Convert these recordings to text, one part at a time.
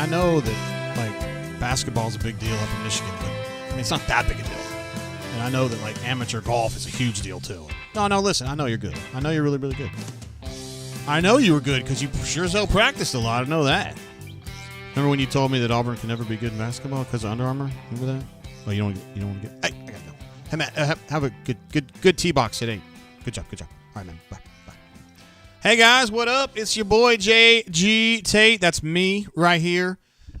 I know that like basketball is a big deal up in Michigan, but I mean, it's not that big a deal. And I know that, like, amateur golf is a huge deal, too. No, listen, I know you're good. I know you're really, really good. I know you were good because you sure as hell practiced a lot. I know that. Remember when you told me that Auburn can never be good in basketball because of Under Armour? Remember that? Oh, you don't want to get. Hey, I gotta go. Hey, Matt, have a good tee box today. Good job. All right, man. Bye. Hey guys, what up? It's your boy J.G. Tate. That's me right here.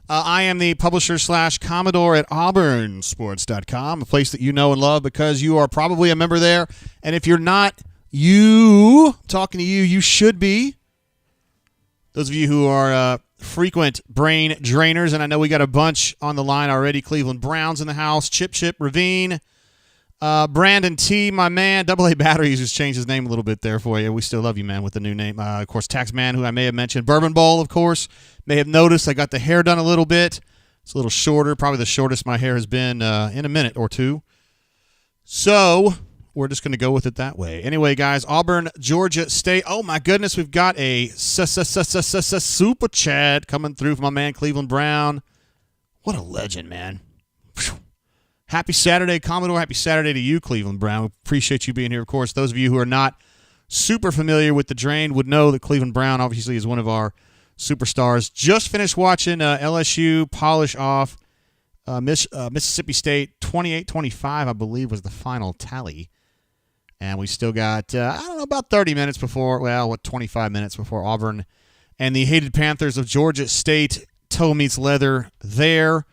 I am the publisher / Commodore at AuburnSports.com, a place that you know and love because you are probably a member there. And if you're not, talking to you should be. Those of you who are frequent brain drainers, and I know we got a bunch on the line already. Cleveland Browns in the house. Chip Ravine. Brandon T, my man. AA Batteries just changed his name a little bit there for you. We still love you, man, with the new name. Of course, Taxman, who I may have mentioned. Bourbon Bowl, of course. May have noticed I got the hair done a little bit. It's a little shorter, probably the shortest my hair has been in a minute or two. So we're just going to go with it that way. Anyway, guys, Auburn, Georgia State. Oh, my goodness, we've got a super chat coming through from my man Cleveland Brown. What a legend, man. Happy Saturday, Commodore. Happy Saturday to you, Cleveland Brown. We appreciate you being here, of course. Those of you who are not super familiar with the Drain would know that Cleveland Brown obviously is one of our superstars. Just finished watching LSU polish off Mississippi State 28-25, I believe, was the final tally. And we still got, about 30 minutes before, 25 minutes before Auburn and the hated Panthers of Georgia State toe meets leather there.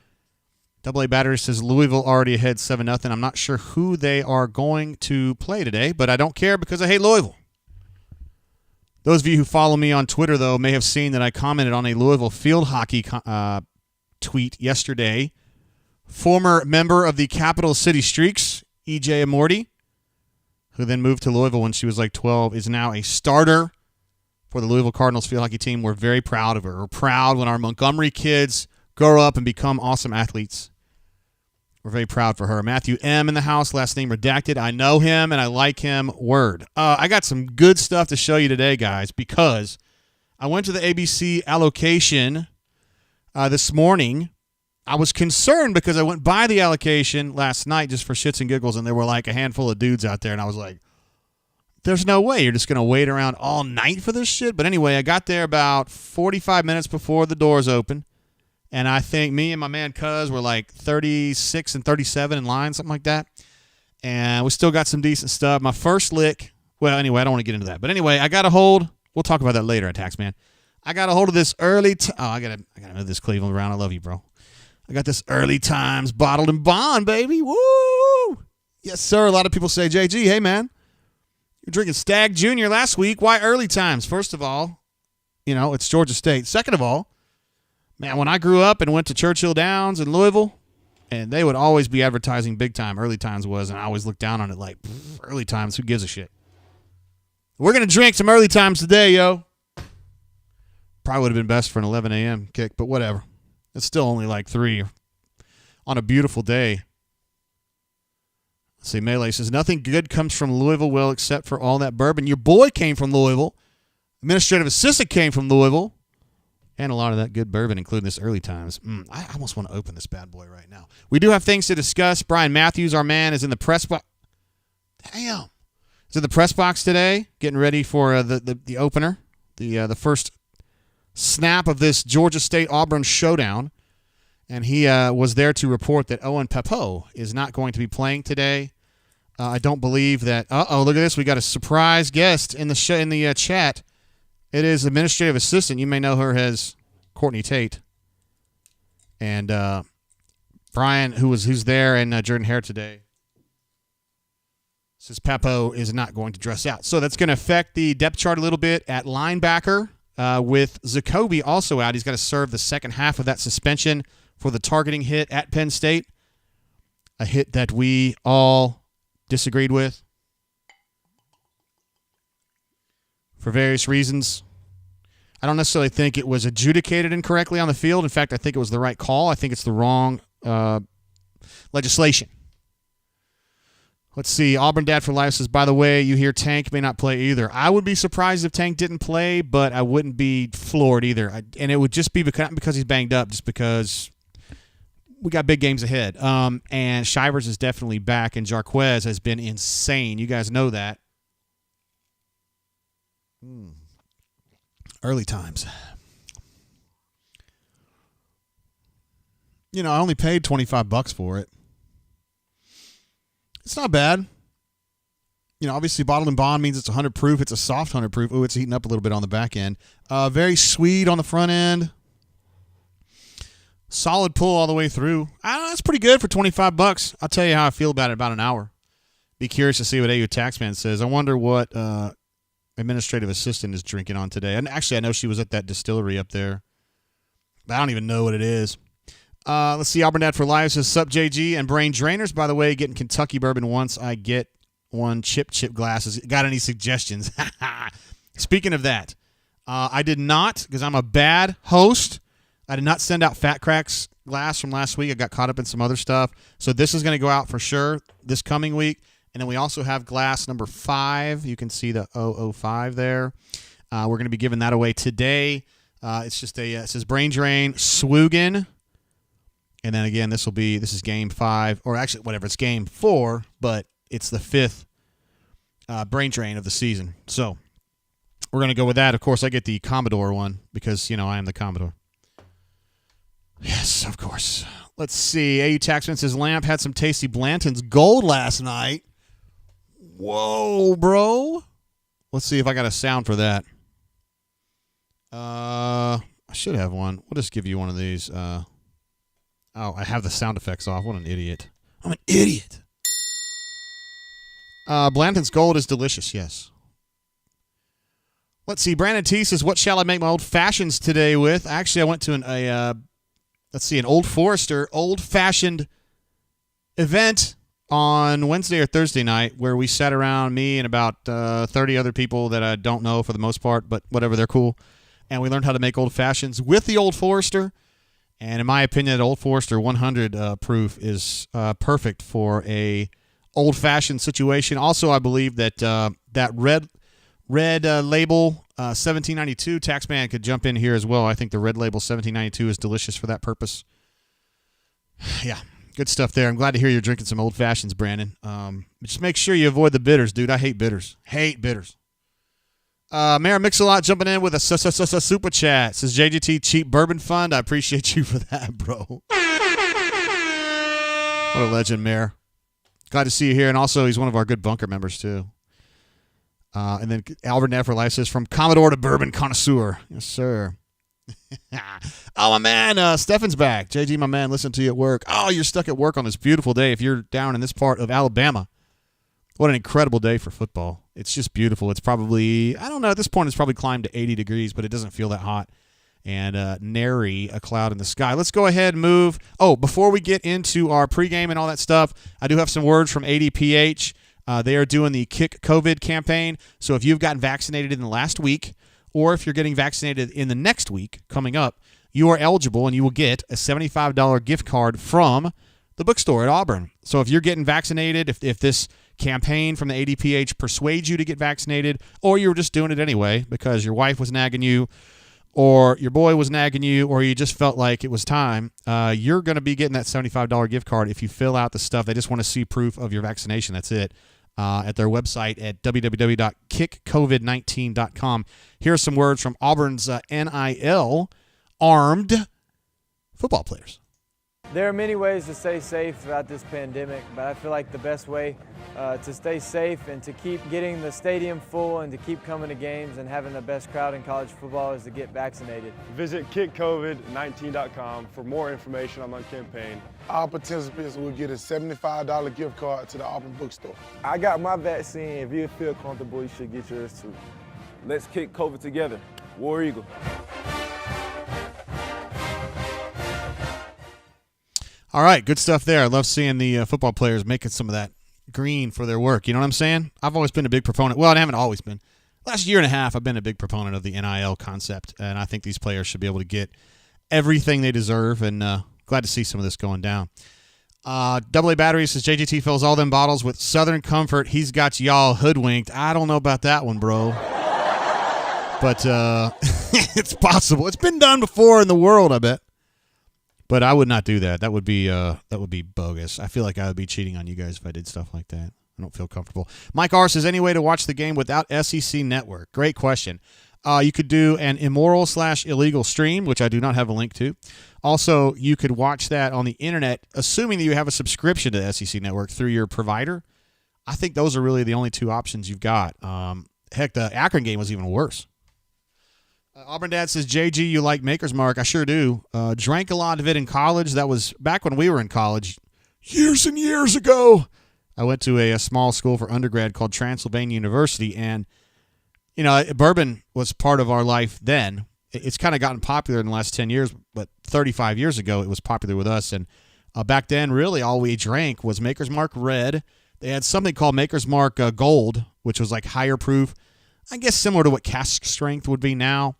AA Battery says Louisville already ahead 7-0. I'm not sure who they are going to play today, but I don't care because I hate Louisville. Those of you who follow me on Twitter, though, may have seen that I commented on a Louisville field hockey tweet yesterday. Former member of the Capital City Streaks, E.J. Amorti, who then moved to Louisville when she was like 12, is now a starter for the Louisville Cardinals field hockey team. We're very proud of her. We're proud when our Montgomery kids grow up and become awesome athletes. We're very proud for her. Matthew M. in the house, last name redacted. I know him and I like him. Word. I got some good stuff to show you today, guys, because I went to the ABC allocation this morning. I was concerned because I went by the allocation last night just for shits and giggles, and there were like a handful of dudes out there, and I was like, there's no way you're just going to wait around all night for this shit. But anyway, I got there about 45 minutes before the doors open. And I think me and my man Cuz were like 36 and 37 in line, something like that. And we still got some decent stuff. My first lick, well, anyway, I don't want to get into that. But anyway, I got a hold. We'll talk about that later at Taxman. I got a hold of this early. I gotta move this Cleveland around. I love you, bro. I got this early times bottled and bond, baby. Woo! Yes, sir. A lot of people say, JG, hey, man, you're drinking Stag Junior last week. Why early times? First of all, it's Georgia State. Second of all, man, when I grew up and went to Churchill Downs in Louisville, and they would always be advertising big time, early times was, and I always looked down on it like, early times, who gives a shit? We're going to drink some early times today, yo. Probably would have been best for an 11 a.m. kick, but whatever. It's still only like 3 on a beautiful day. Let's see, Melee says, nothing good comes from Louisville, Will, except for all that bourbon. Your boy came from Louisville. Administrative assistant came from Louisville. And a lot of that good bourbon, including this early times. I almost want to open this bad boy right now. We do have things to discuss. Brian Matthews, our man, is in the press box. Damn. He's in the press box today, getting ready for the opener, the first snap of this Georgia State-Auburn showdown. And he was there to report that Owen Papo is not going to be playing today. I don't believe that. Look at this. We got a surprise guest in the chat. It is administrative assistant. You may know her as Courtney Tate. And Brian, who's there, and Jordan Hare today, says Papo is not going to dress out. So that's going to affect the depth chart a little bit at linebacker with Zacoby also out. He's got to serve the second half of that suspension for the targeting hit at Penn State, a hit that we all disagreed with for various reasons. I don't necessarily think it was adjudicated incorrectly on the field. In fact, I think it was the right call. I think it's the wrong legislation. Let's see. Auburn Dad for Life says, by the way, you hear Tank may not play either. I would be surprised if Tank didn't play, but I wouldn't be floored either. And it would just be because he's banged up, just because we got big games ahead. And Shivers is definitely back, and Jarquez has been insane. You guys know that. Early times. You know, I only paid $25 for it. It's not bad. You know, obviously bottled and bond means it's 100 proof. It's a soft 100 proof. Ooh, it's heating up a little bit on the back end. Very sweet on the front end. Solid pull all the way through. That's pretty good for $25. I'll tell you how I feel about it in about an hour. Be curious to see what AU Taxman says. I wonder what administrative assistant is drinking on today. And actually, I know she was at that distillery up there. But I don't even know what it is. Let's see. Auburn Dad for Life says, Sup, JG and Brain Drainers. By the way, getting Kentucky bourbon once I get one chip glasses. Got any suggestions? Speaking of that, I did not, because I'm a bad host. I did not send out Fat Cracks glass from last week. I got caught up in some other stuff. So this is going to go out for sure this coming week. And then we also have glass number 5. You can see the 005 there. We're going to be giving that away today. It's just it says Brain Drain, Swoogan. And then again, this is game 5, or actually whatever, it's game 4, but it's the 5th Brain Drain of the season. So we're going to go with that. Of course, I get the Commodore one because, you know, I am the Commodore. Yes, of course. Let's see. AU Taxman says Lamp had some tasty Blanton's Gold last night. Whoa, bro. Let's see if I got a sound for that. I should have one. We'll just give you one of these. Oh, I have the sound effects off. What an idiot. I'm an idiot. Blanton's Gold is delicious, yes. Let's see. Brandon T says, what shall I make my old fashions today with? Actually, I went to an Old Forester old-fashioned event on Wednesday or Thursday night where we sat around, me and about 30 other people that I don't know for the most part, but whatever, they're cool. And we learned how to make old fashions with the Old Forester. And in my opinion, Old Forester 100 proof is perfect for a old-fashioned situation. Also, I believe that that red label 1792, Taxman could jump in here as well. I think the red label 1792 is delicious for that purpose. Yeah, good stuff there. I'm glad to hear you're drinking some old fashions, Brandon. Just make sure you avoid the bitters, dude. I hate bitters. Hate bitters. Mayor Mix-a-Lot jumping in with a super chat. Says JGT Cheap Bourbon Fund. I appreciate you for that, bro. What a legend, Mayor. Glad to see you here. And also, he's one of our good bunker members, too. And then Albert Neff for Life says, from Commodore to Bourbon Connoisseur. Yes, sir. Oh, my man, Stefan's back. JG, my man, listen to you at work. Oh, you're stuck at work on this beautiful day if you're down in this part of Alabama. What an incredible day for football. It's just beautiful. It's probably, I don't know, at this point it's probably climbed to 80 degrees, but it doesn't feel that hot. And nary a cloud in the sky. Let's go ahead and move. Oh, before we get into our pregame and all that stuff, I do have some words from ADPH. They are doing the Kick COVID campaign. So if you've gotten vaccinated in the last week, or if you're getting vaccinated in the next week coming up, you are eligible and you will get a $75 gift card from the bookstore at Auburn. So if you're getting vaccinated, if this campaign from the ADPH persuades you to get vaccinated, or you're just doing it anyway because your wife was nagging you, or your boy was nagging you, or you just felt like it was time, you're going to be getting that $75 gift card if you fill out the stuff. They just want to see proof of your vaccination. That's it. At their website at www.kickcovid19.com. Here are some words from Auburn's NIL armed football players. There are many ways to stay safe throughout this pandemic, but I feel like the best way to stay safe and to keep getting the stadium full and to keep coming to games and having the best crowd in college football is to get vaccinated. Visit kickcovid19.com for more information on my campaign. All participants will get a $75 gift card to the Auburn bookstore. I got my vaccine. If you feel comfortable, you should get yours too. Let's kick COVID together. War Eagle. All right, good stuff there. I love seeing the football players making some of that green for their work. You know what I'm saying? I've always been a big proponent. Well, I haven't always been. Last year and a half, I've been a big proponent of the NIL concept, and I think these players should be able to get everything they deserve, and glad to see some of this going down. AA Battery says, JGT fills all them bottles with Southern Comfort. He's got y'all hoodwinked. I don't know about that one, bro. But it's possible. It's been done before in the world, I bet. But I would not do that. That would be bogus. I feel like I would be cheating on you guys if I did stuff like that. I don't feel comfortable. Mike R says, any way to watch the game without SEC Network? Great question. You could do an immoral/illegal stream, which I do not have a link to. Also, you could watch that on the internet, assuming that you have a subscription to the SEC Network through your provider. I think those are really the only two options you've got. Heck, the Akron game was even worse. Auburn Dad says, JG, you like Maker's Mark? I sure do. Drank a lot of it in college. That was back when we were in college, years and years ago. I went to a small school for undergrad called Transylvania University, and bourbon was part of our life then. It's kind of gotten popular in the last 10 years, but 35 years ago it was popular with us. And back then, really all we drank was Maker's Mark Red. They had something called Maker's Mark Gold, which was like higher proof, I guess similar to what cask strength would be now.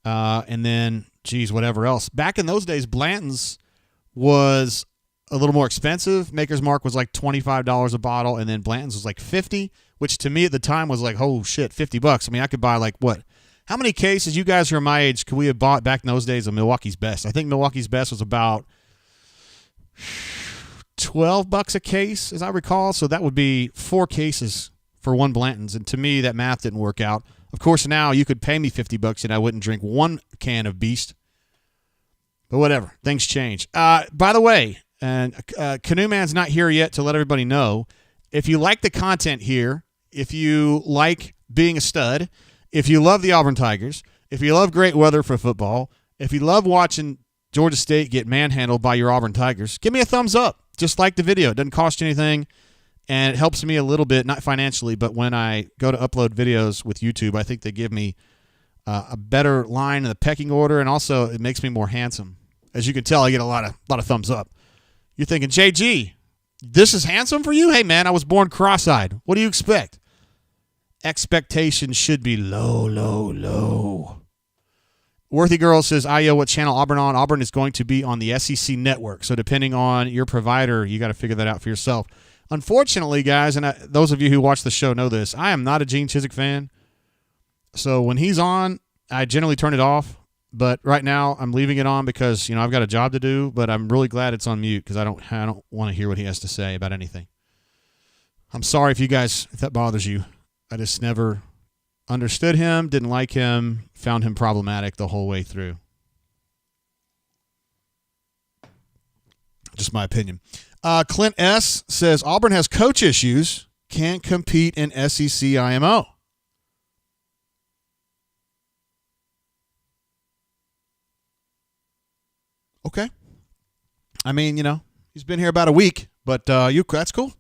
And then, whatever else. Back in those days, Blanton's was a little more expensive. Maker's Mark was like $25 a bottle, and then Blanton's was like $50, which to me at the time was like, oh shit, $50. I mean, I could buy like what? How many cases, you guys who are my age, could we have bought back in those days of Milwaukee's Best? I think Milwaukee's Best was about $12 a case, as I recall. So that would be 4 cases for one Blanton's. And to me, that math didn't work out. Of course, now you could pay me $50 and I wouldn't drink 1 can of Beast. But whatever, things change. By the way, and Canoe Man's not here yet to let everybody know. If you like the content here, if you like being a stud, if you love the Auburn Tigers, if you love great weather for football, if you love watching Georgia State get manhandled by your Auburn Tigers, give me a thumbs up. Just like the video. It doesn't cost you anything, and it helps me a little bit, not financially, but when I go to upload videos with YouTube, I think they give me a better line in the pecking order, and also it makes me more handsome. As you can tell, I get a lot of thumbs up. You're thinking, JG, this is handsome for you? Hey, man, I was born cross-eyed. What do you expect? Expectations should be low, low, low. Worthy Girl says, Ayo, what channel Auburn on? Auburn is going to be on the SEC Network. So depending on your provider, you got to figure that out for yourself. Unfortunately, guys, and those of you who watch the show know this, I am not a Gene Chizik fan. So when he's on, I generally turn it off. But right now, I'm leaving it on because I've got a job to do. But I'm really glad it's on mute because I don't want to hear what he has to say about anything. I'm sorry if that bothers you. I just never understood him, didn't like him, found him problematic the whole way through. Just my opinion. Clint S. says, Auburn has coach issues, can't compete in SEC IMO. Okay. I mean, he's been here about a week, but that's cool.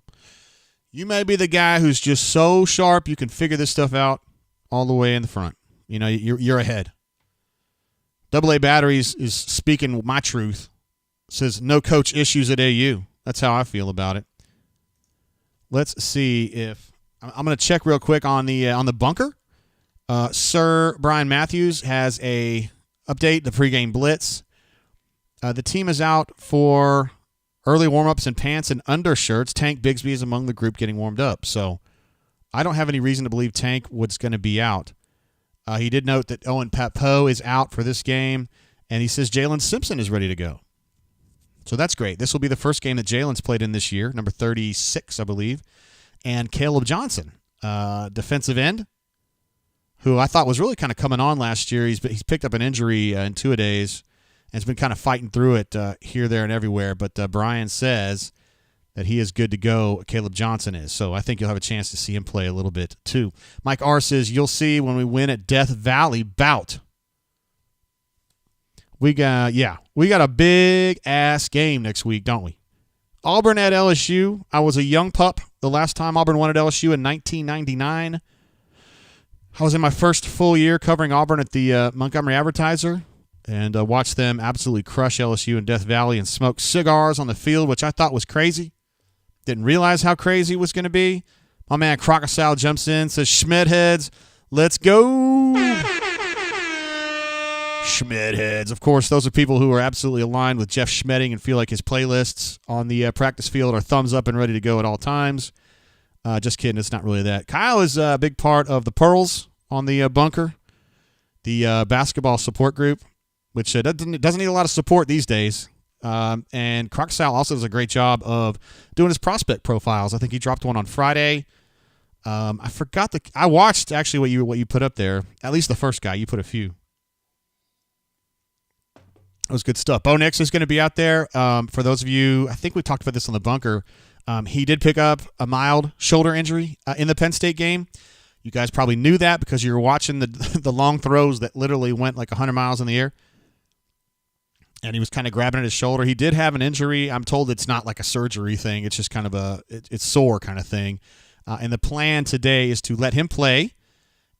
You may be the guy who's just so sharp you can figure this stuff out all the way in the front. You're ahead. AA Batteries is speaking my truth. Says no coach issues at AU. That's how I feel about it. Let's see if I'm going to check real quick on the bunker. Sir Brian Matthews has a update. The pregame blitz. The team is out for early warm-ups in pants and undershirts. Tank Bigsby is among the group getting warmed up. So I don't have any reason to believe Tank was going to be out. He did note that Owen Papo is out for this game, and he says Jalen Simpson is ready to go. So that's great. This will be the first game that Jalen's played in this year, number 36, I believe. And Caleb Johnson, defensive end, who I thought was really kind of coming on last year. He's picked up an injury in 2 days and has been kind of fighting through it here, there, and everywhere. But Brian says that he is good to go. Caleb Johnson is. So I think you'll have a chance to see him play a little bit too. Mike R. says, you'll see when we win at Death Valley bout. We got a big-ass game next week, don't we? Auburn at LSU. I was a young pup the last time Auburn won at LSU in 1999. I was in my first full year covering Auburn at the Montgomery Advertiser and watched them absolutely crush LSU in Death Valley and smoke cigars on the field, which I thought was crazy. Didn't realize how crazy it was going to be. My man Crocosile jumps in, says, Schmedheads, let's go. Schmedheads. Of course, those are people who are absolutely aligned with Jeff Schmedding and feel like his playlists on the practice field are thumbs up and ready to go at all times. Just kidding. It's not really that. Kyle is a big part of the Pearls on the bunker, the basketball support group, which doesn't need a lot of support these days. And Croxall also does a great job of doing his prospect profiles. I think he dropped one on Friday. I forgot I watched actually what you put up there. At least the first guy. You put a few. That was good stuff. Bo Nix is going to be out there. For those of you, I think we talked about this on the bunker. He did pick up a mild shoulder injury in the Penn State game. You guys probably knew that because you were watching the long throws that literally went like 100 miles in the air. And he was kind of grabbing at his shoulder. He did have an injury. I'm told it's not like a surgery thing. It's just kind of it's sore kind of thing. And the plan today is to let him play.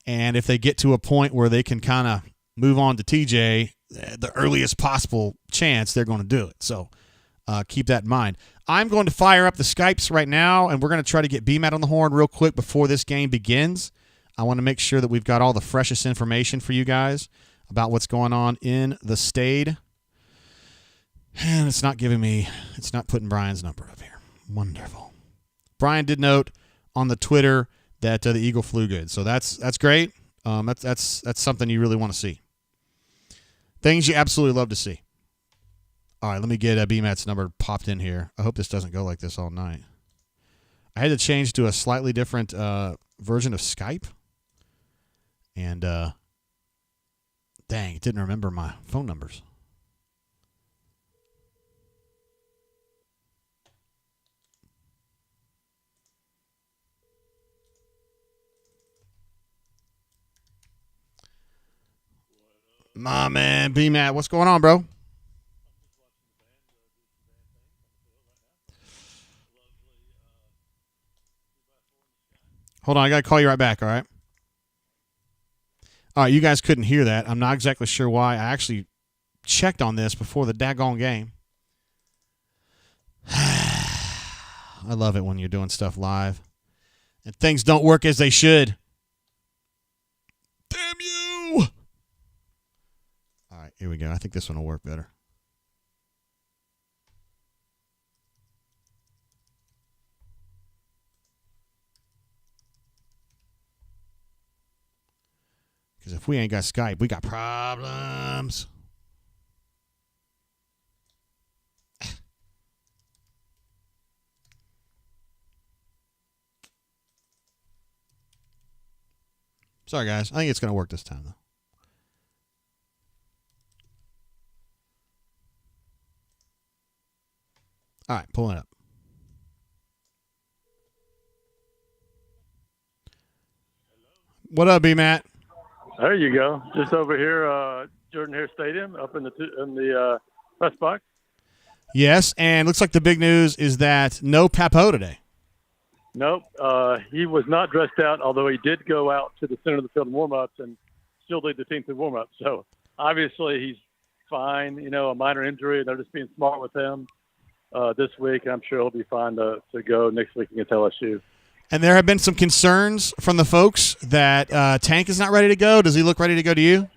And if they get to a point where they can kind of move on to TJ, the earliest possible chance, they're going to do it. So keep that in mind. I'm going to fire up the Skypes right now, and we're going to try to get BMAT on the horn real quick before this game begins. I want to make sure that we've got all the freshest information for you guys about what's going on in the state. And it's not putting Brian's number up here. Wonderful. Brian did note on the Twitter that the Eagle flew good. So that's great. That's something you really want to see. Things you absolutely love to see. All right, let me get BMAT's number popped in here. I hope this doesn't go like this all night. I had to change to a slightly different version of Skype. And dang, it didn't remember my phone numbers. My man, B-Matt, what's going on, bro? Hold on, I got to call you right back, all right? All right, you guys couldn't hear that. I'm not exactly sure why. I actually checked on this before the daggone game. I love it when you're doing stuff live and things don't work as they should. Damn you! All right, here we go. I think this one will work better. Because if we ain't got Skype, we got problems. Sorry, guys. I think it's going to work this time, though. All right, pulling it up. What up, B-Matt? There you go. Just over here, Jordan Hare Stadium, up in the press box. Yes, and looks like the big news is that no Papo today. Nope. He was not dressed out, although he did go out to the center of the field in warm-ups and still lead the team through warm-ups. So, obviously, he's fine. You know, a minor injury. They're just being smart with him this week. I'm sure he'll be fine to go next week against LSU. And there have been some concerns from the folks that Tank is not ready to go. Does he look ready to go to you?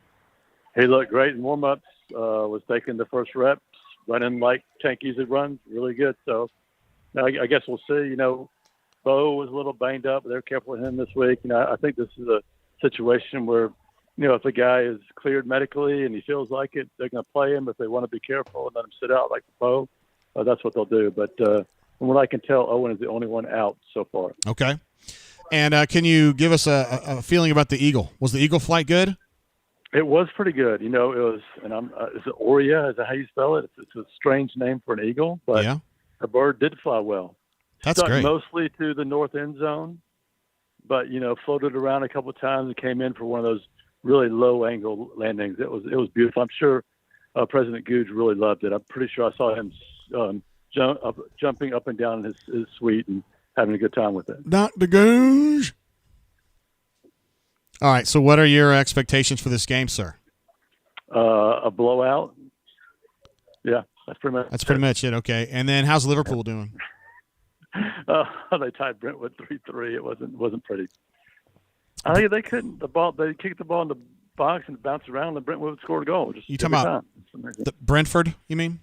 He looked great in warm-ups, was taking the first reps, running like Tank usually runs, really good. So I guess we'll see. You know, Bo was a little banged up. They're careful with him this week. You know, I think this is a situation where, you know, if a guy is cleared medically and he feels like it, they're going to play him. If they want to be careful and let him sit out like Bo, that's what they'll do. But from what I can tell, Owen is the only one out so far. Okay. And can you give us a feeling about the Eagle? Was the Eagle flight good? It was pretty good. You know, it was, and is it Oria? Is that how you spell it? It's a strange name for an eagle, but yeah. The bird did fly well. That's Stuck great. Mostly to the north end zone, but, you know, floated around a couple of times and came in for one of those really low angle landings. It was beautiful. I'm sure President Googe really loved it. I'm pretty sure I saw him jumping up and down in his suite and having a good time with it. Dr. Googe. All right, so what are your expectations for this game, sir? A blowout. Yeah, that's pretty much it. Okay, and then how's Liverpool doing? They tied Brentwood 3-3. It wasn't pretty. I think they couldn't. They kicked the ball in the box and bounced around, and Brentwood scored a goal. You talking about the Brentford? You mean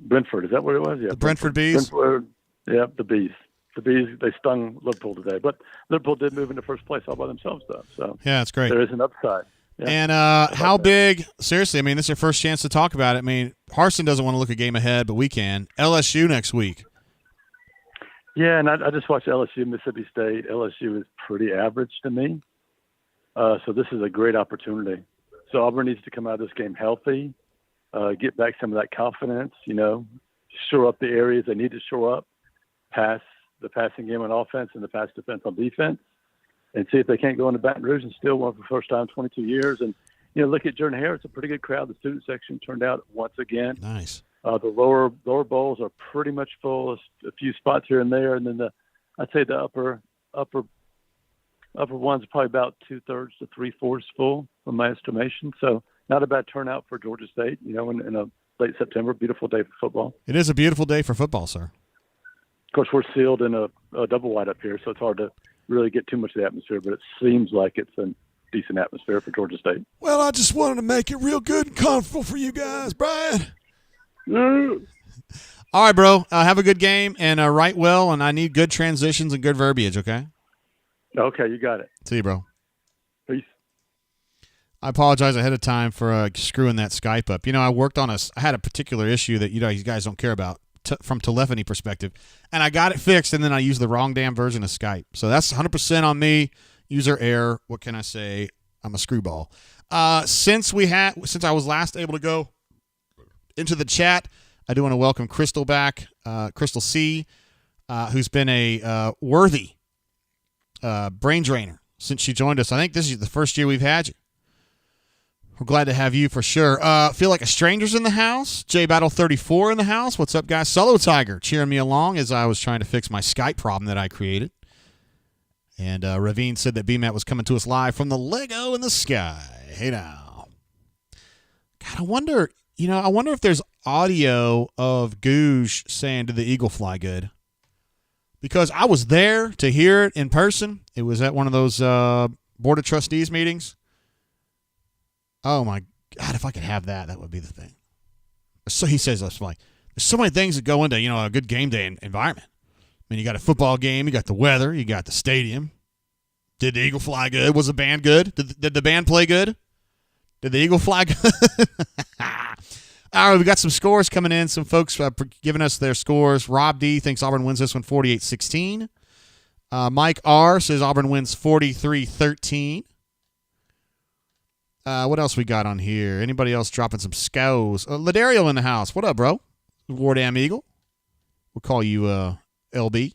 Brentford? Is that what it was? Yeah, the Brentford Bees. Brentford, yeah, the Bees. The Bees, they stung Liverpool today, but Liverpool did move into first place all by themselves, though. So yeah, that's great. There is an upside. Yeah. And how big? Seriously, I mean, this is your first chance to talk about it. I mean, Harson doesn't want to look a game ahead, but we can. LSU next week. Yeah, and I just watched LSU, Mississippi State. LSU is pretty average to me. So this is a great opportunity. So Auburn needs to come out of this game healthy, get back some of that confidence, shore up the areas they need to shore up, pass the passing game on offense and the pass defense on defense, and see if they can't go into Baton Rouge and still win for the first time in 22 years. And, look at Jordan Hare. It's a pretty good crowd. The student section turned out once again. Nice. The lower bowls are pretty much full, a few spots here and there. And then I'd say the upper one's probably about 2/3 to 3/4 full from my estimation. So not a bad turnout for Georgia State, in a late September, beautiful day for football. It is a beautiful day for football, sir. Of course, we're sealed in a double wide up here, so it's hard to really get too much of the atmosphere, but it seems like it's a decent atmosphere for Georgia State. Well, I just wanted to make it real good and comfortable for you guys, Brian. All right, bro. Have a good game and write well, and I need good transitions and good verbiage, okay? Okay, you got it. See you, bro. Peace. I apologize ahead of time for screwing that Skype up. I worked on I had a particular issue that you guys don't care about from telephony perspective, and I got it fixed, and then I used the wrong damn version of Skype. So that's 100% on me. User error. What can I say? I'm a screwball. Since I was last able to go into the chat, I do want to welcome Crystal back, Crystal C, who's been a worthy brain drainer since she joined us. I think this is the first year we've had you. We're glad to have you for sure. Feel like a stranger's in the house. J Battle 34 in the house. What's up, guys? Solo Tiger cheering me along as I was trying to fix my Skype problem that I created. And Ravine said that BMAT was coming to us live from the Lego in the sky. Hey now. God, I wonder if there's audio of Googe saying, "Did the eagle fly good?" Because I was there to hear it in person. It was at one of those Board of Trustees meetings. Oh, my God, if I could have that, that would be the thing. So he says, there's so many things that go into, a good game day environment. I mean, you got a football game, you got the weather, you got the stadium. Did the eagle fly good? Was the band good? Did the band play good? Did the eagle fly good? All right, we got some scores coming in. Some folks giving us their scores. Rob D thinks Auburn wins this one 48-16. Mike R says Auburn wins 43-13. What else we got on here? Anybody else dropping some scows? Ladario in the house. What up, bro? War Damn Eagle. We'll call you LB.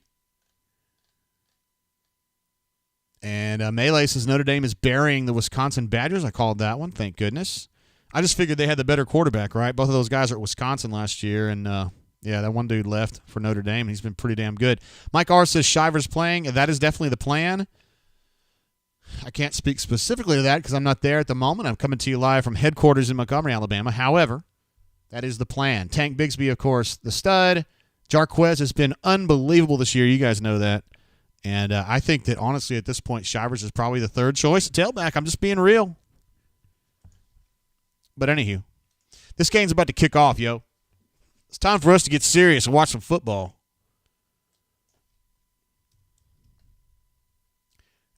And Melee says Notre Dame is burying the Wisconsin Badgers. I called that one. Thank goodness. I just figured they had the better quarterback, right? Both of those guys are at Wisconsin last year, and that one dude left for Notre Dame, and he's been pretty damn good. Mike R says Shiver's playing, and that is definitely the plan. I can't speak specifically to that because I'm not there at the moment. I'm coming to you live from headquarters in Montgomery, Alabama. However, that is the plan. Tank Bigsby, of course, the stud. Jarquez has been unbelievable this year. You guys know that. And I think that, honestly, at this point, Shivers is probably the third choice. Tailback, I'm just being real. But anywho, this game's about to kick off, yo. It's time for us to get serious and watch some football.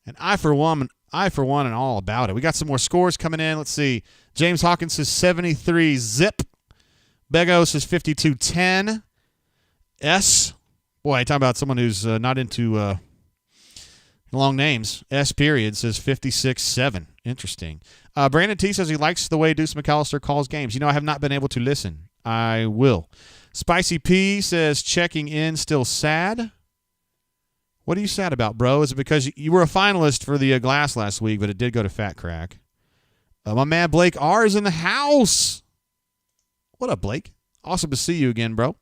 And I, for one, am all about it. We got some more scores coming in. Let's see. James Hawkins says 73-zip. Bego says 52-10. S. Boy, I talk about someone who's not into long names. S. period says 56-7. Interesting. Brandon T says he likes the way Deuce McAllister calls games. I have not been able to listen. I will. Spicy P says checking in still sad. What are you sad about, bro? Is it because you were a finalist for the glass last week, but it did go to Fat Crack? My man Blake R is in the house. What up, Blake? Awesome to see you again, bro.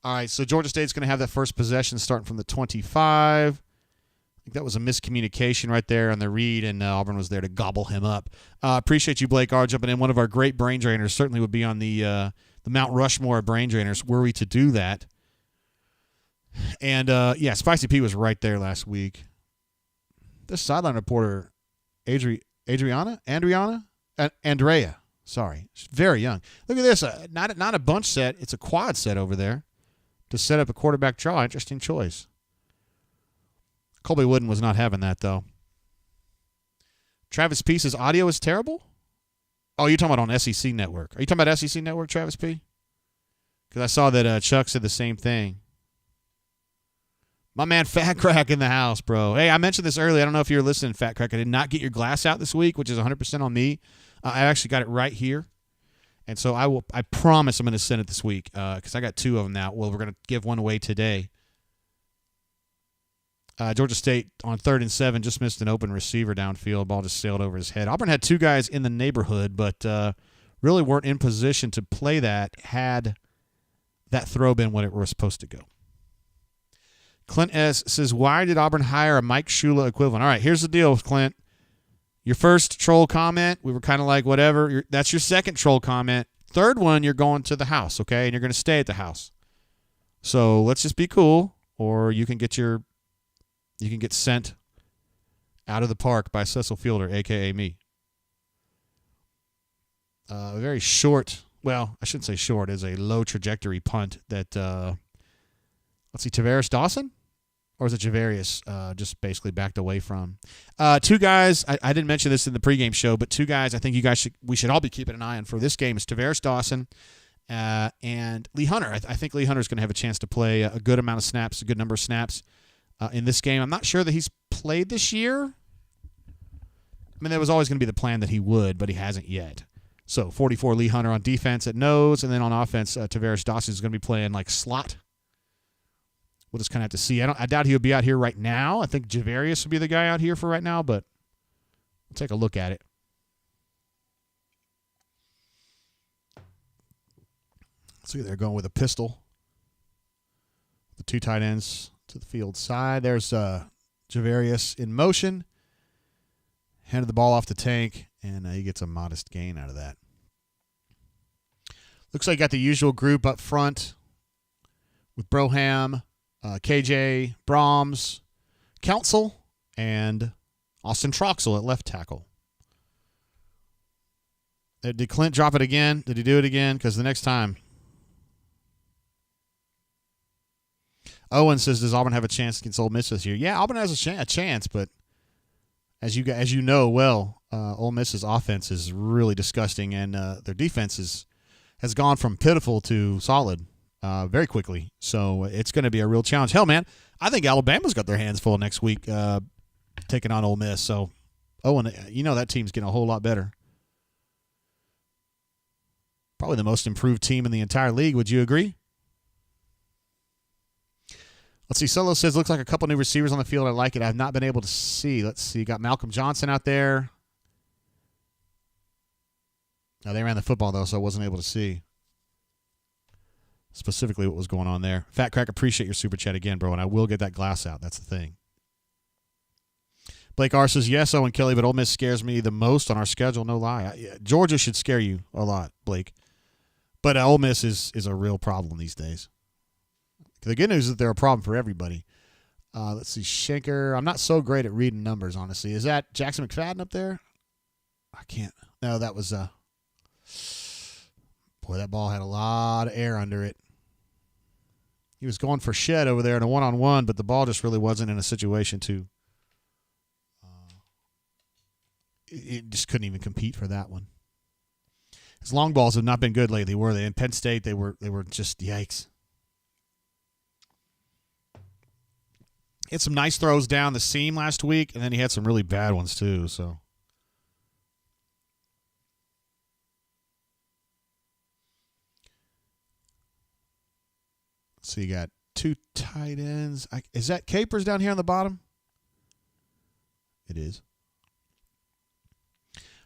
All right, so Georgia State's going to have that first possession starting from the 25. I think that was a miscommunication right there on the read, and Auburn was there to gobble him up. Appreciate you, Blake R, jumping in. One of our great brain drainers certainly would be on the Mount Rushmore of brain drainers were we to do that. And, Spicy P was right there last week. This sideline reporter, Andrea, sorry, she's very young. Look at this, not a bunch set, it's a quad set over there to set up a quarterback draw. Interesting choice. Colby Wooden was not having that, though. Travis Peace's audio is terrible? Oh, you're talking about on SEC Network. Are you talking about SEC Network, Travis P? Because I saw that Chuck said the same thing. My man Fat Crack in the house, bro. Hey, I mentioned this earlier. I don't know if you're listening, Fat Crack. I did not get your glass out this week, which is 100% on me. I actually got it right here. And so I promise I'm going to send it this week because I got 2 of them now. Well, we're going to give one away today. Georgia State on 3rd and 7 just missed an open receiver downfield. Ball just sailed over his head. Auburn had 2 guys in the neighborhood, but really weren't in position to play that had that throw been what it was supposed to go. Clint S. says, why did Auburn hire a Mike Shula equivalent? All right, here's the deal, Clint. Your first troll comment, we were kind of like, whatever. That's your second troll comment. Third one, you're going to the house, okay? And you're going to stay at the house. So let's just be cool, or you can get sent out of the park by Cecil Fielder, a.k.a. me. A very short, well, I shouldn't say short, is a low trajectory punt that, let's see, Tavares Dawson? Or is it Javarius just basically backed away from? 2 guys, I didn't mention this in the pregame show, but 2 guys I think we should all be keeping an eye on for this game is Tavares Dawson and Lee Hunter. I think Lee Hunter's going to have a chance to play a good amount of snaps, a good number of snaps in this game. I'm not sure that he's played this year. I mean, that was always going to be the plan that he would, but he hasn't yet. So 44 Lee Hunter on defense at nose, and then on offense, Tavares Dawson is going to be playing like slot. We'll just kind of have to see. I doubt he'll be out here right now. I think Javarius would be the guy out here for right now, but we'll take a look at it. See, they're going with a pistol. The 2 tight ends to the field side. There's Javarius in motion. Handed the ball off to Tank, and he gets a modest gain out of that. Looks like got the usual group up front with Broham, KJ, Brahms, Council, and Austin Troxell at left tackle. Did Clint drop it again? Did he do it again? Because the next time. Owen says, does Auburn have a chance against Ole Miss this year? Yeah, Auburn has a chance, but as you know well, Ole Miss's offense is really disgusting, and their defense has gone from pitiful to solid very quickly. So it's going to be a real challenge. Hell, man, I think Alabama's got their hands full next week taking on Ole Miss. So, Owen, that team's getting a whole lot better. Probably the most improved team in the entire league. Would you agree? Let's see. Solo says, looks like a couple new receivers on the field. I like it. I've not been able to see. Let's see. Got Malcolm Johnson out there. Now, they ran the football, though, so I wasn't able to see specifically what was going on there. Fat Crack, appreciate your super chat again, bro, and I will get that glass out. That's the thing. Blake R says, yes, Owen Kelly, but Ole Miss scares me the most on our schedule. No lie. Georgia should scare you a lot, Blake. But Ole Miss is a real problem these days. The good news is that they're a problem for everybody. Let's see, Schenker. I'm not so great at reading numbers, honestly. Is that Jackson McFadden up there? I can't. No, that was boy, that ball had a lot of air under it. He was going for Shed over there in a one-on-one, but the ball just really wasn't in a situation to it just couldn't even compete for that one. His long balls have not been good lately, were they? In Penn State, they were just yikes. He had some nice throws down the seam last week, and then he had some really bad ones too. So, you got 2 tight ends. Is that Capers down here on the bottom? It is.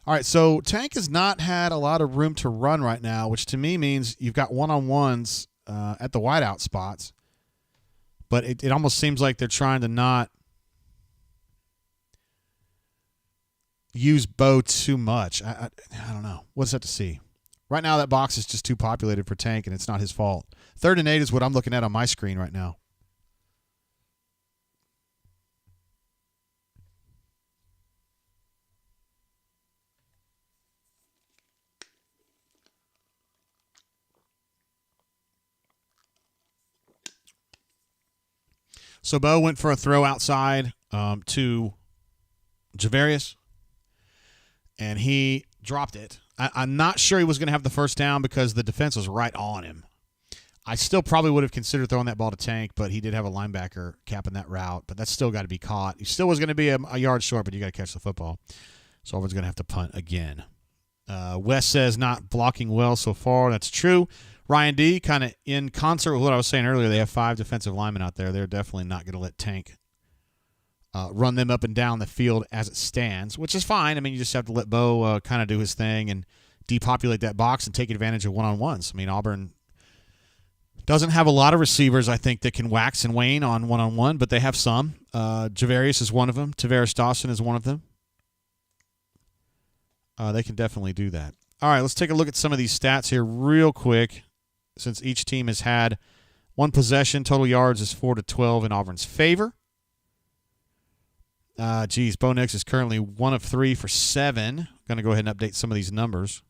All right, so Tank has not had a lot of room to run right now, which to me means you've got one-on-ones at the wideout spots. But it almost seems like they're trying to not use Bo too much. I don't know. What's that to see? Right now, that box is just too populated for Tank, and it's not his fault. 3rd and 8 is what I'm looking at on my screen right now. So Bo went for a throw outside to Javarius, and he dropped it. I'm not sure he was going to have the first down because the defense was right on him. I still probably would have considered throwing that ball to Tank, but he did have a linebacker capping that route. But that's still got to be caught. He still was going to be a yard short, but you got to catch the football. So Auburn's going to have to punt again. Wes says not blocking well so far. That's true. Ryan D, kind of in concert with what I was saying earlier, they have 5 defensive linemen out there. They're definitely not going to let Tank run them up and down the field as it stands, which is fine. I mean, you just have to let Bo kind of do his thing and depopulate that box and take advantage of one-on-ones. I mean, Auburn doesn't have a lot of receivers, I think, that can wax and wane on one-on-one, but they have some. Javarius is one of them. Tavares Dawson is one of them. They can definitely do that. All right, let's take a look at some of these stats here real quick. Since each team has had one possession, total yards is 4-12 in Auburn's favor. Bo Nix is currently 1 of 3 for 7. Going to go ahead and update some of these numbers.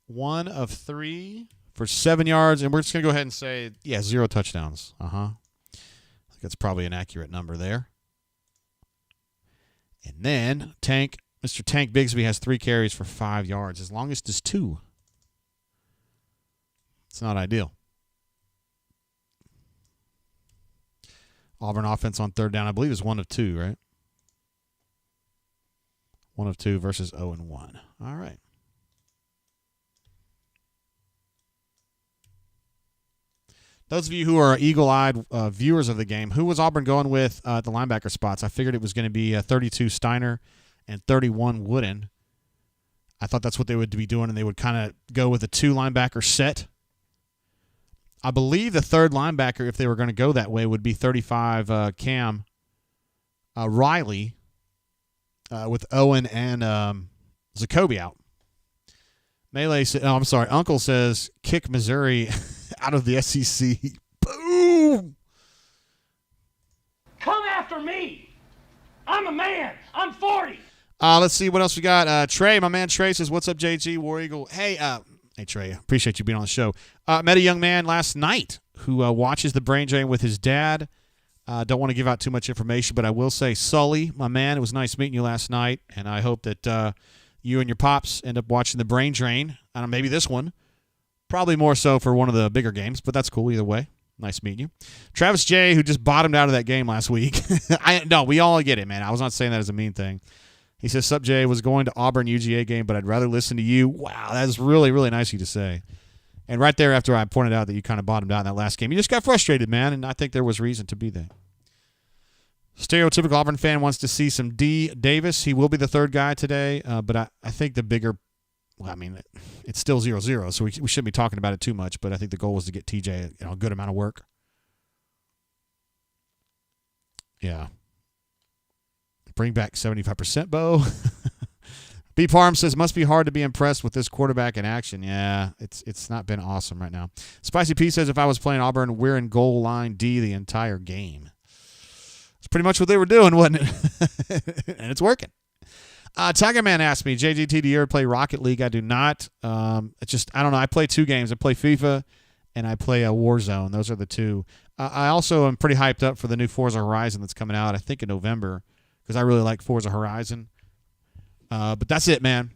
1 of 3 for 7 yards, and we're just going to go ahead and say, 0 touchdowns. I think that's probably an accurate number there. And then Mr. Tank Bigsby has 3 carries for 5 yards. His longest is 2. It's not ideal. Auburn offense on third down, I believe, is 1 of 2, right? 1 of 2 versus 0-1. All right. Those of you who are eagle-eyed viewers of the game, who was Auburn going with at the linebacker spots? I figured it was going to be 32 Steiner and 31 Wooden. I thought that's what they would be doing, and they would kind of go with a 2 linebacker set. I believe the third linebacker, if they were going to go that way, would be 35 Cam Riley with Owen and Jacoby out. Uncle says kick Missouri out of the SEC. Boom! Come after me. I'm a man. I'm 40. Let's see what else we got. Trey, my man Trey says, what's up, JG, War Eagle? Hey, Trey, appreciate you being on the show. Met a young man last night who watches the Brain Drain with his dad. Don't want to give out too much information, but I will say, Sully, my man, it was nice meeting you last night, and I hope that you and your pops end up watching the Brain Drain. I don't know, maybe this one. Probably more so for one of the bigger games, but that's cool either way. Nice meeting you. Travis J., who just bottomed out of that game last week. No, we all get it, man. I was not saying that as a mean thing. He says, Sup, Jay, was going to Auburn UGA game, but I'd rather listen to you. Wow, that is really, really nice of you to say. And right there after I pointed out that you kind of bottomed out in that last game, you just got frustrated, man, and I think there was reason to be that. Stereotypical Auburn fan wants to see some D. Davis. He will be the third guy today, but I think the bigger – well, I mean, it's still 0-0, so we shouldn't be talking about it too much, but I think the goal was to get TJ a good amount of work. Yeah. Bring back 75%, Bo. B. Parham says, must be hard to be impressed with this quarterback in action. Yeah, it's not been awesome right now. Spicy P says, if I was playing Auburn, we're in goal line D the entire game. It's pretty much what they were doing, wasn't it? And it's working. Tiger Man asked me, JGT, do you ever play Rocket League? I do not. It's just, I don't know. I play 2 games. I play FIFA and I play Warzone. Those are the 2. I also am pretty hyped up for the new Forza Horizon that's coming out, I think, in November, because I really like Forza Horizon. But that's it, man.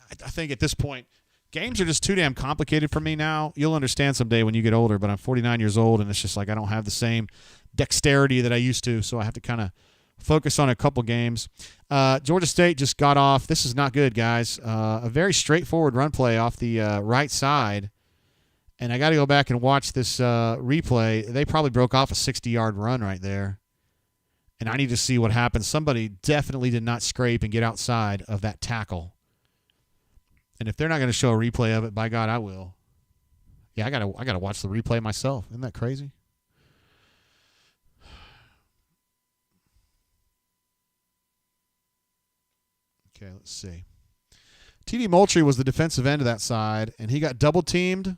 I think at this point, games are just too damn complicated for me now. You'll understand someday when you get older, but I'm 49 years old, and it's just like I don't have the same dexterity that I used to, so I have to kind of focus on a couple games. Georgia State just got off. This is not good, guys. A very straightforward run play off the right side, and I got to go back and watch this replay. They probably broke off a 60-yard run right there. And I need to see what happens. Somebody definitely did not scrape and get outside of that tackle. And if they're not going to show a replay of it, by God, I will. Yeah, I gotta watch the replay myself. Isn't that crazy? Okay, let's see. T.D. Moultrie was the defensive end of that side, and he got double-teamed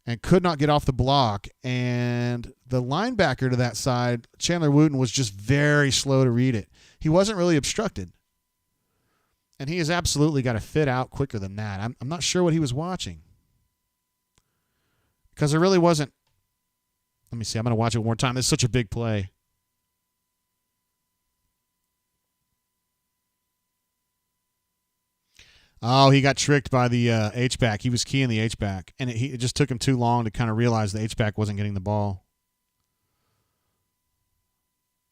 and could not get off the block. And the linebacker to that side, Chandler Wooten, was just very slow to read it. He wasn't really obstructed. And he has absolutely got to fit out quicker than that. I'm not sure what he was watching. Because there really wasn't. Let me see. I'm going to watch it one more time. This is such a big play. Oh, he got tricked by the H-back. He was keying the H-back, and it just took him too long to kind of realize the H-back wasn't getting the ball.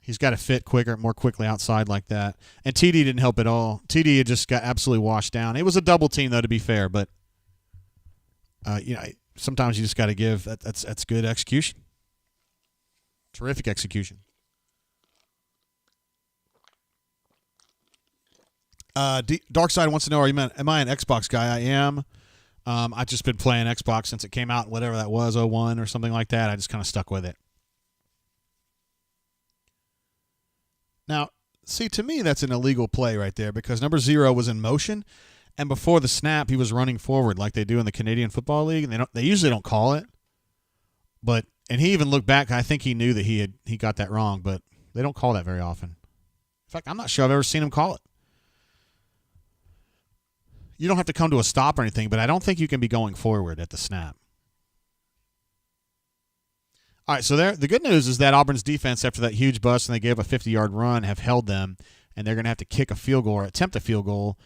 He's got to fit more quickly outside like that. And TD didn't help at all. TD had just got absolutely washed down. It was a double team, though, to be fair, but sometimes you just got to give. That's good execution. Terrific execution. Darkside wants to know, am I an Xbox guy? I am. I've just been playing Xbox since it came out, whatever that was, 01 or something like that. I just kind of stuck with it. Now, see, to me, that's an illegal play right there because number 0 was in motion, and before the snap, he was running forward like they do in the Canadian Football League, and they usually don't call it. And he even looked back. I think he knew that he got that wrong, but they don't call that very often. In fact, I'm not sure I've ever seen him call it. You don't have to come to a stop or anything, but I don't think you can be going forward at the snap. All right, so the good news is that Auburn's defense, after that huge bust and they gave a 50-yard run, have held them, and they're going to have to kick a field goal or attempt a field goal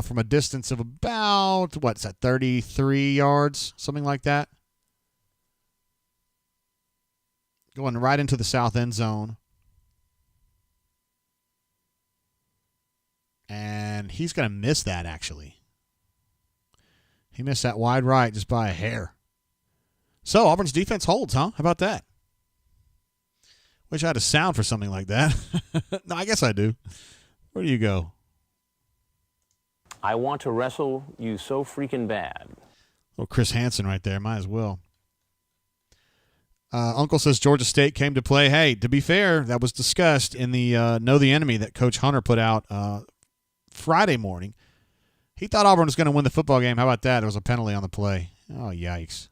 from a distance of about, 33 yards, something like that. Going right into the south end zone. And he's going to miss that, actually. He missed that wide right just by a hair. So Auburn's defense holds, huh? How about that? Wish I had a sound for something like that. No, I guess I do. Where do you go? I want to wrestle you so freaking bad. Little Chris Hansen right there. Might as well. Uncle says Georgia State came to play. Hey, to be fair, that was discussed in the Know the Enemy that Coach Hunter put out Friday morning. He thought Auburn was going to win the football game. How about that? There was a penalty on the play. Oh, yikes.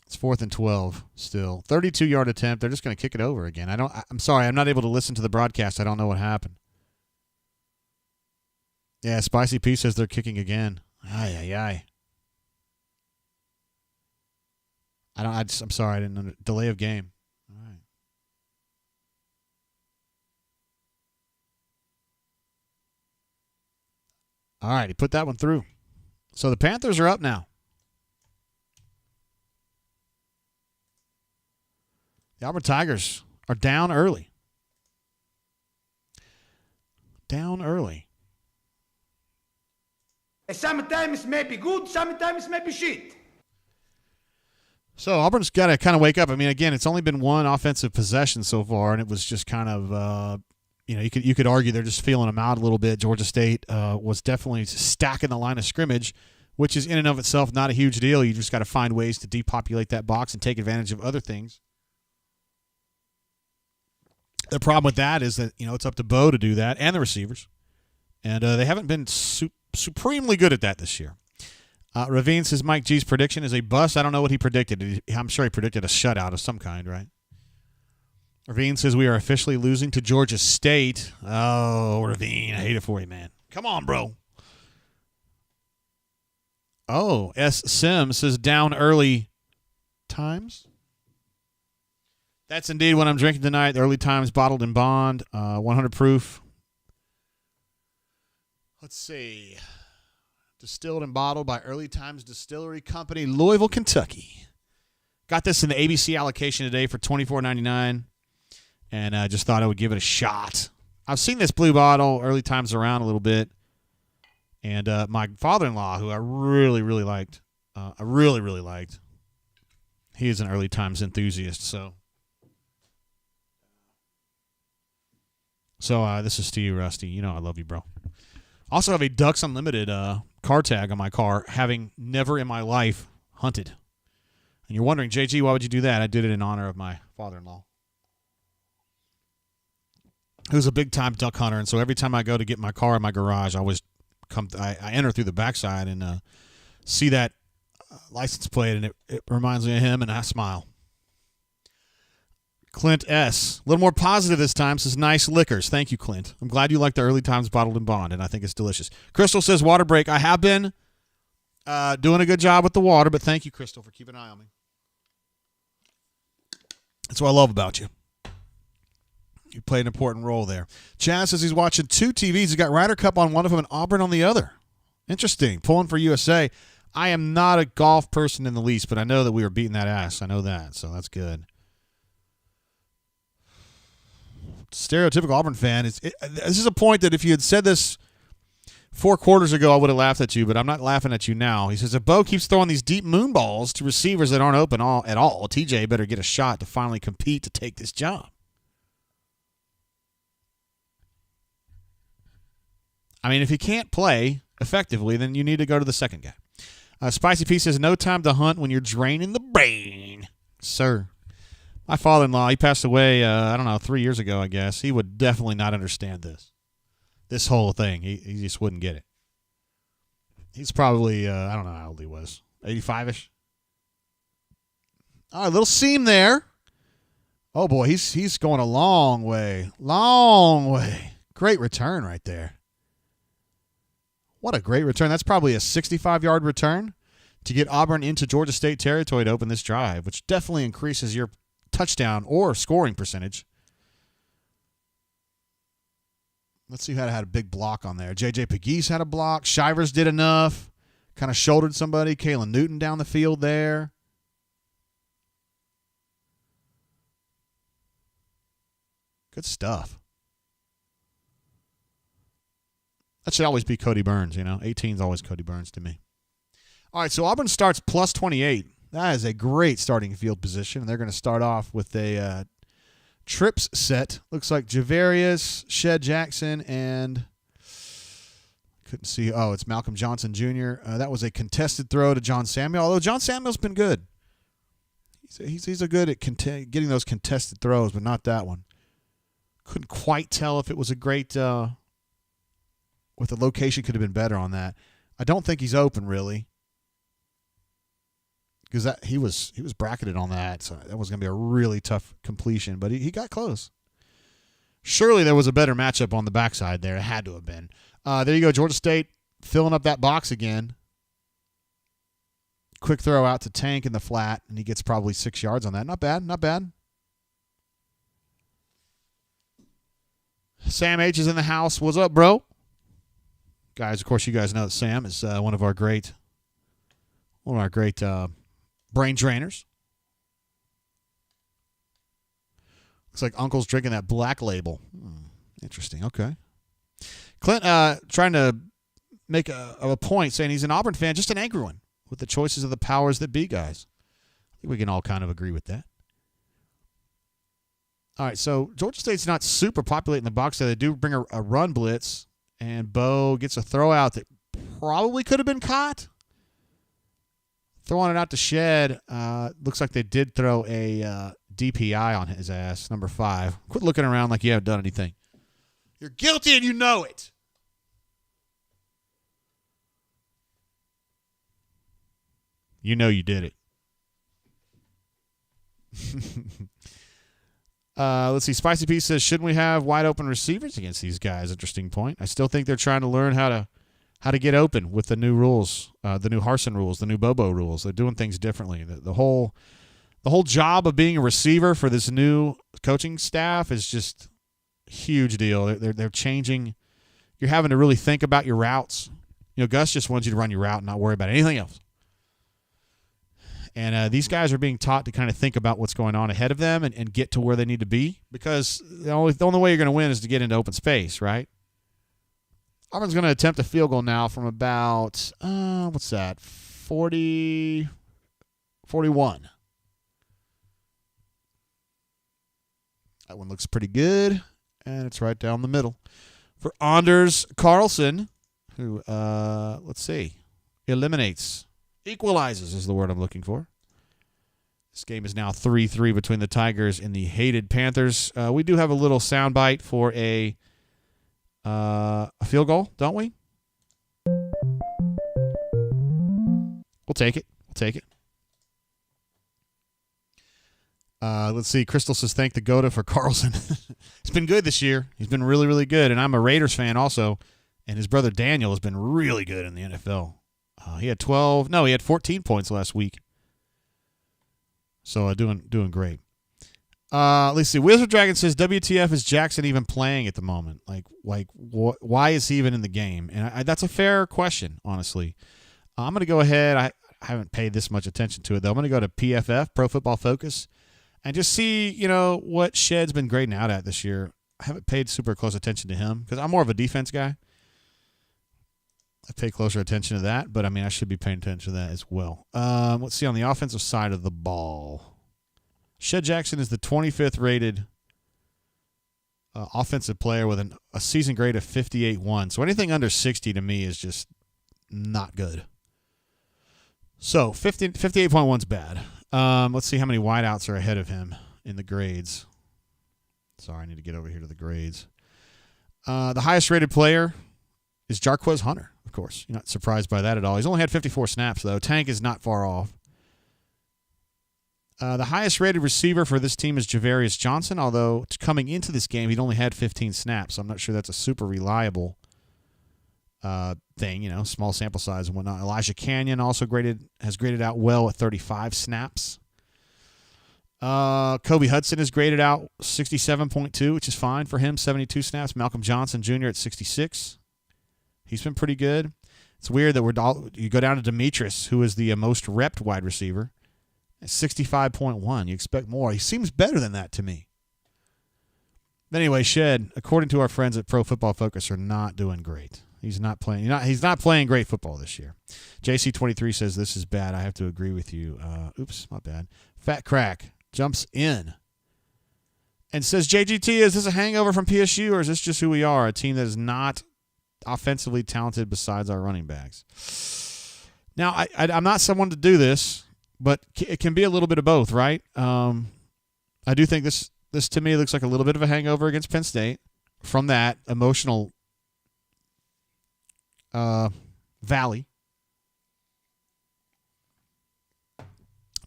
It's 4th and 12 still. 32-yard attempt. They're just going to kick it over again. I'm sorry. I'm not able to listen to the broadcast. I don't know what happened. Yeah, Spicy P says they're kicking again. Ay. I'm sorry. I didn't delay of game. All right. All right, he put that one through. So the Panthers are up now. The Auburn Tigers are down early. Sometimes may be good, sometimes may be shit. So Auburn's got to kind of wake up. I mean, again, it's only been one offensive possession so far, and it was just kind of, you could argue they're just feeling them out a little bit. Georgia State was definitely stacking the line of scrimmage, which is in and of itself not a huge deal. You just got to find ways to depopulate that box and take advantage of other things. The problem with that is that, it's up to Bo to do that and the receivers. And they haven't been supremely good at that this year. Ravine says Mike G's prediction is a bust. I don't know what he predicted. I'm sure he predicted a shutout of some kind, right? Ravine says we are officially losing to Georgia State. Oh, Ravine, I hate it for you, man. Come on, bro. Oh, S. Sim says down early times. That's indeed what I'm drinking tonight. Early Times Bottled in Bond, 100 proof. Let's see. Distilled and bottled by Early Times Distillery Company, Louisville, Kentucky. Got this in the ABC allocation today for $24.99, and I just thought I would give it a shot. I've seen this blue bottle, Early Times, around a little bit, and my father-in-law, who I really, really liked, he is an Early Times enthusiast, so this is to you, Rusty. You know I love you, bro. Also have a Ducks Unlimited car tag on my car, having never in my life hunted. And you're wondering, JG, why would you do that? I did it in honor of my father-in-law, who's a big-time duck hunter. And so every time I go to get my car in my garage, I enter through the backside and see that license plate, and it reminds me of him, and I smile. Clint S. A little more positive this time, says nice liquors. Thank you, Clint. I'm glad you like the Early Times Bottled in Bond, and I think it's delicious. Crystal says water break. I have been doing a good job with the water, but thank you, Crystal, for keeping an eye on me. That's what I love about you. You played an important role there. Chaz says he's watching 2 TVs. He's got Ryder Cup on one of them and Auburn on the other. Interesting. Pulling for USA. I am not a golf person in the least, but I know that we were beating that ass. I know that, so that's good. Stereotypical Auburn fan. This is a point that if you had said this 4 quarters ago, I would have laughed at you, but I'm not laughing at you now. He says, if Bo keeps throwing these deep moon balls to receivers that aren't open at all, TJ better get a shot to finally compete to take this job. I mean, if he can't play effectively, then you need to go to the second guy. Spicy P says, no time to hunt when you're draining the brain. Sir. My father-in-law, he passed away, 3 years ago, I guess. He would definitely not understand this whole thing. He just wouldn't get it. He's probably, I don't know how old he was, 85-ish. All right, little seam there. Oh, boy, he's going a long way. Long way. Great return right there. What a great return. That's probably a 65-yard return to get Auburn into Georgia State territory to open this drive, which definitely increases your touchdown or scoring percentage. Let's see who had a big block on there. J.J. Pegues had a block. Shivers did enough. Kind of shouldered somebody. Kalen Newton down the field there. Good stuff. That should always be Cody Burns, 18 is always Cody Burns to me. All right, so Auburn starts plus 28. That is a great starting field position. They're going to start off with a trips set. Looks like Javarius, Shed Jackson, and couldn't see. Oh, it's Malcolm Johnson Jr. That was a contested throw to John Samuel, although John Samuel's been good. He's a good at getting those contested throws, but not that one. Couldn't quite tell if it was a great with the location could have been better on that. I don't think he's open really, because he was bracketed on that, so that was going to be a really tough completion. But he got close. Surely there was a better matchup on the backside there. It had to have been. There you go, Georgia State filling up that box again. Quick throw out to Tank in the flat, and he gets probably 6 yards on that. Not bad, not bad. Sam H is in the house. What's up, bro? Guys, of course, you guys know that Sam is one of our great brain drainers. Looks like Uncle's drinking that Black Label. Interesting. Okay. Clint trying to make a point, saying he's an Auburn fan, just an angry one, with the choices of the powers that be guys. I think we can all kind of agree with that. All right, so Georgia State's not super populating the box. So they do bring a run blitz, and Bo gets a throw out that probably could have been caught. Throwing it out to Shed. Looks like they did throw a DPI on his ass, number 5. Quit looking around like you haven't done anything. You're guilty and you know it. You know you did it. Let's see. Spicy P says, shouldn't we have wide open receivers against these guys? Interesting point. I still think they're trying to learn how to get open with the new rules, the new Harsin rules, the new Bobo rules. They're doing things differently. The whole job of being a receiver for this new coaching staff is just a huge deal. They're changing. You're having to really think about your routes. Gus just wants you to run your route and not worry about anything else. And these guys are being taught to kind of think about what's going on ahead of them and get to where they need to be, because the only way you're going to win is to get into open space, right? Auburn's going to attempt a field goal now from about, 41. That one looks pretty good, and it's right down the middle. For Anders Carlson, who, equalizes is the word I'm looking for. This game is now 3-3 between the Tigers and the hated Panthers. We do have a little soundbite for a field goal, don't we? We'll take it. Let's see. Crystal says, thank the GOATA for Carlson. He's been good this year. He's been really, really good. And I'm a Raiders fan also. And his brother Daniel has been really good in the NFL. He had 14 points last week. So doing great. Let's see. Wizard Dragon says, WTF is Jackson even playing at the moment? Why is he even in the game? And that's a fair question, honestly. I'm going to go ahead. I haven't paid this much attention to it, though. I'm going to go to PFF, Pro Football Focus, and just see, what Shed's been grading out at this year. I haven't paid super close attention to him because I'm more of a defense guy. I pay closer attention to that, but, I should be paying attention to that as well. Let's see on the offensive side of the ball. Shed Jackson is the 25th rated offensive player with a season grade of 58.1. So anything under 60 to me is just not good. So 58.1 is bad. Let's see how many wideouts are ahead of him in the grades. Sorry, I need to get over here to the grades. The highest rated player is Jarquez Hunter, of course. You're not surprised by that at all. He's only had 54 snaps, though. Tank is not far off. The highest rated receiver for this team is Javarius Johnson, although coming into this game, he'd only had 15 snaps, so I'm not sure that's a super reliable thing, small sample size and whatnot. Elijah Canyon also has graded out well at 35 snaps. Kobe Hudson is graded out 67.2, which is fine for him, 72 snaps. Malcolm Johnson Jr. at 66. He's been pretty good. It's weird that you go down to Demetrius, who is the most repped wide receiver, at 65.1. You expect more. He seems better than that to me. But anyway, Shed, according to our friends at Pro Football Focus, are not doing great. He's not playing. He's not playing great football this year. JC23 says this is bad. I have to agree with you. Oops, not bad. Fat Crack jumps in and says, JGT, is this a hangover from PSU or is this just who we are? A team that is not offensively talented besides our running backs. Now, I'm not someone to do this, but it can be a little bit of both, right? I do think this to me looks like a little bit of a hangover against Penn State from that emotional valley.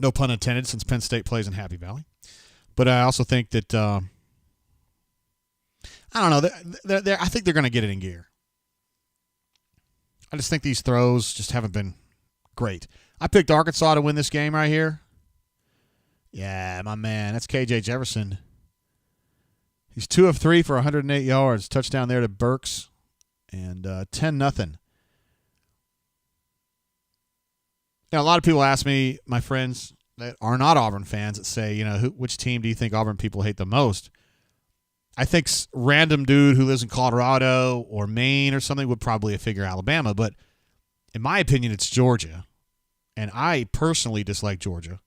No pun intended, since Penn State plays in Happy Valley. But I also think that I don't know. I think they're going to get it in gear. I just think these throws just haven't been great. I picked Arkansas to win this game right here. Yeah, my man. That's KJ Jefferson. He's 2 of 3 for 108 yards. Touchdown there to Burks. And 10-0. Now, a lot of people ask me, my friends that are not Auburn fans, that say, which team do you think Auburn people hate the most? I think random dude who lives in Colorado or Maine or something would probably figure Alabama. But in my opinion, it's Georgia. And I personally dislike Georgia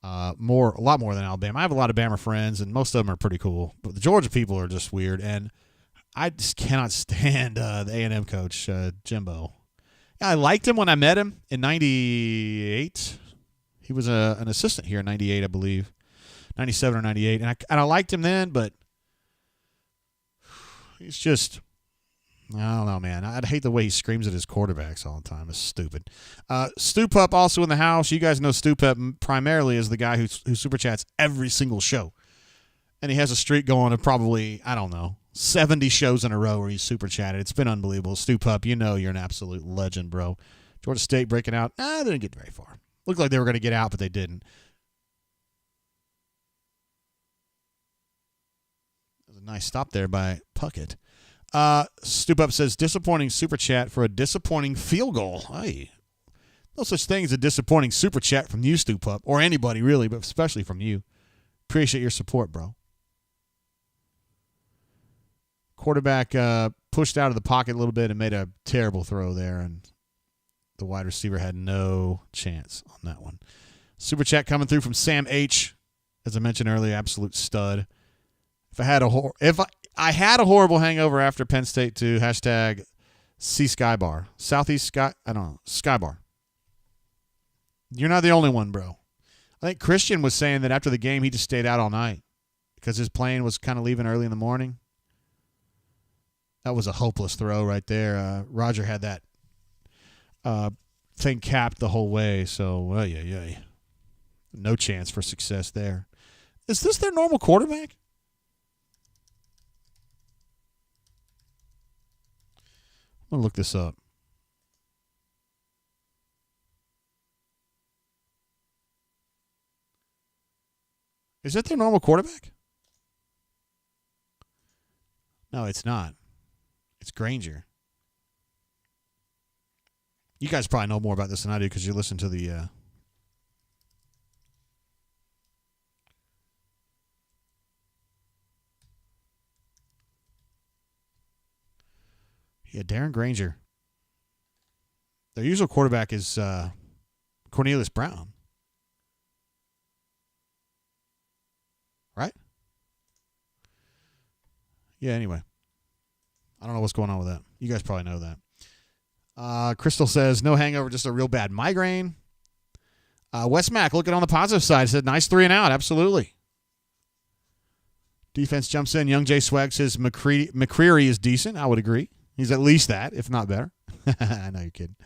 a lot more than Alabama. I have a lot of Bama friends, and most of them are pretty cool. But the Georgia people are just weird. And I just cannot stand the A&M coach, Jimbo. I liked him when I met him in 98. He was an assistant here in 98, I believe. 97 or 98. And I liked him then, but he's just, I don't know, man. I'd hate the way he screams at his quarterbacks all the time. It's stupid. Stu Pup also in the house. You guys know Stu Pup primarily as the guy who super chats every single show. And he has a streak going of probably, 70 shows in a row where he's super chatted. It's been unbelievable. Stu Pup, you're an absolute legend, bro. Georgia State breaking out. They didn't get very far. Looked like they were going to get out, but they didn't. That was a nice stop there by Puckett. Stu Pup says, disappointing super chat for a disappointing field goal. Hey, no such thing as a disappointing super chat from you, Stu Pup, or anybody really, but especially from you. Appreciate your support, bro. Quarterback pushed out of the pocket a little bit and made a terrible throw there, and the wide receiver had no chance on that one. Super chat coming through from Sam H. As I mentioned earlier, absolute stud. If I had a horrible hangover after Penn State too, hashtag C Skybar. Southeast Sky, Skybar. You're not the only one, bro. I think Christian was saying that after the game he just stayed out all night because his plane was kind of leaving early in the morning. That was a hopeless throw right there. Roger had that thing capped the whole way, so no chance for success there. Is this their normal quarterback? I'm going to look this up. Is that their normal quarterback? No, it's not. It's Granger. You guys probably know more about this than I do because you listen to the yeah, Darren Granger. Their usual quarterback is Cornelius Brown. Right? Yeah, anyway. I don't know what's going on with that. You guys probably know that. Crystal says, no hangover, just a real bad migraine. Wes Mack, looking on the positive side, said, nice 3 and out. Absolutely. Defense jumps in. Young Jay Swag says, McCreary is decent. I would agree. He's at least that, if not better. I know you're kidding.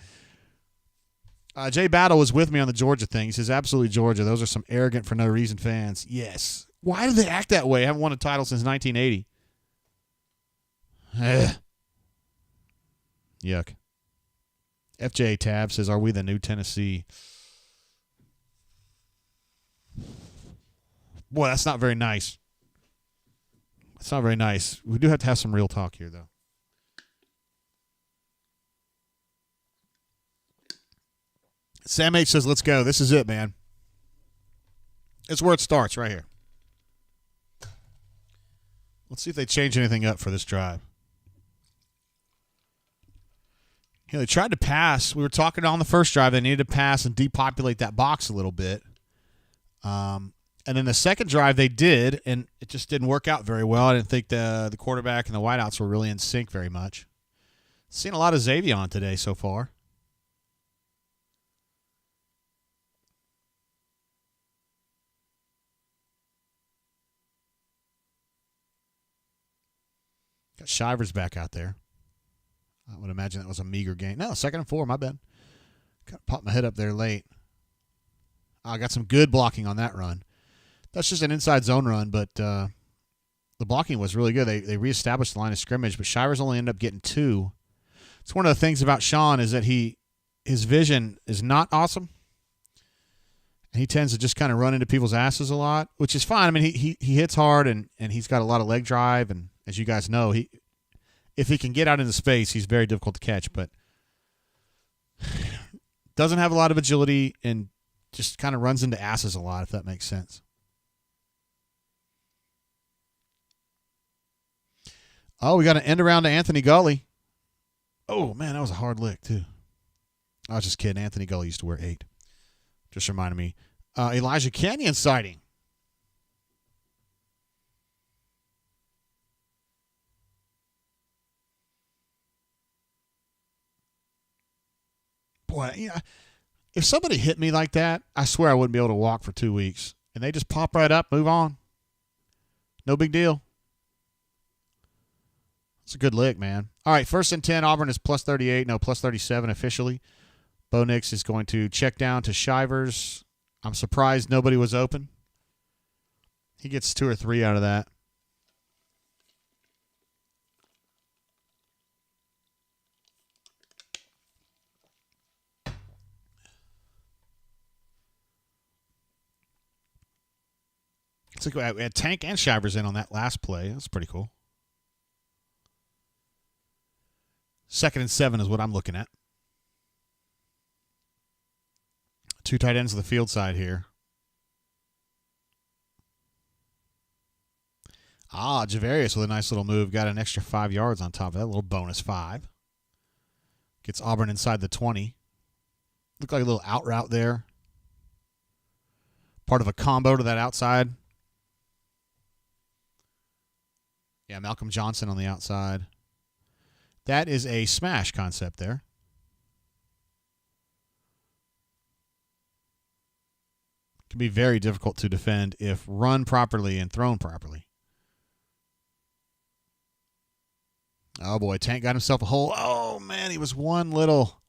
Jay Battle was with me on the Georgia thing. He says, absolutely Georgia. Those are some arrogant for no reason fans. Yes. Why do they act that way? Haven't won a title since 1980. Yuck. FJ Tab says, are we the new Tennessee? Boy, that's not very nice. That's not very nice. We do have to have some real talk here, though. Sam H says, let's go. This is it, man. It's where it starts, right here. Let's see if they change anything up for this drive. They tried to pass. We were talking on the first drive. They needed to pass and depopulate that box a little bit. And then the second drive they did, and it just didn't work out very well. I didn't think the quarterback and the wideouts were really in sync very much. Seen a lot of Xavion today so far. Got Shivers back out there. I would imagine that was a meager gain. No, 2nd and 4, my bad. Kind of popped my head up there late. I got some good blocking on that run. That's just an inside zone run, but the blocking was really good. They reestablished the line of scrimmage, but Shivers only ended up getting 2. It's one of the things about Sean is that his vision is not awesome. And he tends to just kind of run into people's asses a lot, which is fine. I mean, he hits hard, and he's got a lot of leg drive, and as you guys know, if he can get out into space, he's very difficult to catch, but doesn't have a lot of agility and just kind of runs into asses a lot, if that makes sense. Oh, we got an end around to Anthony Gully. Oh, man, that was a hard lick, too. I was just kidding. Anthony Gully used to wear 8. Just reminded me. Elijah Canyon sighting. Boy, if somebody hit me like that, I swear I wouldn't be able to walk for 2 weeks. And they just pop right up, move on. No big deal. It's a good lick, man. All right, 1st and 10. Auburn is plus 38. No, plus 37 officially. Bo Nix is going to check down to Shivers. I'm surprised nobody was open. He gets 2 or 3 out of that. It's like we had Tank and Shivers in on that last play. That's pretty cool. 2nd and 7 is what I'm looking at. 2 tight ends of the field side here. Javarius with a nice little move. Got an extra 5 yards on top of that. A little bonus 5. Gets Auburn inside the 20. Looked like a little out route there. Part of a combo to that outside. Yeah, Malcolm Johnson on the outside. That is a smash concept there. Can be very difficult to defend if run properly and thrown properly. Oh, boy. Tank got himself a hole. Oh, man. He was one little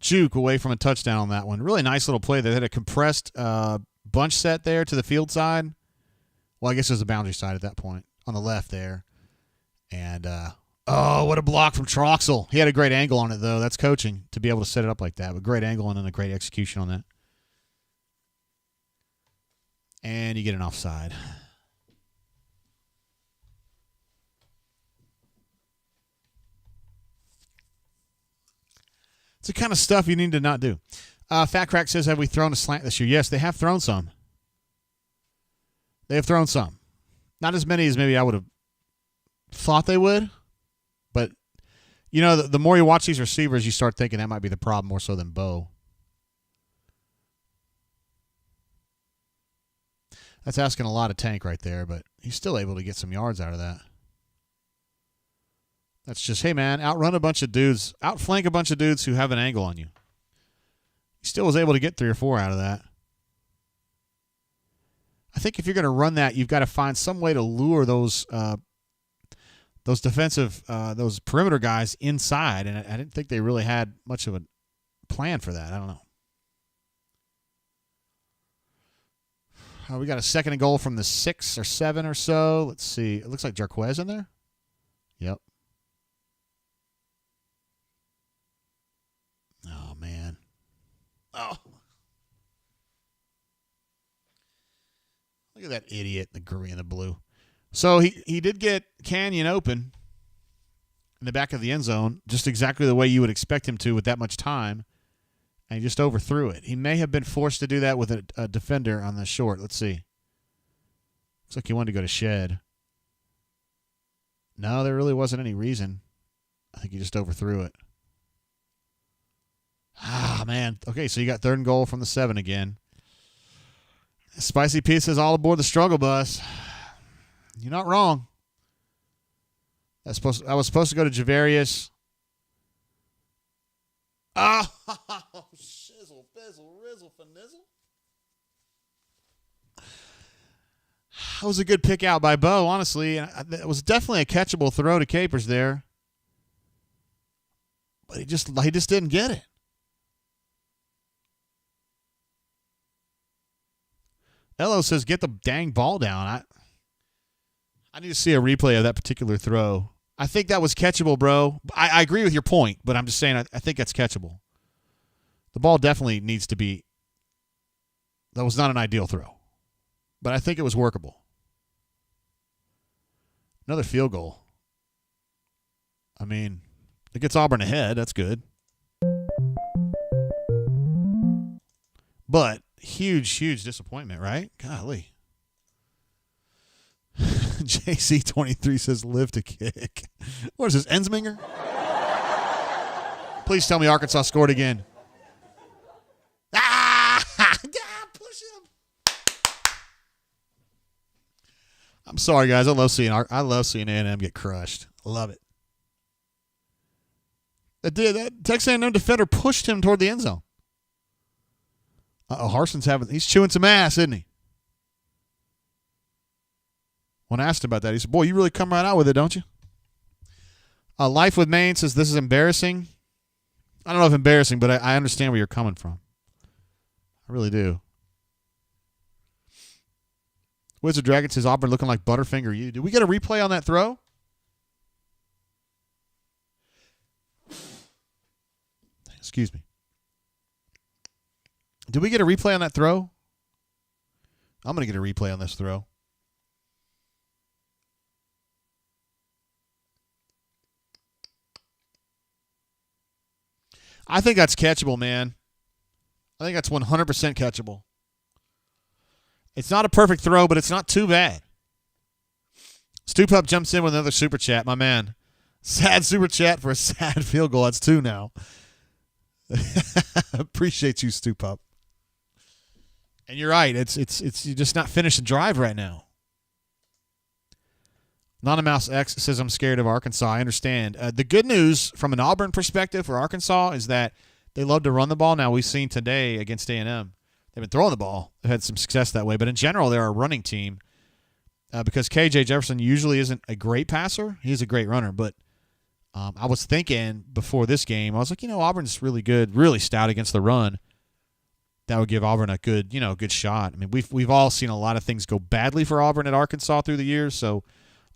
juke away from a touchdown on that one. Really nice little play. They had a compressed bunch set there to the field side. Well, I guess it was the boundary side at that point on the left there. And, what a block from Troxel. He had a great angle on it, though. That's coaching to be able to set it up like that. But great angle and then a great execution on that. And you get an offside. It's the kind of stuff you need to not do. Fat Crack says, have we thrown a slant this year? Yes, they have thrown some. They have thrown some. Not as many as maybe I would have thought they would. But, you know, the more you watch these receivers, you start thinking that might be the problem more so than Bo. That's asking a lot of Tank right there, but he's still able to get some yards out of that. That's just, hey, man, outrun a bunch of dudes, outflank a bunch of dudes who have an angle on you. He still was able to get 3 or 4 out of that. I think if you're going to run that, you've got to find some way to lure those defensive, those perimeter guys inside, and I didn't think they really had much of a plan for that. I don't know. We got a second and goal from the 6 or 7 or so. Let's see. It looks like Jarquez in there. Yep. Oh, man. Oh. Look at that idiot in the green and the blue. So he did get Canyon open in the back of the end zone, just exactly the way you would expect him to with that much time, and he just overthrew it. He may have been forced to do that with a defender on the short. Let's see. Looks like he wanted to go to shed. No, there really wasn't any reason. I think he just overthrew it. Ah, man. Okay, so you got 3rd and goal from the 7 again. Spicy Pete says, all aboard the struggle bus. You're not wrong. I was supposed to go to Javarius. Oh, shizzle, bizzle, rizzle, finizzle. That was a good pick out by Bo, honestly. It was definitely a catchable throw to Capers there. But he just didn't get it. Elo says, get the dang ball down. I need to see a replay of that particular throw. I think that was catchable, bro. I agree with your point, but I'm just saying I think that's catchable. The ball definitely needs to be – that was not an ideal throw. But I think it was workable. Another field goal. I mean, it gets Auburn ahead. That's good. But huge, huge disappointment, right? Golly. JC23 says live to kick. What is this, Ensminger? Please tell me Arkansas scored again. Push him. I'm sorry, guys. I love seeing A&M get crushed. I love it. That Texas A&M defender pushed him toward the end zone. He's chewing some ass, isn't he? When asked about that, he said, boy, you really come right out with it, don't you? Life with Maine says, this is embarrassing. I don't know if embarrassing, but I understand where you're coming from. I really do. Wizard Dragon says, Auburn looking like Butterfinger you. Did we get a replay on that throw? Excuse me. Did we get a replay on that throw? I'm going to get a replay on this throw. I think that's catchable, man. I think that's 100% catchable. It's not a perfect throw, but it's not too bad. Stu Pup jumps in with another super chat, my man. Sad super chat for a sad field goal. That's 2 now. Appreciate you, Stu Pup. And you're right. It's you're just not finished the drive right now. Mouse X says, I'm scared of Arkansas. I understand. The good news from an Auburn perspective for Arkansas is that they love to run the ball. Now, we've seen today against A&M, they've been throwing the ball. They've had some success that way. But in general, they're a running team because KJ Jefferson usually isn't a great passer. He's a great runner. But I was thinking before this game, I was like, Auburn's really good, really stout against the run. That would give Auburn a good shot. I mean, we've all seen a lot of things go badly for Auburn at Arkansas through the years, so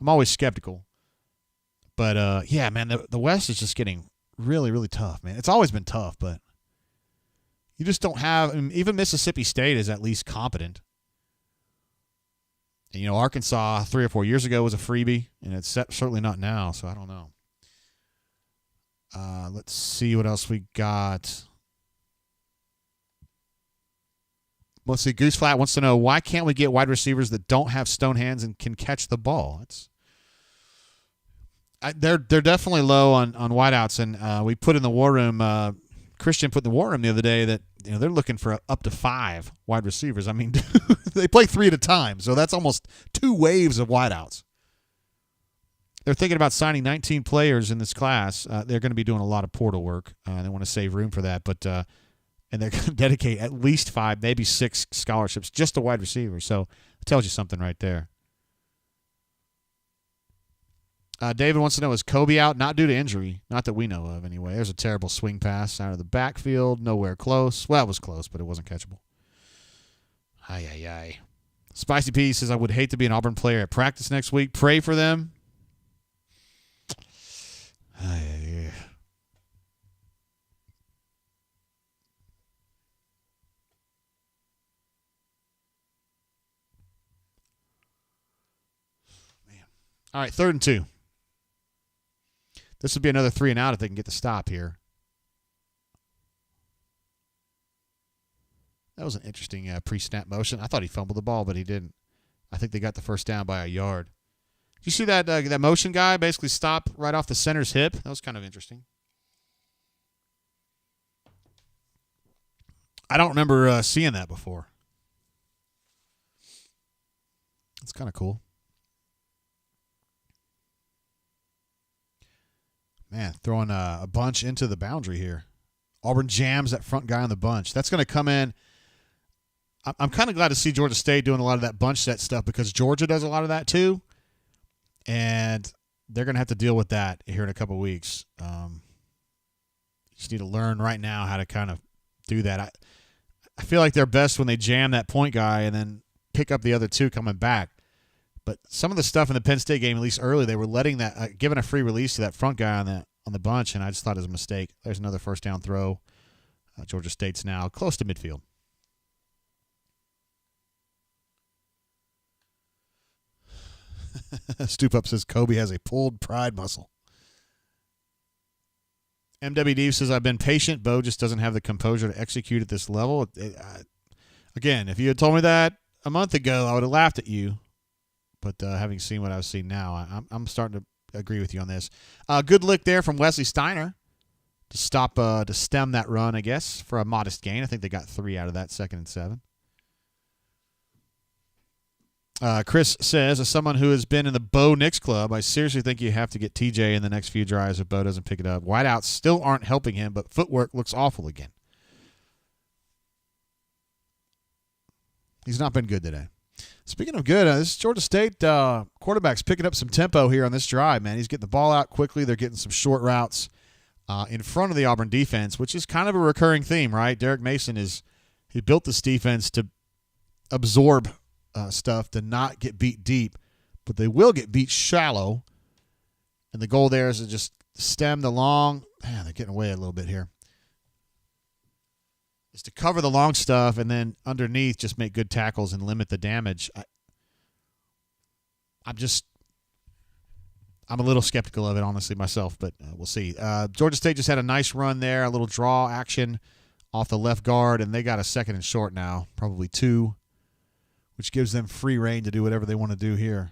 I'm always skeptical. But, yeah, man, the West is just getting really, really tough, man. It's always been tough, but you just don't have – even Mississippi State is at least competent. And, Arkansas 3 or 4 years ago was a freebie, and it's certainly not now, so I don't know. Let's see what else we got. Let's see. Goose Flat wants to know, why can't we get wide receivers that don't have stone hands and can catch the ball? They're definitely low on wideouts, and we put in the war room. Christian put in the war room the other day that they're looking for up to 5 wide receivers. I mean, they play 3 at a time, so that's almost 2 waves of wideouts. They're thinking about signing 19 players in this class. They're going to be doing a lot of portal work. They want to save room for that, but and they're going to dedicate at least 5, maybe 6 scholarships just to wide receivers. So it tells you something right there. David wants to know, is Kobe out? Not due to injury. Not that we know of, anyway. There's a terrible swing pass out of the backfield. Nowhere close. Well, it was close, but it wasn't catchable. Ay. Spicy P says, I would hate to be an Auburn player at practice next week. Pray for them. Ay. Man. All right, 3rd and 2. This would be another 3 and out if they can get the stop here. That was an interesting pre-snap motion. I thought he fumbled the ball, but he didn't. I think they got the first down by a yard. Did you see that motion guy basically stop right off the center's hip? That was kind of interesting. I don't remember seeing that before. It's kind of cool. Man, throwing a bunch into the boundary here. Auburn jams that front guy on the bunch. That's going to come in. I'm kind of glad to see Georgia State doing a lot of that bunch set stuff because Georgia does a lot of that too. And they're going to have to deal with that here in a couple of weeks. You just need to learn right now how to kind of do that. I feel like they're best when they jam that point guy and then pick up the other 2 coming back. But some of the stuff in the Penn State game, at least early, they were letting that giving a free release to that front guy on the bunch, and I just thought it was a mistake. There's another first down throw. Georgia State's now close to midfield. Stoop Up says Kobe has a pulled pride muscle. MWD says, I've been patient. Bo just doesn't have the composure to execute at this level. Again, if you had told me that a month ago, I would have laughed at you. But having seen what I've seen now, I'm starting to agree with you on this. Good lick there from Wesley Steiner to stem that run, I guess, for a modest gain. I think they got 3 out of that, 2nd and 7. Chris says, as someone who has been in the Bo Knicks club, I seriously think you have to get TJ in the next few drives if Bo doesn't pick it up. Wideouts still aren't helping him, but footwork looks awful again. He's not been good today. Speaking of good, this Georgia State quarterback's picking up some tempo here on this drive, man. He's getting the ball out quickly. They're getting some short routes in front of the Auburn defense, which is kind of a recurring theme, right? Derek Mason he built this defense to absorb stuff, to not get beat deep, but they will get beat shallow. And the goal there is to just stem the long. Man, they're getting away a little bit here. Is to cover the long stuff and then underneath just make good tackles and limit the damage. I'm a little skeptical of it, honestly, myself, but we'll see. Georgia State just had a nice run there, a little draw action off the left guard, and they got a 2nd and short now, probably 2, which gives them free reign to do whatever they want to do here.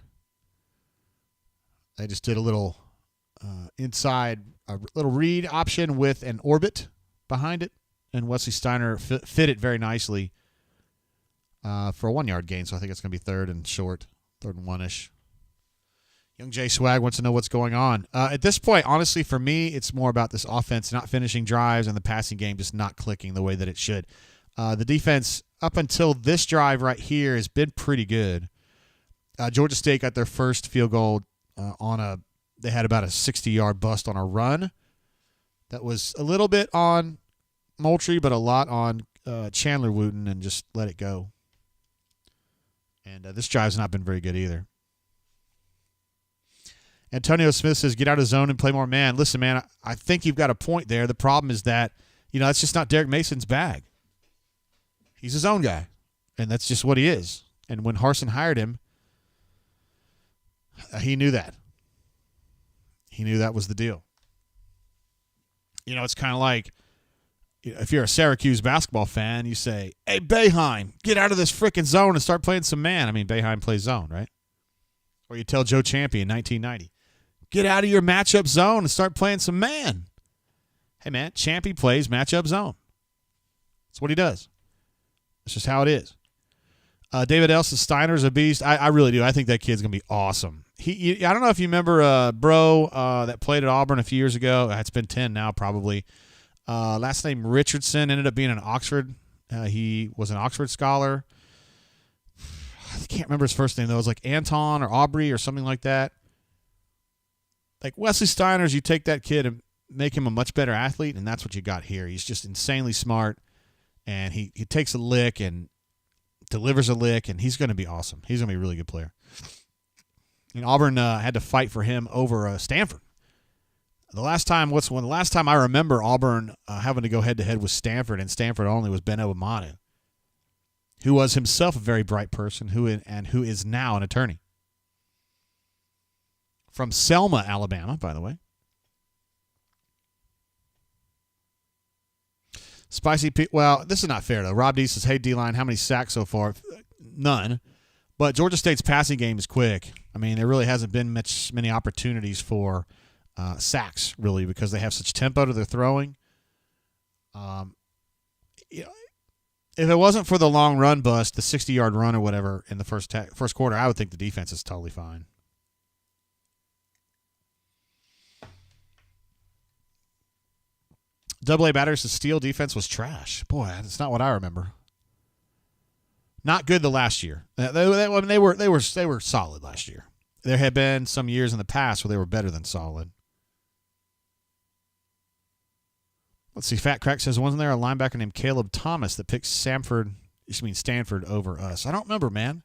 They just did a little inside, a little read option with an orbit behind it. And Wesley Steiner fit it very nicely for a 1-yard gain. So I think it's going to be 3rd and short, 3rd and 1-ish. Young Jay Swag wants to know what's going on. At this point, honestly, for me, it's more about this offense not finishing drives and the passing game just not clicking the way that it should. The defense, up until this drive right here, has been pretty good. Georgia State got their first field goal they had about a 60-yard bust on a run. That was a little bit on Moultrie, but a lot on Chandler Wooten, and just let it go. And this drive's not been very good either. Antonio Smith says, get out of zone and play more man. Listen, man, I think you've got a point there. The problem is that, that's just not Derek Mason's bag. He's his own guy, and that's just what he is. And when Harsin hired him, He knew that. He knew that was the deal. You know, it's kind of like if you're a Syracuse basketball fan, you say, hey, Boeheim, get out of this freaking zone and start playing some man. I mean, Boeheim plays zone, right? Or you tell Joe Champy in 1990, get out of your matchup zone and start playing some man. Hey, man, Champy plays matchup zone. That's what he does. That's just how it is. David Elson Steiner's a beast. I really do. I think that kid's going to be awesome. I don't know if you remember bro that played at Auburn a few years ago. It's been 10 now probably. Last name Richardson, ended up being an Oxford. He was an Oxford scholar. I can't remember his first name, though. It was like Anton or Aubrey or something like that. Like Wesley Steiner's, you take that kid and make him a much better athlete, and that's what you got here. He's just insanely smart, and he takes a lick and delivers a lick, and he's going to be awesome. He's going to be a really good player. And Auburn had to fight for him over Stanford. The last time I remember Auburn having to go head-to-head with Stanford, and Stanford only, was Ben Obamanu, who was himself a very bright person who is now an attorney. From Selma, Alabama, by the way. Spicy Pete. Well, this is not fair, though. Rob D says, hey, D-line, how many sacks so far? None. But Georgia State's passing game is quick. I mean, there really hasn't been many opportunities for sacks, really, because they have such tempo to their throwing. You know, if it wasn't for the long run bust, the 60-yard run or whatever in the first quarter, I would think the defense is totally fine. AA Batters' Steel defense was trash. Boy, that's not what I remember. Not good the last year. They were solid last year. There had been some years in the past where they were better than solid. Let's see. Fat Crack says, wasn't there a linebacker named Caleb Thomas that picked Stanford over us? I don't remember, man.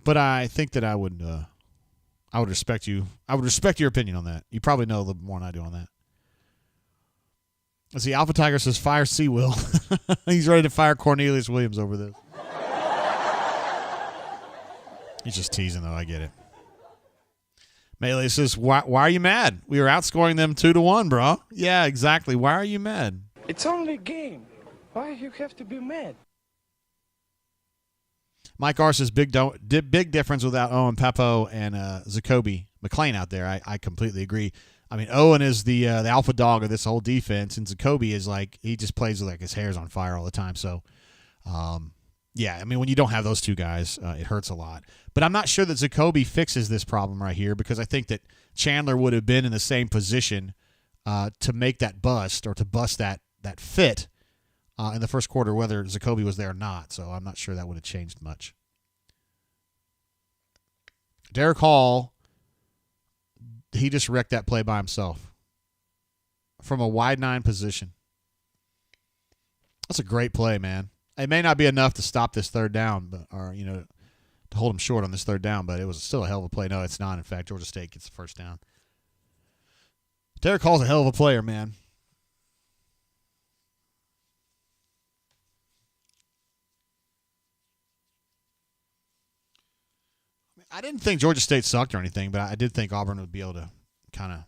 But I think that I would respect you. I would respect your opinion on that. You probably know a little more than I do on that. Let's see. Alpha Tiger says, fire Seawill. He's ready to fire Cornelius Williams over this. He's just teasing, though. I get it. Melee says, why are you mad? We were outscoring them 2-1, bro. Yeah, exactly. Why are you mad? It's only a game. Why you have to be mad? Mike R says, big difference without Owen Papo and Zacoby McClain out there. I completely agree. I mean, Owen is the alpha dog of this whole defense, and Zacoby is like, he just plays like his hair's on fire all the time. So, yeah, I mean, when you don't have those two guys, it hurts a lot. But I'm not sure that Zacoby fixes this problem right here, because I think that Chandler would have been in the same position to make that bust, or to bust that fit in the first quarter, whether Zacoby was there or not. So I'm not sure that would have changed much. Derek Hall, he just wrecked that play by himself from a wide 9 position. That's a great play, man. It may not be enough to stop this third down, to hold him short on this third down, but it was still a hell of a play. No, it's not. In fact, Georgia State gets the first down. Derek Hall's a hell of a player, man. I didn't think Georgia State sucked or anything, but I did think Auburn would be able to kind of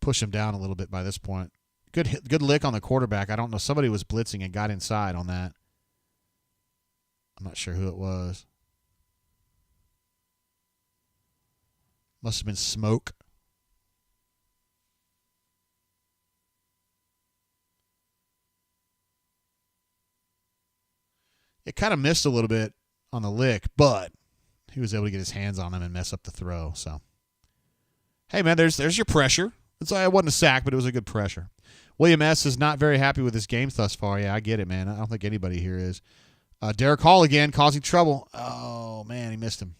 push him down a little bit by this point. Good lick on the quarterback. I don't know. Somebody was blitzing and got inside on that. I'm not sure who it was. Must have been Smoke. It kind of missed a little bit on the lick, but he was able to get his hands on him and mess up the throw. So, hey, man, there's your pressure. It wasn't a sack, but it was a good pressure. William S. is not very happy with his games thus far. Yeah, I get it, man. I don't think anybody here is. Derek Hall again, causing trouble. Oh, man, he missed him.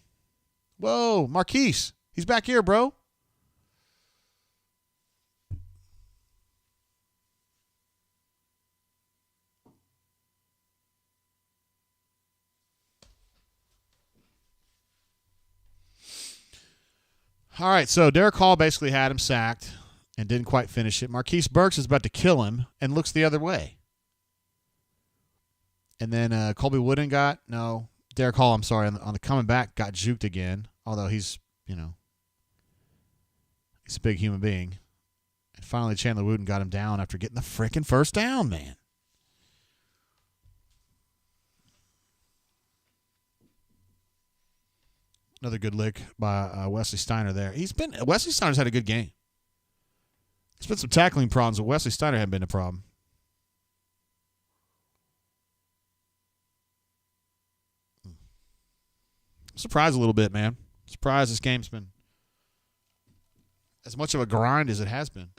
Whoa, Marquise. He's back here, bro. All right, so Derek Hall basically had him sacked and didn't quite finish it. Marquise Burks is about to kill him and looks the other way. And then Colby Wooden Derek Hall, I'm sorry, on the coming back, got juked again, although he's a big human being. And finally, Chandler Wooten got him down after getting the frickin' first down, man. Another good lick by Wesley Steiner there. Wesley Steiner's had a good game. There's been some tackling problems, but Wesley Steiner hadn't been a problem. Surprised a little bit, man. Surprised this game's been as much of a grind as it has been.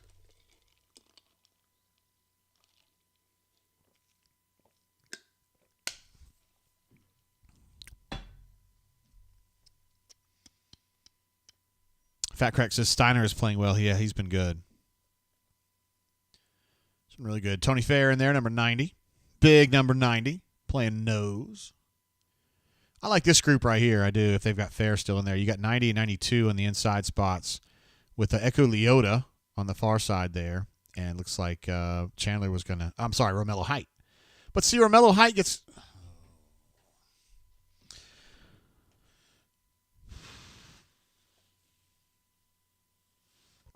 Fat Crack says Steiner is playing well. Yeah, he's been good. He's been really good. Tony Fair in there, number 90. Big number 90, playing nose. I like this group right here. I do, if they've got Fair still in there. You got 90 and 92 in the inside spots with Echo Leota on the far side there. And looks like Chandler was going to – I'm sorry, Romello Height. But see, Romello Height gets –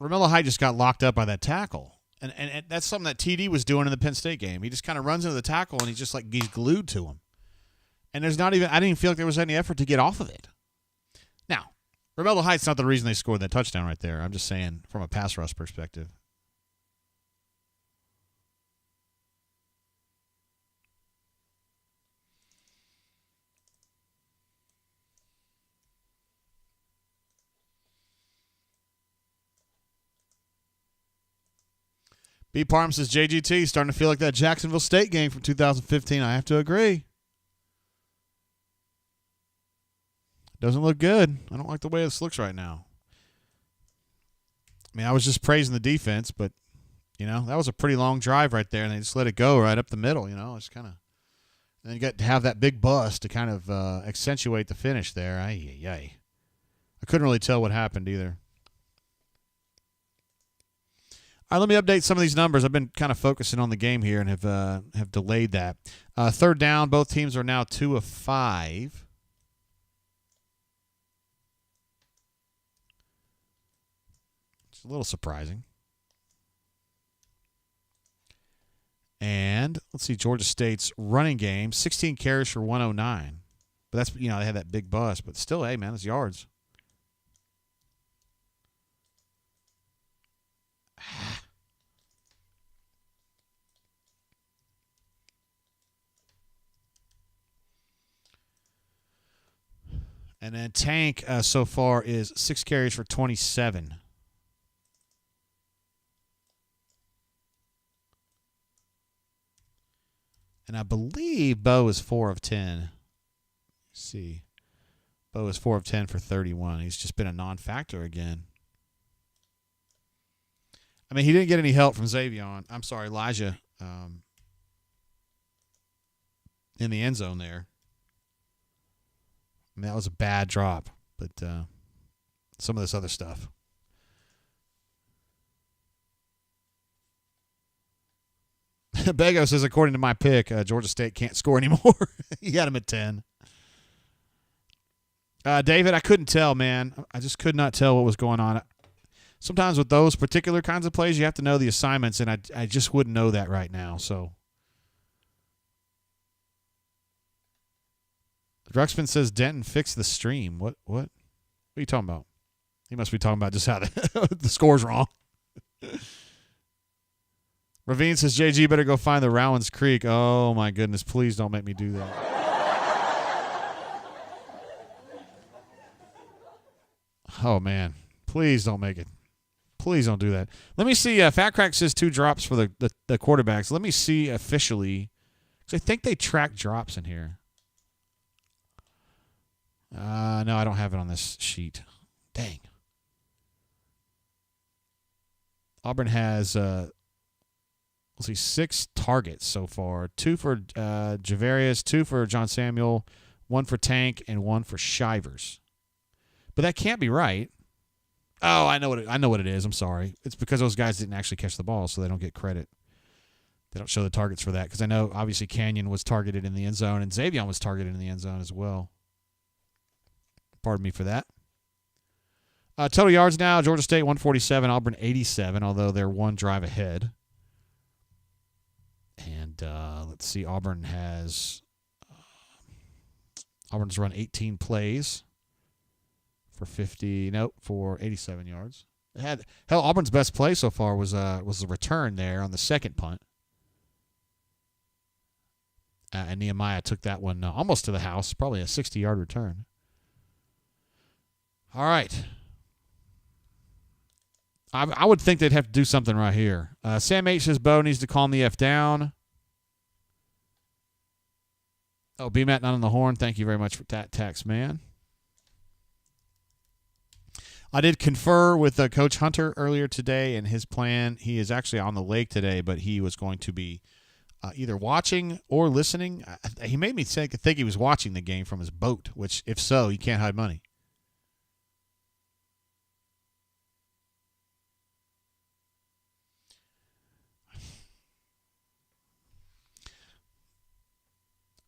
Romello Height just got locked up by that tackle. And that's something that TD was doing in the Penn State game. He just kind of runs into the tackle, and he's glued to him. And I didn't even feel like there was any effort to get off of it. Now, Romello Height's not the reason they scored that touchdown right there. I'm just saying from a pass rush perspective. B. Parham says JGT starting to feel like that Jacksonville State game from 2015. I have to agree. Doesn't look good. I don't like the way this looks right now. I mean, I was just praising the defense, but, that was a pretty long drive right there, and they just let it go right up the middle, It's kind of – then you got to have that big bust to kind of accentuate the finish there. I couldn't really tell what happened either. All right, let me update some of these numbers. I've been kind of focusing on the game here and have delayed that. Third down, both teams are now 2 of 5. It's a little surprising. And let's see, Georgia State's running game, 16 carries for 109. But that's, they had that big bust. But still, hey, man, it's yards. And then Tank so far is 6 carries for 27. And I believe Bo is 4 of 10. Let's see. Bo is 4 of 10 for 31. He's just been a non-factor again. I mean, he didn't get any help from Elijah in the end zone there. I mean, that was a bad drop, but some of this other stuff. Bego says, according to my pick, Georgia State can't score anymore. He got him at 10. David, I couldn't tell, man. I just could not tell what was going on. Sometimes with those particular kinds of plays, you have to know the assignments, and I just wouldn't know that right now. So, Druxman says Denton fixed the stream. What are you talking about? He must be talking about just how the score's wrong. Ravine says JG better go find the Rowans Creek. Oh my goodness! Please don't make me do that. Oh man! Please don't make it. Please don't do that. Let me see. Fat Crack says 2 drops for the quarterbacks. Let me see officially, because I think they track drops in here. No, I don't have it on this sheet. Dang. Auburn has, 6 targets so far. 2 for Javarius, 2 for John Samuel, 1 for Tank, and 1 for Shivers. But that can't be right. Oh, I know what it is. I'm sorry. It's because those guys didn't actually catch the ball, so they don't get credit. They don't show the targets for that because I know obviously Canyon was targeted in the end zone and Xavion was targeted in the end zone as well. Pardon me for that. Total yards now, Georgia State 147, Auburn 87, although they're one drive ahead. And let's see, Auburn's run 18 plays for 87 yards. Auburn's best play so far was the return there on the second punt. And Nehemiah took that one almost to the house, probably a 60-yard return. All right. I would think they'd have to do something right here. Sam H. says Bo needs to calm the F down. Oh, BMAT not on the horn. Thank you very much for that text, man. I did confer with Coach Hunter earlier today, and his plan, he is actually on the lake today, but he was going to be either watching or listening. He made me think he was watching the game from his boat, which, if so, you can't hide money.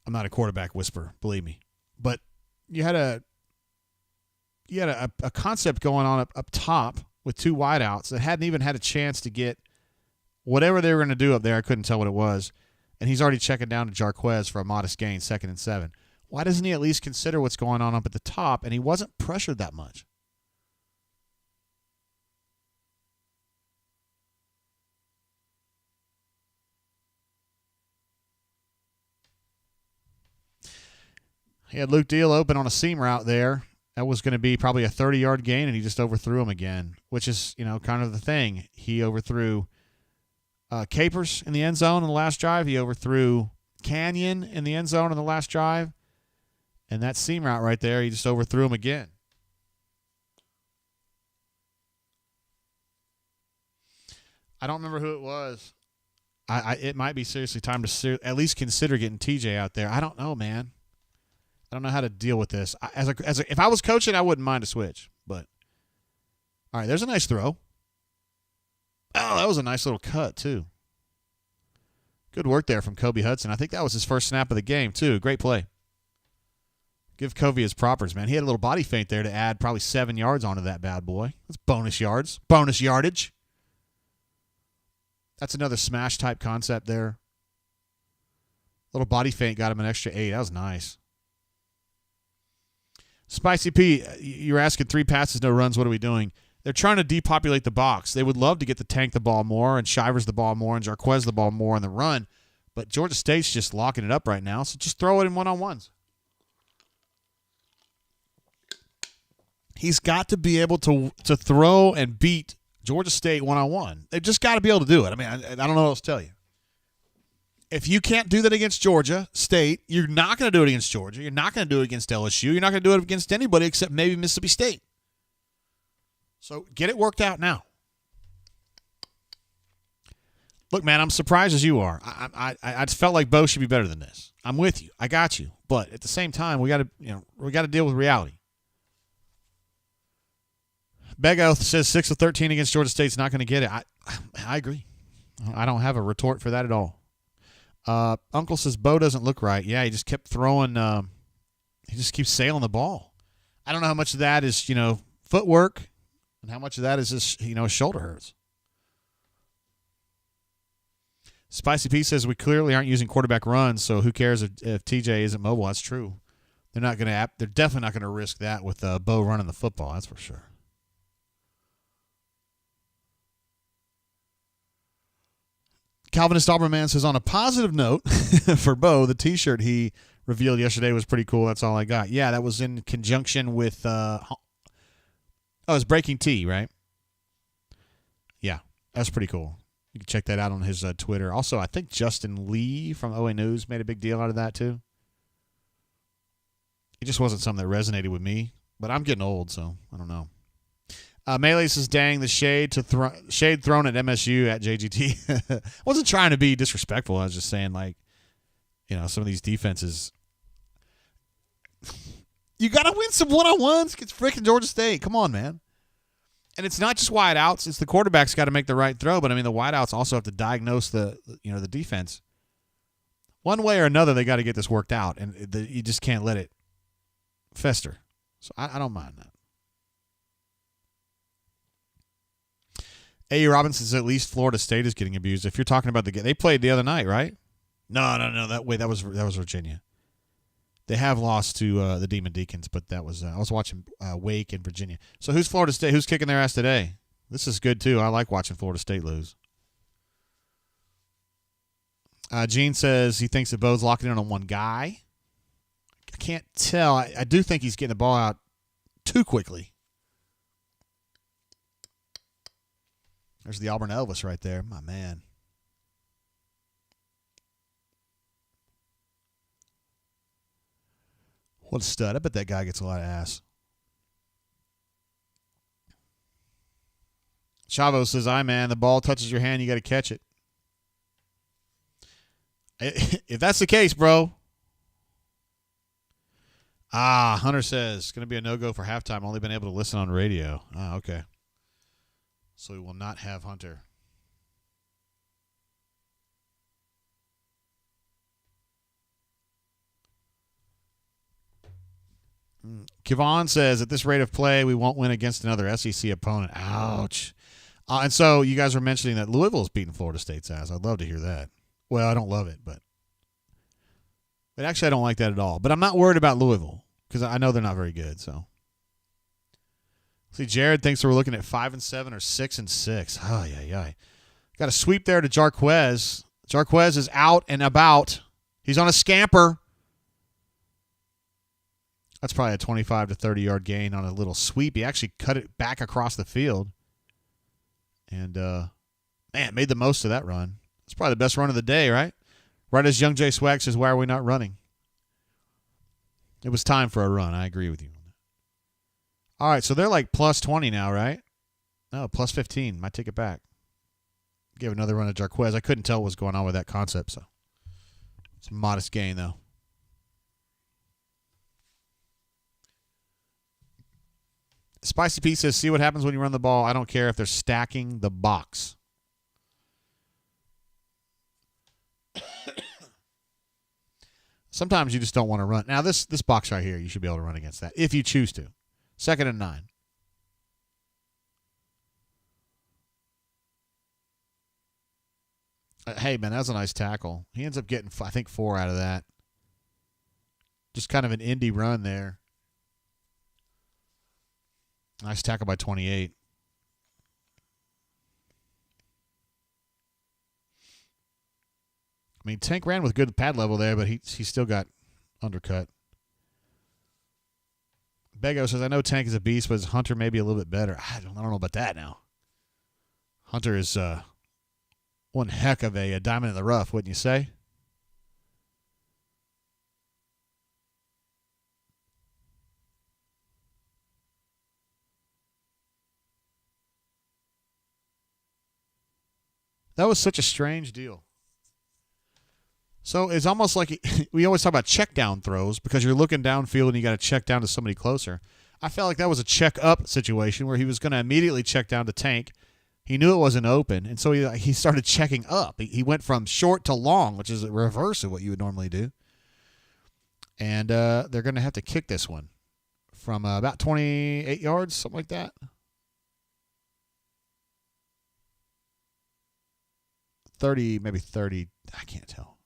I'm not a quarterback whisperer, believe me. But you had a concept going on up top with two wideouts that hadn't even had a chance to get whatever they were going to do up there. I couldn't tell what it was. And he's already checking down to Jarquez for a modest gain, 2nd and 7. Why doesn't he at least consider what's going on up at the top? And he wasn't pressured that much. He had Luke Deal open on a seam route there. That was going to be probably a 30-yard gain, and he just overthrew him again, which is, kind of the thing. He overthrew Capers in the end zone in the last drive. He overthrew Canyon in the end zone in the last drive. And that seam route right there, he just overthrew him again. I don't remember who it was. It might be seriously time to at least consider getting TJ out there. I don't know, man. I don't know how to deal with this. If I was coaching, I wouldn't mind a switch. But all right, there's a nice throw. Oh, that was a nice little cut too. Good work there from Kobe Hudson. I think that was his first snap of the game too. Great play. Give Kobe his propers, man. He had a little body feint there to add probably 7 yards onto that bad boy. That's bonus yards, bonus yardage. That's another smash type concept there. Little body feint got him an extra 8. That was nice. Spicy P, you're asking 3 passes, no runs. What are we doing? They're trying to depopulate the box. They would love to get the Tank the ball more and Shivers the ball more and Jarquez the ball more on the run, but Georgia State's just locking it up right now, so just throw it in one-on-ones. He's got to be able to throw and beat Georgia State one-on-one. They've just got to be able to do it. I mean, I don't know what else to tell you. If you can't do that against Georgia State, you're not going to do it against Georgia. You're not going to do it against LSU. You're not going to do it against anybody except maybe Mississippi State. So get it worked out now. Look, man, I'm surprised as you are. I just felt like Bo should be better than this. I'm with you. I got you. But at the same time, we got to deal with reality. Begoth says 6 of 13 against Georgia State's not going to get it. I agree. I don't have a retort for that at all. Uncle says Bo doesn't look right. Yeah, he just kept throwing. He just keeps sailing the ball. I don't know how much of that is footwork, and how much of that is just his shoulder hurts. Spicy P says we clearly aren't using quarterback runs, so who cares if TJ isn't mobile? That's true. They're definitely not going to risk that with Bo running the football. That's for sure. Calvinist Auburn man says, on a positive note for Bo, the T-shirt he revealed yesterday was pretty cool. That's all I got. Yeah, that was in conjunction with it's Breaking Tea, right? Yeah, that's pretty cool. You can check that out on his Twitter. Also, I think Justin Lee from OA News made a big deal out of that too. It just wasn't something that resonated with me, but I'm getting old, so I don't know. Melee says, dang, the shade thrown at MSU at JGT. I wasn't trying to be disrespectful. I was just saying, some of these defenses. You got to win some one-on-ones against freaking Georgia State. Come on, man. And it's not just wideouts. It's the quarterback's got to make the right throw. But, I mean, the wideouts also have to diagnose the defense. One way or another, they got to get this worked out. And you just can't let it fester. So I don't mind that. A. Robinson says at least Florida State is getting abused. If you're talking about the game, they played the other night, right? No. That was Virginia. They have lost to the Demon Deacons, but that was I was watching Wake and Virginia. So who's Florida State? Who's kicking their ass today? This is good too. I like watching Florida State lose. Gene says he thinks that Bo's locking in on one guy. I can't tell. I do think he's getting the ball out too quickly. There's the Auburn Elvis right there. My man. What a stud. I bet that guy gets a lot of ass. Chavo says, man, the ball touches your hand, you got to catch it. If that's the case, bro. Hunter says, it's going to be a no-go for halftime. Only been able to listen on radio. Okay. So we will not have Hunter. Kevon says, at this rate of play, we won't win against another SEC opponent. Ouch. And so you guys were mentioning that Louisville's beating Florida State's ass. I'd love to hear that. Well, I don't love it, but actually I don't like that at all. But I'm not worried about Louisville because I know they're not very good. So, see, Jared thinks we're looking at 5-7 or 6-6. Oh, yeah. Got a sweep there to Jarquez. Jarquez is out and about. He's on a scamper. That's probably a 25 to 30-yard gain on a little sweep. He actually cut it back across the field. And, made the most of that run. It's probably the best run of the day, right? Right as Young J Swag says, why are we not running? It was time for a run. I agree with you. All right, so they're like plus 20 now, right? No, plus 15. Might take it back. Give another run to Jarquez. I couldn't tell what was going on with that concept, so it's a modest gain, though. Spicy Pete says, see what happens when you run the ball. I don't care if they're stacking the box. Sometimes you just don't want to run. Now, this box right here, you should be able to run against that if you choose to. 2nd and 9. Hey, man, that was a nice tackle. He ends up getting, I think, 4 out of that. Just kind of an indie run there. Nice tackle by 28. I mean, Tank ran with good pad level there, but he still got undercut. Bego says, I know Tank is a beast, but Hunter may be a little bit better. I don't know about that now. Hunter is one heck of a diamond in the rough, wouldn't you say? That was such a strange deal. So it's almost like we always talk about check down throws because you're looking downfield and you got to check down to somebody closer. I felt like that was a check up situation where he was going to immediately check down to Tank. He knew it wasn't open, and so he started checking up. He went from short to long, which is the reverse of what you would normally do. And they're going to have to kick this one from about 28 yards, something like that. 30, maybe 30. I can't tell.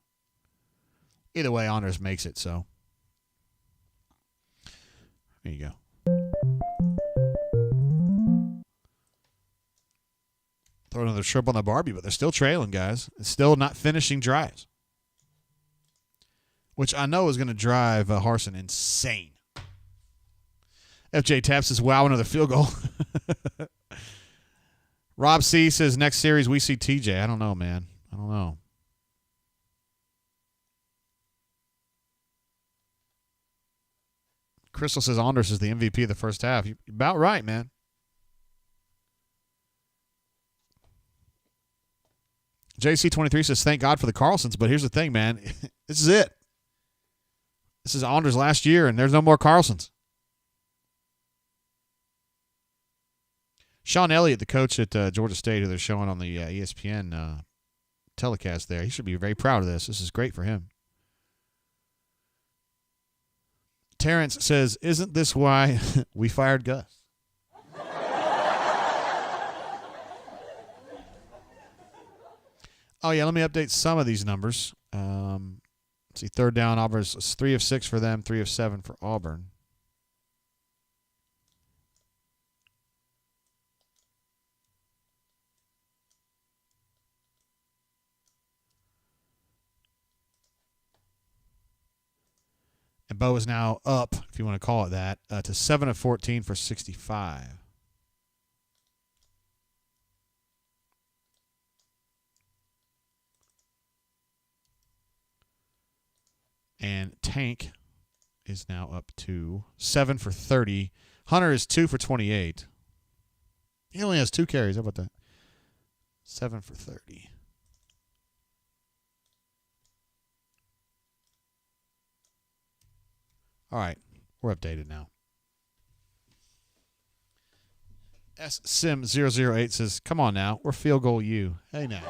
Either way, Honors makes it, so. There you go. Throw another shrimp on the Barbie, but they're still trailing, guys. It's still not finishing drives. Which I know is going to drive Harsin insane. FJ Tapp says, wow, another field goal. Rob C says, next series we see TJ. I don't know, man. I don't know. Crystal says Anders is the MVP of the first half. You're about right, man. JC23 says, thank God for the Carlsons, but here's the thing, man. This is it. This is Anders' last year, and there's no more Carlsons. Sean Elliott, the coach at Georgia State, who they're showing on the ESPN telecast there, he should be very proud of this. This is great for him. Terrence says, isn't this why we fired Gus? Oh, yeah, let me update some of these numbers. Let's see, third down, Auburn's 3 of 6 for them, 3 of 7 for Auburn. And Bo is now up, if you want to call it that, to 7 of 14 for 65. And Tank is now up to 7 for 30. Hunter is 2 for 28. He only has 2 carries. How about that? 7 for 30. All right. We're updated now. SSim008 says, come on now. We're field goal you. Hey, now.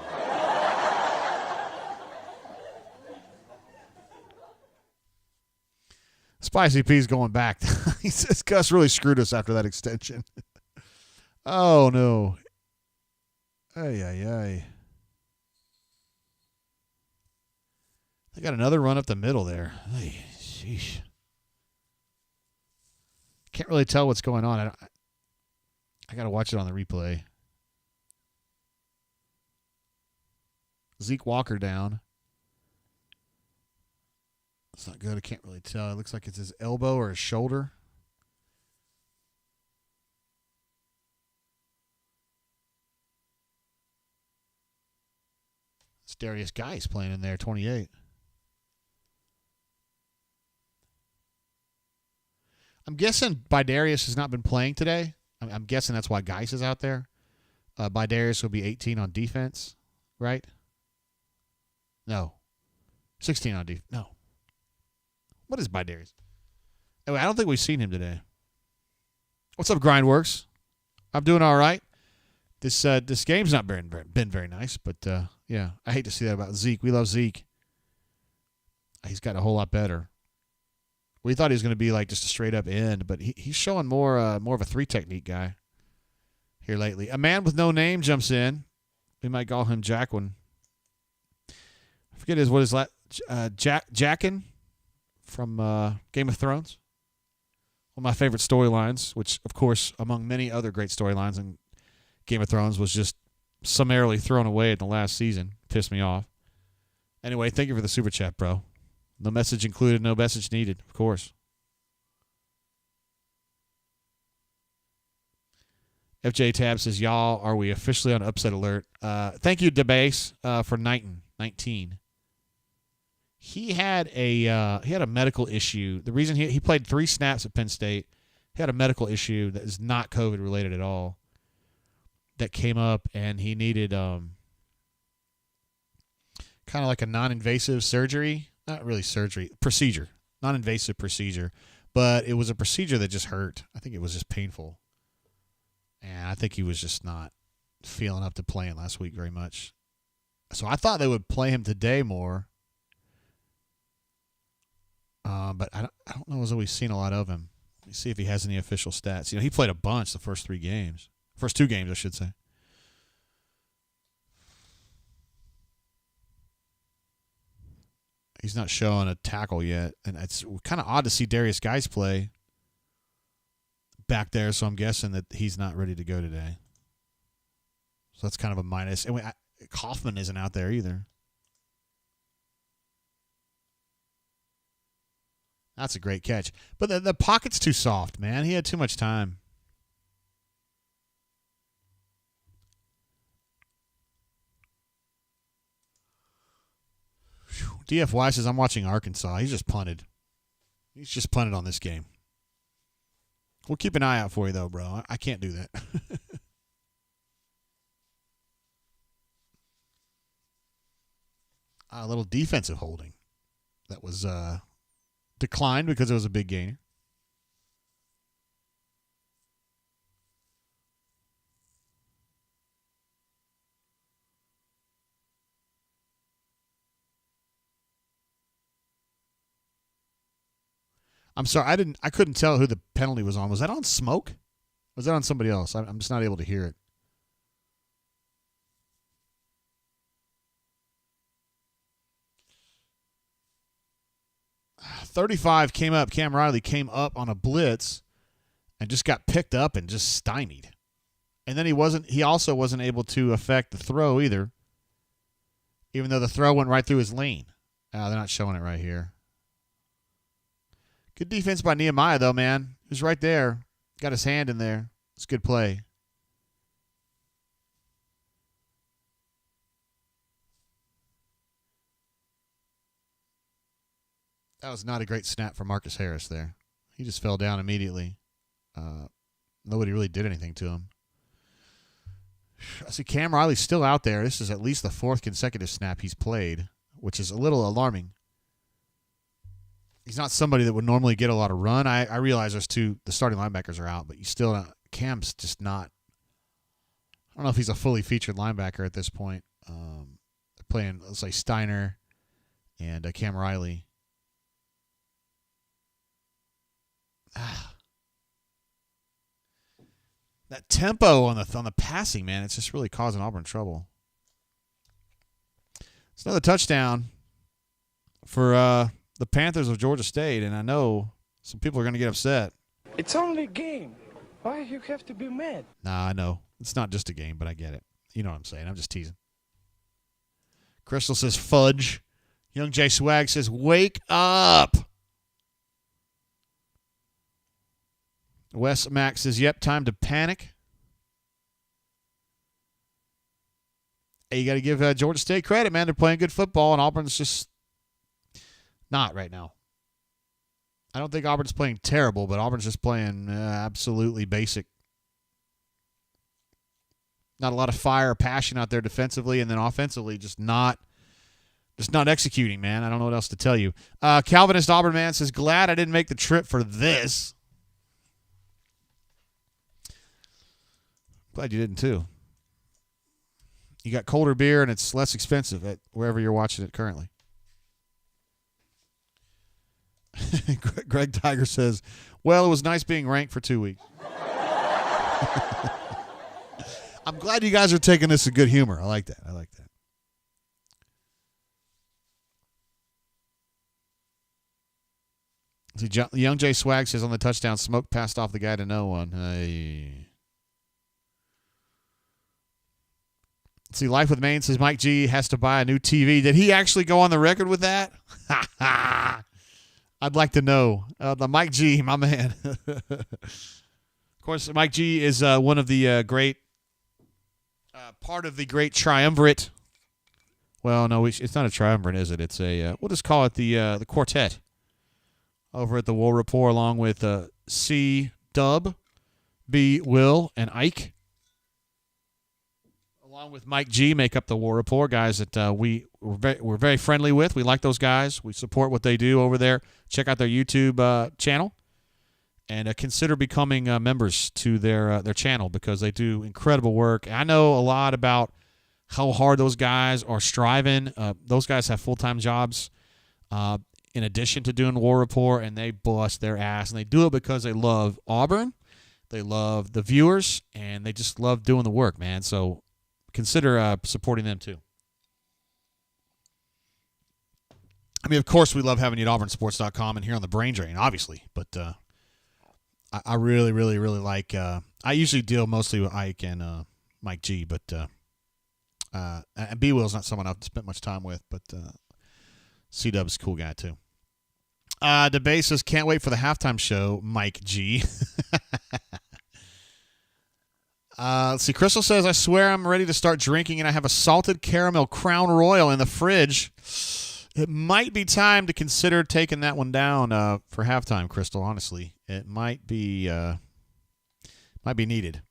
Spicy P's going back. He says Gus really screwed us after that extension. Oh, no. Ay, ay, ay. They got another run up the middle there. Ay, sheesh. Can't really tell what's going on. I got to watch it on the replay. Zeke Walker down. It's not good. I can't really tell. It looks like it's his elbow or his shoulder. It's Darius Geis playing in there, 28. I'm guessing Bidarius has not been playing today. I'm guessing that's why Geis is out there. Bidarius will be 18 on defense, right? No. 16 on defense. No. What is Bidarius? Anyway, I don't think we've seen him today. What's up, Grindworks? I'm doing all right. This game's not been very nice, but yeah, I hate to see that about Zeke. We love Zeke. He's gotten a whole lot better. We thought he was going to be like just a straight up end, but he's showing more of a 3 technique guy here lately. A man with no name jumps in. We might call him Jacquin. I forget what his last Jackin from Game of Thrones. One of my favorite storylines, which of course among many other great storylines in Game of Thrones was just summarily thrown away in the last season. Pissed me off. Anyway, thank you for the super chat, bro. No message included, no message needed, of course. FJ Tab says, y'all, are we officially on upset alert? Thank you, DeBase, for 19. He had a medical issue. The reason he played 3 snaps at Penn State, he had a medical issue that is not COVID related at all that came up, and he needed kind of like a non-invasive surgery. Not really surgery, procedure, non-invasive procedure, but it was a procedure that just hurt. I think it was just painful, and I think he was just not feeling up to playing last week very much. So I thought they would play him today more, but I don't know as though we've seen a lot of him. Let me see if he has any official stats. He played a bunch the first 2 games, I should say. He's not showing a tackle yet, and it's kind of odd to see Darius Geis play back there, so I'm guessing that he's not ready to go today. So that's kind of a minus. And Kaufman isn't out there either. That's a great catch. But the pocket's too soft, man. He had too much time. DFY says, I'm watching Arkansas. He's just punted. He's just punted on this game. We'll keep an eye out for you, though, bro. I can't do that. A little defensive holding that was declined because it was a big gainer. I'm sorry, I couldn't tell who the penalty was on. Was that on Smoke? Was that on somebody else? I'm just not able to hear it. .35 came up. Cam Riley came up on a blitz and just got picked up and just stymied. And then he also wasn't able to affect the throw either, even though the throw went right through his lane. They're not showing it right here. Good defense by Nehemiah, though, man. He was right there. Got his hand in there. It's a good play. That was not a great snap for Marcus Harris there. He just fell down immediately. Nobody really did anything to him. I see Cam Riley's still out there. This is at least the 4th consecutive snap he's played, which is a little alarming. He's not somebody that would normally get a lot of run. I realize the starting linebackers are out, but you still Cam's just not. I don't know if he's a fully featured linebacker at this point. They're playing, let's say, Steiner and Cam Riley. That tempo on the passing, man, it's just really causing Auburn trouble. It's another touchdown for the Panthers of Georgia State, and I know some people are going to get upset. It's only a game. Why you have to be mad? Nah, I know. It's not just a game, but I get it. You know what I'm saying. I'm just teasing. Crystal says fudge. Young J Swag says wake up. Wes Max says, yep, time to panic. Hey, you got to give Georgia State credit, man. They're playing good football, and Auburn's just not right now. I don't think Auburn's playing terrible, but Auburn's just playing absolutely basic. Not a lot of fire or passion out there defensively, and then offensively just not executing, man. I don't know what else to tell you. Calvinist Auburn man says, glad I didn't make the trip for this. Glad you didn't, too. You got colder beer, and it's less expensive at wherever you're watching it currently. Greg Tiger says, well, it was nice being ranked for 2 weeks. I'm glad you guys are taking this in good humor. I like that. See, Young J Swag says on the touchdown, Smoke passed off the guy to no one. Hey. See, Life with Maine says Mike G has to buy a new TV. Did he actually go on the record with that? I'd like to know. The Mike G, my man. Of course, Mike G is one of the great, part of the great triumvirate. Well, no, it's not a triumvirate, is it? It's a, we'll just call it the quartet over at the War Report, along with C, Dub, B, Will, and Ike. Along with Mike G, make up the War Report, guys that we're very friendly with. We like those guys. We support what they do over there. Check out their YouTube channel, and consider becoming members to their channel because they do incredible work. I know a lot about how hard those guys are striving. Those guys have full-time jobs in addition to doing War Report, and they bust their ass, and they do it because they love Auburn, they love the viewers, and they just love doing the work, man. So consider supporting them too. I mean, of course, we love having you at auburnsports.com and here on the Brain Drain, obviously. But I really, really, really like I usually deal mostly with Ike and Mike G, but and B-Will's not someone I've spent much time with, but C-Dub's a cool guy too. DeBay says, can't wait for the halftime show, Mike G. Let's see. Crystal says, I swear I'm ready to start drinking, and I have a salted caramel Crown Royal in the fridge. It might be time to consider taking that one down for halftime, Crystal, honestly. It might be needed.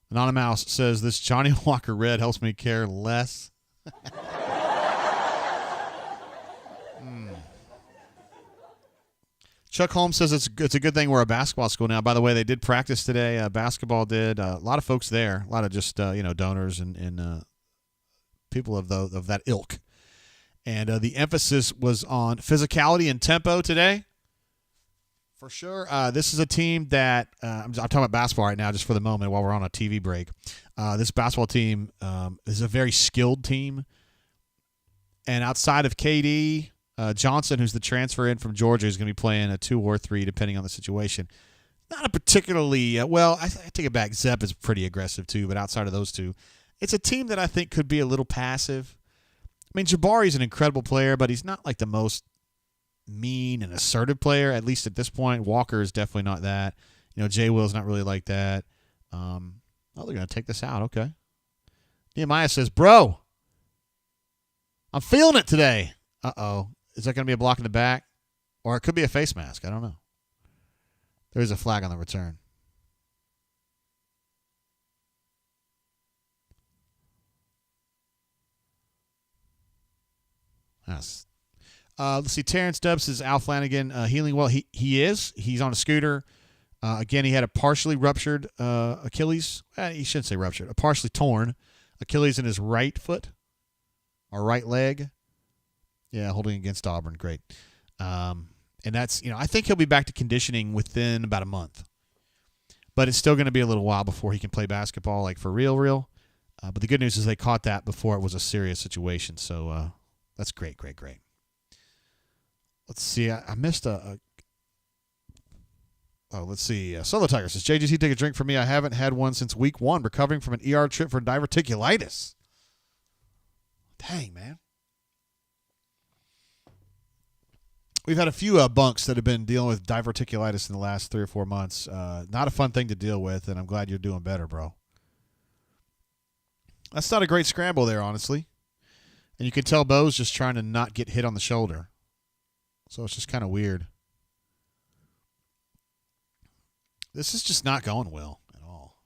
Anonymous says, this Johnny Walker Red helps me care less. Chuck Holmes says it's a good thing we're a basketball school now. By the way, they did practice today. Basketball did. A lot of folks there. A lot of just donors and people of that ilk. And the emphasis was on physicality and tempo today. For sure. This is a team that I'm talking about basketball right now just for the moment while we're on a TV break. This basketball team is a very skilled team. And outside of KD, Johnson, who's the transfer in from Georgia, is going to be playing a 2 or 3 depending on the situation. Not a particularly I take it back. Zepp is pretty aggressive too, but outside of those two, it's a team that I think could be a little passive. I mean, Jabari's an incredible player, but he's not like the most mean and assertive player, at least at this point. Walker is definitely not that. Jay Will's not really like that. They're going to take this out. Okay. Nehemiah says, bro, I'm feeling it today. Uh-oh. Is that going to be a block in the back? Or it could be a face mask. I don't know. There is a flag on the return. Yes. Let's see. Terrence Dubb says Al Flanagan healing well. He is. He's on a scooter. Again, he had a partially ruptured Achilles. He shouldn't say ruptured. A partially torn Achilles in his right foot or right leg. Yeah, holding against Auburn. Great. And that's, I think he'll be back to conditioning within about a month. But it's still going to be a little while before he can play basketball, like for real. But the good news is they caught that before it was a serious situation. So that's great. Let's see. I missed let's see. Solo Tiger says, JGC, take a drink for me. I haven't had one since week 1, recovering from an ER trip for diverticulitis. Dang, man. We've had a few bunks that have been dealing with diverticulitis in the last 3 or 4 months. Not a fun thing to deal with, and I'm glad you're doing better, bro. That's not a great scramble there, honestly. And you can tell Bo's just trying to not get hit on the shoulder. So it's just kind of weird. This is just not going well at all.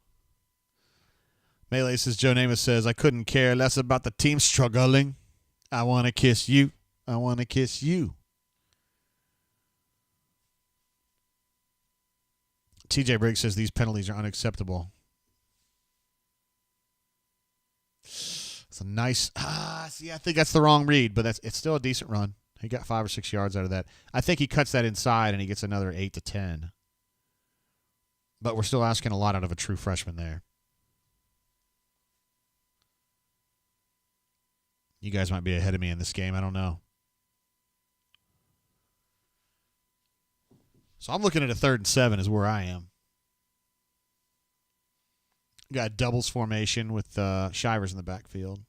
Melee says, Joe Namath says, I couldn't care less about the team struggling. I want to kiss you. I want to kiss you. TJ Briggs says these penalties are unacceptable. It's a nice. See, I think that's the wrong read, but it's still a decent run. He got 5 or 6 yards out of that. I think he cuts that inside and he gets another 8 to 10. But we're still asking a lot out of a true freshman there. You guys might be ahead of me in this game. I don't know. So I'm looking at a 3rd and 7 is where I am. Got a doubles formation with Shivers in the backfield.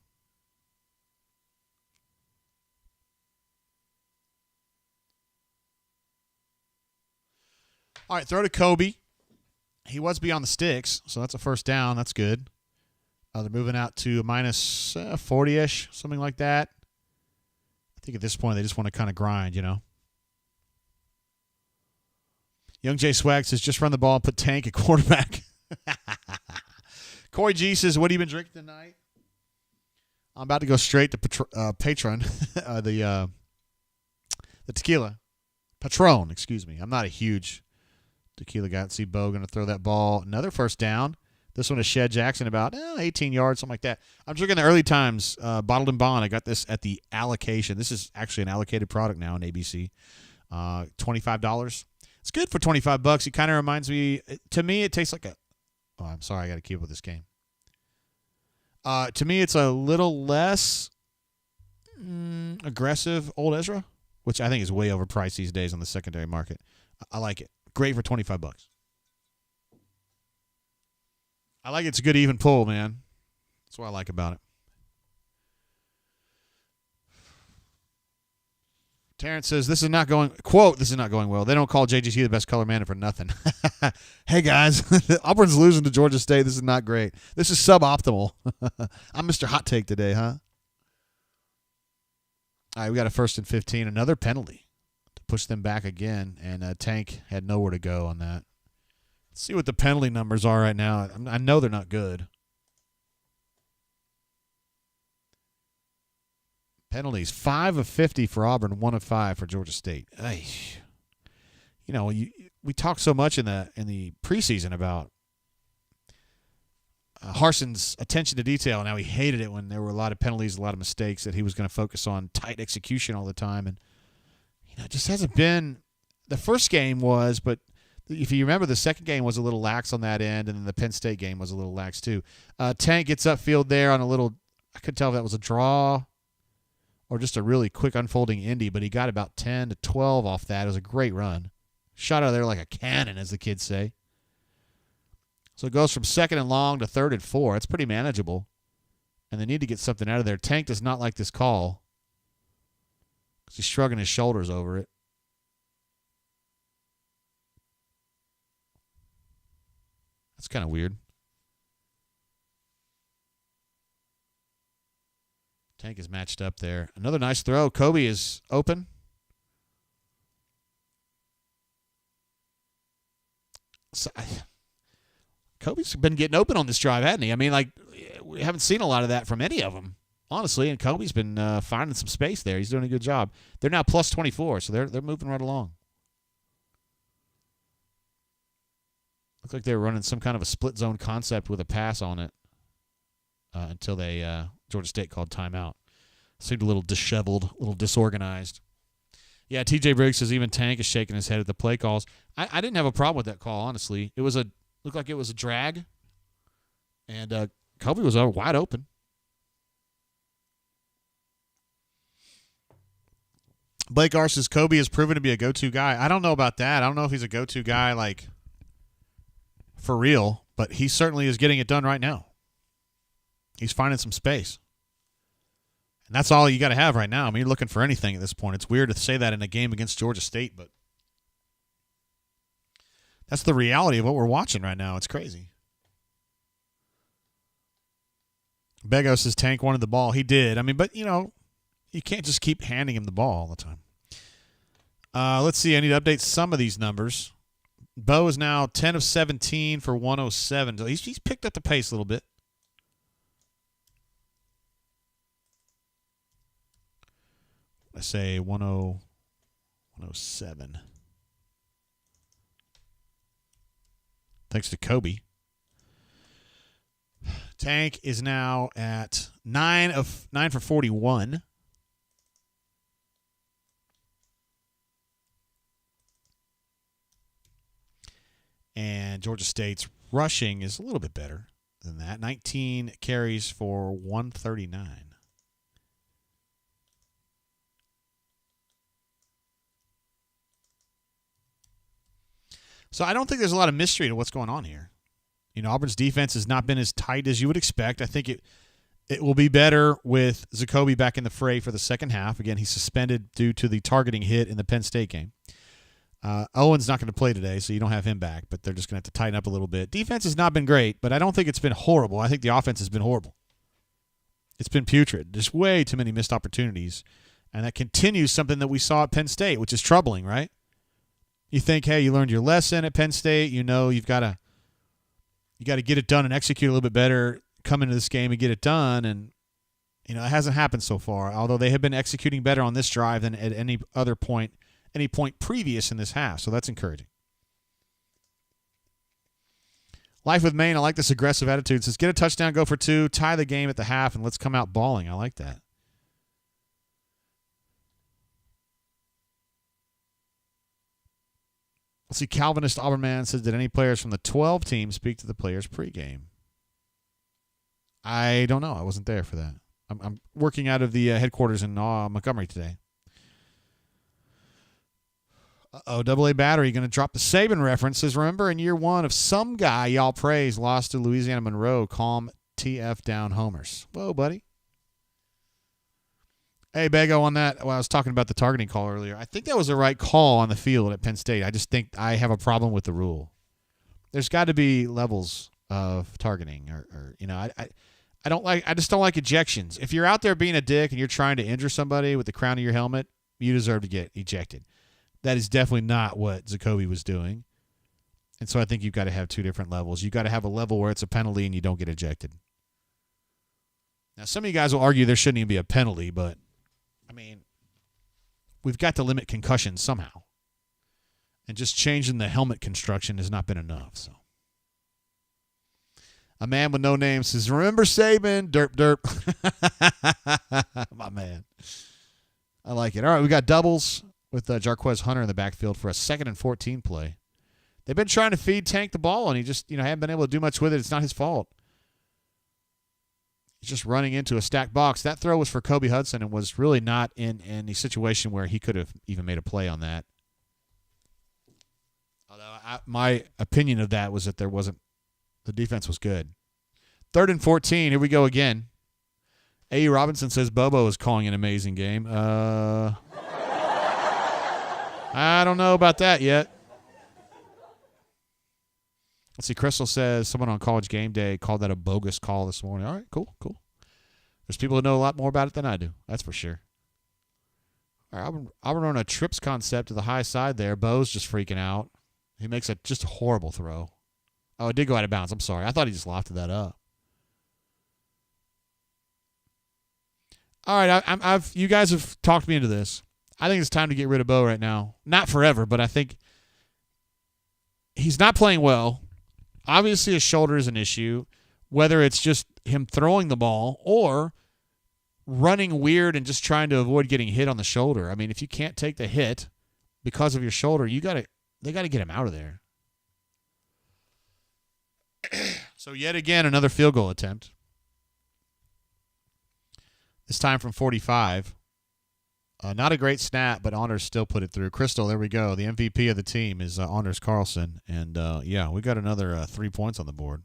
All right, throw to Kobe. He was beyond the sticks, so that's a first down. That's good. They're moving out to minus 40-ish, something like that. I think at this point they just want to kind of grind, Young J Swag says, just run the ball and put Tank at quarterback. Corey G says, what have you been drinking tonight? I'm about to go straight to Patron, the tequila. Patron, excuse me. I'm not a huge tequila guy. See Bo going to throw that ball. Another first down. This one is Shed Jackson, about 18 yards, something like that. I'm drinking the Early Times Bottled and Bond. I got this at the allocation. This is actually an allocated product now in ABC. $25. It's good for $25. It kind of reminds me, to me, it tastes like oh, I'm sorry, I got to keep up with this game. To me, it's a little less aggressive Old Ezra, which I think is way overpriced these days on the secondary market. I like it. Great for $25. I like it's a good even pull, man. That's what I like about it. Terrence says, this is not going well. They don't call JGC the best color man for nothing. Hey, guys, Auburn's losing to Georgia State. This is not great. This is suboptimal. I'm Mr. Hot Take today, huh? All right, we got a 1st and 15. Another penalty to push them back again, and Tank had nowhere to go on that. Let's see what the penalty numbers are right now. I know they're not good. Penalties, 5 of 50 for Auburn, 1 of 5 for Georgia State. Ay. We talk so much in the preseason about Harson's attention to detail. Now, he hated it when there were a lot of penalties, a lot of mistakes, that he was going to focus on tight execution all the time. And, it just hasn't been – the first game was, but if you remember, the second game was a little lax on that end, and then the Penn State game was a little lax too. Tank gets upfield there on a little – I couldn't tell if that was a draw or just a really quick unfolding indie, but he got about 10 to 12 off that. It was a great run. Shot out of there like a cannon, as the kids say. So it goes from 2nd and long to 3rd and 4. It's pretty manageable. And they need to get something out of there. Tank does not like this call because he's shrugging his shoulders over it. That's kind of weird. Tank is matched up there. Another nice throw. Kobe is open. So, Kobe's been getting open on this drive, hasn't he? I mean, we haven't seen a lot of that from any of them, honestly. And Kobe's been finding some space there. He's doing a good job. They're now plus 24, so they're moving right along. Looks like they were running some kind of a split zone concept with a pass on it until Georgia State called timeout. Seemed a little disheveled, a little disorganized. Yeah, T.J. Briggs says even Tank is shaking his head at the play calls. I didn't have a problem with that call, honestly. It was looked like it was a drag, and Kobe was wide open. Blake R says Kobe has proven to be a go-to guy. I don't know about that. I don't know if he's a go-to guy for real, but he certainly is getting it done right now. He's finding some space. And that's all you got to have right now. I mean, you're looking for anything at this point. It's weird to say that in a game against Georgia State, but that's the reality of what we're watching right now. It's crazy. Begos says Tank wanted the ball. He did. I mean, but, you can't just keep handing him the ball all the time. Let's see. I need to update some of these numbers. Bo is now 10 of 17 for 107. So he's picked up the pace a little bit. I say 107. Thanks to Kobe. Tank is now at 9 for 41. And Georgia State's rushing is a little bit better than that. 19 carries for 139. So I don't think there's a lot of mystery to what's going on here. Auburn's defense has not been as tight as you would expect. I think it will be better with Zacoby back in the fray for the second half. Again, he's suspended due to the targeting hit in the Penn State game. Owen's not going to play today, so you don't have him back, but they're just going to have to tighten up a little bit. Defense has not been great, but I don't think it's been horrible. I think the offense has been horrible. It's been putrid. There's way too many missed opportunities, and that continues something that we saw at Penn State, which is troubling, right? You think, hey, you learned your lesson at Penn State. You've got to get it done and execute a little bit better, come into this game and get it done, and it hasn't happened so far, although they have been executing better on this drive than at any point previous in this half, so that's encouraging. Life with Maine, I like this aggressive attitude. It says, get a touchdown, go for 2, tie the game at the half, and let's come out balling. I like that. Let's see, Calvinist Auburn Man says, did any players from the 12 team speak to the players pregame? I don't know. I wasn't there for that. I'm working out of the headquarters in Montgomery today. AA Battery going to drop the Saban references. Remember, in year one of some guy y'all praise lost to Louisiana Monroe, calm TF down homers. Whoa, buddy. Hey, Bego, on that, I was talking about the targeting call earlier. I think that was the right call on the field at Penn State. I just think I have a problem with the rule. There's got to be levels of targeting, I just don't like ejections. If you're out there being a dick and you're trying to injure somebody with the crown of your helmet, you deserve to get ejected. That is definitely not what Zacoby was doing. And so I think you've got to have two different levels. You've got to have a level where it's a penalty and you don't get ejected. Now, some of you guys will argue there shouldn't even be a penalty, but, we've got to limit concussions somehow. And just changing the helmet construction has not been enough. So A man with no name says, remember Saban? Derp, derp. My man. I like it. All right, we got doubles with Jarquez Hunter in the backfield for a 2nd and 14 play. They've been trying to feed Tank the ball, and he just, haven't been able to do much with it. It's not his fault. He's just running into a stacked box. That throw was for Kobe Hudson and was really not in any situation where he could have even made a play on that. Although my opinion of that was that the defense was good. 3rd and 14. Here we go again. A.E. Robinson says Bobo is calling an amazing game. I don't know about that yet. Let's see. Crystal says someone on College Game Day called that a bogus call this morning. All right, cool. There's people who know a lot more about it than I do. That's for sure. All right, Auburn on a trips concept to the high side there. Bo's just freaking out. He makes just a horrible throw. Oh, it did go out of bounds. I'm sorry. I thought he just lofted that up. All right, you guys have talked me into this. I think it's time to get rid of Bo right now. Not forever, but I think he's not playing well. Obviously, his shoulder is an issue, whether it's just him throwing the ball or running weird and just trying to avoid getting hit on the shoulder. I mean, if you can't take the hit because of your shoulder, they got to get him out of there. So yet again, another field goal attempt. This time from 45. Not a great snap, but Honors still put it through. Crystal, there we go. The MVP of the team is Honors Carlson. And, we got another 3 points on the board.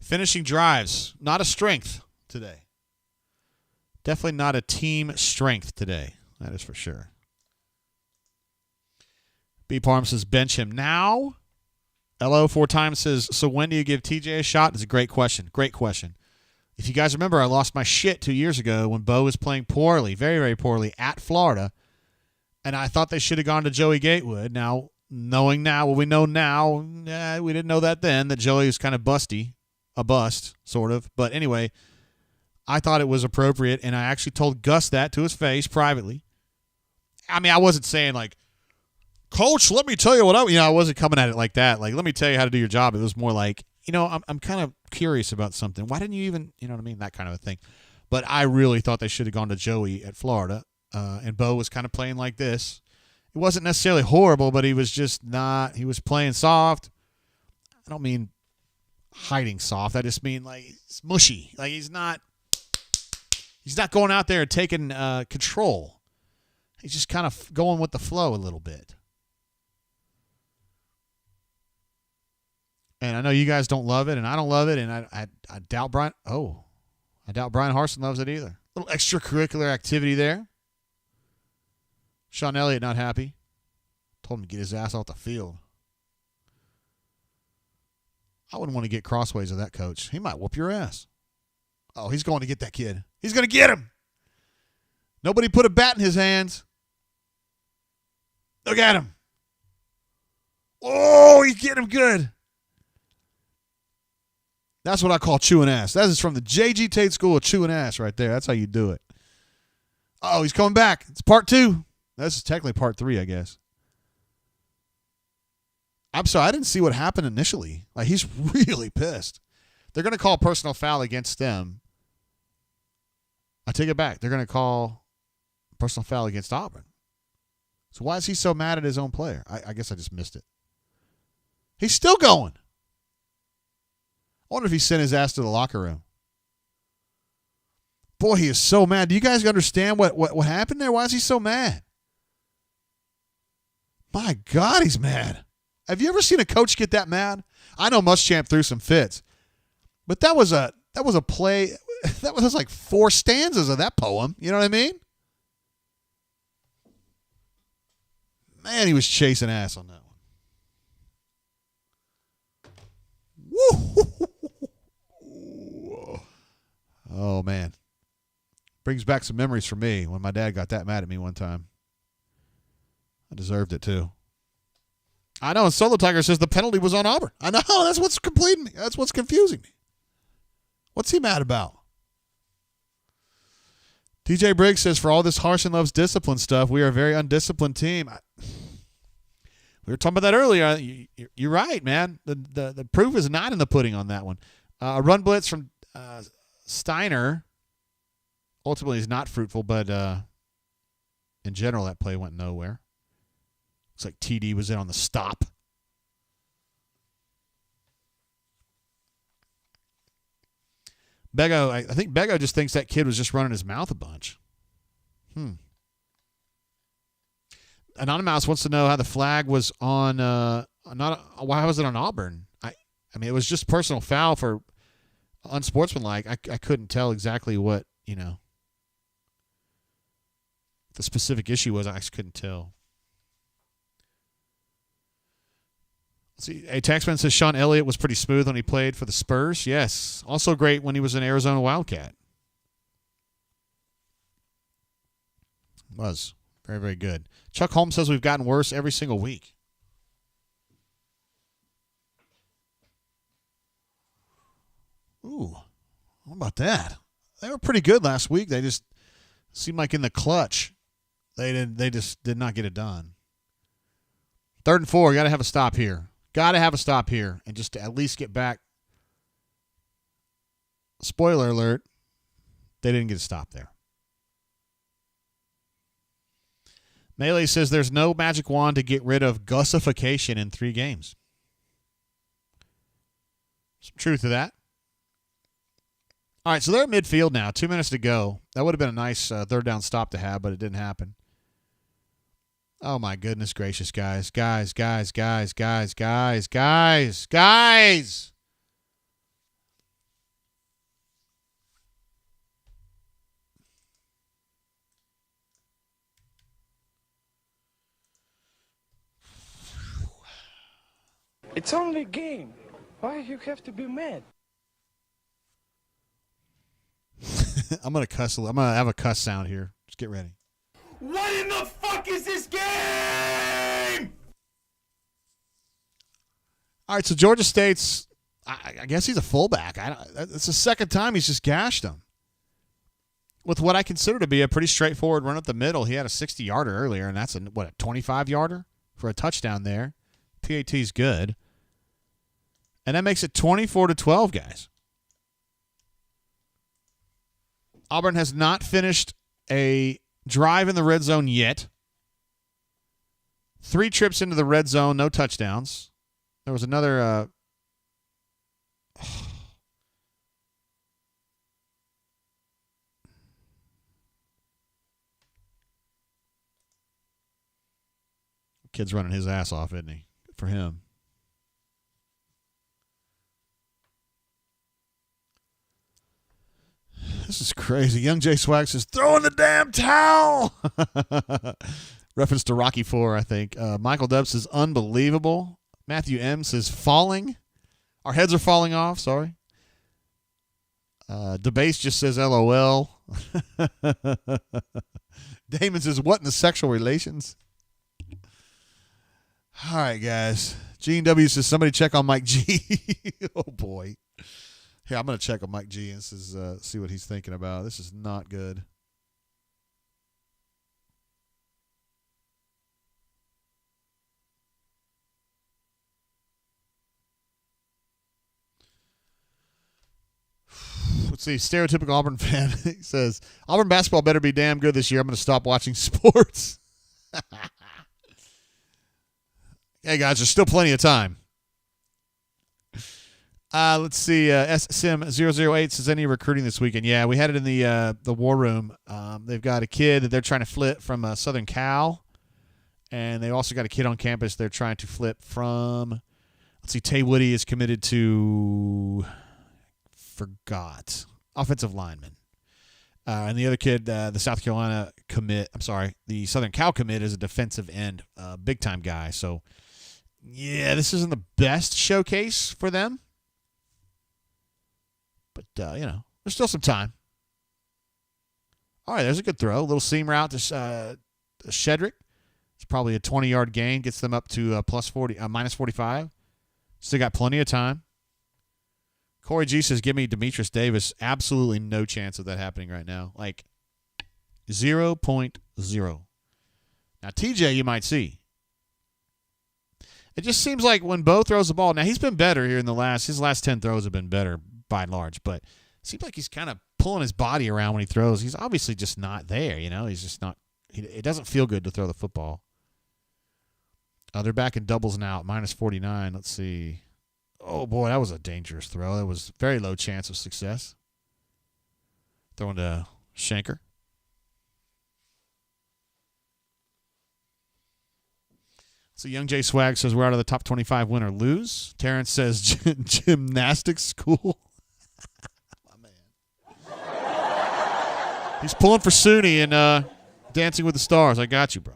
Finishing drives. Not a strength today. Definitely not a team strength today. That is for sure. B. Parm says bench him now. LO 4 times says, so when do you give TJ a shot? It's a great question. Great question. If you guys remember, I lost my shit 2 years ago when Bo was playing poorly, very, very poorly at Florida, and I thought they should have gone to Joey Gatewood. Now, knowing now what we know now, we didn't know that then, that Joey was kind of busty, a bust, sort of. But anyway, I thought it was appropriate, and I actually told Gus that to his face privately. I mean, I wasn't saying, like, Coach, let me tell you what I wasn't coming at it like that. Like, let me tell you how to do your job. It was more like, I'm kind of curious about something. Why didn't you even, you know what I mean? That kind of a thing. But I really thought they should have gone to Joey at Florida. And Bo was kind of playing like this. It wasn't necessarily horrible, but he was just not, he was playing soft. I don't mean hiding soft. I just mean like it's mushy. Like he's not going out there and taking control. He's just kind of going with the flow a little bit. And I know you guys don't love it, and I don't love it, and I doubt Brian. Oh, I doubt Brian Harsin loves it either. A little extracurricular activity there. Sean Elliott not happy. Told him to get his ass off the field. I wouldn't want to get crossways of that coach. He might whoop your ass. Oh, he's going to get that kid. He's going to get him. Nobody put a bat in his hands. Look at him. Oh, he's getting him good. That's what I call chewing ass. That is from the J.G. Tate School of chewing ass right there. That's how you do it. Oh, he's coming back. It's part 2. This is technically part 3, I guess. I'm sorry. I didn't see what happened initially. Like, he's really pissed. They're going to call personal foul against them. I take it back. They're going to call personal foul against Auburn. So why is he so mad at his own player? I guess I just missed it. He's still going. I wonder if he sent his ass to the locker room. Boy, he is so mad. Do you guys understand what happened there? Why is he so mad? My God, he's mad. Have you ever seen a coach get that mad? I know Muschamp threw some fits, but that was a play. That was like 4 stanzas of that poem. You know what I mean? Man, he was chasing ass on that one. Woo! Oh, man. Brings back some memories for me when my dad got that mad at me one time. I deserved it, too. I know, and Solo Tiger says the penalty was on Auburn. I know, that's what's completing me. That's what's confusing me. What's he mad about? TJ Briggs says, for all this Harsin loves discipline stuff, we are a very undisciplined team. We were talking about that earlier. You're right, man. The proof is not in the pudding on that one. A run blitz from Steiner ultimately is not fruitful, but in general, that play went nowhere. Looks like TD was in on the stop. Bego, I think Bego just thinks that kid was just running his mouth a bunch. Anonymous wants to know how the flag was on. Why was it on Auburn? I mean, it was just personal foul for unsportsmanlike. I couldn't tell exactly what the specific issue was. I just couldn't tell. Let's see, a taxman says Sean Elliott was pretty smooth when he played for the Spurs. Yes, also great when he was an Arizona Wildcat. Was very, very good. Chuck Holmes says we've gotten worse every single week. Ooh, how about that? They were pretty good last week. They just seemed like in the clutch, they just did not get it done. 3rd and 4, got to have a stop here. Got to have a stop here, and just to at least get back. Spoiler alert, they didn't get a stop there. Melee says there's no magic wand to get rid of gussification in 3 games. Some truth to that. All right, so they're at midfield now. 2 minutes to go. That would have been a nice 3rd down stop to have, but it didn't happen. Oh, my goodness gracious, guys. Guys. It's only a game. Why you have to be mad? I'm going to cuss. I'm going to have a cuss sound here. Just get ready. What in the fuck is this game? All right, so Georgia State's, I guess he's a fullback. It's the second time he's just gashed him. With what I consider to be a pretty straightforward run up the middle. He had a 60-yarder earlier, and that's a 25-yarder for a touchdown there. PAT's good. And that makes it 24-12, guys. Auburn has not finished a drive in the red zone yet. 3 trips into the red zone, no touchdowns. There was another kid's running his ass off, isn't he? Good for him. This is crazy. Young Jay Swag says, throw in the damn towel. Reference to Rocky IV, I think. Michael Dubs says, unbelievable. Matthew M says, falling. Our heads are falling off. Sorry. DeBase just says, LOL. Damon says, what in the sexual relations? All right, guys. Gene W says, somebody check on Mike G. Oh, boy. Here, I'm going to check on Mike G and see what he's thinking about. This is not good. Let's see. Stereotypical Auburn fan. He says, Auburn basketball better be damn good this year. I'm going to stop watching sports. Hey, guys, there's still plenty of time. Let's see. SSIM008 says, any recruiting this weekend? Yeah, we had it in the war room. They've got a kid that they're trying to flip from Southern Cal, and they also got a kid on campus they're trying to flip from. Let's see. Tay Woody is committed to offensive lineman. And the other kid, the South Carolina commit, the Southern Cal commit is a defensive end, big-time guy. So, yeah, this isn't the best showcase for them. But, there's still some time. All right, there's a good throw. A little seam route to Shedrick. It's probably a 20-yard gain. Gets them up to minus 45. Still got plenty of time. Corey G says, give me Demetrius Davis. Absolutely no chance of that happening right now. Like 0.0. Now, TJ you might see. It just seems like when Bo throws the ball, now he's been better here in his last 10 throws have been better by and large, but it seems like he's kind of pulling his body around when he throws. He's obviously just not there, He's just not – it doesn't feel good to throw the football. They're back in doubles now, -49. Let's see. Oh, boy, that was a dangerous throw. That was very low chance of success. Throwing to Shanker. So Young J Swag says we're out of the top 25, win or lose. Terrence says gymnastics school. My man. He's pulling for SUNY and Dancing with the Stars. I got you, bro.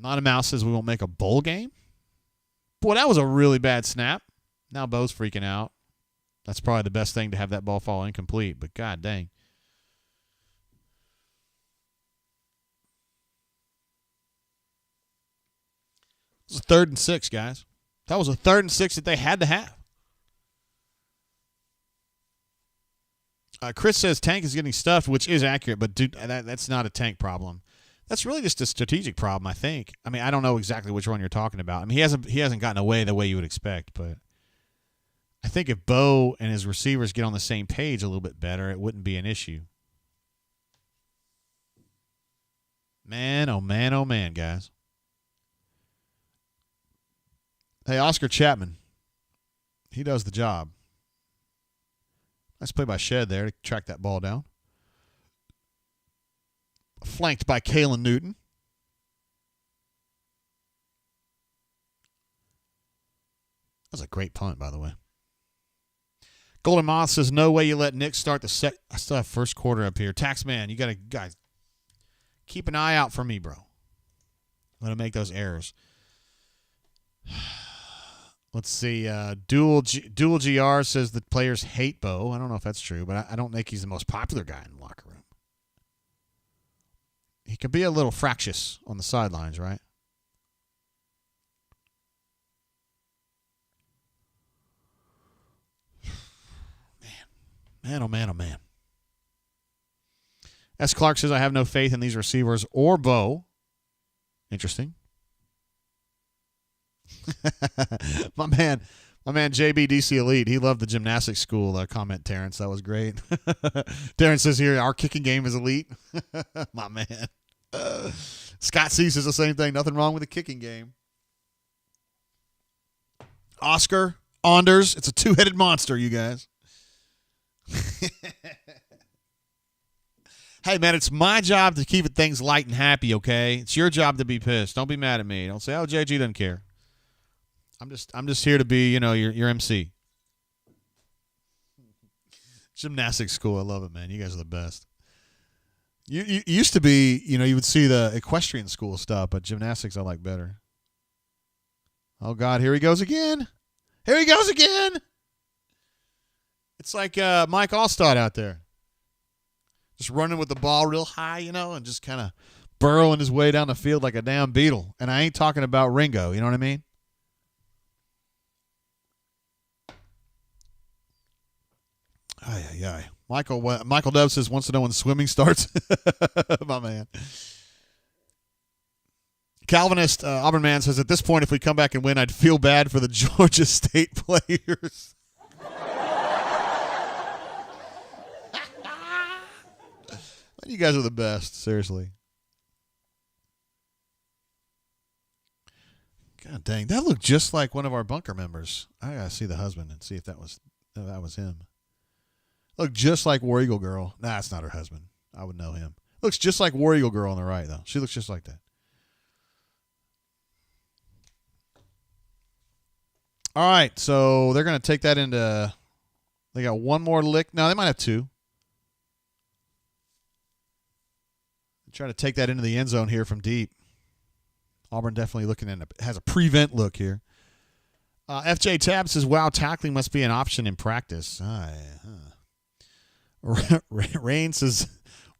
Not a Mouse says we won't make a bowl game. Boy, that was a really bad snap. Now Bo's freaking out. That's probably the best thing to have that ball fall incomplete, but god dang. It was a 3rd and 6, guys. That was a 3rd and 6 that they had to have. Chris says Tank is getting stuffed, which is accurate, but dude, that's not a Tank problem. That's really just a strategic problem, I think. I mean, I don't know exactly which one you're talking about. I mean, he hasn't gotten away the way you would expect, but I think if Bo and his receivers get on the same page a little bit better, it wouldn't be an issue. Man, oh man, guys. Hey, Oscar Chapman. He does the job. Nice play by Shed there to track that ball down. Flanked by Kalen Newton. That was a great punt, by the way. Golden Moth says, no way you let Nick start the I still have first quarter up here. Taxman, you got to, guys, keep an eye out for me, bro. I'm going to make those errors. Let's see. Dual GR says that players hate Bo. I don't know if that's true, but I don't think he's the most popular guy in the locker room. He can be a little fractious on the sidelines, right? Man, oh man, oh man. S. Clark says, I have no faith in these receivers or Bo. Interesting. my man JBDC Elite, he loved the gymnastics school comment, Terrence. That was great. Terrence says here, our kicking game is elite. My man. Scott C says the same thing. Nothing wrong with the kicking game. Oscar, Anders, it's a two-headed monster, you guys. Hey, man, it's my job to keep things light and happy, okay? It's your job to be pissed. Don't be mad at me. Don't say, oh, JG doesn't care. I'm just here to be, your MC. Gymnastics school, I love it, man. You guys are the best. You used to be, you would see the equestrian school stuff, but gymnastics I like better. Oh, God, here he goes again. Here he goes again. It's like Mike Allstott out there. Just running with the ball real high, and just kind of burrowing his way down the field like a damn beetle. And I ain't talking about Ringo, you know what I mean? Ay. Michael Dove says wants to know when swimming starts. My man. Calvinist Auburn man says, at this point, if we come back and win, I'd feel bad for the Georgia State players. You guys are the best, seriously. God dang, that looked just like one of our bunker members. I gotta see the husband and see if that was him. Looked just like War Eagle Girl. Nah, it's not her husband. I would know him. Looks just like War Eagle Girl on the right, though. She looks just like that. All right, so they're gonna take that into. They got one more lick. No, they might have two. Trying to take that into the end zone here from deep. Auburn definitely looking at it. Has a prevent look here. FJ Tab says, wow, tackling must be an option in practice. Rain says,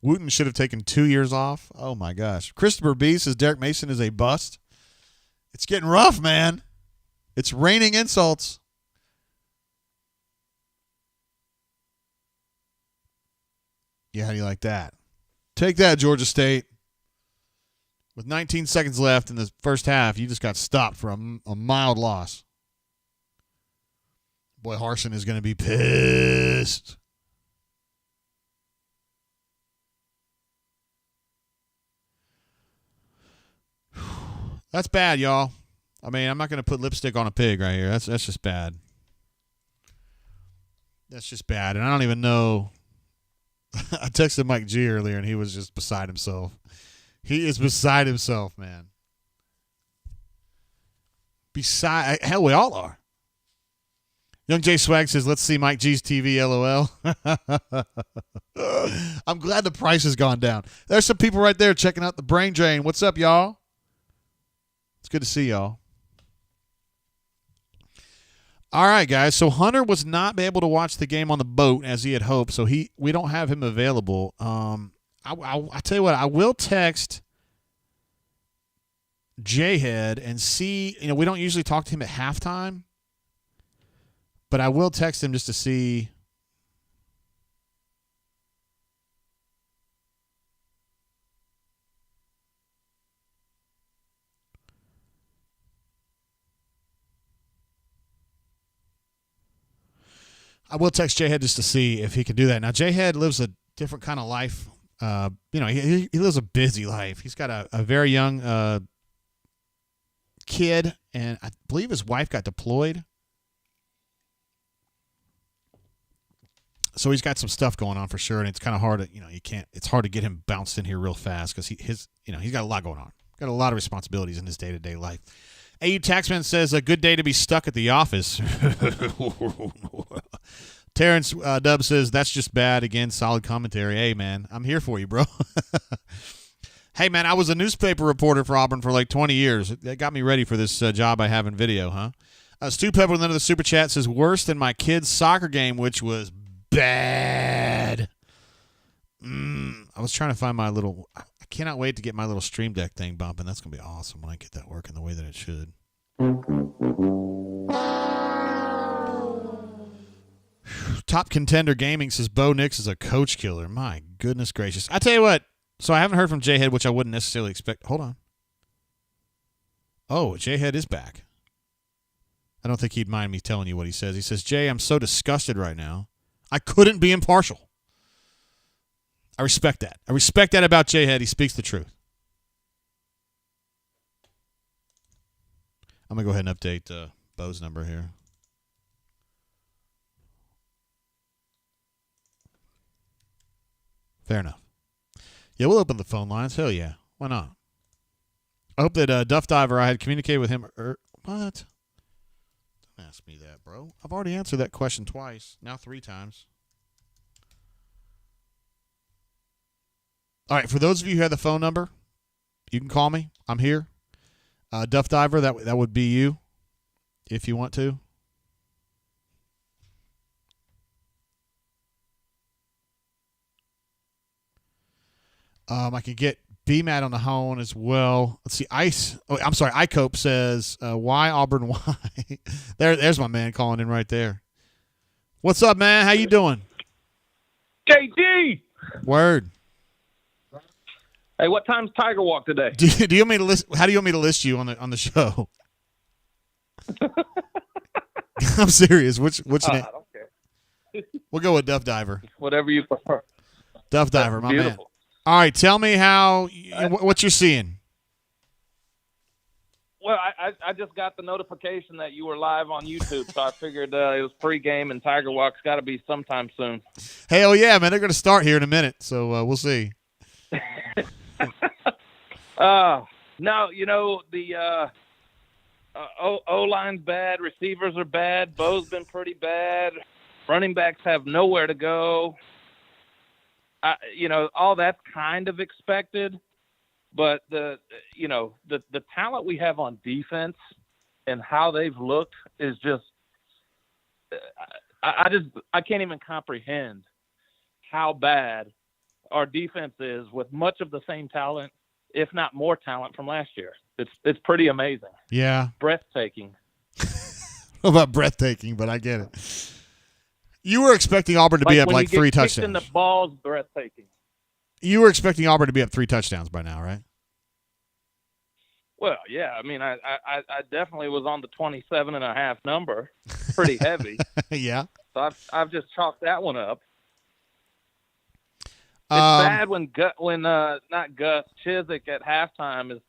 Wooten should have taken 2 years off. Oh, my gosh. Christopher B says, Derek Mason is a bust. It's getting rough, man. It's raining insults. Yeah, how do you like that? Take that, Georgia State. With 19 seconds left in the first half, you just got stopped for a mild loss. Boy, Harsin is going to be pissed. That's bad, y'all. I mean, I'm not going to put lipstick on a pig right here. That's just bad. That's just bad. And I don't even know. I texted Mike G earlier, and he was just beside himself. He is beside himself, man. Hell, we all are. Young J Swag says, let's see Mike G's TV, LOL. I'm glad the price has gone down. There's some people right there checking out the brain drain. What's up, y'all? It's good to see y'all. All right, guys. So Hunter was not able to watch the game on the boat as he had hoped, so we don't have him available. I tell you what, I will text J-Head and see. You know, we don't usually talk to him at halftime, but I will text him just to see. I will text J-Head just to see if he can do that. Now, J-Head lives a different kind of life. He lives a busy life. He's got a very young kid, and I believe his wife got deployed. So he's got some stuff going on for sure, and it's kind of hard to, it's hard to get him bounced in here real fast because he's got a lot going on. Got a lot of responsibilities in his day-to-day life. AU Taxman says, a good day to be stuck at the office. Terrence Dub says, that's just bad. Again, solid commentary. Hey, man, I'm here for you, bro. Hey, man, I was a newspaper reporter for Auburn for like 20 years. That got me ready for this job I have in video, huh? Stu Pepper with another super chat says, worse than my kid's soccer game, which was bad. I was trying to find my little... I cannot wait to get my little Stream Deck thing bumping. That's going to be awesome when I get that working the way that it should. Top Contender Gaming says Bo Nix is a coach killer. My goodness gracious. I tell you what. So I haven't heard from J-Head, which I wouldn't necessarily expect. Hold on. Oh, J-Head is back. I don't think he'd mind me telling you what he says. He says, Jay, I'm so disgusted right now. I couldn't be impartial. I respect that. I respect that about J-Head. He speaks the truth. I'm going to go ahead and update Bo's number here. Fair enough. Yeah, we'll open the phone lines. Hell yeah. Why not? I hope that Duff Diver, I had communicated with him. What? Don't ask me that, bro. I've already answered that question twice. Now 3 times. All right, for those of you who have the phone number, you can call me. I'm here. Duff Diver, that would be you if you want to. I can get BMAT on the phone as well. Let's see. ICOPE says, why Auburn, why? There's my man calling in right there. What's up, man? How you doing? KD! Word. Hey, what time's Tiger Walk today? Do you want me to list? How do you want me to list you on the show? I'm serious. Which name? I don't care. We'll go with Duff Diver. Whatever you prefer. Duff Diver, my beautiful. man. All right, tell me what you're seeing. Well, I just got the notification that you were live on YouTube, so I figured it was pregame and Tiger Walk's got to be sometime soon. Hell yeah, man! They're going to start here in a minute, so we'll see. No, the O-line's bad, receivers are bad, Bo's been pretty bad, running backs have nowhere to go. All that's kind of expected, but the talent we have on defense and how they've looked is just I can't even comprehend how bad our defense is with much of the same talent, if not more talent from last year. It's pretty amazing. Yeah. Breathtaking. What about breathtaking, but I get it. You were expecting Auburn to be up like 3 touchdowns. In the ball's breathtaking. You were expecting Auburn to be up 3 touchdowns by now, right? Well, yeah. I mean, I definitely was on the 27.5 number, pretty heavy. Yeah. So I've just chalked that one up. It's bad when not Gus Chiswick at halftime is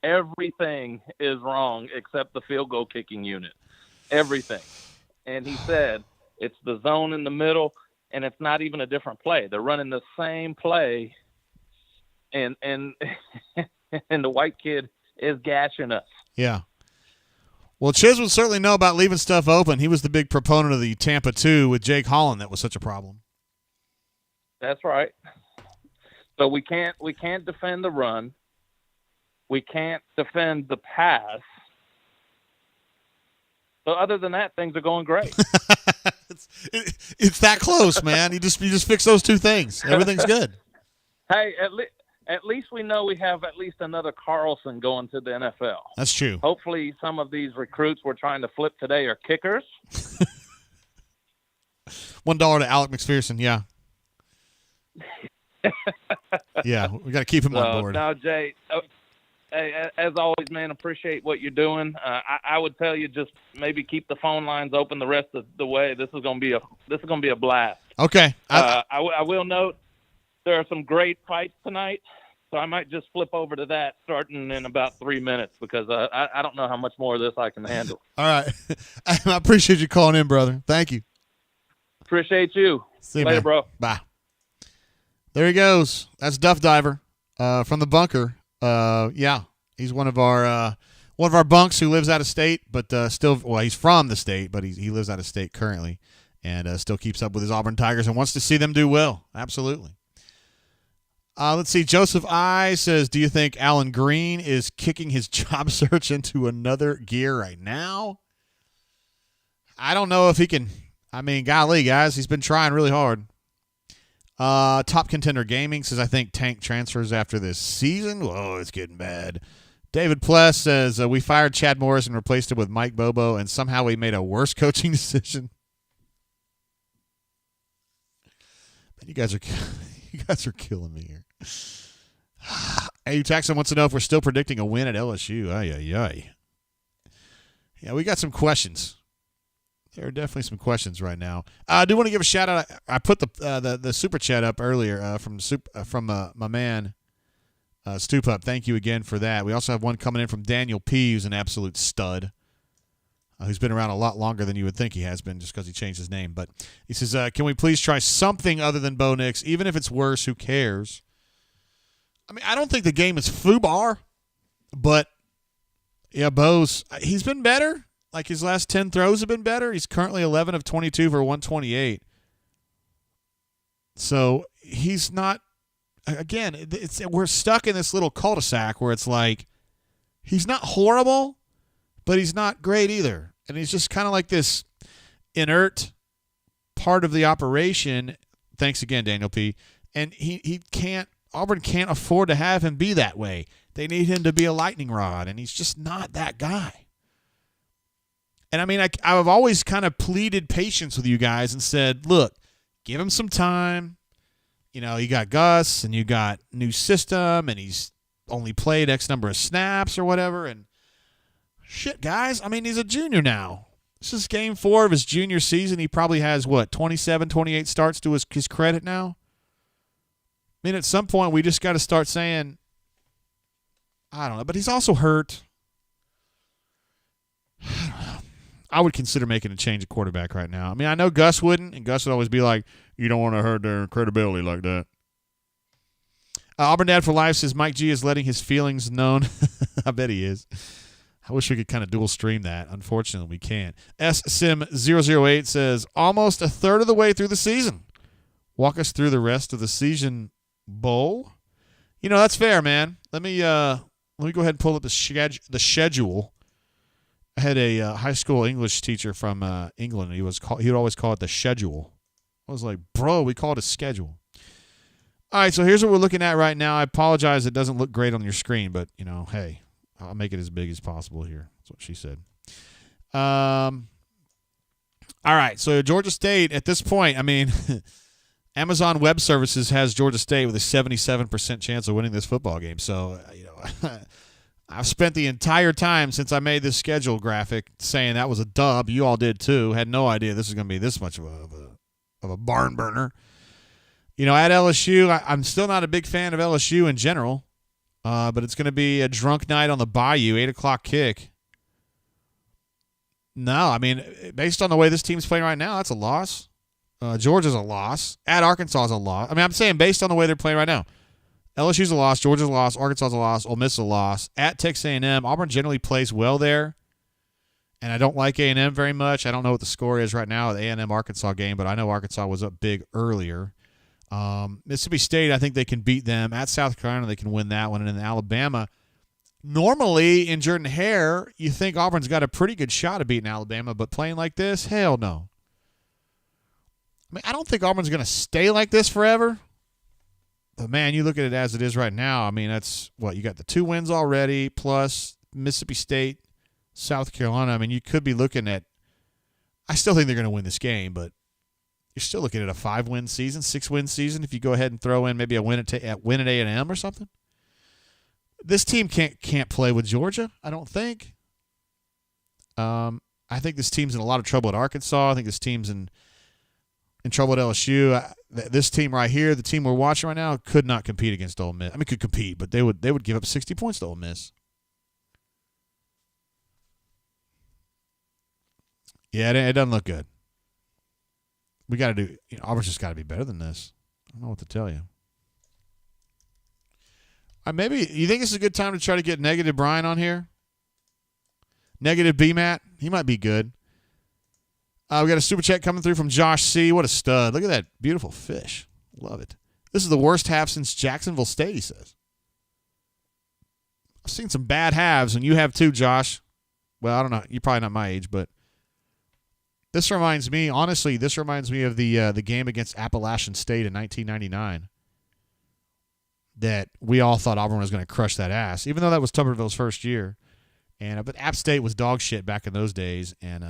everything is wrong except the field goal kicking unit, everything. And he said it's the zone in the middle, and it's not even a different play. They're running the same play, and and the white kid is gashing us. Yeah. Well, Chiz would certainly know about leaving stuff open. He was the big proponent of the Tampa 2 with Jake Holland that was such a problem. That's right. So we can't defend the run. We can't defend the pass. So other than that, things are going great. It's that close, man. You just fix those two things. Everything's good. Hey, at least we know we have at least another Carlson going to the NFL. That's true. Hopefully some of these recruits we're trying to flip today are kickers. $1 to Alec McPherson, yeah. Yeah, we got to keep him on board. Now, Jay, hey, as always, man, appreciate what you're doing. I would tell you just maybe keep the phone lines open the rest of the way. This is going to be a blast. Okay. I will note there are some great fights tonight, so I might just flip over to that starting in about 3 minutes because I don't know how much more of this I can handle. All right. I appreciate you calling in, brother. Thank you. Appreciate you. See you later, man. bro. Bye. There he goes. That's Duff Diver from the bunker. Yeah, he's one of our bunks who lives out of state, but he's from the state, but he lives out of state currently, and still keeps up with his Auburn Tigers and wants to see them do well. Absolutely. Let's see. Joseph I says, do you think Alan Green is kicking his job search into another gear right now? I don't know if he can. I mean, golly, guys, he's been trying really hard. Top Contender Gaming says, I think Tank transfers after this season. Whoa, it's getting bad. David Pless says, we fired Chad Morris and replaced him with Mike Bobo, and somehow we made a worse coaching decision. Man, you guys are killing me here. Hey, Jackson wants to know if we're still predicting a win at LSU. Ay, ay, ay. Yeah, we got some questions. There are definitely some questions right now. I do want to give a shout out. I put the super chat up earlier from my man Stoop Up. Thank you again for that. We also have one coming in from Daniel P, who's an absolute stud, who's been around a lot longer than you would think he has been, just because he changed his name. But he says, "Can we please try something other than Bo Nix? Even if it's worse, who cares?" I mean, I don't think the game is FUBAR, but yeah, he's been better. Like, his last 10 throws have been better. He's currently 11 of 22 for 128. So he's not – again, we're stuck in this little cul-de-sac where it's like he's not horrible, but he's not great either. And he's just kind of like this inert part of the operation. Thanks again, Daniel P. And he can't – Auburn can't afford to have him be that way. They need him to be a lightning rod, and he's just not that guy. And, I mean, I've always kind of pleaded patience with you guys and said, look, give him some time. You know, you got Gus and you got new system and he's only played X number of snaps or whatever. And shit, guys, I mean, he's a junior now. This is game 4 of his junior season. He probably has, 27, 28 starts to his credit now? I mean, at some point we just got to start saying, I don't know, but he's also hurt. I don't know. I would consider making a change of quarterback right now. I mean, I know Gus wouldn't, and Gus would always be like, you don't want to hurt their credibility like that. Auburn Dad for Life says Mike G is letting his feelings known. I bet he is. I wish we could kind of dual stream that. Unfortunately, we can't. SSim008 says, almost a third of the way through the season. Walk us through the rest of the season bowl. You know, that's fair, man. Let me go ahead and pull up the schedule. I had a high school English teacher from England. He would always call it the schedule. I was like, bro, we call it a schedule. All right, so here's what we're looking at right now. I apologize it doesn't look great on your screen, but, you know, hey, I'll make it as big as possible here. That's what she said. All right, so Georgia State, at this point, I mean, Amazon Web Services has Georgia State with a 77% chance of winning this football game. So, I've spent the entire time since I made this schedule graphic saying that was a dub. You all did too. Had no idea this was going to be this much of a barn burner. At LSU, I'm still not a big fan of LSU in general, but it's going to be a drunk night on the Bayou, 8 o'clock kick. No, I mean, based on the way this team's playing right now, that's a loss. Georgia's a loss. At Arkansas is a loss. I mean, I'm saying based on the way they're playing right now. LSU's a loss. Georgia's a loss. Arkansas's a loss. Ole Miss is a loss. At Texas A&M, Auburn generally plays well there, and I don't like A&M very much. I don't know what the score is right now at the A&M Arkansas game, but I know Arkansas was up big earlier. Mississippi State, I think they can beat them. At South Carolina, they can win that one. And in Alabama, normally in Jordan-Hare, you think Auburn's got a pretty good shot of beating Alabama, but playing like this, hell no. I mean, I don't think Auburn's going to stay like this forever. But, man, you look at it as it is right now. I mean, that's what you got the 2 wins already, plus Mississippi State, South Carolina. I mean, you could be looking at – I still think they're going to win this game, but you're still looking at a 5-win season, 6-win season if you go ahead and throw in maybe a win at A&M or something. This team can't play with Georgia, I don't think. I think this team's in a lot of trouble at Arkansas. I think this team's in trouble at LSU. This team right here, the team we're watching right now, could not compete against Ole Miss. I mean, could compete, but they would give up 60 points to Ole Miss. Yeah, it doesn't look good. We got to do. Auburn's just got to be better than this. I don't know what to tell you. Maybe you think this is a good time to try to get Negative Brian on here? Negative BMAT, he might be good. We got a super chat coming through from Josh C. What a stud. Look at that beautiful fish. Love it. This is the worst half since Jacksonville State, he says. I've seen some bad halves, and you have too, Josh. Well, I don't know. You're probably not my age, but this reminds me of the game against Appalachian State in 1999 that we all thought Auburn was going to crush that ass, even though that was Tuberville's first year. But App State was dog shit back in those days, and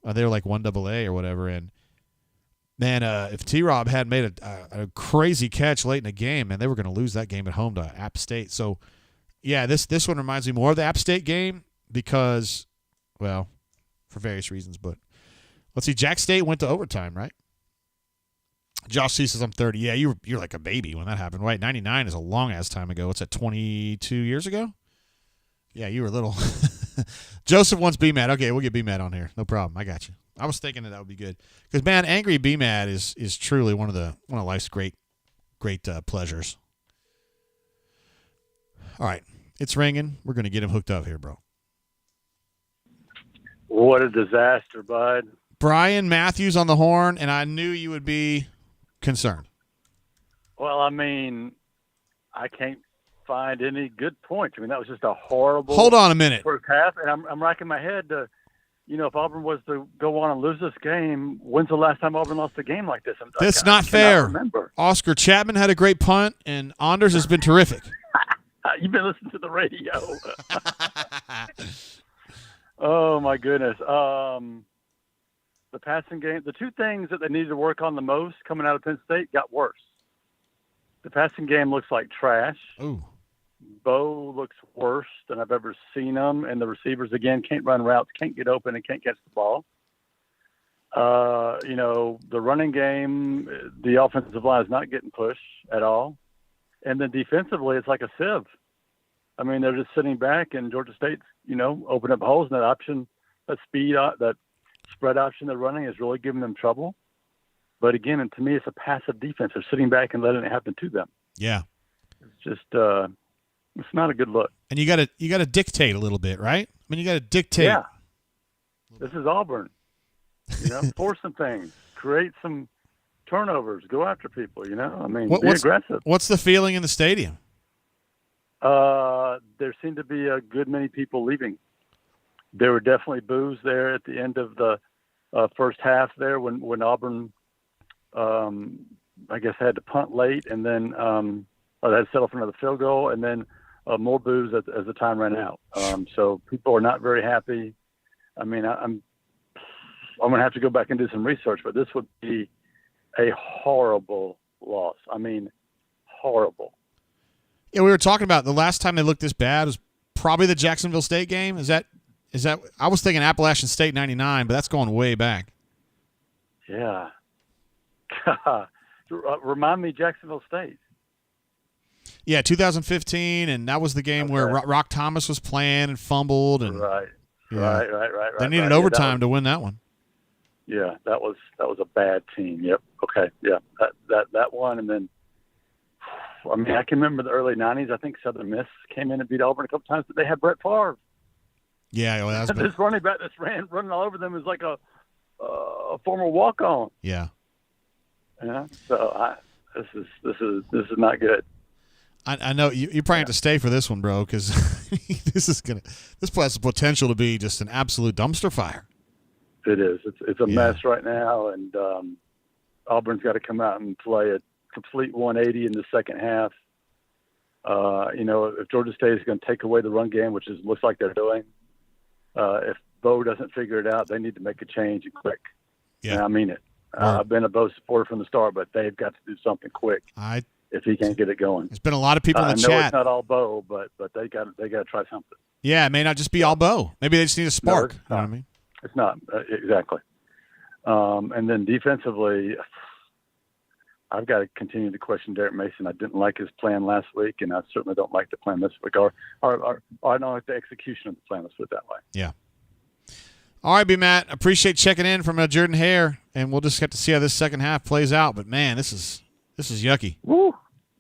they were like 1AA or whatever. And man, if T-Rob had made a crazy catch late in the game, man, they were going to lose that game at home to App State. So, yeah, this one reminds me more of the App State game because, well, for various reasons. But let's see, Jack State went to overtime, right? Josh C says I'm 30. Yeah, you're like a baby when that happened, right? 99 is a long ass time ago. What's that? 22 years ago? Yeah, you were little. Joseph wants BMAT. Okay, we'll get BMAT on here. No problem. I got you. I was thinking that would be good because, man, Angry BMAT is truly one of life's great pleasures. All right, it's ringing. We're gonna get him hooked up here, bro. What a disaster, bud. Brian Matthews on the horn, and I knew you would be concerned. Well, I mean, I can't find any good points. I mean, that was just a horrible. Hold on a minute. First half, and I'm racking my head to, if Auburn was to go on and lose this game, when's the last time Auburn lost a game like this? That's not fair. Oscar Chapman had a great punt, and Anders has been terrific. You've been listening to the radio. Oh my goodness. The passing game, the 2 things that they needed to work on the most coming out of Penn State got worse. The passing game looks like trash. Ooh. Bo looks worse than I've ever seen him, and the receivers, again, can't run routes, can't get open, and can't catch the ball. The running game, the offensive line is not getting pushed at all. And then defensively, it's like a sieve. I mean, they're just sitting back, and Georgia State's, open up holes, and that option, that spread option they're running is really giving them trouble. But again, and to me, it's a passive defense. They're sitting back and letting it happen to them. Yeah, it's just it's not a good look. And you got to dictate a little bit, right? I mean, you got to dictate. Yeah, this is Auburn. Force some things, create some turnovers, go after people. I mean, be aggressive. What's the feeling in the stadium? There seemed to be a good many people leaving. There were definitely boos there at the end of the first half there when Auburn, I guess, had to punt late, and then they had to settle for another field goal, and then more boos as the time ran out. So people are not very happy. I mean, I'm going to have to go back and do some research, but this would be a horrible loss. I mean, horrible. Yeah, we were talking about the last time they looked this bad was probably the Jacksonville State game. Is that? I was thinking Appalachian State '99, but that's going way back. Yeah. Remind me, Jacksonville State. Yeah, 2015, and that was the game where Rock Thomas was playing and fumbled, and Right. They needed overtime to win that one. Yeah, that was a bad team. Yep. Okay. Yeah. That one, and then I mean, I can remember the early '90s. I think Southern Miss came in and beat Auburn a couple times, but they had Brett Favre. Yeah, well, that's this running back that's running all over them is like a former walk-on. Yeah. Yeah. So this is not good. I know you probably have to stay for this one, bro, because this has the potential to be just an absolute dumpster fire. It is. It's a mess right now, and Auburn's got to come out and play a complete 180 in the second half. If Georgia State is going to take away the run game, which looks like they're doing, if Bo doesn't figure it out, they need to make a change and quick. Yeah. And I mean it. I've been a Bo supporter from the start, but they've got to do something quick. If he can't get it going. There's been a lot of people in the I know chat. It's not all Bo, but they got to try something. Yeah, it may not just be all Bo. Maybe they just need a spark. No, you know what I mean? It's not exactly. And then defensively, I've got to continue to question Derek Mason. I didn't like his plan last week, and I certainly don't like the plan this week. Or I don't like the execution of the plan. Let's put it that way. Yeah. All right, B. Matt. Appreciate checking in from Jordan Hare, and we'll just have to see how this second half plays out. But man, this is yucky. Woo.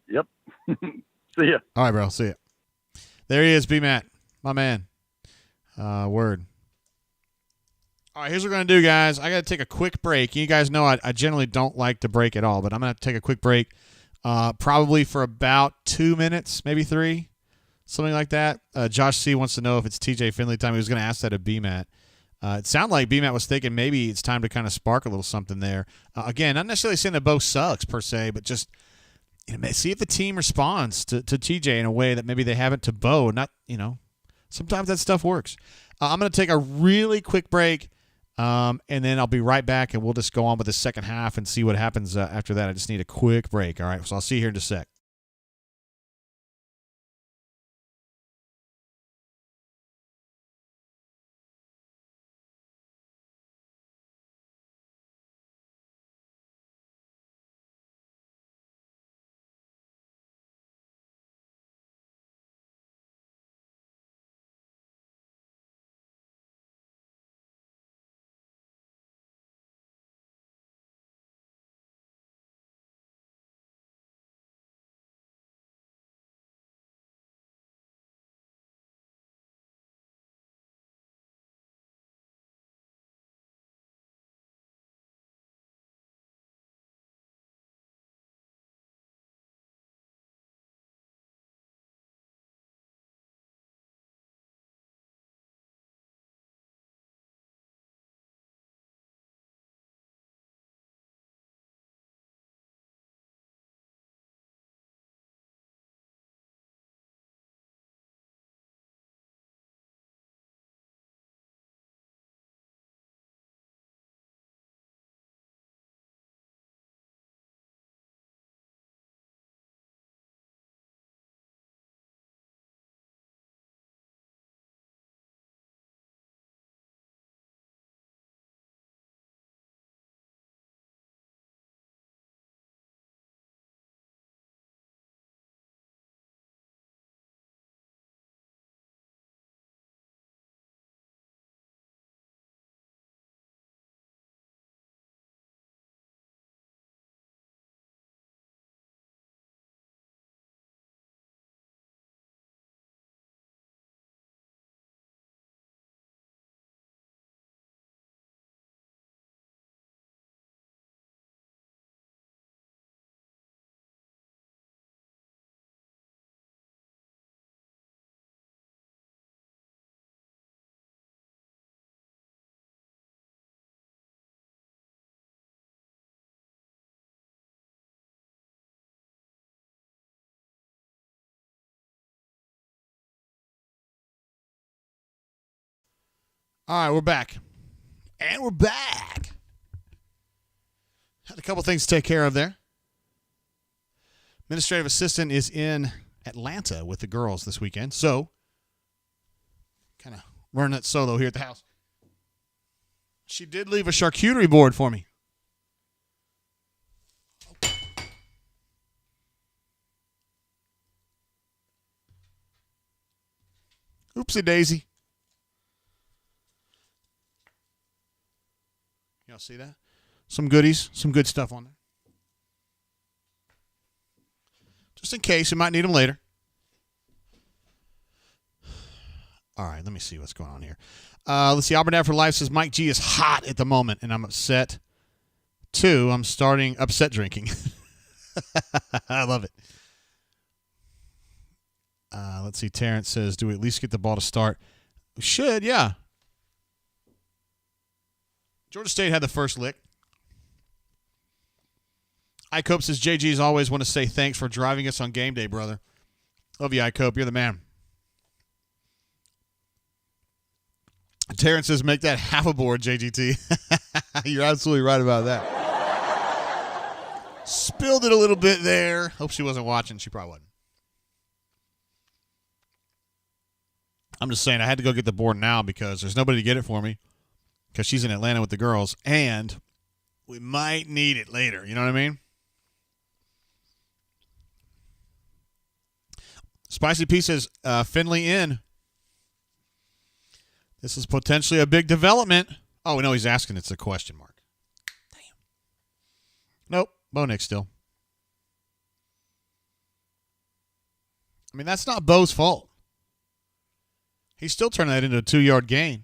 Yep. See ya. All right, bro. See ya. There he is, B. Matt, my man. Word. All right, here's what we're going to do, guys. I got to take a quick break. You guys know I generally don't like to break at all, but I'm going to take a quick break probably for about 2 minutes, maybe 3, something like that. Josh C. wants to know if it's TJ Finley time. He was going to ask that of B-Matt. It sounded like B-Matt was thinking maybe it's time to kind of spark a little something there. Again, not necessarily saying that Bo sucks per se, but just see if the team responds to TJ in a way that maybe they haven't to Bo. Sometimes that stuff works. I'm going to take a really quick break. And then I'll be right back, and we'll just go on with the second half and see what happens after that. I just need a quick break, all right? So I'll see you here in just a sec. All right, we're back. And we're back. Had a couple things to take care of there. Administrative assistant is in Atlanta with the girls this weekend. So, kind of running it solo here at the house. She did leave a charcuterie board for me. Oopsie daisy. Y'all see that? Some goodies, some good stuff on there. Just in case, you might need them later. All right, let me see what's going on here. Let's see. Auburn Dad for Life says Mike G is hot at the moment, and I'm upset. 2, I'm starting upset drinking. I love it. Let's see. Terrence says, do we at least get the ball to start? We should, yeah. Georgia State had the first lick. Icope says, JG's always want to say thanks for driving us on game day, brother. Love you, Icope. You're the man. Terrence says, make that half a board, JGT. You're absolutely right about that. Spilled it a little bit there. Hope she wasn't watching. She probably wasn't. I'm just saying I had to go get the board now because there's nobody to get it for me because she's in Atlanta with the girls, and we might need it later. You know what I mean? Spicy P says, Finley in. This is potentially a big development. Oh, no, he's asking. It's a question mark. Damn. Nope. Bo Nick still. I mean, that's not Bo's fault. He's still turning that into a 2-yard gain.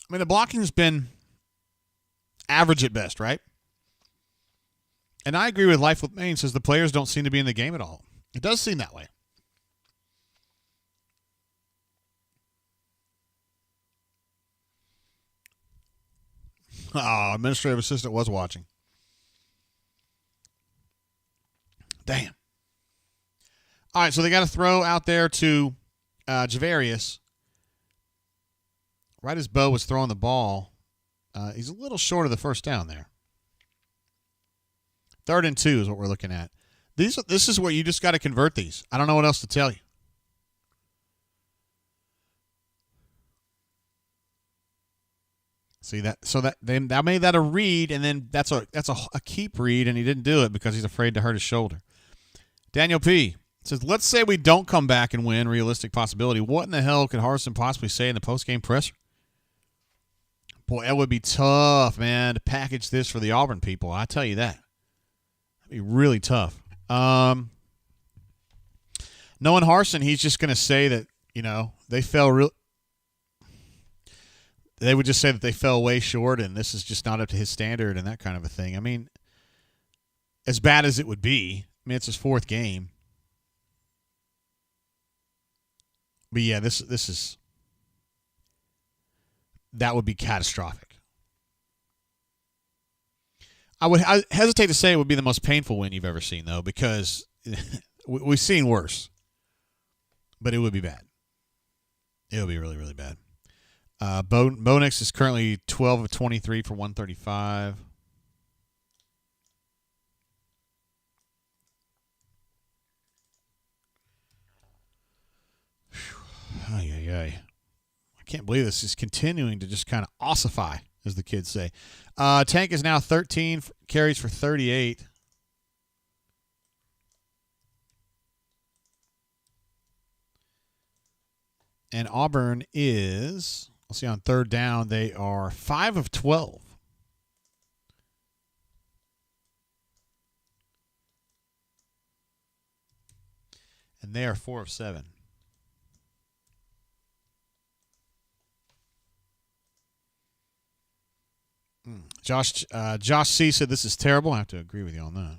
I mean, the blocking's been average at best, right? And I agree with Life with Maine, says the players don't seem to be in the game at all. It does seem that way. Oh, administrative assistant was watching. Damn. All right, so they got to throw out there to Javarius. Right as Bo was throwing the ball, he's a little short of the first down there. 3rd and 2 is what we're looking at. This is where you just got to convert these. I don't know what else to tell you. See that? So that made that a read, and then that's a keep read, and he didn't do it because he's afraid to hurt his shoulder. Daniel P. says, let's say we don't come back and win, realistic possibility. What in the hell could Harrison possibly say in the postgame presser? Boy, that would be tough, man, to package this for the Auburn people. I tell you that. That'd be really tough. Knowing Harsin, he's just going to say that, they fell real. They would just say that they fell way short and this is just not up to his standard and that kind of a thing. I mean, as bad as it would be, it's his 4th game. But yeah, this is that would be catastrophic. I hesitate to say it would be the most painful win you've ever seen, though, because we've seen worse. But it would be bad. It would be really, really bad. Bonix is currently 12 of 23 for 135. Ay. I can't believe this is continuing to just kind of ossify, as the kids say. Tank is now 13 carries for 38. And Auburn is, let's see, on 3rd down, they are 5 of 12. And they are 4 of 7. Josh C. said this is terrible. I have to agree with you on that.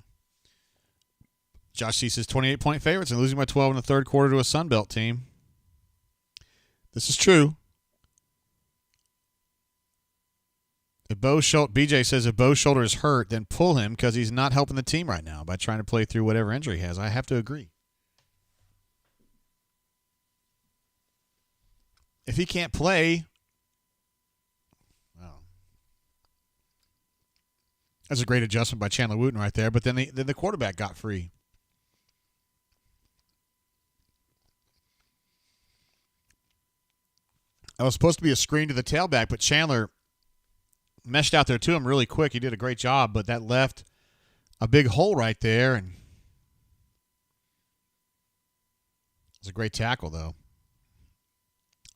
Josh C. says 28-point favorites and losing by 12 in the 3rd quarter to a Sun Belt team. This is true. BJ says if Bo's shoulder is hurt, then pull him because he's not helping the team right now by trying to play through whatever injury he has. I have to agree. if he can't play, well, that's a great adjustment by Chandler Wooten right there. But then the quarterback got free. That was supposed to be a screen to the tailback, but Chandler meshed out there to him really quick. He did a great job, but that left a big hole right there. And it's a great tackle, though.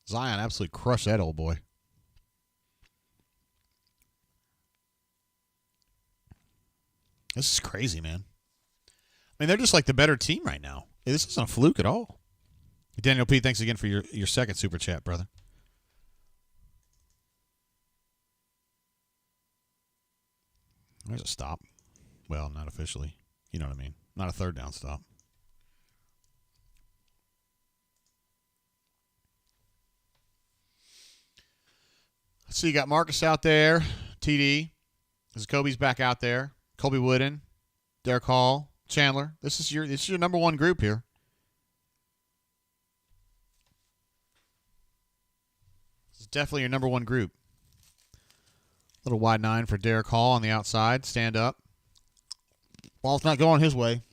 Zion absolutely crushed that old boy. This is crazy, man. I mean, they're just like the better team right now. This isn't a fluke at all. Daniel P., thanks again for your second super chat, brother. There's a stop. Well, not officially. You know what I mean. Not a third down stop. So you got Marcus out there, TD. Kobe's back out there. Colby Wooden, Derek Hall, Chandler. This is your number one group here. This is definitely your number one group. Little wide 9 for Derek Hall on the outside. Stand up. Ball's not going his way.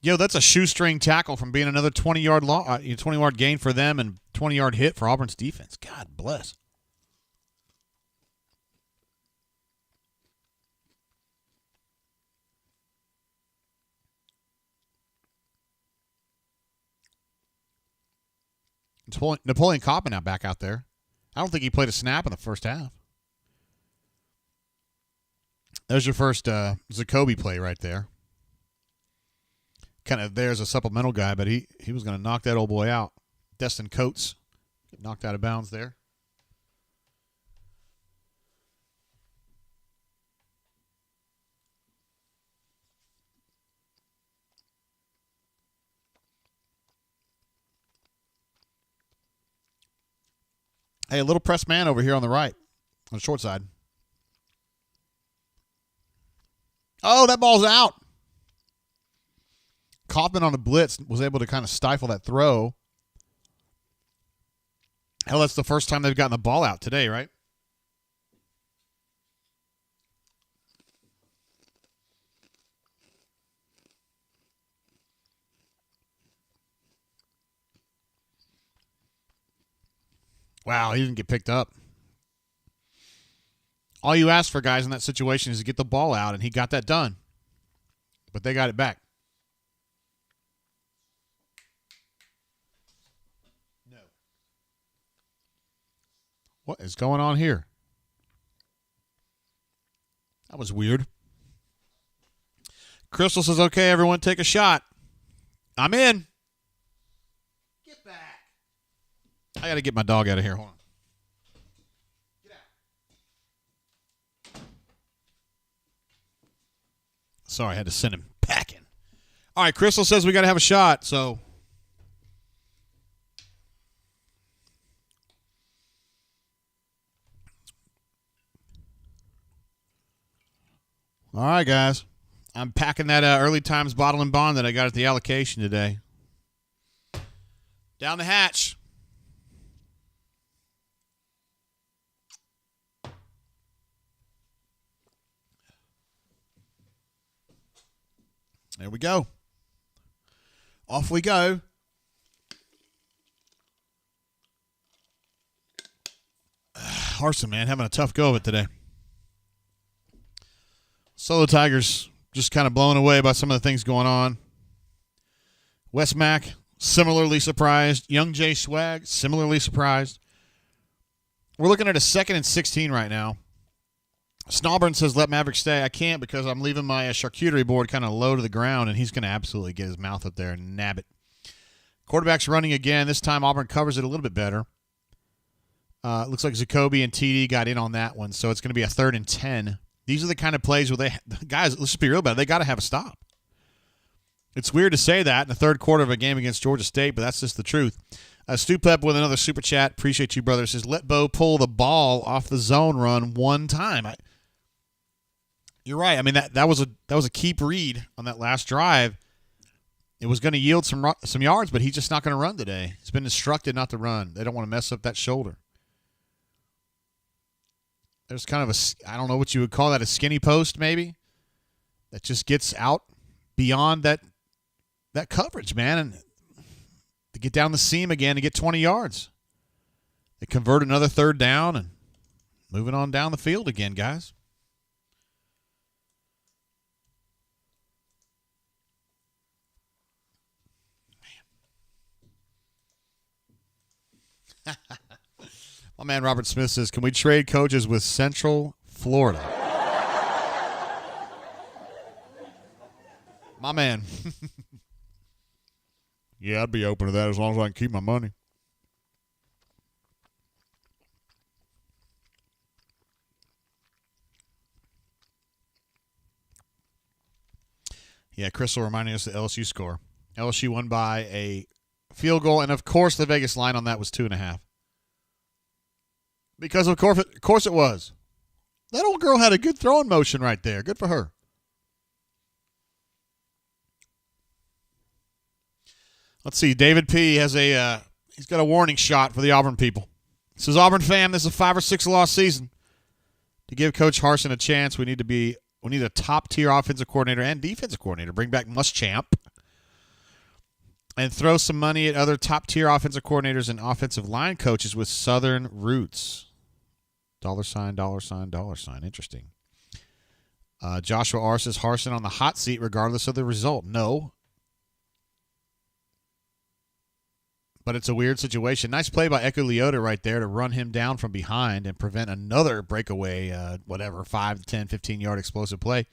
Yo, that's a shoestring tackle from being another 20-yard gain for them and 20-yard hit for Auburn's defense. God bless. Napoleon Coppin now back out there. I don't think he played a snap in the first half. There's your first Zacoby play right there. Kind of there's a supplemental guy, but he was going to knock that old boy out. Destin Coates get knocked out of bounds there. Hey, a little press man over here on the right, on the short side. Oh, that ball's out. Kaufman on the blitz was able to kind of stifle that throw. Hell, that's the first time they've gotten the ball out today, right? Wow, he didn't get picked up. All you ask for, guys, in that situation is to get the ball out, and he got that done. But they got it back. No. What is going on here? That was weird. Crystal says, okay, everyone, take a shot. I'm in. Get back. I got to get my dog out of here. Hold on. Get out. Sorry, I had to send him packing. All right, Crystal says we got to have a shot, so. All right, guys. I'm packing that early times bottle and bond that I got at the allocation today. Down the hatch. There we go. Off we go. Harson, man, having a tough go of it today. Solo Tigers just kind of blown away by some of the things going on. Wes Mack, similarly surprised. Young Jay Swag, similarly surprised. We're looking at a 2nd and 16 right now. Snauburn says, let Maverick stay. I can't because I'm leaving my charcuterie board kind of low to the ground, and he's going to absolutely get his mouth up there and nab it. Quarterback's running again. This time Auburn covers it a little bit better. Looks like Zacoby and TD got in on that one, so it's going to be a 3rd and 10. These are the kind of plays where guys, let's just be real about it, they got to have a stop. It's weird to say that in the third quarter of a game against Georgia State, but that's just the truth. Stu Pep with another super chat. Appreciate you, brother. Says, let Bo pull the ball off the zone run one time. You're right. I mean, that was a keep read on that last drive. it was going to yield some yards, but he's just not going to run today. He's been instructed not to run. They don't want to mess up that shoulder. There's kind of I don't know what you would call that, a skinny post maybe, that just gets out beyond that coverage, man, and to get down the seam again and get 20 yards. They convert another third down and moving on down the field again, guys. My man Robert Smith says, can we trade coaches with Central Florida? My man. Yeah, I'd be open to that as long as I can keep my money. Yeah, Crystal reminding us the LSU score. LSU won by a field goal, and of course the Vegas line on that was 2.5. Because of course it was. That old girl had a good throwing motion right there. Good for her. Let's see. David P. has he's got a warning shot for the Auburn people. He says, Auburn fam, this is a 5 or 6 loss season. To give Coach Harsin a chance, we need a top-tier offensive coordinator and defensive coordinator. Bring back Muschamp. And throw some money at other top-tier offensive coordinators and offensive line coaches with Southern roots. $, $, Interesting. Joshua R. says Harsin on the hot seat regardless of the result. No. But it's a weird situation. Nice play by Echo Leota right there to run him down from behind and prevent another breakaway, 5 to 10, 15-yard explosive play.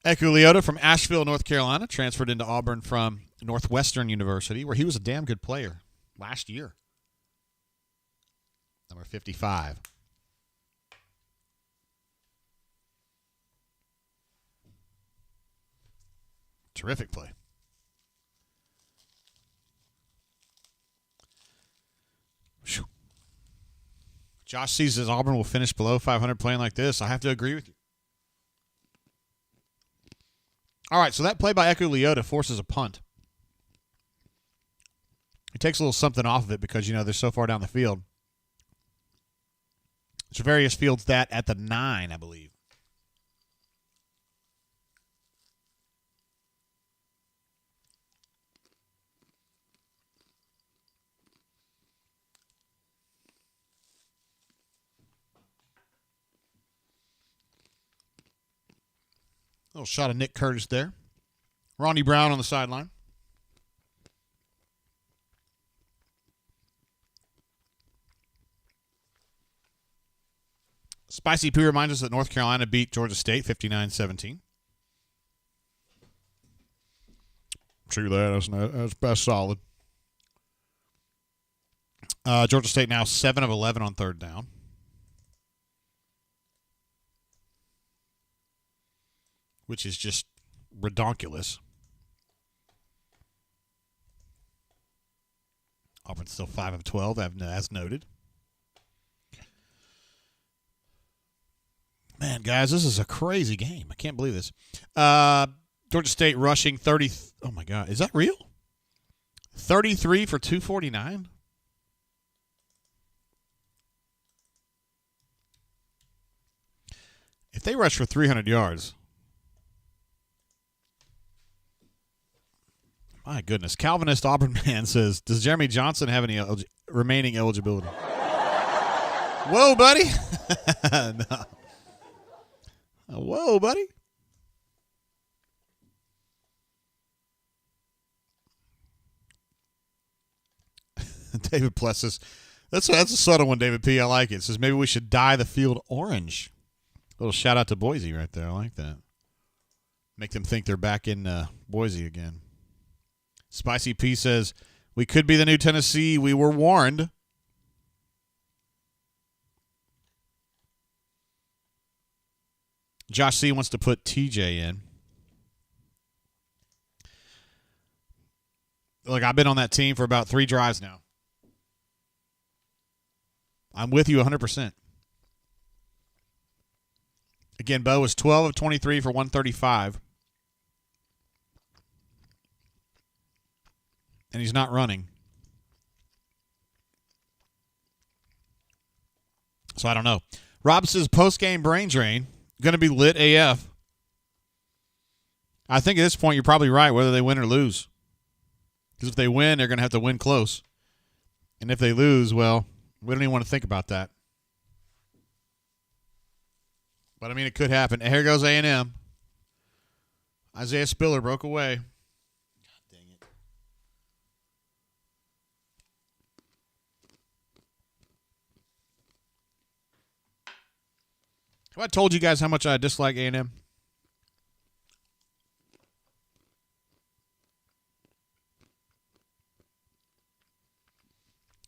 Echo Leota from Asheville, North Carolina, transferred into Auburn from Northwestern University, where he was a damn good player last year. Number 55. Terrific play. Whew. Josh sees as Auburn will finish below 500 playing like this. I have to agree with you. All right, so that play by Echo Leota forces a punt. It takes a little something off of it because, they're so far down the field. Javarius fields that at the 9, I believe. Little shot of Nick Curtis there. Ronnie Brown on the sideline. Spicy P reminds us that North Carolina beat Georgia State 59-17. True that. That's solid. Georgia State now 7 of 11 on third down. Which is just redonkulous. Auburn's still 5 of 12, as noted. Man, guys, this is a crazy game. I can't believe this. Georgia State rushing 30. Oh, my God. Is that real? 33 for 249? If they rush for 300 yards. My goodness. Calvinist Auburn man says, does Jeremy Johnson have any remaining eligibility? Whoa, buddy. No. Whoa, buddy. David Plessis. That's a subtle one, David P. I like it. It says maybe we should dye the field orange. A little shout out to Boise right there. I like that. Make them think they're back in Boise again. Spicy P says, we could be the new Tennessee. We were warned. Josh C. wants to put TJ in. Look, I've been on that team for about 3 drives now. I'm with you 100%. Again, Bo was 12 of 23 for 135. and he's not running. So I don't know. Rob says post-game brain drain. Going to be lit AF. I think at this point you're probably right, whether they win or lose. Because if they win, they're going to have to win close. And if they lose, well, we don't even want to think about that. But, I mean, it could happen. And here goes A&M. Isaiah Spiller broke away. God dang it. Have I told you guys how much I dislike A&M?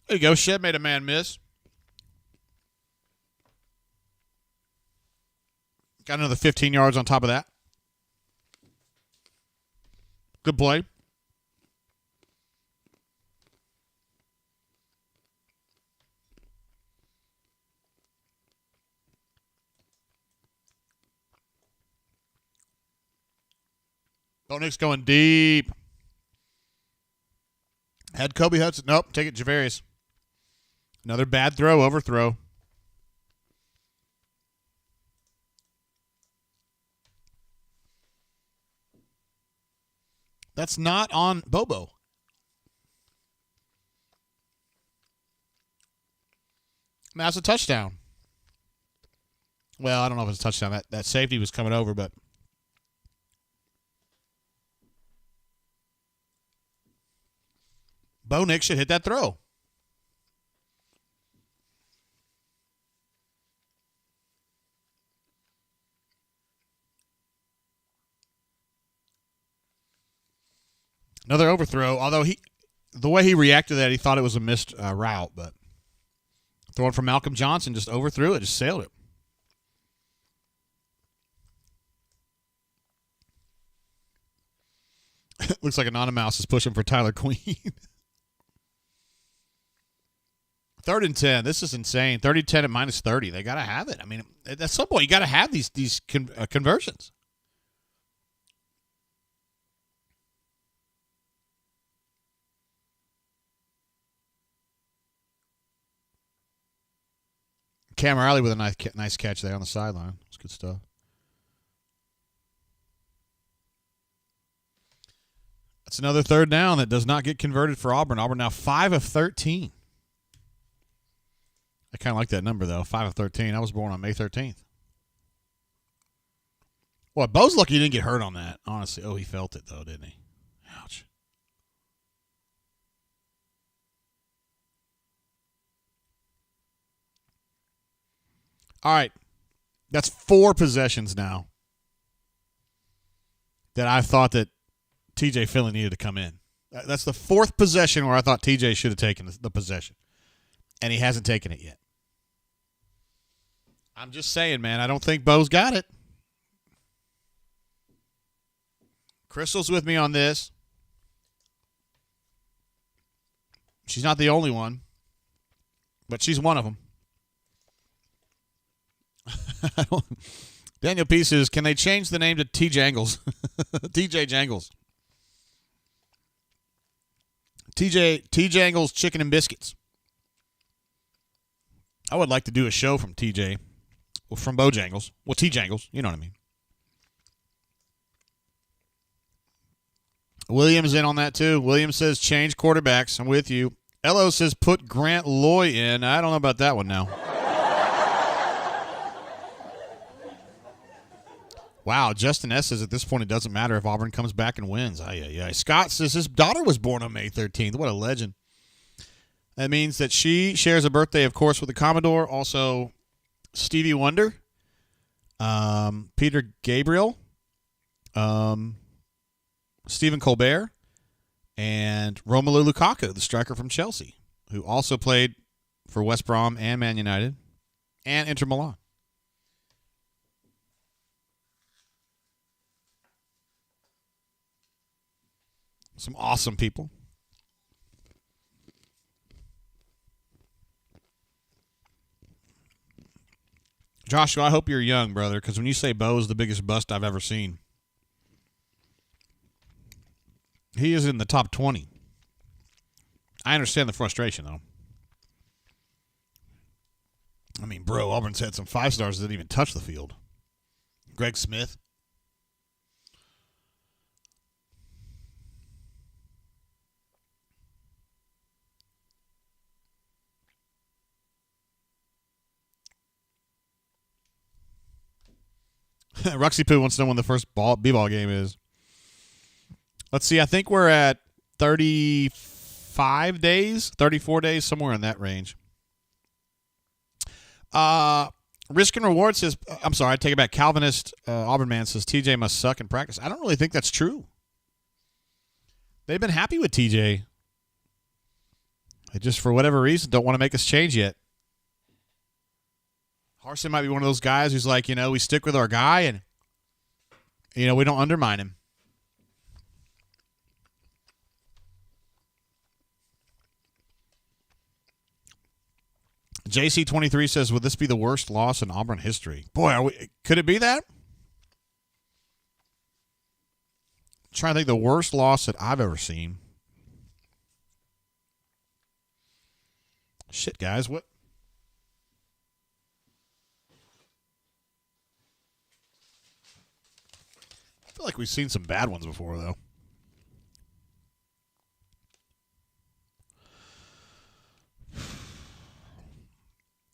There you go. Shed made a man miss. Got another 15 yards on top of that. Good play. Bo Nix going deep. Had Kobe Hudson. Nope, take it, Javarius. Another bad throw, overthrow. That's not on Bobo. That's a touchdown. Well, I don't know if it's a touchdown. That safety was coming over, but Bo Nix should hit that throw. Another overthrow, although the way he reacted to that, he thought it was a missed route, but throwing from Malcolm Johnson, just overthrew it, just sailed it. Looks like Anonymous is pushing for Tyler Queen. 3rd and 10. This is insane. 30-10 at minus 30. They got to have it. I mean, at some point, you got to have these conversions. Cam Riley with a nice catch there on the sideline. It's good stuff. That's another 3rd down that does not get converted for Auburn. Auburn now 5 of 13. I kind of like that number, though, 5 of 13. I was born on May 13th. Well, Bo's lucky he didn't get hurt on that, honestly. Oh, he felt it, though, didn't he? Ouch. All right. That's 4 possessions now that I thought that TJ Finley needed to come in. That's the 4th possession where I thought TJ should have taken the possession. And he hasn't taken it yet. I'm just saying, man, I don't think Bo's got it. Crystal's with me on this. She's not the only one, but she's one of them. Daniel P says, can they change the name to T Jangles? TJ Jangles. T Jangles Chicken and Biscuits. I would like to do a show from TJ. Well, from Bojangles. Well, T Jangles. You know what I mean. Williams in on that, too. Williams says, change quarterbacks. I'm with you. Elo says, put Grant Loy in. I don't know about that one now. Wow, Justin S. says at this point it doesn't matter if Auburn comes back and wins. Scott says his daughter was born on May 13th. What a legend. That means that she shares a birthday, of course, with the Commodore. Also, Stevie Wonder, Peter Gabriel, Stephen Colbert, and Romelu Lukaku, the striker from Chelsea, who also played for West Brom and Man United and Inter Milan. Some awesome people. Joshua, I hope you're young, brother, because when you say Bo's the biggest bust I've ever seen, he is in the top 20. I understand the frustration, though. I mean, bro, Auburn's had some 5-stars that didn't even touch the field. Greg Smith. Ruxy Poo wants to know when the first B-ball game is. Let's see. I think we're at 35 days, 34 days, somewhere in that range. Risk and Reward says, I'm sorry, I take it back. Calvinist Auburn man says TJ must suck in practice. I don't really think that's true. They've been happy with TJ. They just, for whatever reason, don't want to make us change yet. Harsin might be one of those guys who's like, we stick with our guy and, we don't undermine him. JC23 says, would this be the worst loss in Auburn history? Boy, could it be that? I'm trying to think the worst loss that I've ever seen. Shit, guys, what? I feel like we've seen some bad ones before, though.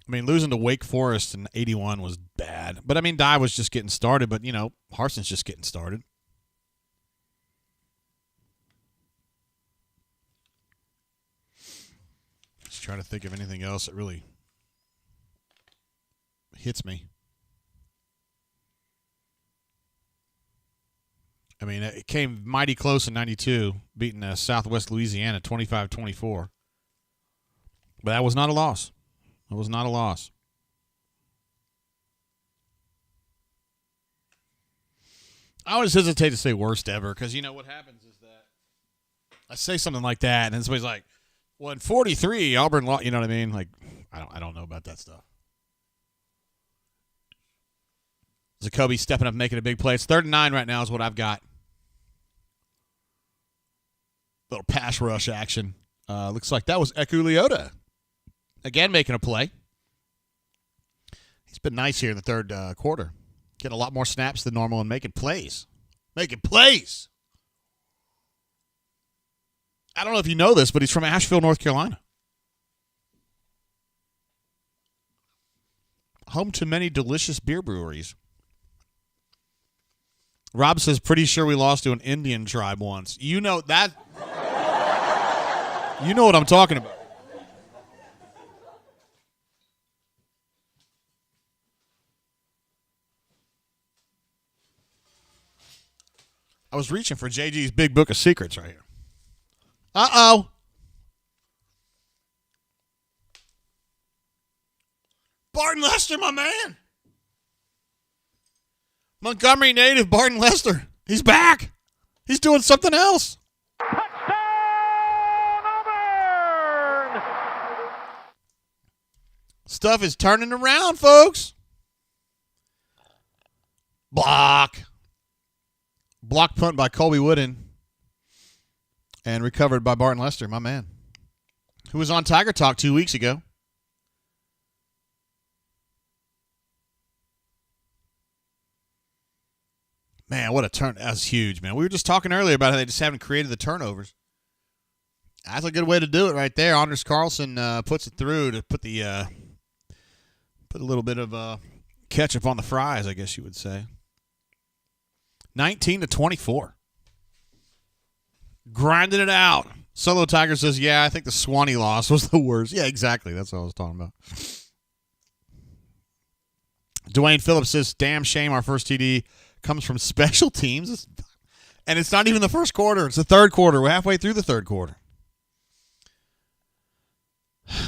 I mean, losing to Wake Forest in 81 was bad. But, I mean, Dye was just getting started. But, Harsin's just getting started. Just trying to think of anything else that really hits me. I mean, it came mighty close in 92, beating Southwest Louisiana 25-24. But that was not a loss. It was not a loss. I always hesitate to say worst ever because what happens is that I say something like that and then somebody's like, well, in 43, Auburn lost. You know what I mean? Like, I don't know about that stuff. Jacoby stepping up, making a big play. It's 3rd and 9 right now is what I've got. Little pass rush action. Looks like that was Eku Leota. Again, making a play. He's been nice here in the third quarter. Getting a lot more snaps than normal and making plays. Making plays! I don't know if you know this, but he's from Asheville, North Carolina. Home to many delicious beer breweries. Rob says, pretty sure we lost to an Indian tribe once. You know that. You know what I'm talking about. I was reaching for JG's big book of secrets right here. Uh-oh. Barton Lester, my man. Montgomery native Barton Lester. He's back. He's doing something else. Touchdown, Auburn! Stuff is turning around, folks. Block punt by Colby Wooden. And recovered by Barton Lester, my man. Who was on Tiger Talk 2 weeks ago. Man, what a turn. That was huge, man. We were just talking earlier about how they just haven't created the turnovers. That's a good way to do it right there. Anders Carlson puts it through to put a little bit of ketchup on the fries, I guess you would say. 19-24. Grinding it out. Solo Tiger says, yeah, I think the Swanee loss was the worst. Yeah, exactly. That's what I was talking about. Dwayne Phillips says, damn shame our first TD comes from special teams. And it's not even the first quarter. It's the third quarter. We're halfway through the third quarter.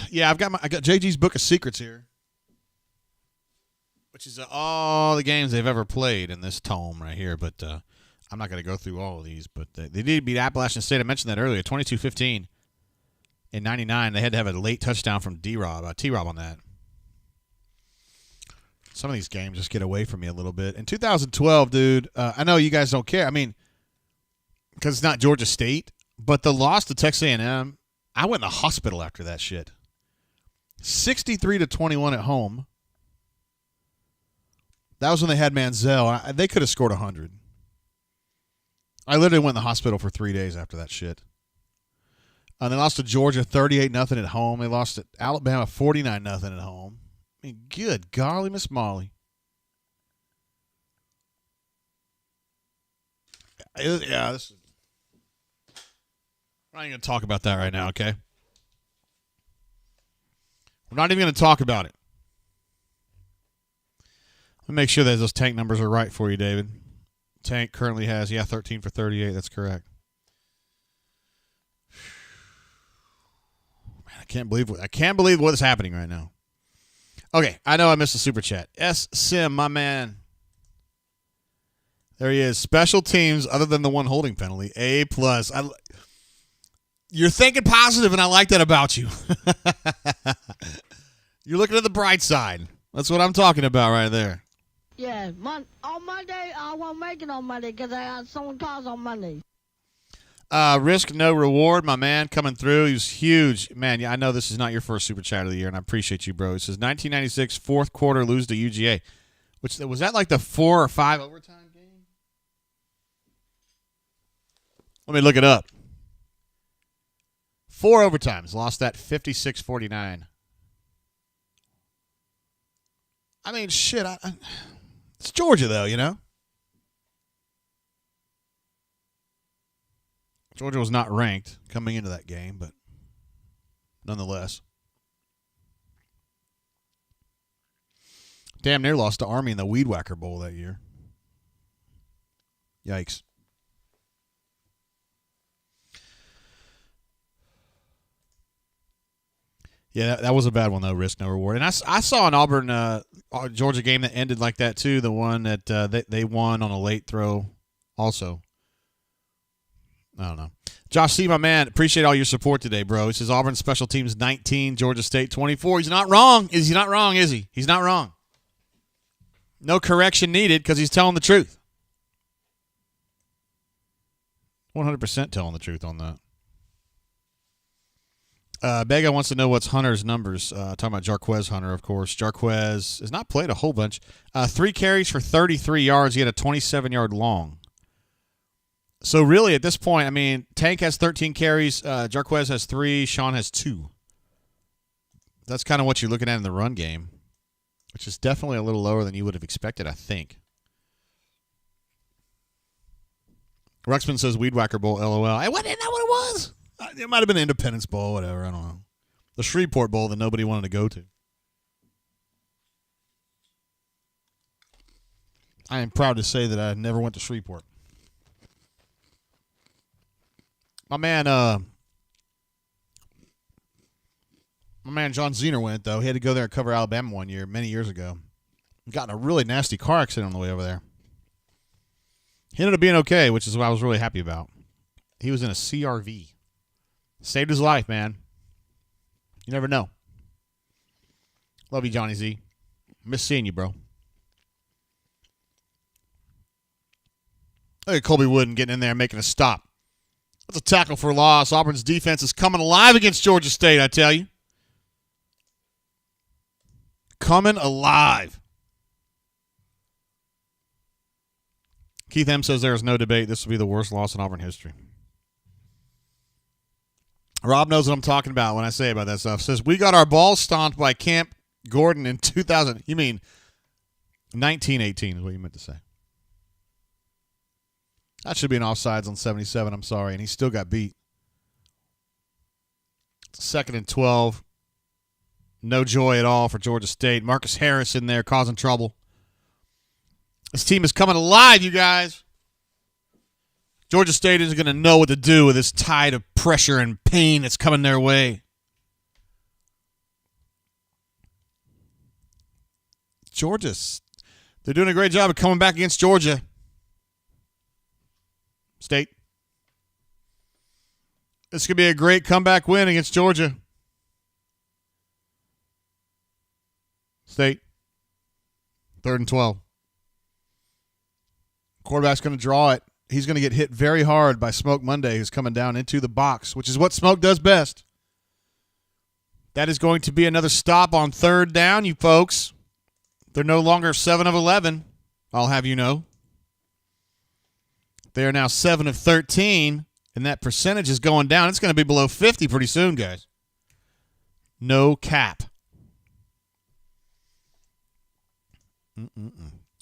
Yeah, I got JG's book of secrets here, which is all the games they've ever played in this tome right here. But I'm not going to go through all of these. But they did beat Appalachian State. I mentioned that earlier, 22-15 in 99. They had to have a late touchdown from T-Rob on that. Some of these games just get away from me a little bit. In 2012, dude, I know you guys don't care. I mean, because it's not Georgia State, but the loss to Texas A&M, I went in the hospital after that shit. 63-21 at home. That was when they had Manziel. They could have scored 100. I literally went in the hospital for 3 days after that shit. They lost to Georgia 38-0 at home. They lost to Alabama 49-0 at home. I mean, good golly, Miss Molly. Yeah, this is. We're not even going to talk about that right now, okay? We're not even going to talk about it. Let me make sure that those Tank numbers are right for you, David. Tank currently has, 13 for 38. That's correct. Man, I can't believe what is happening right now. Okay, I know I missed a super chat. S. Sim, my man. There he is. Special teams, other than the one holding penalty, A+. You're thinking positive, and I like that about you. You're looking at the bright side. That's what I'm talking about right there. Yeah, on Monday, I won't make it on Monday because I got someone calls on Monday. Risk, no reward, my man, coming through. He was huge. Man, yeah, I know this is not your first super chat of the year, and I appreciate you, bro. He says 1996 fourth quarter lose to UGA. Was that like the 4 or 5 overtime game? Let me look it up. 4 overtimes. Lost that 56-49. I mean, shit. It's Georgia, though, you know? Georgia was not ranked coming into that game, but nonetheless. Damn near lost to Army in the Weed Whacker Bowl that year. Yikes. Yeah, that was a bad one, though, risk, no reward. And I saw an Auburn Georgia game that ended like that, too, the one that they won on a late throw also. I don't know. Josh C., my man, appreciate all your support today, bro. He says Auburn special teams 19, Georgia State 24. He's not wrong. Is he not wrong, is he? He's not wrong. No correction needed because he's telling the truth. 100% telling the truth on that. Bega wants to know what's Hunter's numbers. Talking about Jarquez Hunter, of course. Jarquez has not played a whole bunch. 3 carries for 33 yards. He had a 27-yard long. So, really, at this point, I mean, Tank has 13 carries. Jarquez has 3. Sean has 2. That's kind of what you're looking at in the run game, which is definitely a little lower than you would have expected, I think. Ruxpin says Weed Whacker Bowl, LOL. Hey, isn't that what it was? It might have been the Independence Bowl, whatever. I don't know. The Shreveport Bowl that nobody wanted to go to. I am proud to say that I never went to Shreveport. My man John Zener went, though. He had to go there and cover Alabama one year, many years ago. Got in a really nasty car accident on the way over there. He ended up being okay, which is what I was really happy about. He was in a CRV. Saved his life, man. You never know. Love you, Johnny Z. Miss seeing you, bro. Look at Colby Wooden getting in there and making a stop. That's a tackle for loss. Auburn's defense is coming alive against Georgia State, I tell you. Coming alive. Keith M. says there is no debate. This will be the worst loss in Auburn history. Rob knows what I'm talking about when I say about that stuff. Says, we got our balls stomped by Camp Gordon in 2000. You mean 1918 is what you meant to say. That should be an offsides on 77. I'm sorry. And he still got beat. 2nd and 12. No joy at all for Georgia State. Marcus Harris in there causing trouble. This team is coming alive, you guys. Georgia State is going to know what to do with this tide of pressure and pain that's coming their way. They're doing a great job of coming back against Georgia State. This could be a great comeback win against Georgia State. 3rd and 12. Quarterback's going to draw it. He's going to get hit very hard by Smoke Monday, who's coming down into the box, which is what Smoke does best. That is going to be another stop on third down, you folks. They're no longer 7 of 11, I'll have you know. They are now 7 of 13, and that percentage is going down. It's going to be below 50 pretty soon, guys. No cap.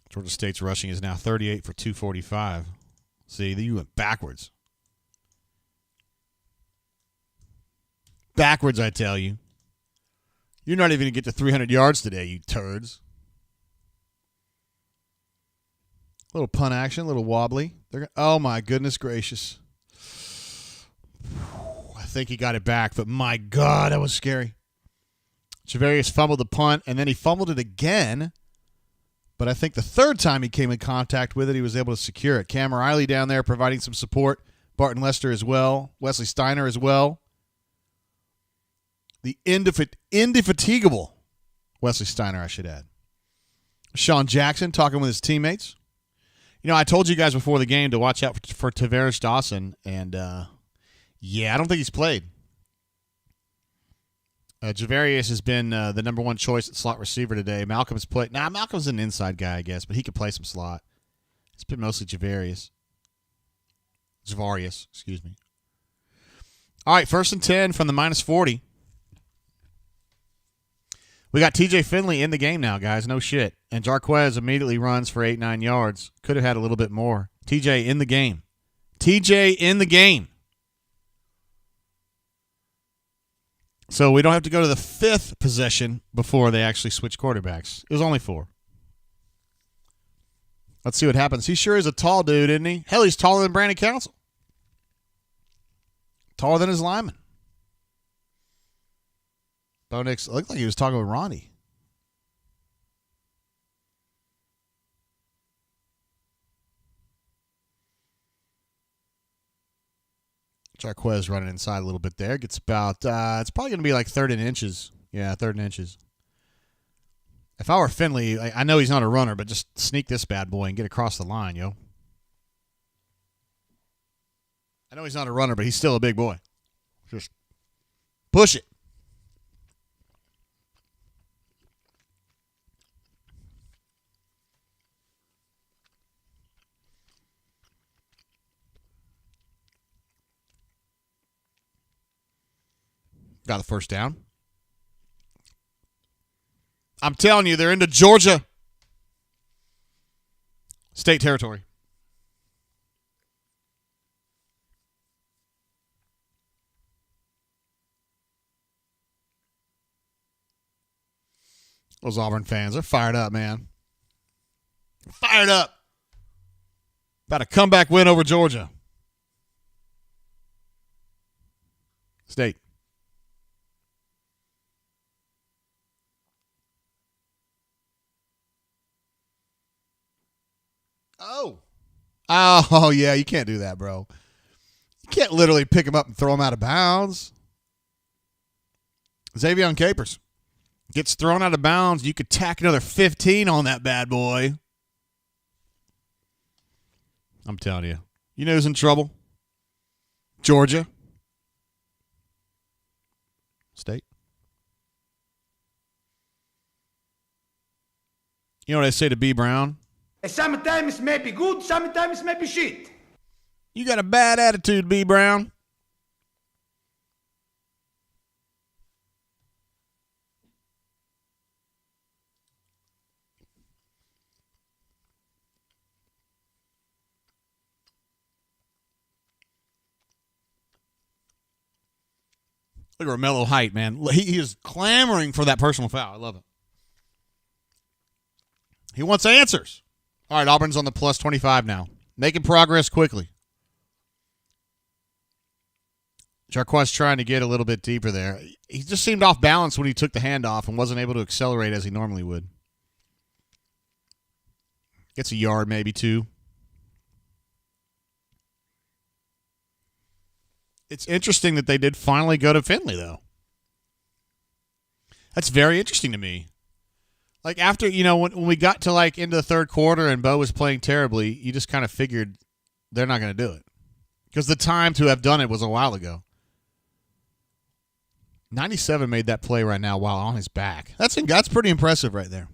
Georgia State's rushing is now 38 for 245. See, you went backwards. Backwards, I tell you. You're not even going to get to 300 yards today, you turds. Little punt action, a little wobbly. Oh, my goodness gracious. I think he got it back, but my God, that was scary. Javarius fumbled the punt, and then he fumbled it again. But I think the third time he came in contact with it, he was able to secure it. Cam Riley down there providing some support. Barton Lester as well. Wesley Steiner as well. The indefatigable Wesley Steiner, I should add. Sean Jackson talking with his teammates. You know, I told you guys before the game to watch out for Tavares Dawson, and yeah, I don't think he's played. Javarius has been the number one choice at slot receiver today. Malcolm's played. Malcolm's an inside guy, I guess, but he could play some slot. It's been mostly Javarius, excuse me. All right, 1st and 10 from the -40. We got TJ Finley in the game now, guys. No shit. And Jarquez immediately runs for 8-9 yards. Could have had a little bit more. TJ in the game. TJ in the game. So we don't have to go to the 5th possession before they actually switch quarterbacks. It was only 4. Let's see what happens. He sure is a tall dude, isn't he? Hell, he's taller than Brandon Council. Taller than his lineman. Bo Nix looked like he was talking with Ronnie. Jarquez running inside a little bit there. Gets about, it's probably going to be like 3rd and inches. Yeah, 3rd and inches. If I were Finley, I know he's not a runner, but just sneak this bad boy and get across the line, yo. I know he's not a runner, but he's still a big boy. Just push it. Got the first down. I'm telling you, they're into Georgia State territory. Those Auburn fans are fired up, man. Fired up. About a comeback win over Georgia State. Oh, yeah, you can't do that, bro. You can't literally pick him up and throw him out of bounds. Xavier Capers gets thrown out of bounds. You could tack another 15 on that bad boy. I'm telling you. You know who's in trouble? Georgia State. You know what I say to B. Brown? Sometimes may be good, sometimes may be shit. You got a bad attitude, B. Brown. Look at Romello Height, man. He is clamoring for that personal foul. I love it. He wants answers. All right, Auburn's on the plus 25 now. Making progress quickly. Jarquez trying to get a little bit deeper there. He just seemed off balance when he took the handoff and wasn't able to accelerate as he normally would. Gets a yard, maybe 2. It's interesting that they did finally go to Finley, though. That's very interesting to me. Like, after, when we got to, into the third quarter and Bo was playing terribly, you just kind of figured they're not going to do it. Because the time to have done it was a while ago. 97 made that play right now while on his back. That's pretty impressive right there.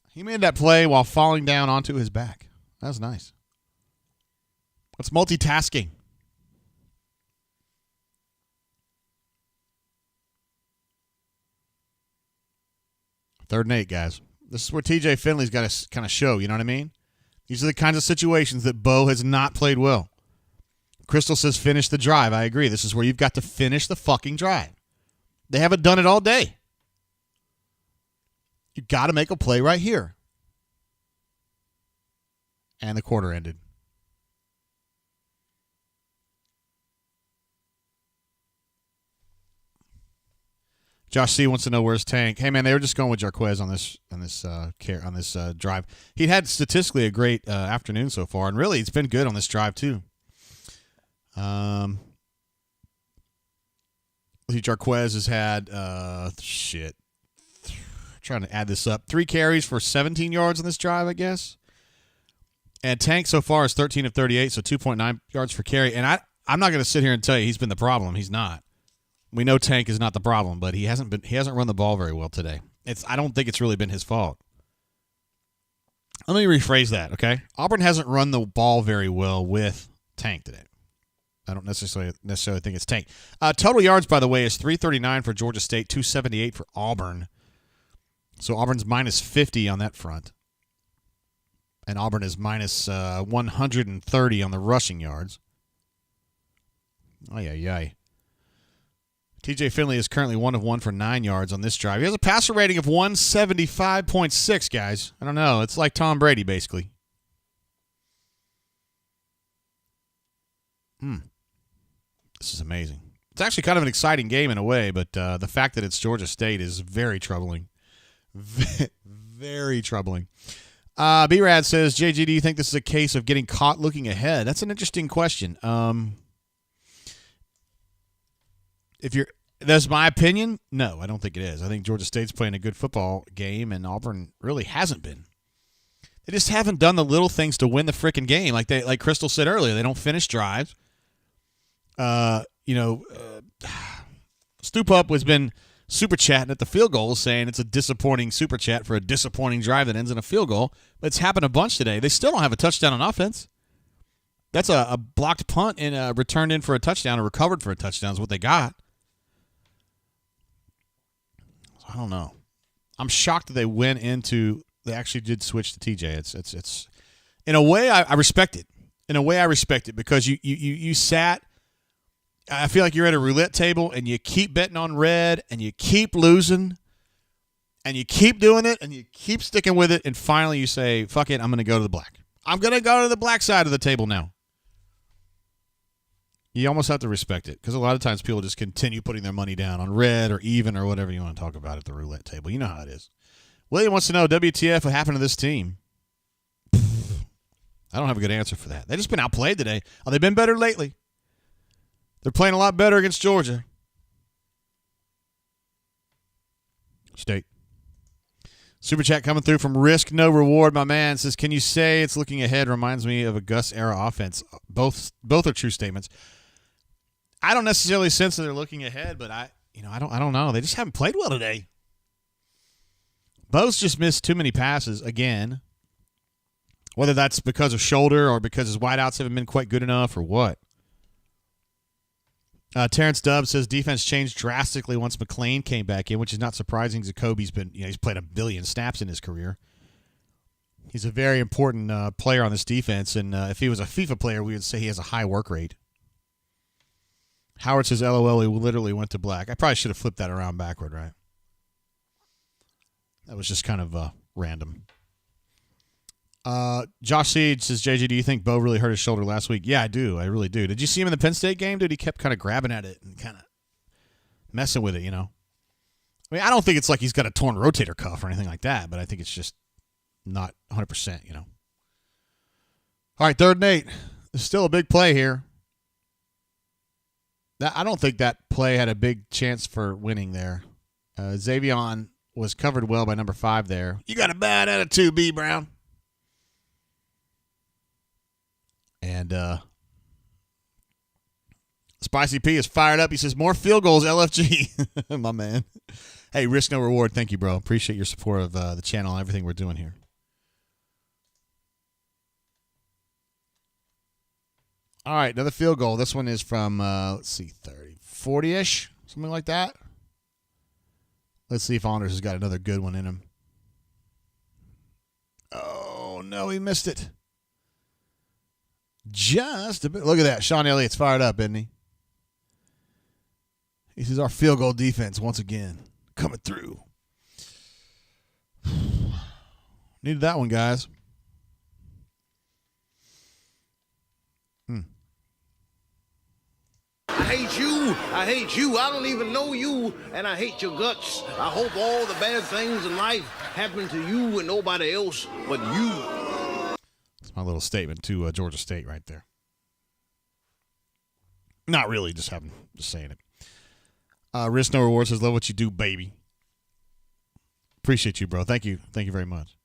He made that play while falling down onto his back. That was nice. It's multitasking. Third and 8, guys. This is where TJ Finley's got to kind of show, you know what I mean? These are the kinds of situations that Bo has not played well. Crystal says finish the drive. I agree. This is where you've got to finish the fucking drive. They haven't done it all day. You've got to make a play right here. And the quarter ended. Josh C wants to know where's Tank. Hey man, they were just going with Jarquez on this drive. He had statistically a great afternoon so far, and really it's been good on this drive too. Jarquez has had trying to add this up. 3 carries for 17 yards on this drive, I guess. And Tank so far is 13 of 38, so 2.9 yards per carry. And I'm not going to sit here and tell you he's been the problem. He's not. We know Tank is not the problem, but he hasn't run the ball very well today. I don't think it's really been his fault. Let me rephrase that, okay? Auburn hasn't run the ball very well with Tank today. I don't necessarily think it's Tank. Total yards, by the way, is 339 for Georgia State, 278 for Auburn. So Auburn's minus 50 on that front. And Auburn is minus 130 on the rushing yards. Ay. TJ Finley is currently 1 of 1 for 9 yards on this drive. He has a passer rating of 175.6, guys. I don't know. It's like Tom Brady, basically. This is amazing. It's actually kind of an exciting game in a way, but the fact that it's Georgia State is very troubling. Very troubling. B-Rad says, JG, do you think this is a case of getting caught looking ahead? That's an interesting question. That's my opinion. No, I don't think it is. I think Georgia State's playing a good football game, and Auburn really hasn't been. They just haven't done the little things to win the freaking game. Like Crystal said earlier, they don't finish drives. Stoop Up has been super chatting at the field goal, saying it's a disappointing super chat for a disappointing drive that ends in a field goal. But it's happened a bunch today. They still don't have a touchdown on offense. That's a blocked punt and returned in for a touchdown or recovered for a touchdown is what they got. So I don't know. I'm shocked that they actually did switch to TJ. It's in a way I respect it. In a way I respect it because you sat. I feel like you're at a roulette table and you keep betting on red and you keep losing and you keep doing it and you keep sticking with it and finally you say, fuck it, I'm going to go to the black. I'm going to go to the black side of the table now. You almost have to respect it because a lot of times people just continue putting their money down on red or even or whatever you want to talk about at the roulette table. You know how it is. William wants to know, WTF, what happened to this team? I don't have a good answer for that. They've just been outplayed today. Oh, they've been better lately. They're playing a lot better against Georgia State. Super chat coming through from Risk No Reward. My man says, can you say it's looking ahead? Reminds me of a Gus era offense. Both are true statements. I don't necessarily sense that they're looking ahead, but I don't know. They just haven't played well today. Bo's just missed too many passes again. Whether that's because of shoulder or because his wideouts haven't been quite good enough or what. Terrence Dubb says defense changed drastically once McLean came back in, which is not surprising. Jacoby's been, he's played 1 billion snaps in his career. He's a very important player on this defense, and if he was a FIFA player, we would say he has a high work rate. Howard says, LOL, he literally went to black. I probably should have flipped that around backward, right? That was just kind of random. Josh Seed says, JJ, do you think Bo really hurt his shoulder last week? Yeah, I do. I really do. Did you see him in the Penn State game, dude? He kept kind of grabbing at it and kind of messing with it, I mean, I don't think it's like he's got a torn rotator cuff or anything like that, but I think it's just not 100%, All right, 3rd and 8. There's still a big play here. I don't think that play had a big chance for winning there. Xavion was covered well by number 5 there. You got a bad attitude, B. Brown. And Spicy P is fired up. He says, more field goals, LFG. My man. Hey, risk no reward. Thank you, bro. Appreciate your support of the channel and everything we're doing here. All right, another field goal. This one is from, 40-ish, something like that. Let's see if Honors has got another good one in him. Oh, no, he missed it. Just a bit. Look at that. Sean Elliott's fired up, isn't he? He says our field goal defense once again coming through. Needed that one, guys. I hate you. I hate you. I don't even know you, and I hate your guts. I hope all the bad things in life happen to you and nobody else but you. That's my little statement to Georgia State right there. Not really, just saying it. Risk no reward says, love what you do, baby. Appreciate you, bro. Thank you. Thank you very much.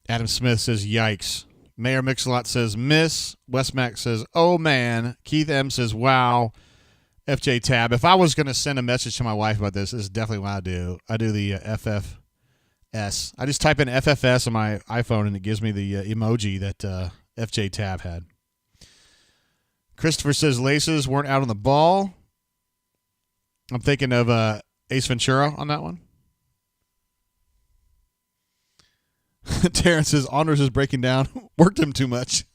Adam Smith says, yikes. Mayor Mix-a-Lot says, miss. Wes Mac says, oh, man. Keith M says, wow. FJ Tab. If I was going to send a message to my wife about this is definitely what I do. I do the FFS. I just type in FFS on my iPhone, and it gives me the emoji that FJ Tab had. Christopher says, laces weren't out on the ball. I'm thinking of Ace Ventura on that one. Terrence says, Honors is breaking down. Worked him too much.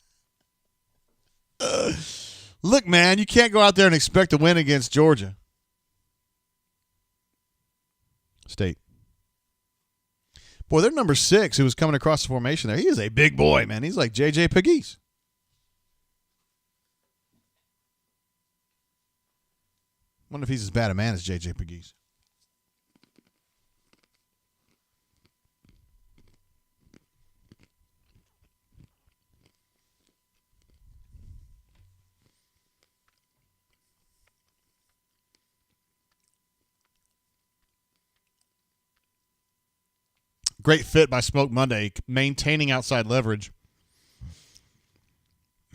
Look, man, you can't go out there and expect to win against Georgia State. Boy, they're number 6 who was coming across the formation there. He is a big boy, man. He's like J.J. Pegues. Wonder if he's as bad a man as J.J. Pegues. Great fit by Smoke Monday, maintaining outside leverage,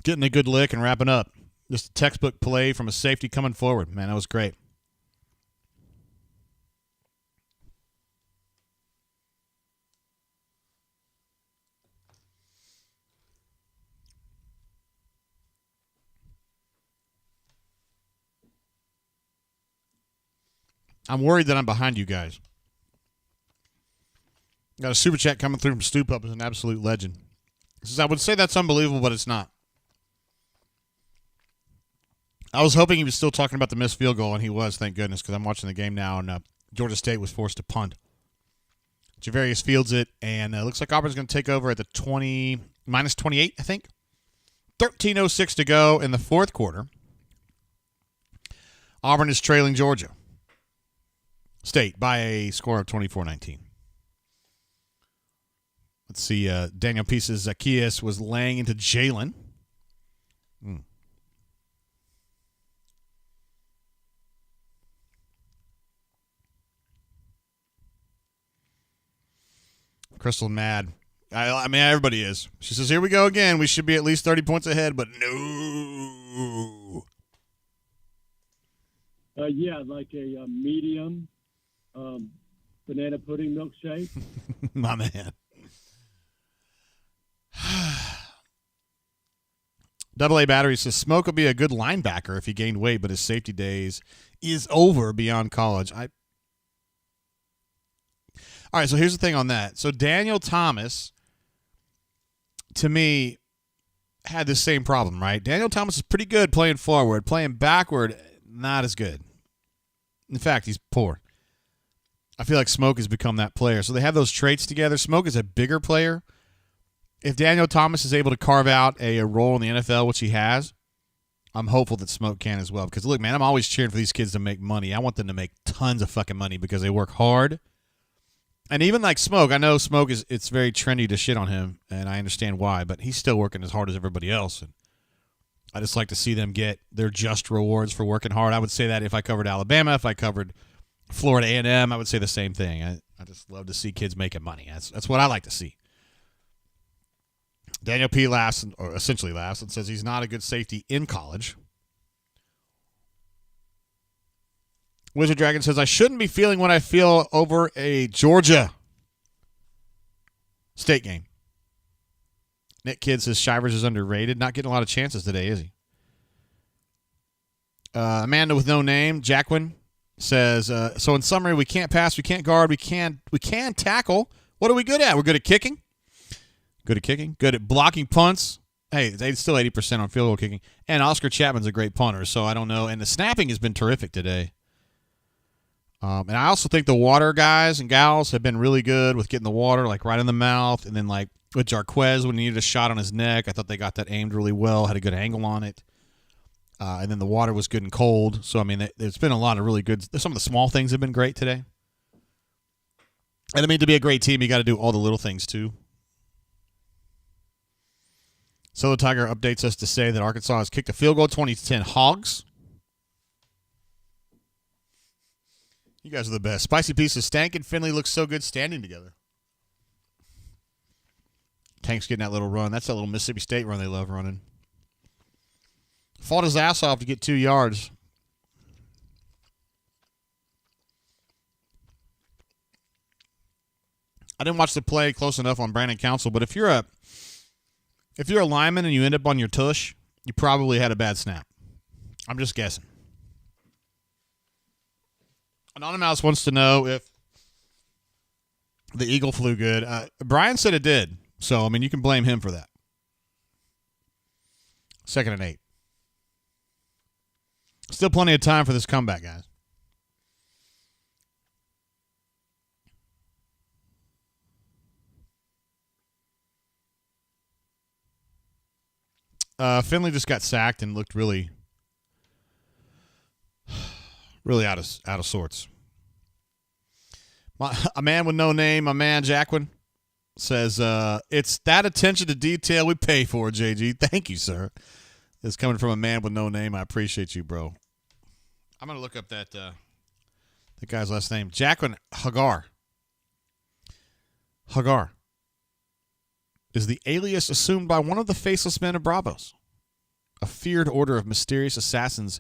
getting a good lick and wrapping up. Just a textbook play from a safety coming forward. Man, that was great. I'm worried that I'm behind you guys. Got a super chat coming through from Stu Pup, is an absolute legend. He says, I would say that's unbelievable, but it's not. I was hoping he was still talking about the missed field goal, and he was, thank goodness, because I'm watching the game now, and Georgia State was forced to punt. Javarius fields it, and it looks like Auburn's going to take over at the minus 28, I think. 13:06 to go in the fourth quarter. Auburn is trailing Georgia State by a score of 24-19. Let's see. Daniel Pieces Zacchaeus was laying into Jalen. Crystal mad. I mean, everybody is. She says, here we go again. We should be at least 30 points ahead, but no. Yeah, like a medium banana pudding milkshake. My man. Double A Battery says, Smoke will be a good linebacker if he gained weight, but his safety days is over beyond college. All right, so here's the thing on that. So Daniel Thomas, to me, had the same problem, right? Daniel Thomas is pretty good playing forward. Playing backward, not as good. In fact, he's poor. I feel like Smoke has become that player. So they have those traits together. Smoke is a bigger player. If Daniel Thomas is able to carve out a role in the NFL, which he has, I'm hopeful that Smoke can as well. Because, look, man, I'm always cheering for these kids to make money. I want them to make tons of fucking money because they work hard. And even like Smoke, I know Smoke it's very trendy to shit on him, and I understand why, but he's still working as hard as everybody else. And I just like to see them get their just rewards for working hard. I would say that if I covered Alabama, if I covered Florida A&M, I would say the same thing. I just love to see kids making money. That's what I like to see. Daniel P. laughs, or essentially laughs, and says he's not a good safety in college. Wizard Dragon says, I shouldn't be feeling what I feel over a Georgia State game. Nick Kidd says Shivers is underrated. Not getting a lot of chances today, is he? Amanda with no name, Jacqueline, says, so in summary, we can't pass, we can't guard, we can tackle. What are we good at? We're good at kicking. Good at kicking. Good at blocking punts. Hey, it's still 80% on field goal kicking. And Oscar Chapman's a great punter, so I don't know. And the snapping has been terrific today. And I also think the water guys and gals have been really good with getting the water, like, right in the mouth. And then, like, with Jarquez, when he needed a shot on his neck, I thought they got that aimed really well, had a good angle on it. And then the water was good and cold. So, I mean, there's been a lot of really good – some of the small things have been great today. And, I mean, to be a great team, you got to do all the little things, too. Solo Tiger updates us to say that Arkansas has kicked a field goal 20-10 Hogs. You guys are the best. Spicy Pieces. Stank and Finley look so good standing together. Tank's getting that little run. That's that little Mississippi State run they love running. Fought his ass off to get 2 yards. I didn't watch the play close enough on Brandon Council, but if you're a lineman and you end up on your tush, you probably had a bad snap. I'm just guessing. Anonymous wants to know if the eagle flew good. Brian said it did, so, I mean, you can blame him for that. 2nd and 8. Still plenty of time for this comeback, guys. Finley just got sacked and looked really out of sorts. A man with no name, my man Jacqueline, says, it's that attention to detail we pay for, JG. Thank you, sir. It's coming from a man with no name. I appreciate you, bro. I'm going to look up that guy's last name. Jacqueline Hagar. Hagar is the alias assumed by one of the faceless men of Bravos, a feared order of mysterious assassins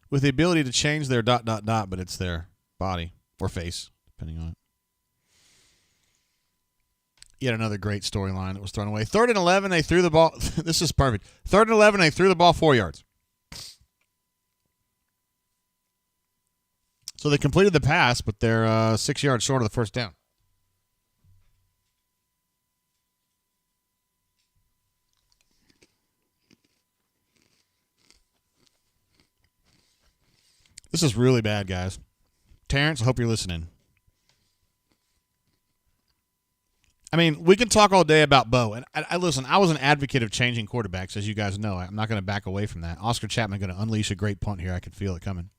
with the ability to change their ... but it's their body or face, depending on it. Yet another great storyline that was thrown away. 3rd and 11, they threw the ball. This is perfect. 3rd and 11, they threw the ball 4 yards. So they completed the pass, but they're 6 yards short of the first down. This is really bad, guys. Terrence, I hope you're listening. I mean, we can talk all day about Bo. And I listen, I was an advocate of changing quarterbacks, as you guys know. I'm not going to back away from that. Oscar Chapman going to unleash a great punt here. I could feel it coming.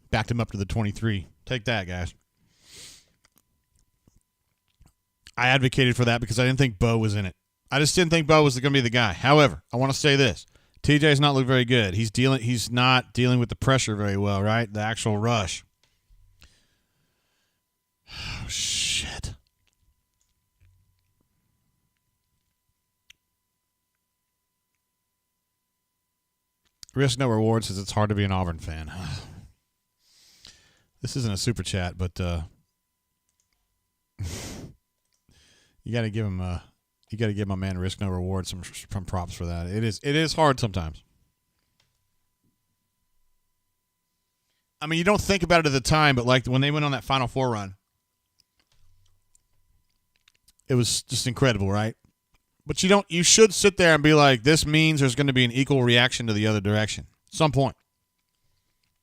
Backed him up to the 23. Take that, guys. I advocated for that because I didn't think Bo was in it. I just didn't think Bo was going to be the guy. However, I want to say this. TJ's not looked very good. He's not dealing with the pressure very well, right? The actual rush. Oh, shit. Risk no reward says it's hard to be an Auburn fan. This isn't a super chat, but you got to give him you got to give my man Risk No Reward some props for that. It is hard sometimes. I mean, you don't think about it at the time, but like when they went on that Final Four run, it was just incredible, right? But you should sit there and be like, this means there's going to be an equal reaction to the other direction. At some point.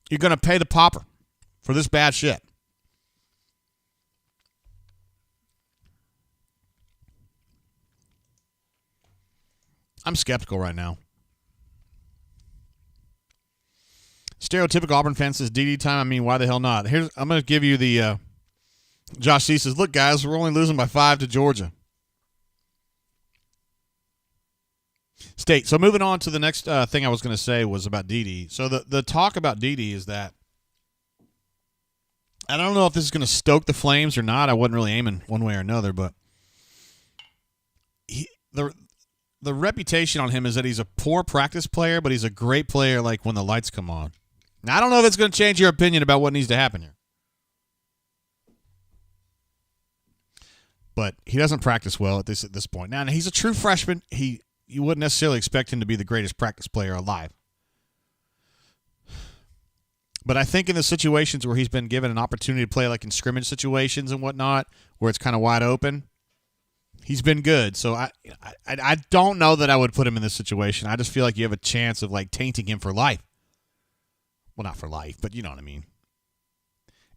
You're going to pay the pauper for this bad shit. I'm skeptical right now. Stereotypical Auburn fan says, DD time, I mean, why the hell not? I'm going to give you the Josh C. says, look, guys, we're only losing by 5 to Georgia State. So moving on to the next thing I was going to say was about DD. So the talk about DD is that I don't know if this is going to stoke the flames or not. I wasn't really aiming one way or another, but the reputation on him is that he's a poor practice player, but he's a great player like when the lights come on. Now, I don't know if it's going to change your opinion about what needs to happen here. But he doesn't practice well at this point. Now, he's a true freshman. You wouldn't necessarily expect him to be the greatest practice player alive. But I think in the situations where he's been given an opportunity to play, like in scrimmage situations and whatnot, where it's kind of wide open, he's been good. So I don't know that I would put him in this situation. I just feel like you have a chance of like tainting him for life. Well, not for life, but you know what I mean.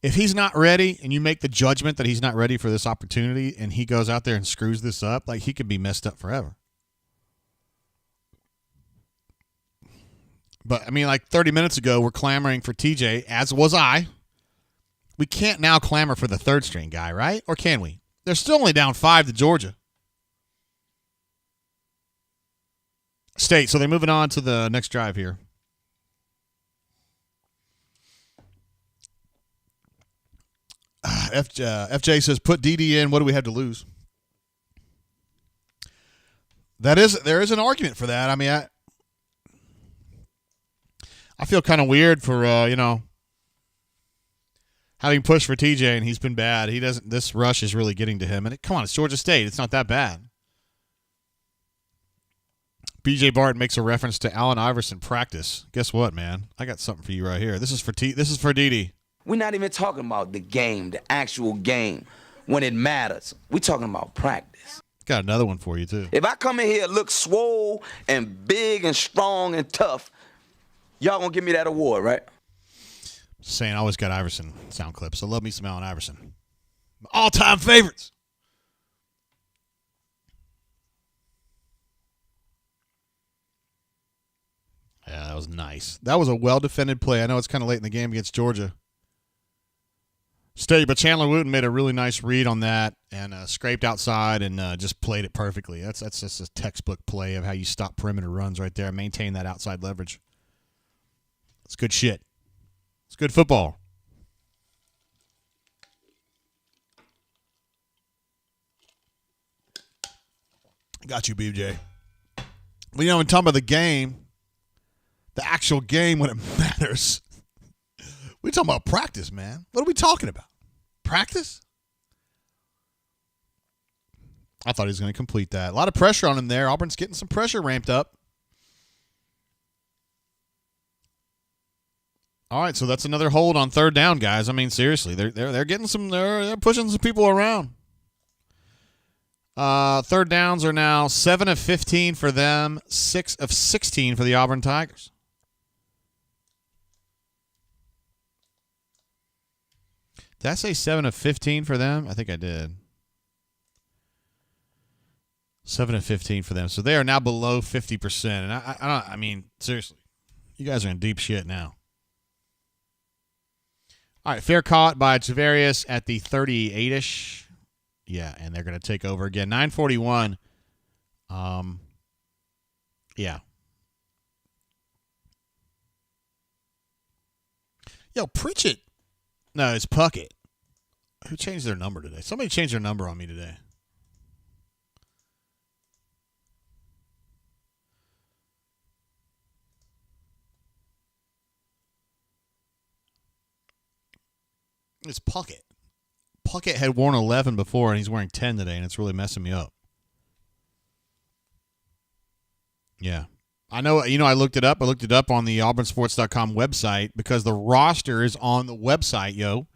If he's not ready and you make the judgment that he's not ready for this opportunity and he goes out there and screws this up, like he could be messed up forever. But, I mean, like 30 minutes ago, we're clamoring for TJ, as was I. We can't now clamor for the third string guy, right? Or can we? They're still only down 5 to Georgia State. So they're moving on to the next drive here. FJ says, put DD in. What do we have to lose? There is an argument for that. I mean, I feel kind of weird for, having pushed for TJ, and he's been bad. This rush is really getting to him. And come on, it's Georgia State. It's not that bad. BJ Barton makes a reference to Allen Iverson practice. Guess what, man? I got something for you right here. This is for DD. We're not even talking about the game, the actual game, when it matters. We're talking about practice. Got another one for you, too. If I come in here and look swole and big and strong and tough, y'all gonna give me that award, right? Saying I always got Iverson sound clips. I love me some Allen Iverson. All-time favorites. Yeah, that was nice. That was a well-defended play. I know it's kind of late in the game against Georgia State, but Chandler Wooten made a really nice read on that and scraped outside and just played it perfectly. That's just a textbook play of how you stop perimeter runs right there, maintain that outside leverage. It's good shit. It's good football. Got you, BJ. Well, when talking about the game, the actual game when it matters, we talking about practice, man. What are we talking about? Practice? I thought he was going to complete that. A lot of pressure on him there. Auburn's getting some pressure ramped up. All right, so that's another hold on third down, guys. I mean, seriously, they're getting they're pushing some people around. Third downs are now 7 of 15 for them, 6 of 16 for the Auburn Tigers. Did I say 7 of 15 for them? I think I did. 7 of 15 for them. So they are now below 50%. And I mean, seriously, you guys are in deep shit now. All right, fair caught by Javarius at the 38-ish. Yeah, and they're going to take over again. 9:41. Yeah. Yo, preach it. No, it's Puckett. Who changed their number today? Somebody changed their number on me today. It's Puckett. Puckett had worn 11 before, and he's wearing 10 today, and it's really messing me up. Yeah. I know, I looked it up. I looked it up on the auburnsports.com website because the roster is on the website, yo.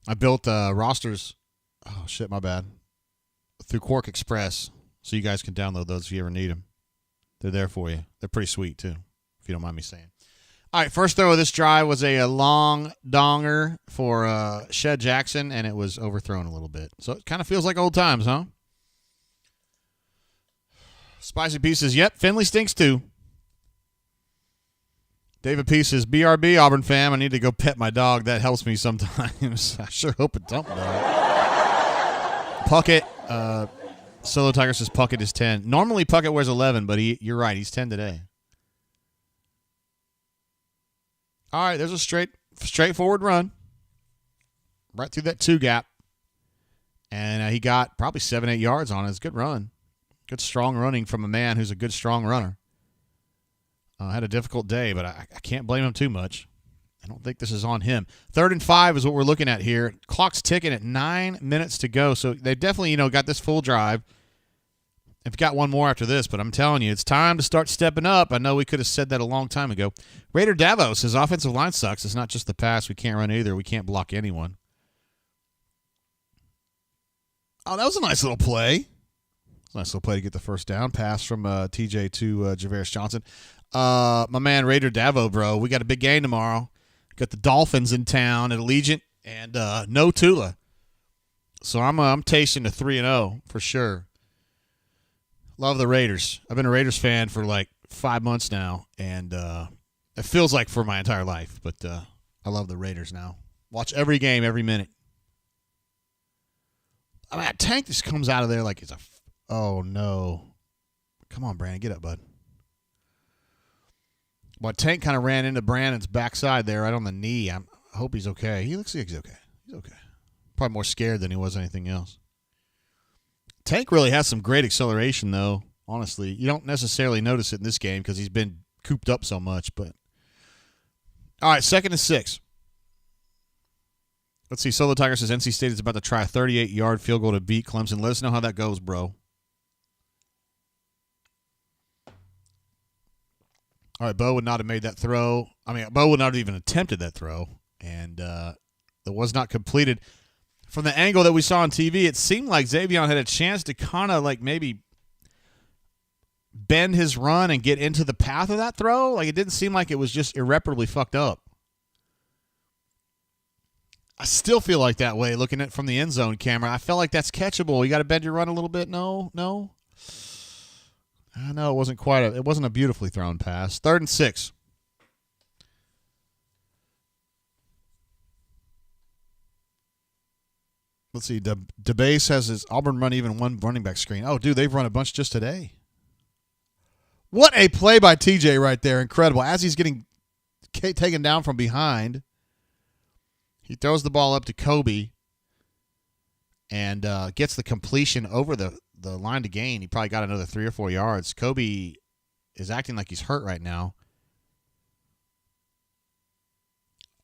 I built rosters. Oh, shit, my bad. Through Quark Express, so you guys can download those if you ever need them. They're there for you. They're pretty sweet, too, if you don't mind me saying. All right, first throw of this drive was a long donger for Shed Jackson, and it was overthrown a little bit. So it kind of feels like old times, huh? Spicy P says, yep, Finley stinks too. David P says, BRB, Auburn fam, I need to go pet my dog. That helps me sometimes. I sure hope it don't, though. Puckett, Solo Tiger says Puckett is 10. Normally Puckett wears 11, but you're right, he's 10 today. All right, there's a straightforward run. Right through that 2 gap. And he got probably 7-8 yards on it. It's a good run. Good strong running from a man who's a good strong runner. Had a difficult day, but I can't blame him too much. I don't think this is on him. 3rd and 5 is what we're looking at here. Clock's ticking at 9 minutes to go, so they definitely, got this full drive. They've got one more after this, but I'm telling you, it's time to start stepping up. I know we could have said that a long time ago. Raider Davos, his offensive line sucks. It's not just the pass. We can't run either. We can't block anyone. Oh, that was a nice little play. Nice little play to get the first down. Pass from TJ to Javaris Johnson. My man Raider Davo, bro. We got a big game tomorrow. Got the Dolphins in town at Allegiant and no Tula. So I'm tasting a 3-0 for sure. Love the Raiders. I've been a Raiders fan for like 5 months now, and it feels like for my entire life. But I love the Raiders now. Watch every game, every minute. I mean, that Tank just comes out of there like it's a oh, no. Come on, Brandon. Get up, bud. Well, Tank kind of ran into Brandon's backside there right on the knee. I hope he's okay. He looks like he's okay. He's okay. Probably more scared than he was anything else. Tank really has some great acceleration, though, honestly. You don't necessarily notice it in this game because he's been cooped up so much. But all right, 2nd and 6. Let's see. Solo Tiger says NC State is about to try a 38-yard field goal to beat Clemson. Let us know how that goes, bro. All right, Bo would not have made that throw. I mean, Bo would not have even attempted that throw, and it was not completed. From the angle that we saw on TV, it seemed like Xavion had a chance to kind of like maybe bend his run and get into the path of that throw. Like, it didn't seem like it was just irreparably fucked up. I still feel like that way looking at it from the end zone camera. I felt like that's catchable. You got to bend your run a little bit. No. I know it wasn't a beautifully thrown pass. 3rd and 6. Let's see. DeBase has his Auburn run even one running back screen. Oh, dude, they've run a bunch just today. What a play by TJ right there. Incredible. As he's getting taken down from behind, he throws the ball up to Kobe and gets the completion over the line to gain. He probably got another 3 or 4 yards. Kobe is acting like he's hurt right now.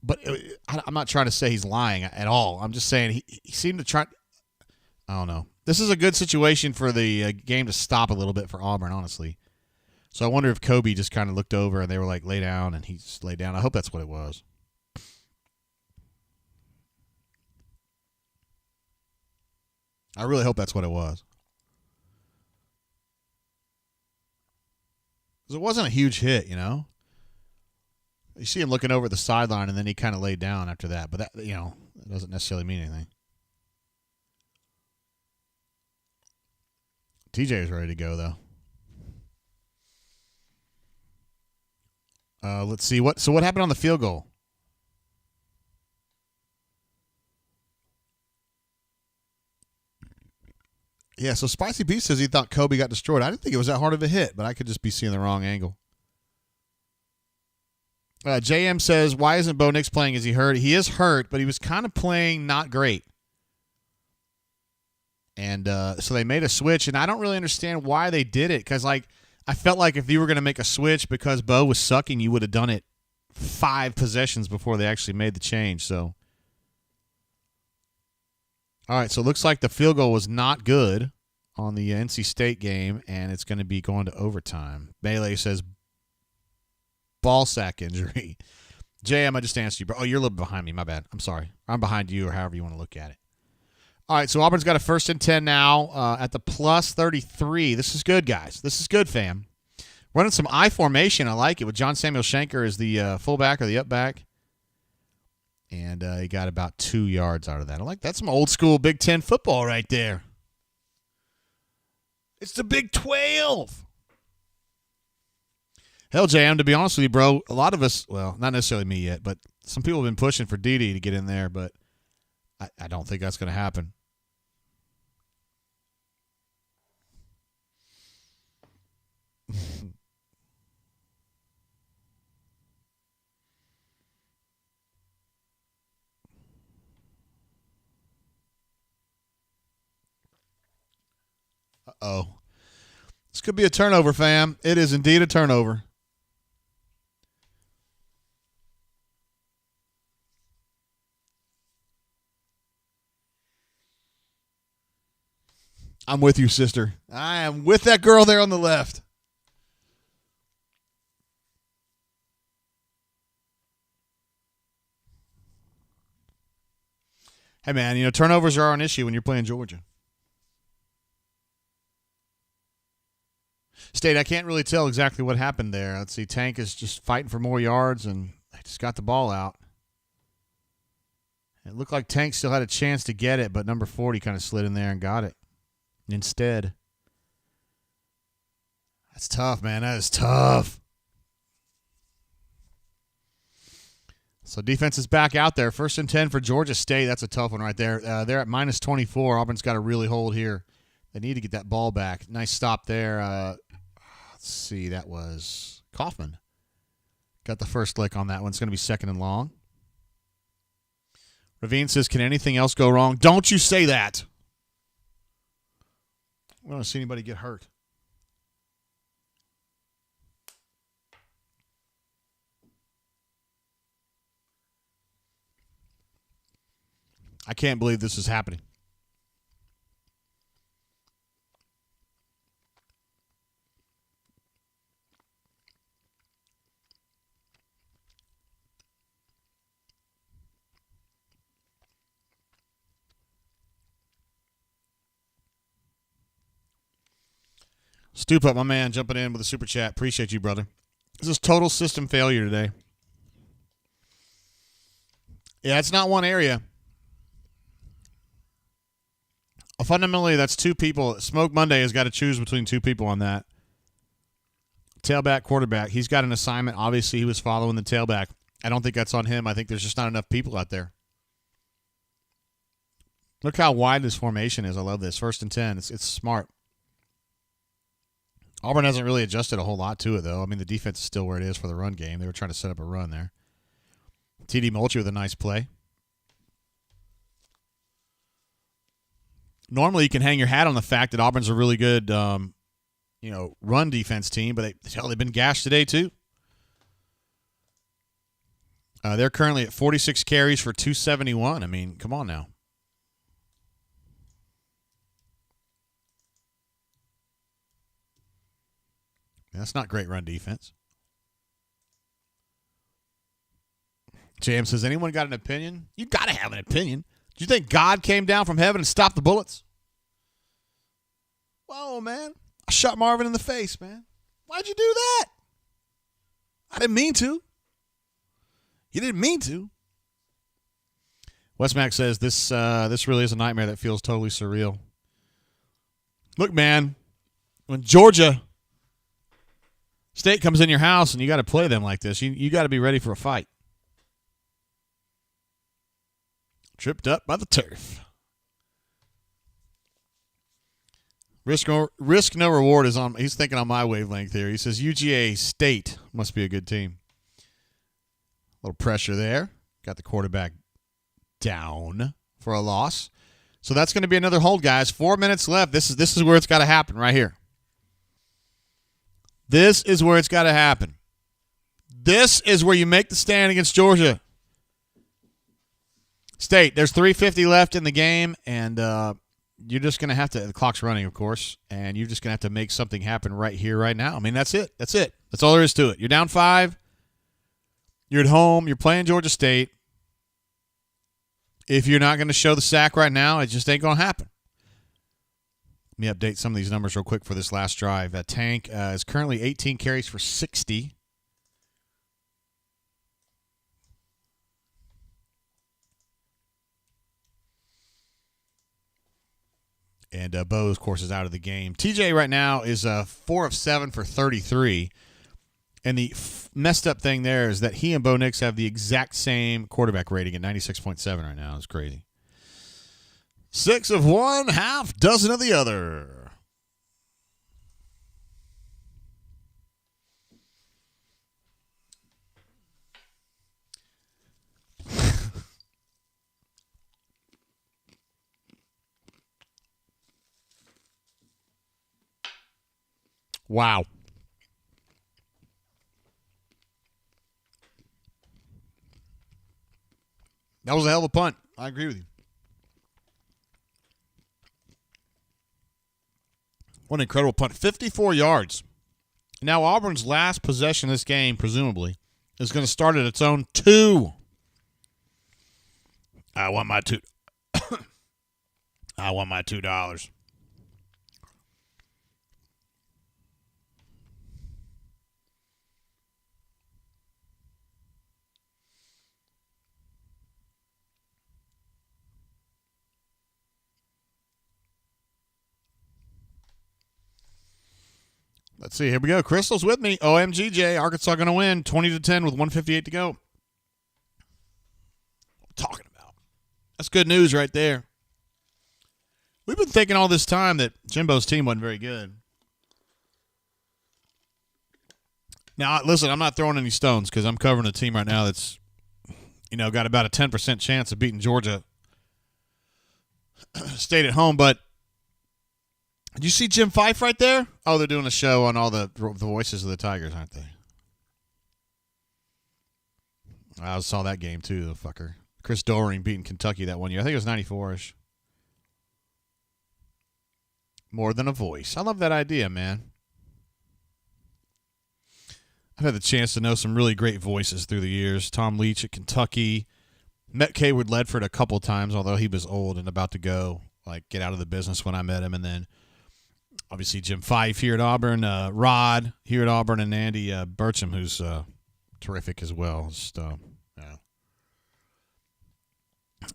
But I'm not trying to say he's lying at all. I'm just saying he seemed to try. I don't know. This is a good situation for the game to stop a little bit for Auburn, honestly. So I wonder if Kobe just kind of looked over and they were like, lay down, and he just laid down. I hope that's what it was. I really hope that's what it was. Because it wasn't a huge hit, You see him looking over at the sideline, and then he kind of laid down after that. But that, it doesn't necessarily mean anything. TJ is ready to go, though. Let's see what happened on the field goal. Yeah, so Spicy Beast says he thought Kobe got destroyed. I didn't think it was that hard of a hit, but I could just be seeing the wrong angle. JM says, why isn't Bo Nix playing? Is he hurt? He is hurt, but he was kind of playing not great. And so they made a switch, and I don't really understand why they did it because, I felt like if you were going to make a switch because Bo was sucking, you would have done it 5 possessions before they actually made the change. So, all right, so it looks like the field goal was not good on the NC State game, and it's going to be going to overtime. Melee says, ball sack injury. JM, I just answered you, bro. Oh, you're a little bit behind me. My bad. I'm sorry. I'm behind you or however you want to look at it. All right, so Auburn's got a 1st and 10 now at the plus 33. This is good, guys. This is good, fam. Running some I formation. I like it with John Samuel Shanker as the fullback or the up back. And he got about 2 yards out of that. I like that's some old school Big Ten football right there. It's the Big 12. Hell, JM, to be honest with you, bro, a lot of us, well, not necessarily me yet, but some people have been pushing for Dede to get in there, but I don't think that's going to happen. Uh-oh. This could be a turnover, fam. It is indeed a turnover. I'm with you, sister. I am with that girl there on the left. Hey, man, turnovers are an issue when you're playing Georgia. State, I can't really tell exactly what happened there. Let's see. Tank is just fighting for more yards, and they just got the ball out. It looked like Tank still had a chance to get it, but number 40 kind of slid in there and got it instead. That's tough, man. That is tough. So defense is back out there. 1st and 10 for Georgia State. That's a tough one right there. They're at minus 24. Auburn's got to really hold here. They need to get that ball back. Nice stop there. Let's see. That was Kaufman. Got the first lick on that one. It's going to be 2nd and long. Ravine says, can anything else go wrong? Don't you say that. I don't see anybody get hurt. I can't believe this is happening. Stoop up, my man, jumping in with a super chat. Appreciate you, brother. This is total system failure today. Yeah, it's not one area. Fundamentally, that's two people. Smoke Monday has got to choose between two people on that. Tailback, quarterback. He's got an assignment. Obviously, he was following the tailback. I don't think that's on him. I think there's just not enough people out there. Look how wide this formation is. I love this. 1st and 10. It's smart. Auburn hasn't really adjusted a whole lot to it, though. I mean, the defense is still where it is for the run game. They were trying to set up a run there. TD Mulchi with a nice play. Normally, you can hang your hat on the fact that Auburn's a really good, run defense team, but they've been gashed today too. They're currently at 46 carries for 271. I mean, come on now. That's not great run defense. James says, anyone got an opinion? You got to have an opinion. Do you think God came down from heaven and stopped the bullets? Whoa, man. I shot Marvin in the face, man. Why'd you do that? I didn't mean to. You didn't mean to. Westmac says, this really is a nightmare that feels totally surreal. Look, man, when Georgia State comes in your house and you got to play them like this, you got to be ready for a fight. Tripped up by the turf. Risk no reward is on. He's thinking on my wavelength here. He says UGA State must be a good team. A little pressure there. Got the quarterback down for a loss. So that's going to be another hold, guys. 4 minutes left. This is where it's got to happen right here. This is where it's got to happen. This is where you make the stand against Georgia State. There's 3:50 left in the game, and you're just going to have to – the clock's running, of course, and you're just going to have to make something happen right here, right now. I mean, that's it. That's it. That's all there is to it. You're down 5. You're at home. You're playing Georgia State. If you're not going to show the sack right now, it just ain't going to happen. Let me update some of these numbers real quick for this last drive. Tank is currently 18 carries for 60. And Bo, of course, is out of the game. TJ right now is 4 of 7 for 33. And the messed up thing there is that he and Bo Nix have the exact same quarterback rating at 96.7 right now. It's crazy. 6 of one, half dozen of the other. Wow. That was a hell of a punt. I agree with you. What an incredible punt. 54 yards. Now Auburn's last possession of this game, presumably, is going to start at its own 2. I want my $2. I want my $2. Let's see. Here we go. Crystal's with me. OMGJ. Arkansas going to win 20-10 with 1:58 to go. What I'm talking about. That's good news right there. We've been thinking all this time that Jimbo's team wasn't very good. Now, listen, I'm not throwing any stones because I'm covering a team right now that's, got about a 10% chance of beating Georgia State at home. But did you see Jim Fife right there? Oh, they're doing a show on all the voices of the Tigers, aren't they? I saw that game too, the fucker. Chris Doering beating Kentucky that one year. I think it was 94-ish. More than a voice. I love that idea, man. I've had the chance to know some really great voices through the years. Tom Leach at Kentucky. Met Cayward Ledford a couple times, although he was old and about to go, get out of the business when I met him. And then, obviously, Jim Fife here at Auburn. Rod here at Auburn. And Andy Burcham, who's terrific as well. Just,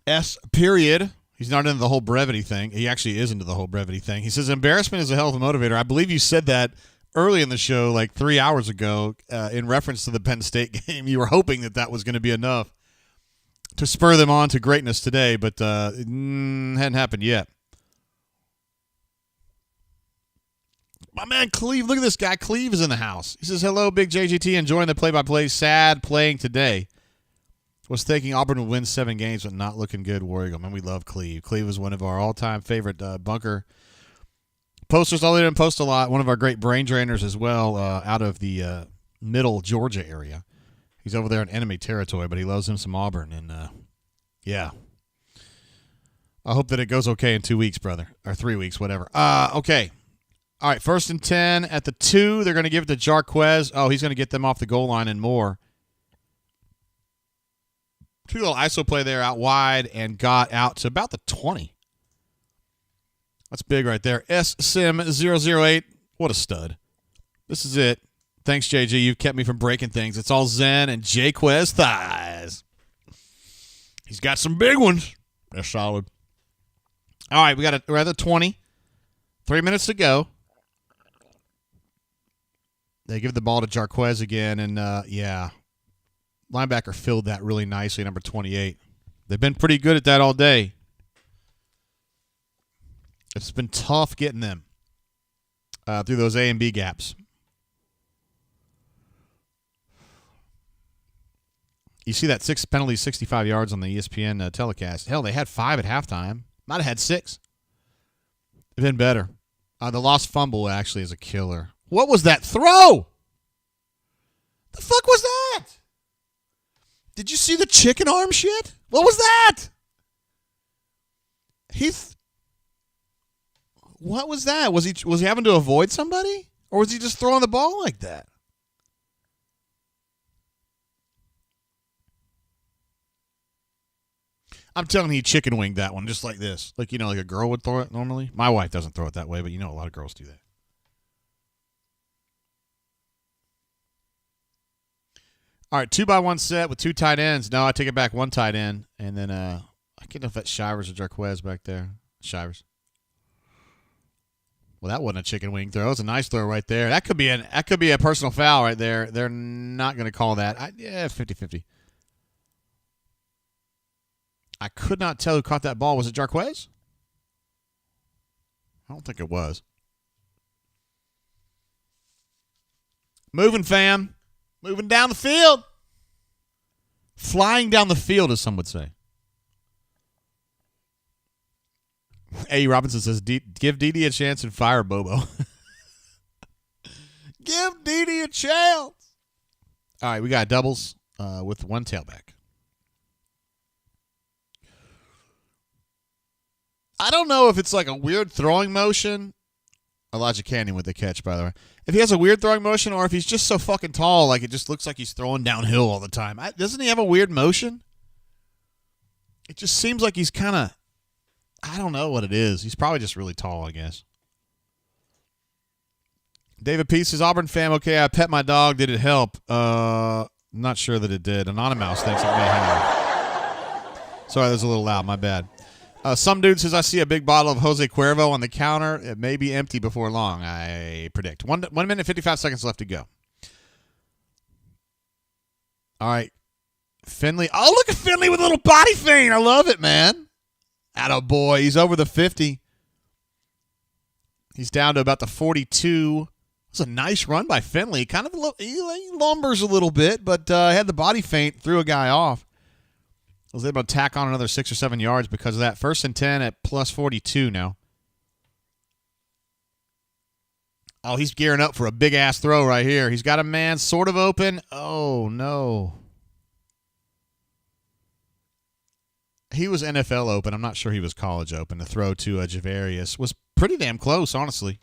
S. Period. He's not into the whole brevity thing. He actually is into the whole brevity thing. He says, embarrassment is a hell of a motivator. I believe you said that early in the show, 3 hours ago, in reference to the Penn State game. You were hoping that was going to be enough to spur them on to greatness today, but it hadn't happened yet. My man Cleve, look at this guy. Cleve is in the house. He says, hello, Big JGT, enjoying the play-by-play. Sad playing today. Was thinking Auburn would win 7 games, but not looking good. War Eagle. Man, we love Cleve. Cleve is one of our all-time favorite bunker posters. Although he didn't post a lot. One of our great brain drainers as well out of the middle Georgia area. He's over there in enemy territory, but he loves him some Auburn. And, yeah. I hope that it goes okay in 2 weeks, brother. Or 3 weeks, whatever. Okay. All right, 1st and 10 at the 2. They're going to give it to Jarquez. Oh, he's going to get them off the goal line and more. 2 little ISO play there out wide and got out to about the 20. That's big right there. SSim008. What a stud. This is it. Thanks, JG. You've kept me from breaking things. It's all Zen and Jaquez thighs. He's got some big ones. They're solid. All right, we're at the 20. 3 minutes to go. They give the ball to Jarquez again, and, yeah. Linebacker filled that really nicely, number 28. They've been pretty good at that all day. It's been tough getting them through those A and B gaps. You see that 6 penalties, 65 yards on the ESPN telecast. Hell, they had 5 at halftime. Might have had 6. They've been better. The lost fumble actually is a killer. What was that throw? The fuck was that? Did you see the chicken arm shit? What was that? What was that? Was he having to avoid somebody? Or was he just throwing the ball like that? I'm telling you, he chicken winged that one just like this. Like a girl would throw it normally. My wife doesn't throw it that way, but a lot of girls do that. All right, 2-by-1 set with 2 tight ends. No, I take it back, 1 tight end. And then I can't know if that's Shivers or Jarquez back there. Shivers. Well, that wasn't a chicken wing throw. It was a nice throw right there. That could be a personal foul right there. They're not going to call that. 50-50. I could not tell who caught that ball. Was it Jarquez? I don't think it was. Moving, fam. Moving down the field. Flying down the field, as some would say. A. Robinson says, give Dede a chance and fire Bobo. Give Didi a chance. All right, we got doubles with one tailback. I don't know if it's like a weird throwing motion. Elijah Canyon with the catch, by the way. If he has a weird throwing motion or if he's just so fucking tall, like it just looks like he's throwing downhill all the time. Doesn't he have a weird motion? It just seems like he's kind of, I don't know what it is. He's probably just really tall, I guess. David P says, Auburn fam, okay, I pet my dog. Did it help? Not sure that it did. Anonymous thinks it may have. Sorry, that was a little loud. My bad. Some dude says, I see a big bottle of Jose Cuervo on the counter. It may be empty before long, I predict. 1 minute, 55 seconds left to go. All right. Finley. Oh, look at Finley with a little body feint. I love it, man. Attaboy. He's over the 50. He's down to about the 42. It was a nice run by Finley. Kind of he lumbers a little bit, but had the body feint, threw a guy off. Was able to tack on another 6 or 7 yards because of that. 1st and 10 at plus 42 now. Oh, he's gearing up for a big-ass throw right here. He's got a man sort of open. Oh, no. He was NFL open. I'm not sure he was college open. The throw to Javarius was pretty damn close, honestly.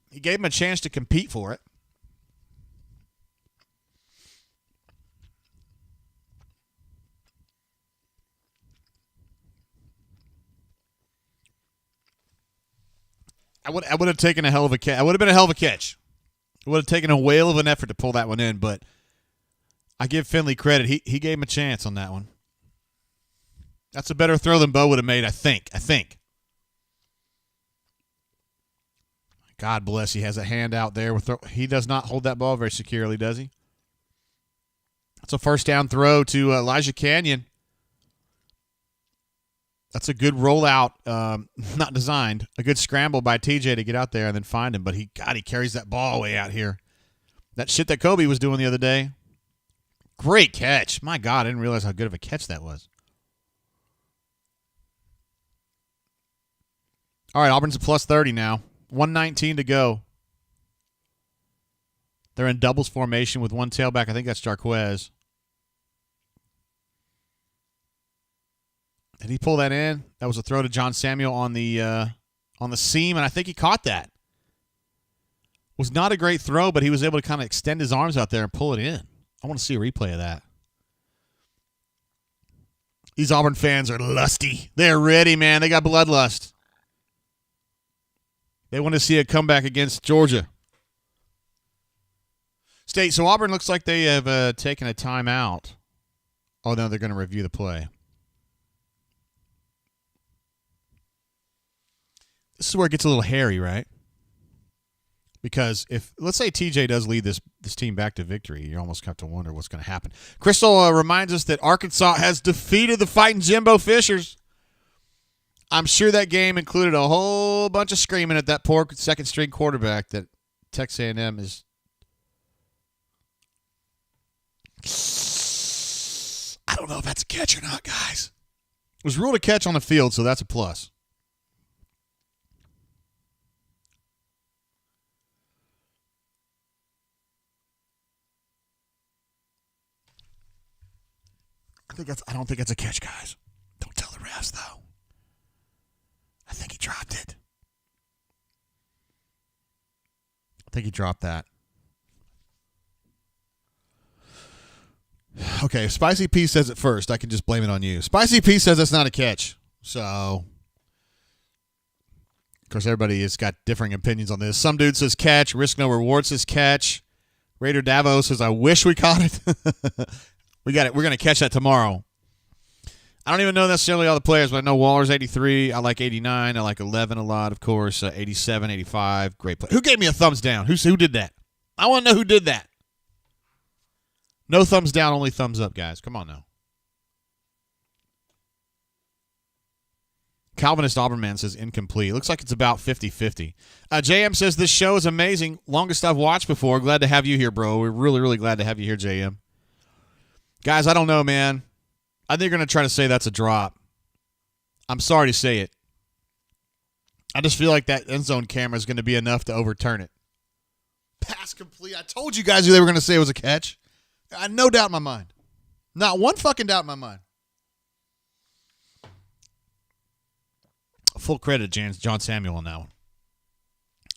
He gave him a chance to compete for it. I would have taken a hell of a catch. I would have been a hell of a catch. It would have taken a whale of an effort to pull that one in, but I give Finley credit. He gave him a chance on that one. That's a better throw than Bo would have made, I think. God bless. He has a hand out there. He does not hold that ball very securely, does he? That's a first down throw to Elijah Canyon. That's a good rollout, not designed. A good scramble by TJ to get out there and then find him. But he carries that ball way out here. That shit that Kobe was doing the other day. Great catch. My God, I didn't realize how good of a catch that was. All right, Auburn's a plus 30 now. 1:19 to go. They're in doubles formation with one tailback. I think that's Jarquez. Did he pull that in? That was a throw to John Samuel on the seam, and I think he caught that. Was not a great throw, but he was able to kind of extend his arms out there and pull it in. I want to see a replay of that. These Auburn fans are lusty. They're ready, man. They got bloodlust. They want to see a comeback against Georgia State. So Auburn looks like they have taken a timeout. Oh, no, they're going to review the play. This is where it gets a little hairy, right? Because if, let's say TJ does lead this team back to victory, you almost have to wonder what's going to happen. Crystal reminds us that Arkansas has defeated the Fighting Jimbo Fishers. I'm sure that game included a whole bunch of screaming at that poor second-string quarterback that Texas A&M is. I don't know if that's a catch or not, guys. It was ruled a catch on the field, so that's a plus. I don't think it's a catch, guys. Don't tell the refs, though. I think he dropped it. I think he dropped that. Okay, if Spicy P says it first, I can just blame it on you. Spicy P says it's not a catch. So, of course, everybody has got differing opinions on this. Some dude says catch. Risk No Reward says catch. Raider Davo says, I wish we caught it. We got it. We're going to catch that tomorrow. I don't even know necessarily all the players, but I know Waller's 83. I like 89. I like 11 a lot, of course. 87, 85. Great play. Who gave me a thumbs down? Who did that? I want to know who did that. No thumbs down, only thumbs up, guys. Come on now. Calvinist Auburn Man says incomplete. Looks like it's about 50-50. JM says this show is amazing. Longest I've watched before. Glad to have you here, bro. We're really, really glad to have you here, JM. Guys, I don't know, man. I think you're going to try to say that's a drop. I'm sorry to say it. I just feel like that end zone camera is going to be enough to overturn it. Pass complete. I told you guys they were going to say it was a catch. I had no doubt in my mind. Not one fucking doubt in my mind. Full credit to John Samuel on that one.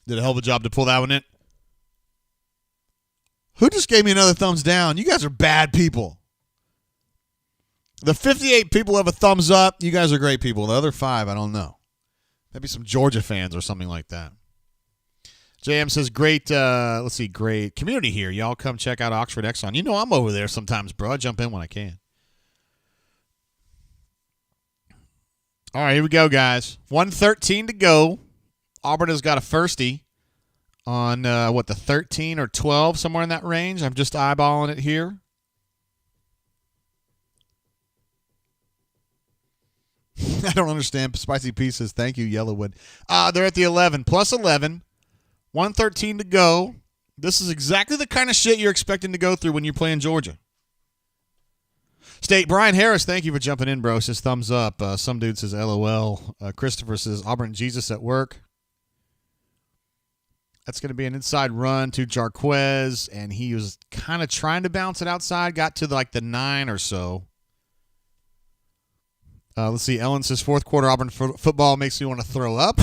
Did a hell of a job to pull that one in. Who just gave me another thumbs down? You guys are bad people. The 58 people have a thumbs up. You guys are great people. The other 5, I don't know. Maybe some Georgia fans or something like that. JM says, great, let's see, great community here. Y'all come check out Oxford Exxon. You know I'm over there sometimes, bro. I jump in when I can. All right, here we go, guys. 1:13 to go. Auburn has got a firstie on, the 13 or 12, somewhere in that range. I'm just eyeballing it here. I don't understand. Spicy Pieces. Thank you, Yellowwood. They're at the 11, plus 11. 1:13 to go. This is exactly the kind of shit you're expecting to go through when you're playing Georgia. State Brian Harris, thank you for jumping in, bro. Says thumbs up. Some dude says LOL. Christopher says Auburn Jesus at work. That's going to be an inside run to Jarquez, and he was kind of trying to bounce it outside. Got to the 9 or so. Let's see. Ellen says fourth quarter Auburn football makes me want to throw up.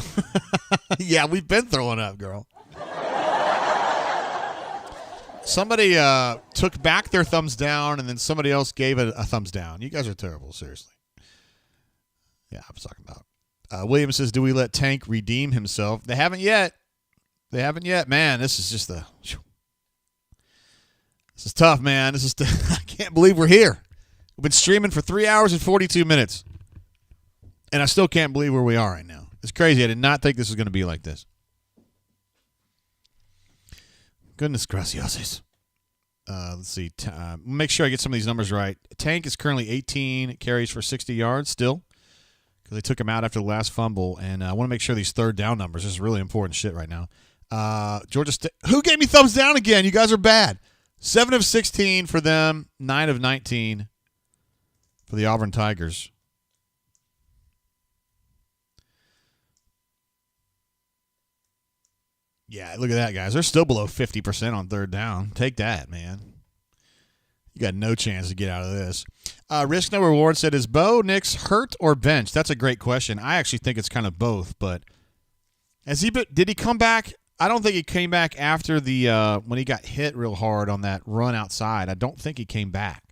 Yeah, we've been throwing up, girl. Somebody took back their thumbs down, and then somebody else gave it a thumbs down. You guys are terrible, seriously. Yeah, I'm talking about. William says, do we let Tank redeem himself? They haven't yet. Man, this is just this is tough, man. I can't believe we're here. We've been streaming for 3 hours and 42 minutes. And I still can't believe where we are right now. It's crazy. I did not think this was going to be like this. Goodness gracias. Let's see. Make sure I get some of these numbers right. Tank is currently 18 carries for 60 yards still because they took him out after the last fumble. And I want to make sure these third down numbers. This is really important shit right now. Georgia State. Who gave me thumbs down again? You guys are bad. 7 of 16 for them. 9 of 19 for the Auburn Tigers. Yeah, look at that, guys. They're still below 50% on third down. Take that, man. You got no chance to get out of this. Risk No Reward said, is Bo Nix hurt or benched? That's a great question. I actually think it's kind of both, but did he come back? I don't think he came back after the when he got hit real hard on that run outside. I don't think he came back.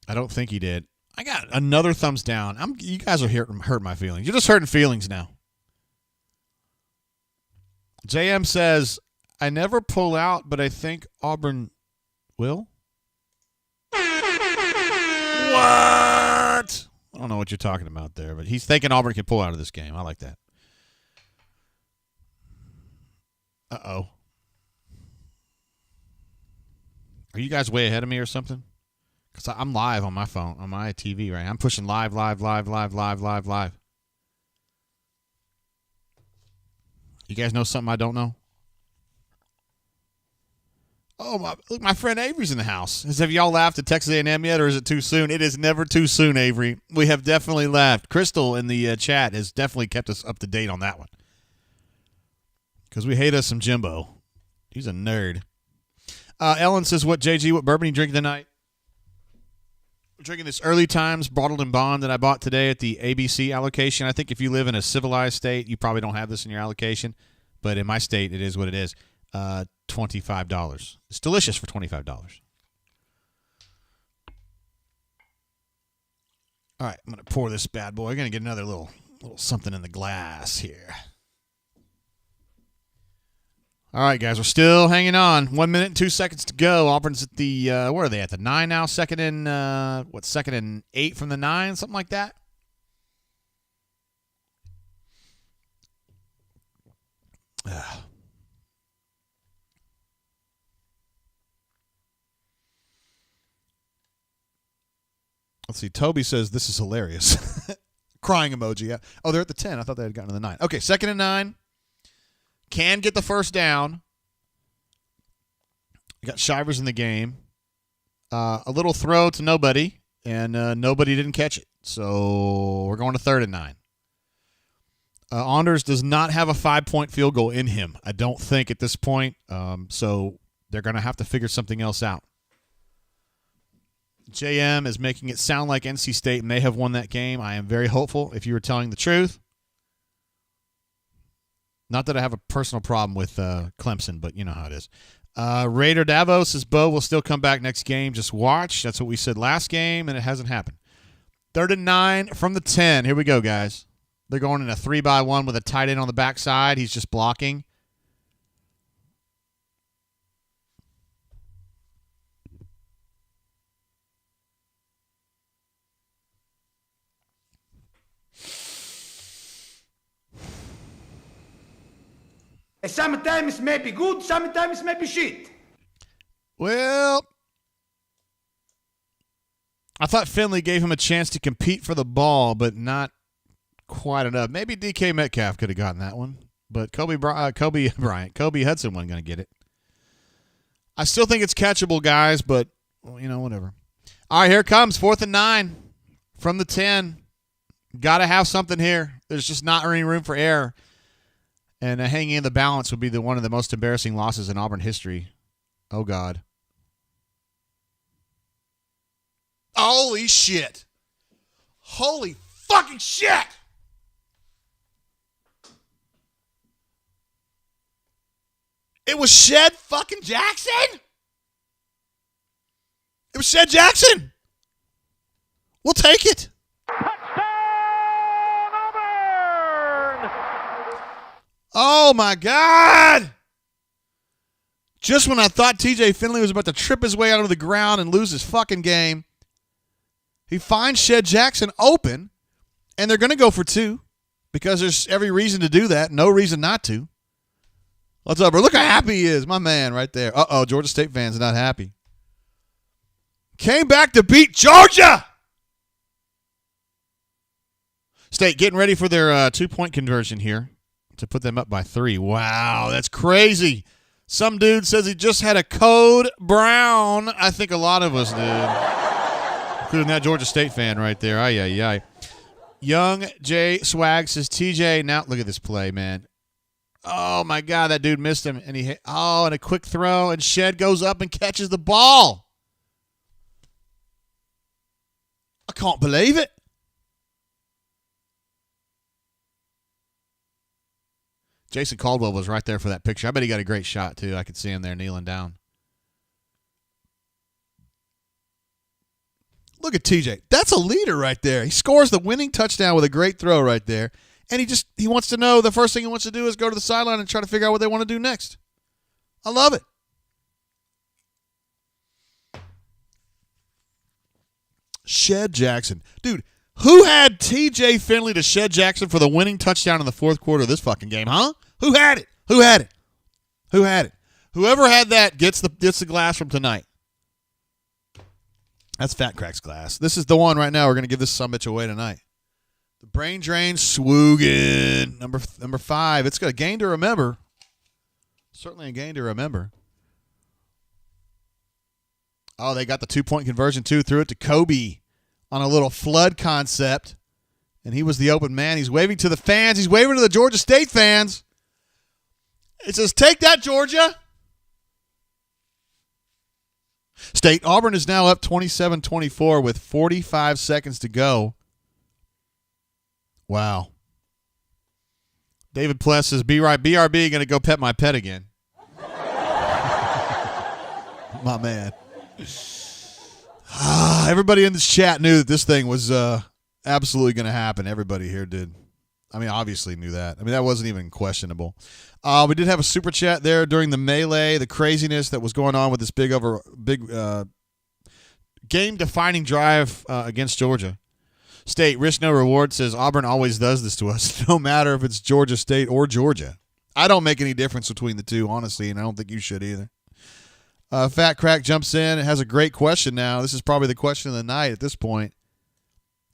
I don't think he did. I got another thumbs down. You guys are hurting my feelings. You're just hurting feelings now. JM says, I never pull out, but I think Auburn will. What? I don't know what you're talking about there, but he's thinking Auburn can pull out of this game. I like that. Uh-oh. Are you guys way ahead of me or something? Because I'm live on my phone, on my TV right now. I'm pushing live. You guys know something I don't know? Oh, look, my friend Avery's in the house. Have y'all laughed at Texas A&M yet, or is it too soon? It is never too soon, Avery. We have definitely laughed. Crystal in the chat has definitely kept us up to date on that one. Because we hate us some Jimbo. He's a nerd. Ellen says, what bourbon you drinking tonight? I'm drinking this Early Times bottled and bond that I bought today at the ABC allocation. I think if you live in a civilized state, you probably don't have this in your allocation. But in my state, it is what it is. $25. It's delicious for $25. All right, I'm going to pour this bad boy. I'm going to get another little something in the glass here. All right, guys, we're still hanging on. 1 minute and 2 seconds to go. Auburn's at the, where are they at? The 9 now? Second and 8 from the 9? Something like that? Let's see. Toby says, this is hilarious. Crying emoji. Yeah. Oh, they're at the 10. I thought they had gotten to the 9. Okay, 2nd and 9. Can get the first down. You got Shivers in the game. A little throw to nobody, and nobody didn't catch it. So we're going to 3rd and 9. Anders does not have a 5-point field goal in him, I don't think, at this point. So they're going to have to figure something else out. JM is making it sound like NC State may have won that game. I am very hopeful if you were telling the truth. Not that I have a personal problem with Clemson, but you know how it is. Raider Davos says Bo will still come back next game. Just watch. That's what we said last game, and it hasn't happened. 3rd and 9 from the 10. Here we go, guys. They're going in a 3-by-1 with a tight end on the backside. He's just blocking. Sometimes it may be good, sometimes it may be shit. Well, I thought Finley gave him a chance to compete for the ball, but not quite enough. Maybe DK Metcalf could have gotten that one, but Kobe Hudson wasn't going to get it. I still think it's catchable, guys, but, whatever. All right, here it comes, 4th and 9 from the 10. Got to have something here. There's just not any room for error. And hanging in the balance would be one of the most embarrassing losses in Auburn history. Oh, God. Holy shit. Holy fucking shit. It was Shed fucking Jackson? It was Shed Jackson. We'll take it. Oh, my God. Just when I thought TJ Finley was about to trip his way out of the ground and lose his fucking game, he finds Shed Jackson open, and they're going to go for 2 because there's every reason to do that. No reason not to. What's up, bro? Look how happy he is. My man right there. Uh-oh, Georgia State fans not happy. Came back to beat Georgia. State getting ready for their 2-point conversion here to put them up by 3. Wow, that's crazy. Some dude says he just had a code brown. I think a lot of us did, including that Georgia State fan right there. Ay. Young J Swag says, TJ, now look at this play, man. Oh, my God, that dude missed him. And and a quick throw, and Shed goes up and catches the ball. I can't believe it. Jason Caldwell was right there for that picture. I bet he got a great shot, too. I could see him there kneeling down. Look at TJ. That's a leader right there. He scores the winning touchdown with a great throw right there. And he wants to know, the first thing he wants to do is go to the sideline and try to figure out what they want to do next. I love it. Shed Jackson. Dude, who had TJ Finley to Shed Jackson for the winning touchdown in the 4th quarter of this fucking game, huh? Who had it? Whoever had that gets the glass from tonight. That's Fat Crack's glass. This is the one right now. We're going to give this summit away tonight. The Brain Drain Swoogan. Number 5. It's got a game to remember. Certainly a game to remember. Oh, they got the 2-point conversion, too. Threw it to Kobe on a little flood concept. And he was the open man. He's waving to the fans. He's waving to the Georgia State fans. It says, take that, Georgia. State. Auburn is now up 27-24 with 45 seconds to go. Wow. David Pless says, BRB going to go pet my pet again. My man. Everybody in this chat knew that this thing was absolutely going to happen. Everybody here did. I mean, obviously knew that. I mean, that wasn't even questionable. We did have a super chat there during the melee, the craziness that was going on with this big game-defining drive against Georgia. State, risk no reward, says Auburn always does this to us, no matter if it's Georgia State or Georgia. I don't make any difference between the two, honestly, and I don't think you should either. Fat Crack jumps in and has a great question now. This is probably the question of the night at this point.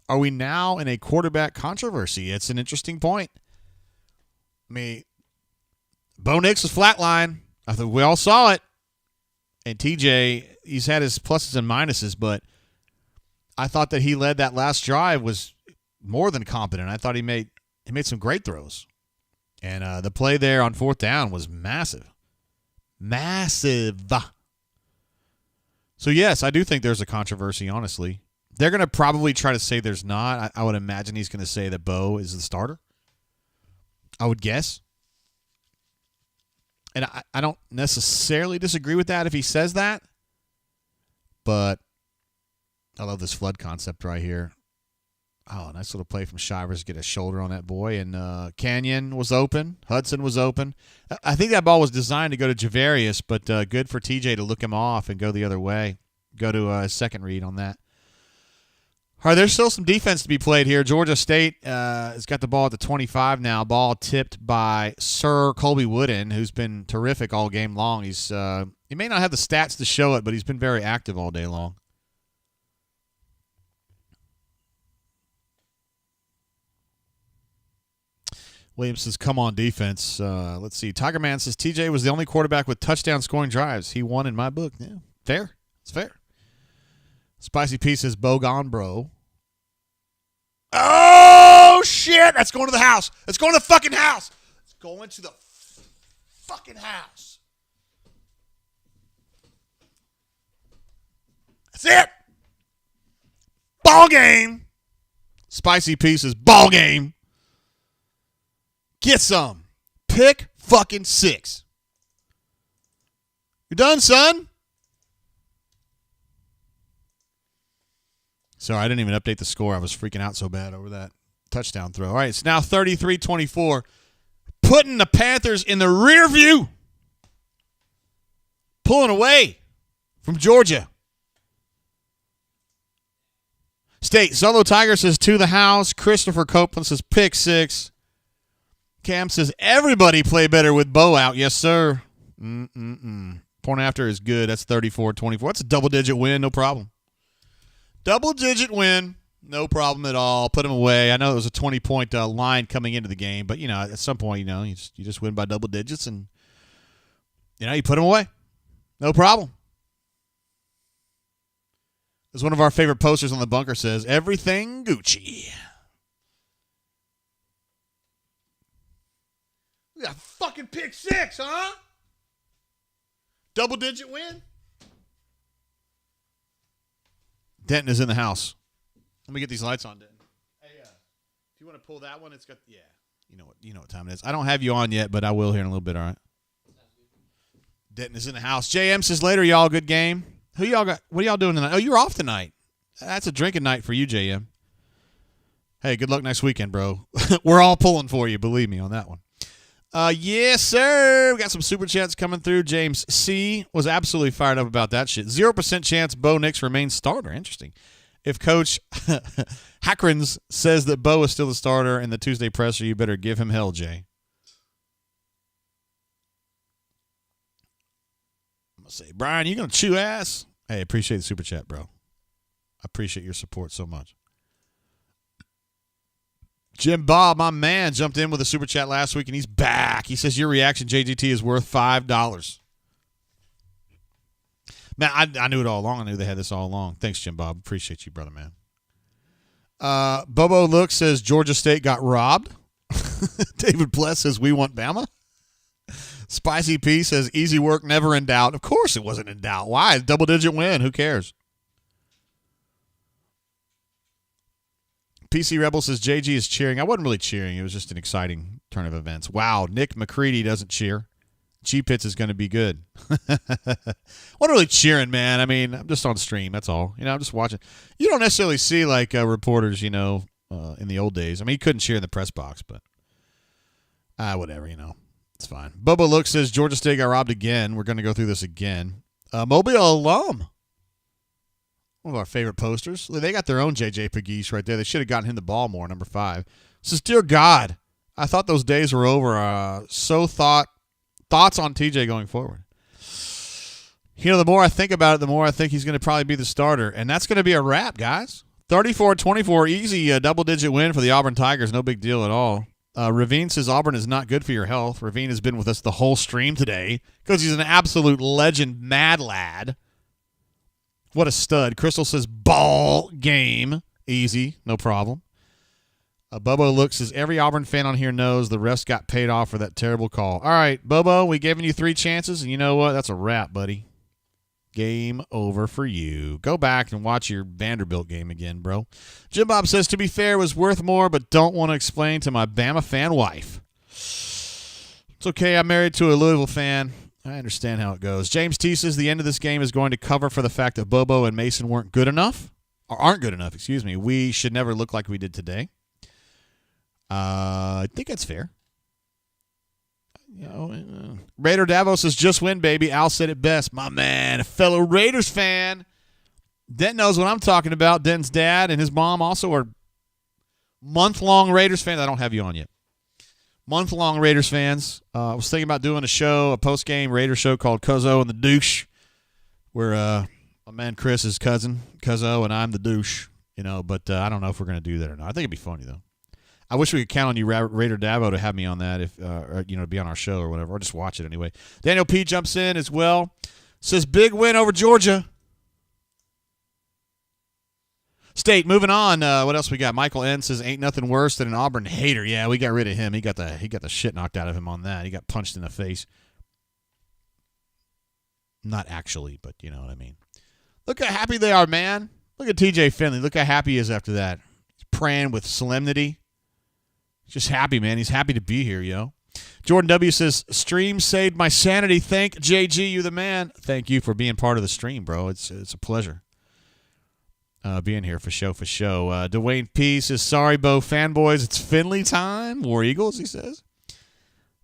Are we now in a quarterback controversy? It's an interesting point. I mean, Bo Nix was flatline. I think we all saw it. And TJ, he's had his pluses and minuses, but I thought that he led that last drive was more than competent. I thought he made he made some great throws. And the play there on fourth down was massive. Massive. So, yes, I do think there's a controversy, honestly. They're going to probably try to say there's not. I would imagine he's going to say that Bo is the starter. I would guess. And I don't necessarily disagree with that if he says that. But I love this flood concept right here. Oh, nice little play from Shivers. Get a shoulder on that boy. And Canyon was open. Hudson was open. I think that ball was designed to go to Javarius, but good for TJ to look him off and go the other way. Go to a second read on that. All right, there's still some defense to be played here. Georgia State has got the ball at the 25 now. Ball tipped by Sir Colby Wooden, who's been terrific all game long. He may not have the stats to show it, but he's been very active all day long. Williams says, come on, defense. Let's see. Tiger Man says, TJ was the only quarterback with touchdown scoring drives. He won in my book. Yeah, fair. It's fair. Spicy P says, Bogon, bro. Oh, shit. That's going to the house. It's going to the fucking house. It's going to the fucking house. That's it. Ball game. Spicy P says, ball game. Get some. Pick fucking 6. You're done, son? Sorry, I didn't even update the score. I was freaking out so bad over that touchdown throw. All right, it's now 33-24. Putting the Panthers in the rear view. Pulling away from Georgia. State, Solo Tiger says to the house. Christopher Copeland says pick 6. Cam says, everybody play better with Bo out. Yes, sir. Point after is good. That's 34-24. That's a double-digit win. No problem. Double-digit win. No problem at all. Put him away. I know it was a 20-point line coming into the game, but, at some point, you just win by double digits, and, you put him away. No problem. As one of our favorite posters on the bunker says, everything Gucci. We got fucking pick 6, huh? Double-digit win? Denton is in the house. Let me get these lights on, Denton. Hey, if you want to pull that one, it's got, you know what time it is. I don't have you on yet, but I will here in a little bit, all right? Denton is in the house. JM says, later, y'all, good game. Who y'all got? What are y'all doing tonight? Oh, you're off tonight. That's a drinking night for you, JM. Hey, good luck next weekend, bro. We're all pulling for you, believe me on that one. Yes, sir. We got some super chats coming through. James C. was absolutely fired up about that shit. 0% chance Bo Nix remains starter. Interesting. If Coach Hackrins says that Bo is still the starter in the Tuesday presser, you better give him hell, Jay. I'm going to say, Brian, you going to chew ass? Hey, appreciate the super chat, bro. I appreciate your support so much. Jim Bob, my man, jumped in with a super chat last week, and he's back. He says, your reaction, JGT, is worth $5. Man, I knew it all along. I knew they had this all along. Thanks, Jim Bob. Appreciate you, brother, man. Bobo Look says, Georgia State got robbed. David Bless says, we want Bama. Spicy P says, easy work, never in doubt. Of course it wasn't in doubt. Why? Double-digit win. Who cares? PC Rebel says, JG is cheering. I wasn't really cheering. It was just an exciting turn of events. Wow, Nick McCready doesn't cheer. G-Pits is going to be good. Wasn't really cheering, man. I mean, I'm just on stream. That's all. I'm just watching. You don't necessarily see, like, reporters, in the old days. I mean, he couldn't cheer in the press box, but whatever, It's fine. Bubba Look says, Georgia State got robbed again. We're going to go through this again. Mobile alum. One of our favorite posters. They got their own J.J. Pegues right there. They should have gotten him the ball more, number 5. Says, dear God, I thought those days were over. Thoughts on TJ going forward. The more I think about it, the more I think he's going to probably be the starter. And that's going to be a wrap, guys. 34-24, easy double-digit win for the Auburn Tigers. No big deal at all. Ravine says Auburn is not good for your health. Ravine has been with us the whole stream today because he's an absolute legend, mad lad. What a stud. Crystal says ball game. Easy. No problem. Bobo looks as every Auburn fan on here knows the refs got paid off for that terrible call. All right, Bobo, we given you 3 chances, and you know what? That's a wrap, buddy. Game over for you. Go back and watch your Vanderbilt game again, bro. Jim Bob says, to be fair, it was worth more, but don't want to explain to my Bama fan wife. It's okay. I'm married to a Louisville fan. I understand how it goes. James T says the end of this game is going to cover for the fact that Bobo and Mason weren't good enough, or aren't good enough, excuse me. We should never look like we did today. I think that's fair. Raider Davos says, just win, baby. Al said it best. My man, a fellow Raiders fan. Denton knows what I'm talking about. Denton's dad and his mom also are month-long Raiders fans. I don't have you on yet. Month-long Raiders fans. I was thinking about doing a post-game Raiders show called Cuzzo and the Douche, where my man Chris is cousin, Cuzzo, and I'm the douche. But I don't know if we're going to do that or not. I think it'd be funny, though. I wish we could count on you, Raider Davo, to have me on that, if to be on our show or whatever, or just watch it anyway. Daniel P. jumps in as well. Says, big win over Georgia State. Moving on. What else we got? Michael N. says, ain't nothing worse than an Auburn hater. Yeah, we got rid of him. He got the shit knocked out of him on that. He got punched in the face. Not actually, but you know what I mean. Look how happy they are, man. Look at TJ Finley. Look how happy he is after that. He's praying with solemnity. Just happy, man. He's happy to be here, yo. Jordan W. says, stream saved my sanity. Thank JG, you the man. Thank you for being part of the stream, bro. It's a pleasure being here for show. Dwayne P. says, sorry, Bo fanboys. It's Finley time. War Eagles, he says.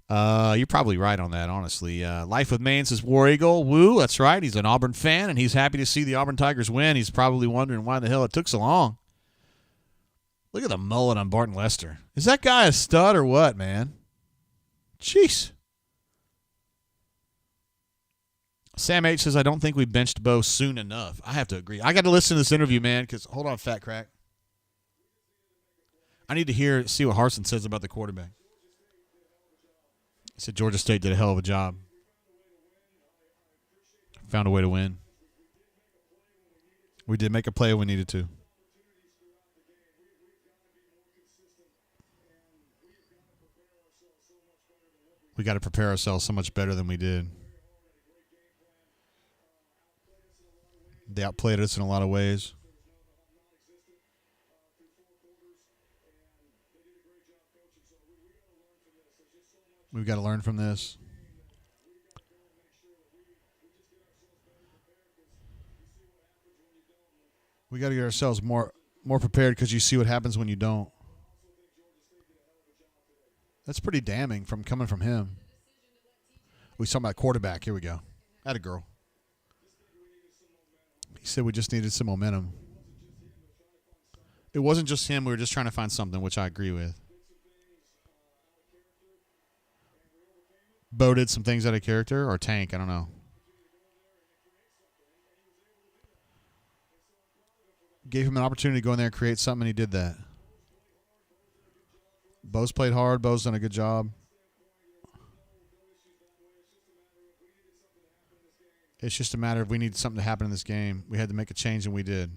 You're probably right on that, honestly. Life with Maine says, War Eagle. Woo, that's right. He's an Auburn fan, and he's happy to see the Auburn Tigers win. He's probably wondering why the hell it took so long. Look at the mullet on Barton Lester. Is that guy a stud or what, man? Jeez. Sam H. says, I don't think we benched Bo soon enough. I have to agree. I got to listen to this interview, man, because, hold on, Fat Crack. I need to see what Harsin says about the quarterback. He said Georgia State did a hell of a job. Found a way to win. We did make a play when we needed to. We got to prepare ourselves so much better than we did. They outplayed us in a lot of ways. We've got to learn from this. We got to get ourselves more prepared because you see what happens when you don't. That's pretty damning coming from him. We talking about quarterback. Here we go. Atta girl. He said we just needed some momentum. It wasn't just him. We were just trying to find something, which I agree with. Bo did some things out of character, or Tank, I don't know. Gave him an opportunity to go in there and create something, and he did that. Bo's played hard. Bo's done a good job. It's just a matter of we need something to happen in this game. We had to make a change, and we did.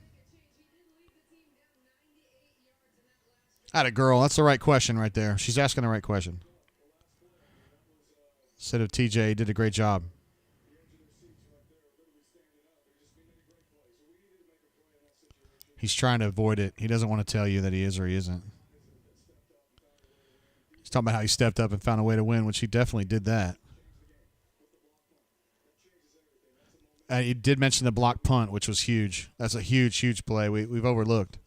Atta girl. That's the right question right there. She's asking the right question. Said of TJ, did a great job. He's trying to avoid it. He doesn't want to tell you that he is or he isn't. He's talking about how he stepped up and found a way to win, which he definitely did that. He did mention the block punt, which was huge. That's a huge, huge play we've overlooked.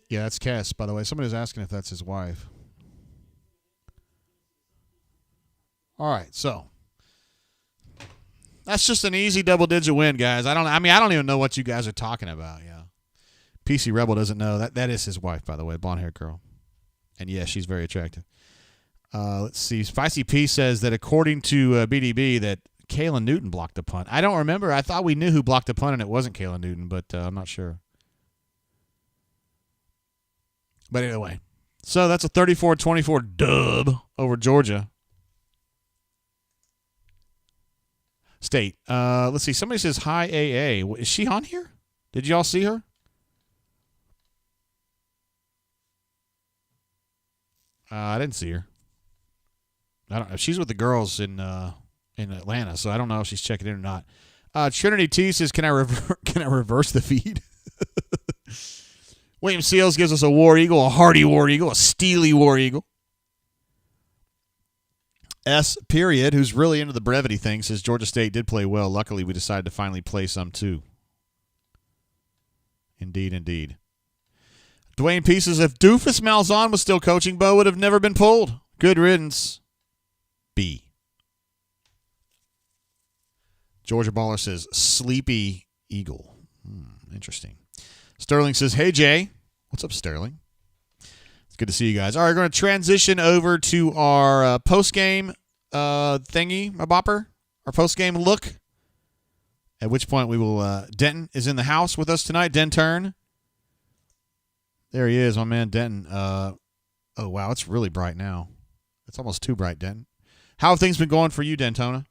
Yeah, that's Cass, by the way. Somebody was asking if that's his wife. All right, so that's just an easy double-digit win, guys. I don't even know what you guys are talking about. Yeah, PC Rebel doesn't know that is his wife, by the way, blonde-haired girl, and yeah, she's very attractive. Let's see. Spicy P says that according to BDB that Kalen Newton blocked the punt. I don't remember. I thought we knew who blocked the punt, and it wasn't Kalen Newton, but I'm not sure. But anyway, So that's a 34-24 dub over Georgia State. Let's see. Somebody says, hi, AA. Is she on here? Did y'all see her? I didn't see her. I don't know. She's with the girls in Atlanta, so I don't know if she's checking in or not. Trinity T says, can I reverse the feed? William Seals gives us a War Eagle, a hardy War Eagle, a steely War Eagle. S. Period, who's really into the brevity thing, says Georgia State did play well. Luckily, we decided to finally play some too. Indeed, indeed. Dwayne P says, if Doofus Malzahn was still coaching, Bo would have never been pulled. Good riddance. B. Georgia Baller says, Sleepy Eagle. Interesting. Sterling says, hey, Jay. What's up, Sterling? It's good to see you guys. All right, we're going to transition over to our post-game thingy, my bopper, our post-game look, at which point we will Denton is in the house with us tonight. Denton. There he is, my man Denton. Oh, wow, it's really bright now. It's almost too bright, Denton. How have things been going for you, Dentona?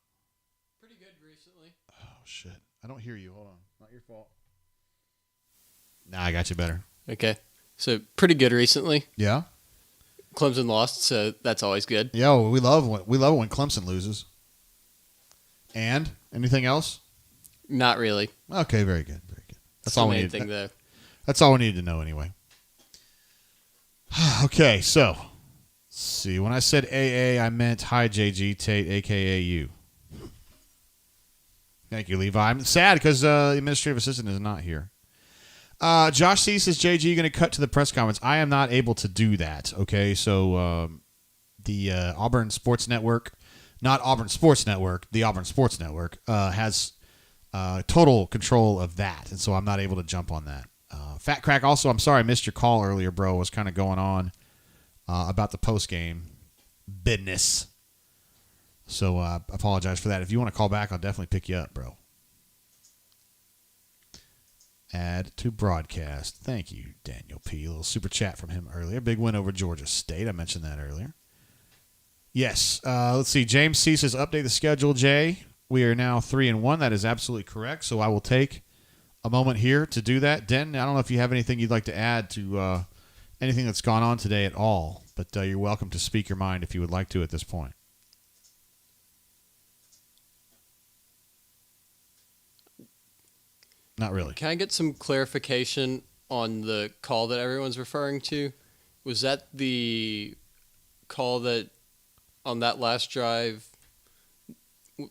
Pretty good recently. Oh, shit. I don't hear you. Hold on. Not your fault. Nah, I got you better. Okay. So, pretty good recently. Yeah? Clemson lost, so that's always good. Yeah, well, we love it when Clemson loses. And? Anything else? Not really. Okay, very good. Very good. That's all we need. Though. That's all we needed to know anyway. Okay, so let's see. When I said AA, I meant hi JG Tate, aka you. Thank you, Levi. I'm sad because the administrative assistant is not here. Josh C says, JG, going to cut to the press conference. I am not able to do that. Okay, so the Auburn Sports Network, not Auburn Sports Network, the Auburn Sports Network has total control of that, and so I'm not able to jump on that. Fat Crack, also, I'm sorry I missed your call earlier, bro. Was kind of going on about the post-game business. So I apologize for that. If you want to call back, I'll definitely pick you up, bro. Add to broadcast. Thank you, Daniel P. A little super chat from him earlier. Big win over Georgia State. I mentioned that earlier. Yes. Let's see. James C. says, update the schedule, Jay. We are now 3-1. That is absolutely correct. So I will take a moment here to do that. Den, I don't know if you have anything you'd like to add to anything that's gone on today at all, but you're welcome to speak your mind if you would like to at this point. Not really. Can I get some clarification on the call that everyone's referring to? Was that the call that on that last drive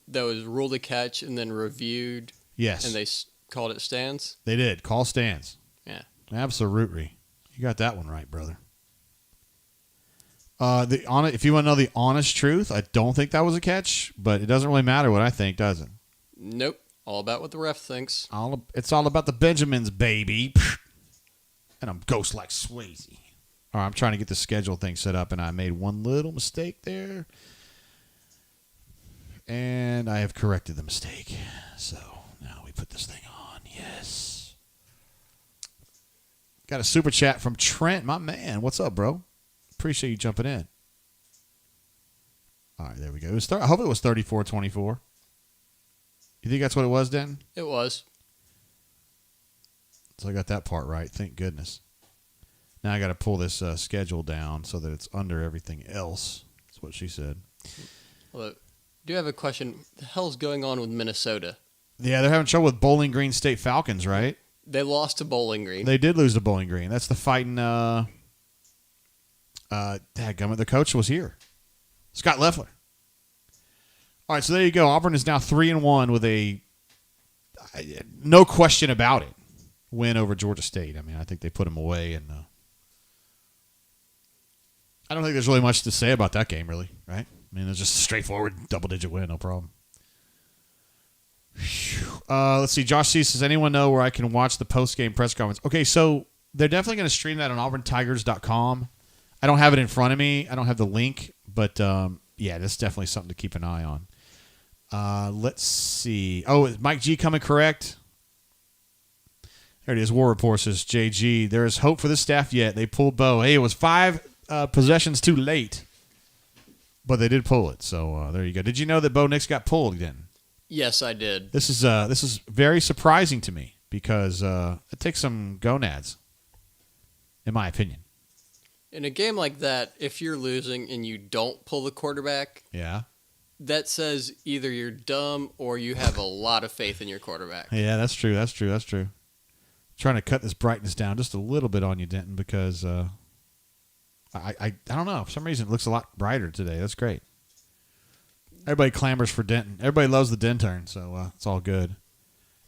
that was ruled a catch and then reviewed? Yes. And they called it stands? They did. Call stands. Yeah. Absolutely. You got that one right, brother. If you want to know the honest truth, I don't think that was a catch, but it doesn't really matter what I think, does it? Nope. All about what the ref thinks. It's all about the Benjamins, baby. And I'm ghost like Swayze. All right, I'm trying to get the schedule thing set up, and I made one little mistake there. And I have corrected the mistake. So now we put this thing on. Yes. Got a super chat from Trent, my man. What's up, bro? Appreciate you jumping in. All right, there we go. I hope it was 34-24. You think that's what it was, Denton? It was. So I got that part right. Thank goodness. Now I got to pull this schedule down so that it's under everything else. That's what she said. Well, I do have a question. What the hell's going on with Minnesota? Yeah, they're having trouble with Bowling Green State Falcons, right? They lost to Bowling Green. They did lose to Bowling Green. That's the fighting. Dadgummit, the coach was here. Scott Leffler. All right, so there you go. Auburn is now 3-1 with a no question about it win over Georgia State. I mean, I think they put them away, and I don't think there's really much to say about that game, really, right? I mean, it's just a straightforward double-digit win, no problem. Let's see. Josh C. says, anyone know where I can watch the post-game press conference? Okay, so they're definitely going to stream that on auburntigers.com. I don't have it in front of me. I don't have the link, but yeah, that's definitely something to keep an eye on. Let's see. Oh, is Mike G coming correct? There it is. War Report says, JG, there is hope for the staff yet. They pulled Bo. Hey, it was 5 possessions too late, but they did pull it. So there you go. Did you know that Bo Nix got pulled again? Yes, I did. This is very surprising to me because it takes some gonads, in my opinion. In a game like that, if you're losing and you don't pull the quarterback, yeah, that says either you're dumb or you have a lot of faith in your quarterback. Yeah, that's true. Trying to cut this brightness down just a little bit on you, Denton, because I don't know. For some reason, it looks a lot brighter today. That's great. Everybody clamors for Denton. Everybody loves the Dentern, so it's all good.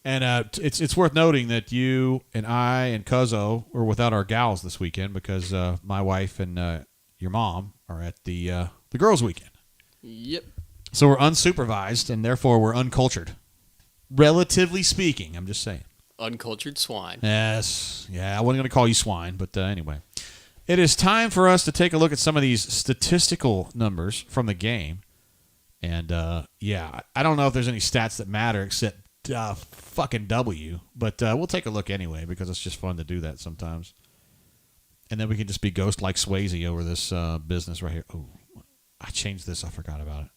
And it's worth noting that you and I and Cuzzo were without our gals this weekend because my wife and your mom are at the girls' weekend. Yep. So we're unsupervised, and therefore we're uncultured. Relatively speaking, I'm just saying. Uncultured swine. Yes. Yeah, I wasn't going to call you swine, but anyway. It is time for us to take a look at some of these statistical numbers from the game. And, yeah, I don't know if there's any stats that matter except fucking W. But we'll take a look anyway because it's just fun to do that sometimes. And then we can just be ghost like Swayze over this business right here. Oh, I changed this. I forgot about it.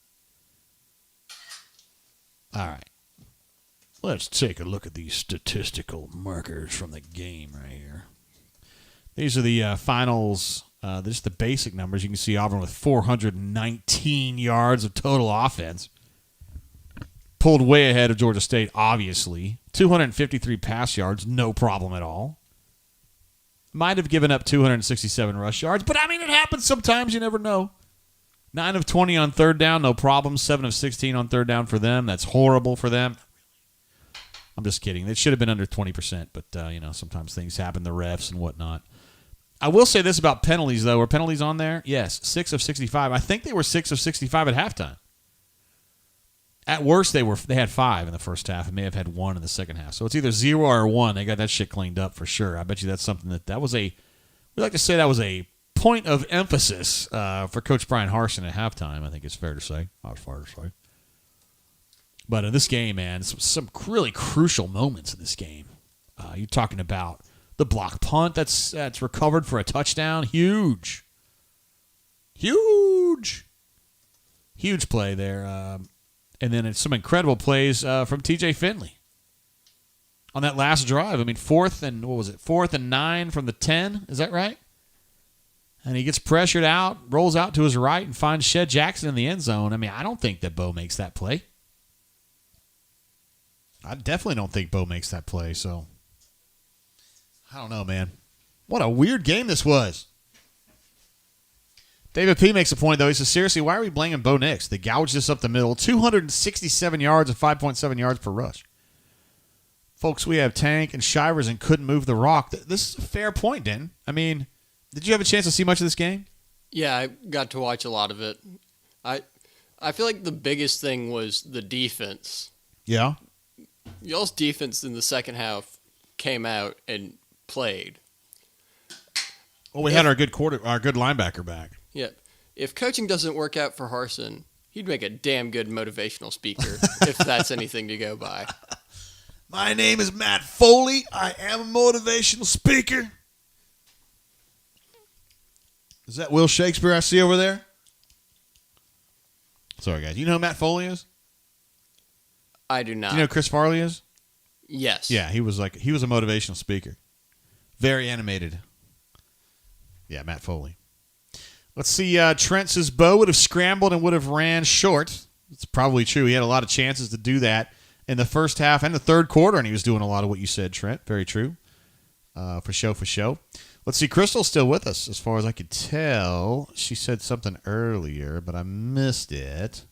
All right. Let's take a look at these statistical markers from the game right here. These are the finals, just the basic numbers. You can see Auburn with 419 yards of total offense. Pulled way ahead of Georgia State, obviously. 253 pass yards, no problem at all. Might have given up 267 rush yards, but I mean, it happens sometimes. You never know. 9 of 20 on third down, no problem. 7 of 16 on third down for them. That's horrible for them. I'm just kidding. It should have been under 20%, but, sometimes things happen, the refs and whatnot. I will say this about penalties, though. Were penalties on there? Yes, 6 of 65. I think they were 6 of 65 at halftime. At worst, they had 5 in the first half and may have had 1 in the second half. So it's either 0 or 1. They got that shit cleaned up for sure. I bet you that's something that was we like to say that was a point of emphasis for Coach Brian Harsin at halftime, I think it's fair to say. Not fair to say. But in this game, man, some really crucial moments in this game. You're talking about the block punt that's recovered for a touchdown. Huge play there. And then it's some incredible plays from TJ Finley on that last drive. I mean, 4th and 9 from the 10. Is that right? And he gets pressured out, rolls out to his right, and finds Shed Jackson in the end zone. I mean, I don't think that Bo makes that play. I definitely don't think Bo makes that play, so I don't know, man. What a weird game this was. David P. makes a point, though. He says, seriously, why are we blaming Bo Nix? They gouged us up the middle. 267 yards and 5.7 yards per rush. Folks, we have Tank and Shivers and couldn't move the rock. This is a fair point, Denton. I mean, did you have a chance to see much of this game? Yeah, I got to watch a lot of it. I feel like the biggest thing was the defense. Yeah? Y'all's defense in the second half came out and played. Well, we had our good linebacker back. Yeah. If coaching doesn't work out for Harsin, he'd make a damn good motivational speaker, if that's anything to go by. My name is Matt Foley. I am a motivational speaker. Is that Will Shakespeare I see over there? Sorry, guys. You know who Matt Foley is? I do not. Do you know who Chris Farley is? Yes. Yeah, he was a motivational speaker. Very animated. Yeah, Matt Foley. Let's see. Trent says Bo would have scrambled and would have ran short. It's probably true. He had a lot of chances to do that in the first half and the third quarter, and he was doing a lot of what you said, Trent. Very true. For show. Let's see. Crystal's still with us, as far as I could tell. She said something earlier, but I missed it.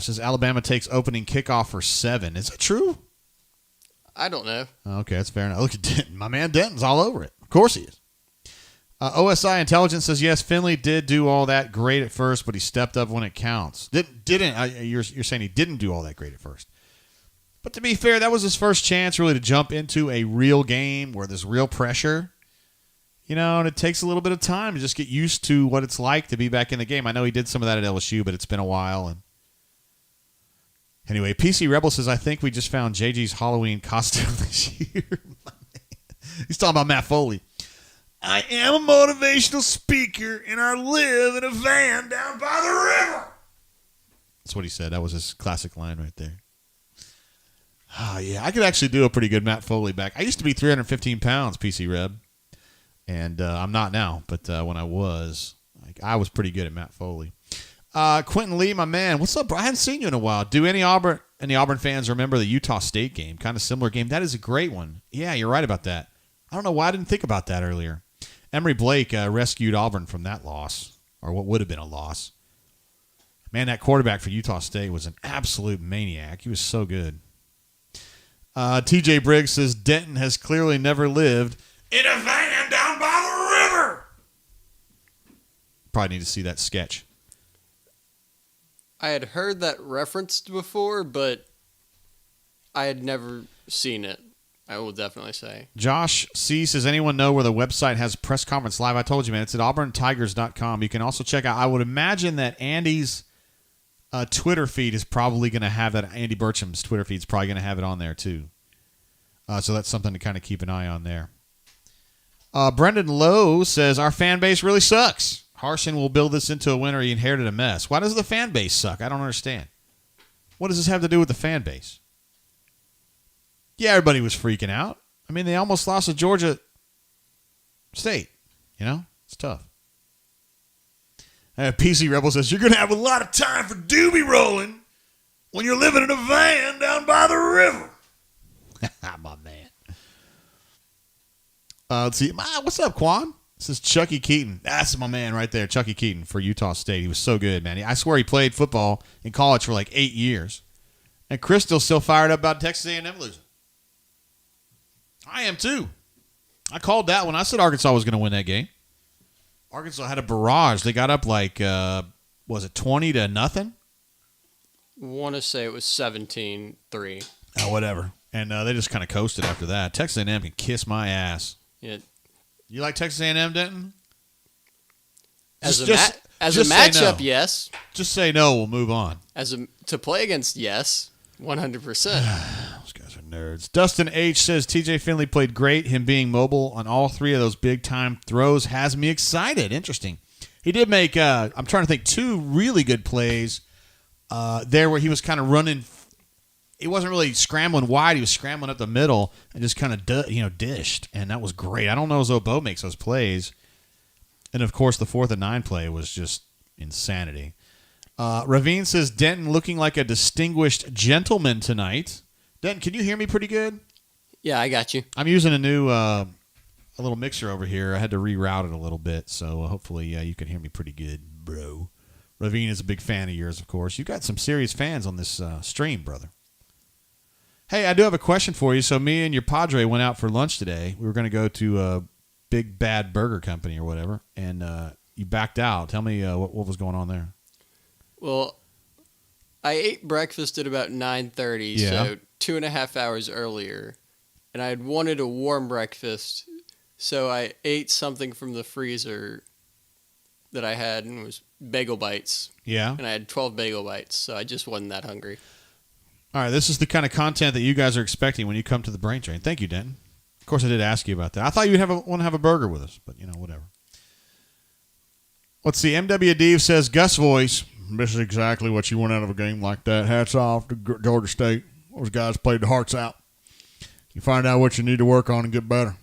Says Alabama takes opening kickoff for 7. Is that true? I don't know. Okay, that's fair enough. Look at Denton. My man Denton's all over it. Of course he is. OSI Intelligence says, yes, Finley did do all that great at first, but he stepped up when it counts. You're saying he didn't do all that great at first. But to be fair, that was his first chance really to jump into a real game where there's real pressure. And it takes a little bit of time to just get used to what it's like to be back in the game. I know he did some of that at LSU, but it's been a while. And anyway, PC Rebel says, I think we just found JG's Halloween costume this year. He's talking about Matt Foley. I am a motivational speaker, and I live in a van down by the river. That's what he said. That was his classic line right there. Oh, yeah. I could actually do a pretty good Matt Foley back. I used to be 315 pounds, PC Reb. And I'm not now, but when I was pretty good at Matt Foley. Quentin Lee, my man. What's up, bro? I haven't seen you in a while. Do any Auburn fans remember the Utah State game? Kind of similar game. That is a great one. Yeah, you're right about that. I don't know why I didn't think about that earlier. Emory Blake rescued Auburn from that loss, or what would have been a loss. Man, that quarterback for Utah State was an absolute maniac. He was so good. TJ Briggs says Denton has clearly never lived in a van down by the river. Probably need to see that sketch. I had heard that referenced before, but I had never seen it. I will definitely say. Josh C. says, anyone know where the website has press conference live? I told you, man. It's at auburntigers.com. You can also check out, I would imagine that Andy's Twitter feed is probably going to have that. Andy Burcham's Twitter feed is probably going to have it on there, too. So that's something to kind of keep an eye on there. Brendan Lowe says, our fan base really sucks. Harsin will build this into a winner. He inherited a mess. Why does the fan base suck? I don't understand. What does this have to do with the fan base? Yeah, everybody was freaking out. I mean, they almost lost to Georgia State. You know? It's tough. PC Rebel says, you're going to have a lot of time for doobie rolling when you're living in a van down by the river. My man. Let's see. What's up, Quan? This is Chucky Keaton. That's my man right there, Chucky Keaton for Utah State. He was so good, man. I swear he played football in college for like 8 years. And Crystal's still fired up about Texas A&M losing. I am too. I called that when I said Arkansas was going to win that game. Arkansas had a barrage. They got up like, was it 20-0? Want to say it was 17-3. Oh, whatever. And they just kind of coasted after that. Texas A&M can kiss my ass. Yeah. You like Texas A&M, Denton? As a matchup, no. Yes. Just say no. We'll move on. To play against, yes, 100%. Those guys are nerds. Dustin H. says TJ Finley played great. Him being mobile on all three of those big-time throws has me excited. Interesting. He did make, I'm trying to think, 2 really good plays there where he was kind of running. He wasn't really scrambling wide. He was scrambling up the middle and just kind of dished, and that was great. I don't know as though Bo makes those plays. And, of course, the 4th and 9 play was just insanity. Ravine says, Denton looking like a distinguished gentleman tonight. Denton, can you hear me pretty good? Yeah, I got you. I'm using a new a little mixer over here. I had to reroute it a little bit, so hopefully you can hear me pretty good, bro. Ravine is a big fan of yours, of course. You got some serious fans on this stream, brother. Hey, I do have a question for you. So me and your padre went out for lunch today. We were going to go to a Big Bad Burger Company or whatever, and you backed out. Tell me what was going on there. Well, I ate breakfast at about 9:30, so 2.5 hours earlier, and I had wanted a warm breakfast, so I ate something from the freezer that I had, and it was bagel bites. Yeah. And I had 12 bagel bites, so I just wasn't that hungry. All right, this is the kind of content that you guys are expecting when you come to the Brain Train. Thank you, Denton. Of course, I did ask you about that. I thought you'd want to have a burger with us, but, whatever. Let's see. MWD says, Gus voice. This is exactly what you want out of a game like that. Hats off to Georgia State. Those guys played their hearts out. You find out what you need to work on and get better.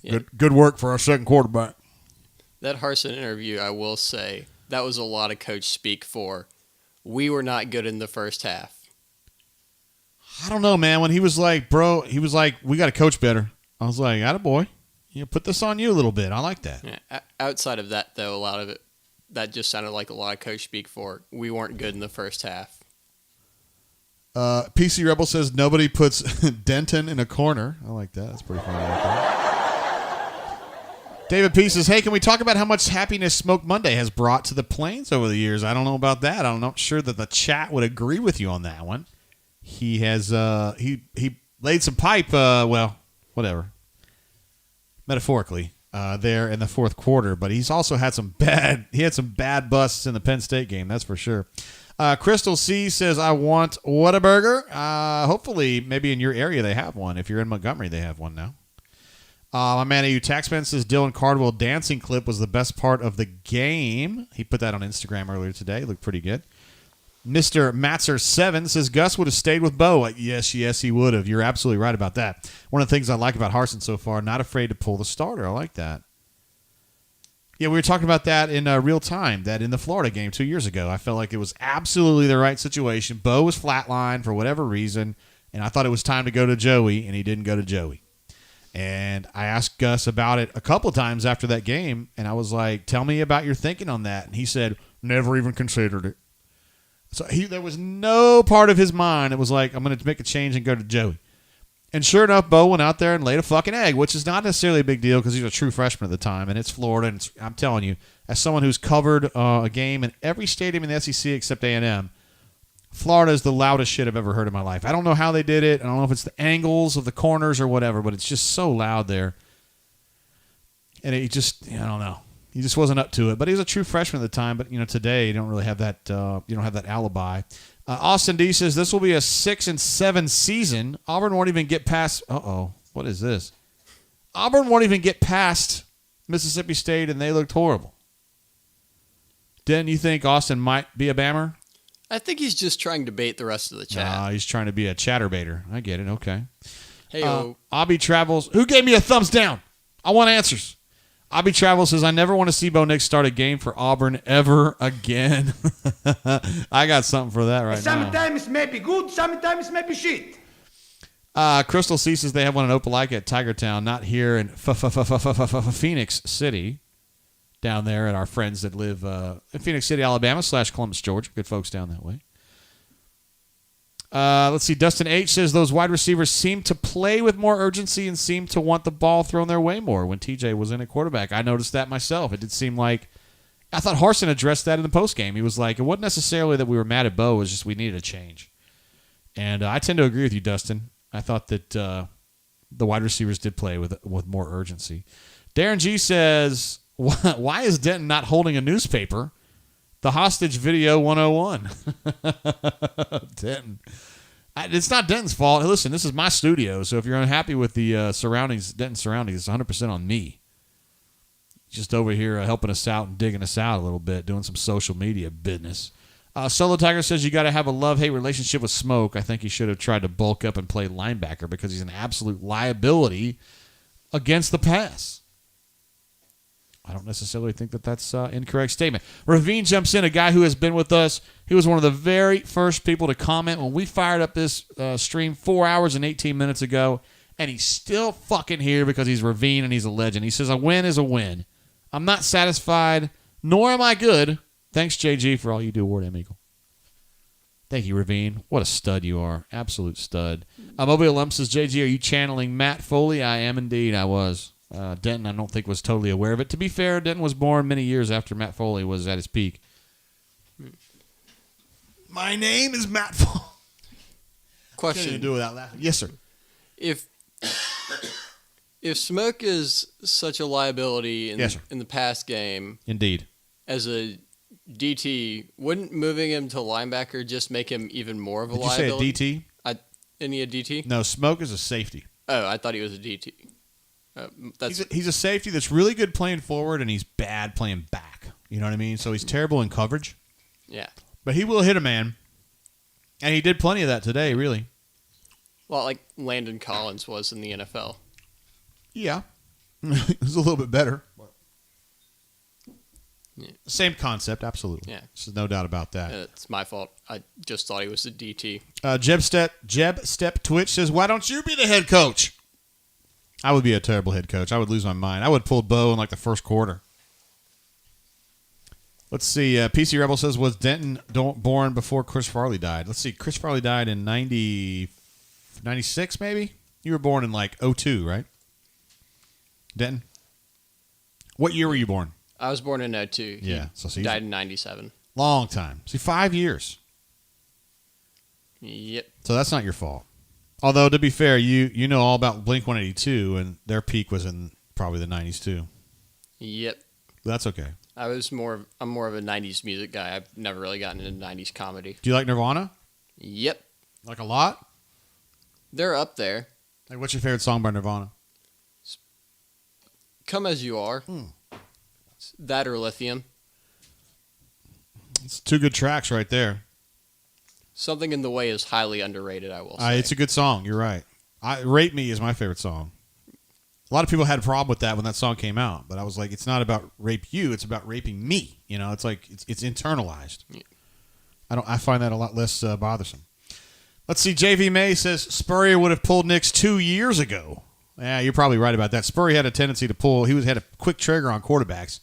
Yeah. Good work for our second quarterback. That Harsin interview, I will say, that was a lot of coach speak for. We were not good in the first half. I don't know, man. When he was like, we got to coach better. I was like, attaboy. Put this on you a little bit. I like that. Yeah, outside of that, though, a lot of it, that just sounded like a lot of coach speak for. We weren't good in the first half. PC Rebel says nobody puts Denton in a corner. I like that. That's pretty funny. David P says, hey, can we talk about how much happiness Smoke Monday has brought to the Plains over the years? I don't know about that. I'm not sure that the chat would agree with you on that one. He has he laid some pipe, whatever, metaphorically, there in the fourth quarter, but he's also had some bad busts in the Penn State game, that's for sure. Crystal C says, I want Whataburger. Hopefully, maybe in your area they have one. If you're in Montgomery, they have one now. My man AU Taxman says Dylan Cardwell dancing clip was the best part of the game. He put that on Instagram earlier today. Looked pretty good. Mr. Matzer7 says Gus would have stayed with Bo. Yes, he would have. You're absolutely right about that. One of the things I like about Harsin so far, not afraid to pull the starter. I like that. Yeah, we were talking about that in real time, that in the Florida game 2 years ago. I felt like it was absolutely the right situation. Bo was flatlined for whatever reason, and I thought it was time to go to Joey, and he didn't go to Joey. And I asked Gus about it a couple of times after that game, and I was like, tell me about your thinking on that. And he said, never even considered it. So there was no part of his mind that was like, I'm going to make a change and go to Joey. And sure enough, Bo went out there and laid a fucking egg, which is not necessarily a big deal because he's a true freshman at the time, and it's Florida. And I'm telling you, as someone who's covered a game in every stadium in the SEC except A&M, Florida is the loudest shit I've ever heard in my life. I don't know how they did it. I don't know if it's the angles of the corners or whatever, but it's just so loud there. And it just, I don't know. He just wasn't up to it. But he was a true freshman at the time. But, today you don't really have that, you don't have that alibi. Austin D says this will be a 6-7 season. Auburn won't even get past, what is this? Auburn won't even get past Mississippi State, and they looked horrible. Didn't you think Austin might be a Bammer? I think he's just trying to bait the rest of the chat. He's trying to be a chatterbaiter. I get it. Okay. Hey, Abby Travels. Who gave me a thumbs down? I want answers. Abby Travels says, I never want to see Bo Nix start a game for Auburn ever again. I got something for that right now. Sometimes maybe good, sometimes maybe shit. Crystal C says they have one in Opelika at Tigertown, not here in Phoenix City. Down there at our friends that live in Phoenix City, Alabama / Columbus, Georgia. Good folks down that way. Let's see. Dustin H. says those wide receivers seem to play with more urgency and seem to want the ball thrown their way more when TJ was in at quarterback. I noticed that myself. It did seem like I thought Harsin addressed that in the postgame. He was like, it wasn't necessarily that we were mad at Bo. It was just we needed a change. And I tend to agree with you, Dustin. I thought that the wide receivers did play with more urgency. Darren G. says, why is Denton not holding a newspaper? The hostage video 101. Denton. It's not Denton's fault. Hey, listen, this is my studio, so if you're unhappy with the surroundings, Denton's surroundings, it's 100% on me. Just over here helping us out and digging us out a little bit, doing some social media business. Solo Tiger says you got to have a love-hate relationship with Smoke. I think he should have tried to bulk up and play linebacker because he's an absolute liability against the pass. I don't necessarily think that that's an incorrect statement. Ravine jumps in, a guy who has been with us. He was one of the very first people to comment when we fired up this stream 4 hours and 18 minutes ago, and he's still fucking here because he's Ravine and he's a legend. He says, a win is a win. I'm not satisfied, nor am I good. Thanks, JG, for all you do, Ward M. Eagle. Thank you, Ravine. What a stud you are. Absolute stud. Mobile Lump says, JG, are you channeling Matt Foley? I am indeed. I was. Denton, I don't think, was totally aware of it. To be fair, Denton was born many years after Matt Foley was at his peak. My name is Matt Foley. Question. To do without laughing. Yes, sir. If Smoke is such a liability in, yes, sir. In the pass game, indeed, as a DT, wouldn't moving him to linebacker just make him even more of a liability? Did you say a DT? Isn't he a DT? No, Smoke is a safety. Oh, I thought he was a DT. He's a safety that's really good playing forward, and he's bad playing back. You know what I mean? So he's terrible in coverage. Yeah. But he will hit a man. And he did plenty of that today, really. Well, like Landon Collins was in the NFL. Yeah. It was a little bit better. Yeah. Same concept, absolutely. Yeah. There's no doubt about that. It's my fault. I just thought he was a DT. Jeb Step Twitch says, why don't you be the head coach? I would be a terrible head coach. I would lose my mind. I would pull Bo in like the first quarter. Let's see. PC Rebel says, was Denton born before Chris Farley died? Let's see. Chris Farley died in 96, maybe? You were born in like 02, right? Denton? What year were you born? I was born in 02. Yeah. He died in 97. Long time. See, 5 years. Yep. So that's not your fault. Although, to be fair, you know all about Blink-182, and their peak was in probably the 90s, too. Yep. That's okay. I'm more of a 90s music guy. I've never really gotten into 90s comedy. Do you like Nirvana? Yep. Like a lot? They're up there. Like, what's your favorite song by Nirvana? Come As You Are. That or Lithium. It's two good tracks right there. Something in the Way is highly underrated, I will say. It's a good song. You're right. Rape Me is my favorite song. A lot of people had a problem with that when that song came out, but I was like, it's not about rape you, it's about raping me. You know, it's like it's internalized. Yeah. I find that a lot less bothersome. Let's see. JV May says Spurrier would have pulled Nix 2 years ago. Yeah, you're probably right about that. Spurrier had a tendency to pull. He had a quick trigger on quarterbacks.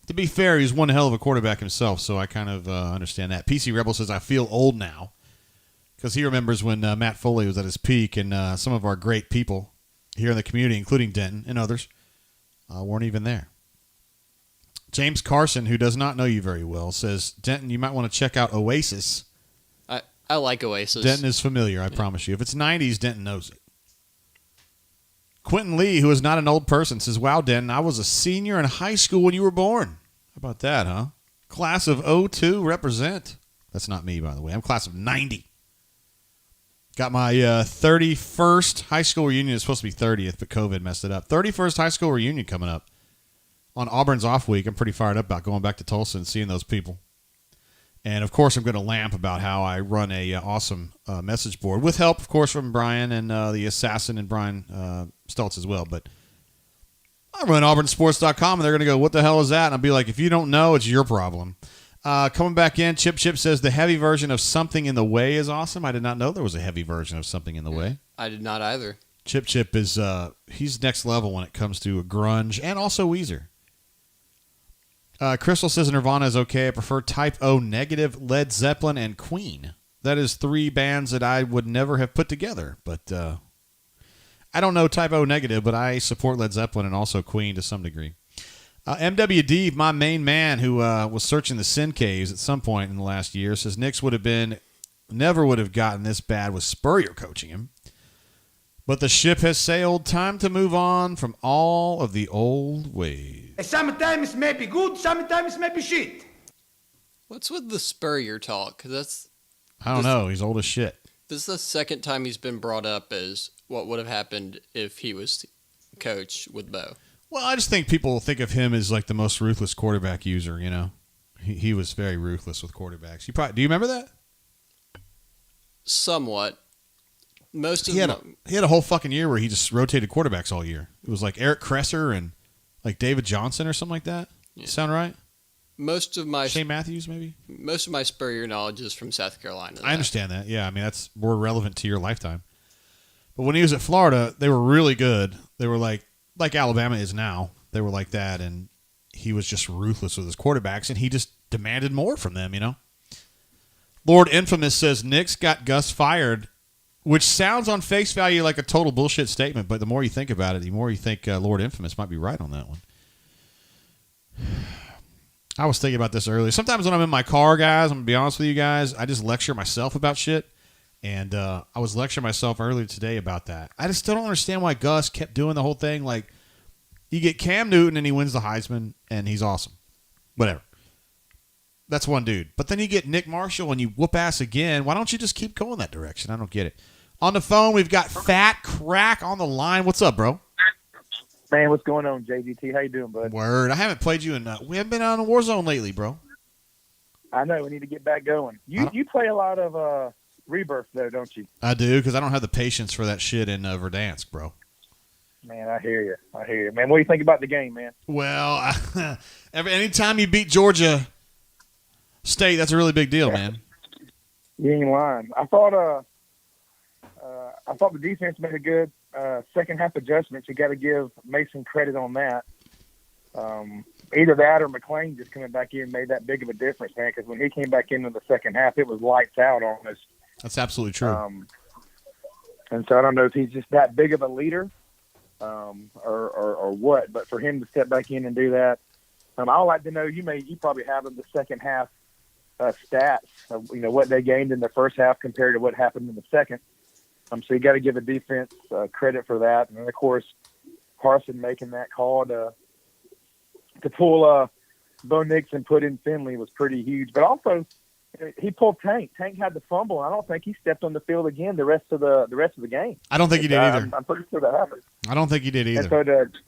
To be fair, he was one hell of a quarterback himself, so I kind of understand that. PC Rebel says I feel old now because he remembers when Matt Foley was at his peak, and some of our great people here in the community, including Denton and others, weren't even there. James Carson, who does not know you very well, says, Denton, you might want to check out Oasis. I like Oasis. Denton is familiar, I promise you. If it's 90s, Denton knows it. Quentin Lee, who is not an old person, says, wow, Denton, I was a senior in high school when you were born. How about that, huh? Class of 02, represent. That's not me, by the way. I'm class of 90. Got my 31st high school reunion. It's supposed to be 30th, but COVID messed it up. 31st high school reunion coming up on Auburn's off week. I'm pretty fired up about going back to Tulsa and seeing those people. And, of course, I'm going to lamp about how I run a awesome message board with help, of course, from Brian and the assassin and Brian Stultz as well. But I run auburnsports.com, and they're going to go, what the hell is that? And I'll be like, if you don't know, it's your problem. Coming back in, Chip says the heavy version of Something in the Way is awesome. I did not know there was a heavy version of Something in the Way. I did not either. Chip is he's next level when it comes to grunge and also Weezer. Crystal says Nirvana is okay. I prefer Type O Negative, Led Zeppelin, and Queen. That is 3 bands that I would never have put together. But I don't know Type O Negative, but I support Led Zeppelin and also Queen to some degree. MWD, my main man who was searching the sin caves at some point in the last year, says Nix never would have gotten this bad with Spurrier coaching him. But the ship has sailed. Time to move on from all of the old ways. Sometimes it may be good, sometimes it may be shit. What's with the Spurrier talk? I don't know. He's old as shit. This is the second time he's been brought up as what would have happened if he was coach with Bo. Well, I just think people think of him as like the most ruthless quarterback user, you know. He was very ruthless with quarterbacks. Do you remember that? Somewhat. He had a whole fucking year where he just rotated quarterbacks all year. It was like Eric Kresser and like David Johnson or something like that. Yeah. Sound right? Shane Matthews, maybe? Most of my Spurrier knowledge is from South Carolina. I understand that. Yeah, I mean, that's more relevant to your lifetime. But when he was at Florida, they were really good. They were like Alabama is now. They were like that, and he was just ruthless with his quarterbacks, and he just demanded more from them, you know? Lord Infamous says, Nix got Gus fired, which sounds on face value like a total bullshit statement, but the more you think about it, the more you think Lord Infamous might be right on that one. I was thinking about this earlier. Sometimes when I'm in my car, guys, I'm going to be honest with you guys, I just lecture myself about shit. And I was lecturing myself earlier today about that. I just still don't understand why Gus kept doing the whole thing. Like, you get Cam Newton and he wins the Heisman, and he's awesome. Whatever. That's one dude. But then you get Nick Marshall and you whoop ass again. Why don't you just keep going that direction? I don't get it. On the phone, we've got Fat Crack on the line. What's up, bro? Man, what's going on, JVT? How you doing, bud? Word. I haven't played you in we haven't been on Warzone lately, bro. I know. We need to get back going. You play a lot of Rebirth, though, don't you? I do, because I don't have the patience for that shit in Verdansk, bro. Man, I hear you. Man, what do you think about the game, man? Well, anytime you beat Georgia State, that's a really big deal, man. You ain't lying. I thought the defense made a good second half adjustments. You got to give Mason credit on that. Either that or McClain just coming back in made that big of a difference, man. Because when he came back into the second half, it was lights out on us. That's absolutely true. And so I don't know if he's just that big of a leader or what. But for him to step back in and do that, I would like to know. You probably have the second half stats of, what they gained in the first half compared to what happened in the second. So you got to give the defense credit for that. And then, of course, Carson making that call to pull Bo Nix and put in Finley was pretty huge. But also, he pulled Tank. Tank had the fumble. I don't think he stepped on the field again the rest of the game. I don't think he did either. I'm pretty sure that happened. I don't think he did either. And so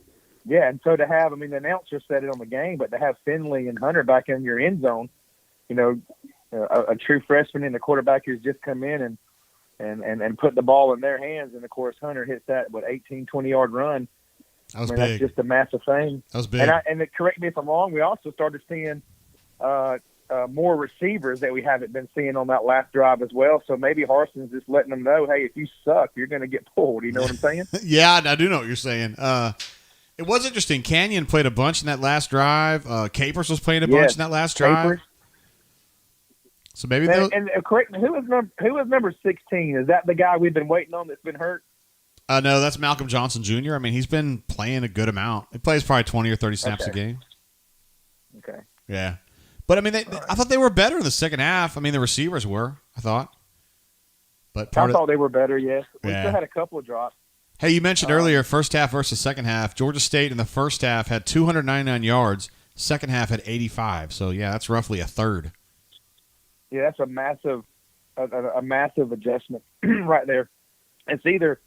Yeah, and so to have, the announcer said it on the game, but to have Finley and Hunter back in your end zone, a true freshman and the quarterback who's just come in and put the ball in their hands, and of course Hunter hits that 18, 20-yard run. That was big. That's just a massive thing. That was big. And correct me if I'm wrong, we also started seeing more receivers that we haven't been seeing on that last drive as well. So maybe Harson's just letting them know, hey, if you suck, you're going to get pulled. You know what I'm saying? Yeah, I do know what you're saying. It was interesting. Canyon played a bunch in that last drive. Capers was playing a bunch in that last drive. Capers. So maybe and correct me, who was number 16? Is that the guy we've been waiting on that's been hurt? No, that's Malcolm Johnson Jr. He's been playing a good amount. He plays probably 20 or 30 snaps a game. Okay. Yeah. But, I thought they were better in the second half. The receivers were, I thought. But I thought they were better, yes. We Yeah. still had a couple of drops. Hey, you mentioned earlier first half versus second half. Georgia State in the first half had 299 yards. Second half had 85. So, yeah, that's roughly a third. Yeah, that's a massive adjustment right there. It's either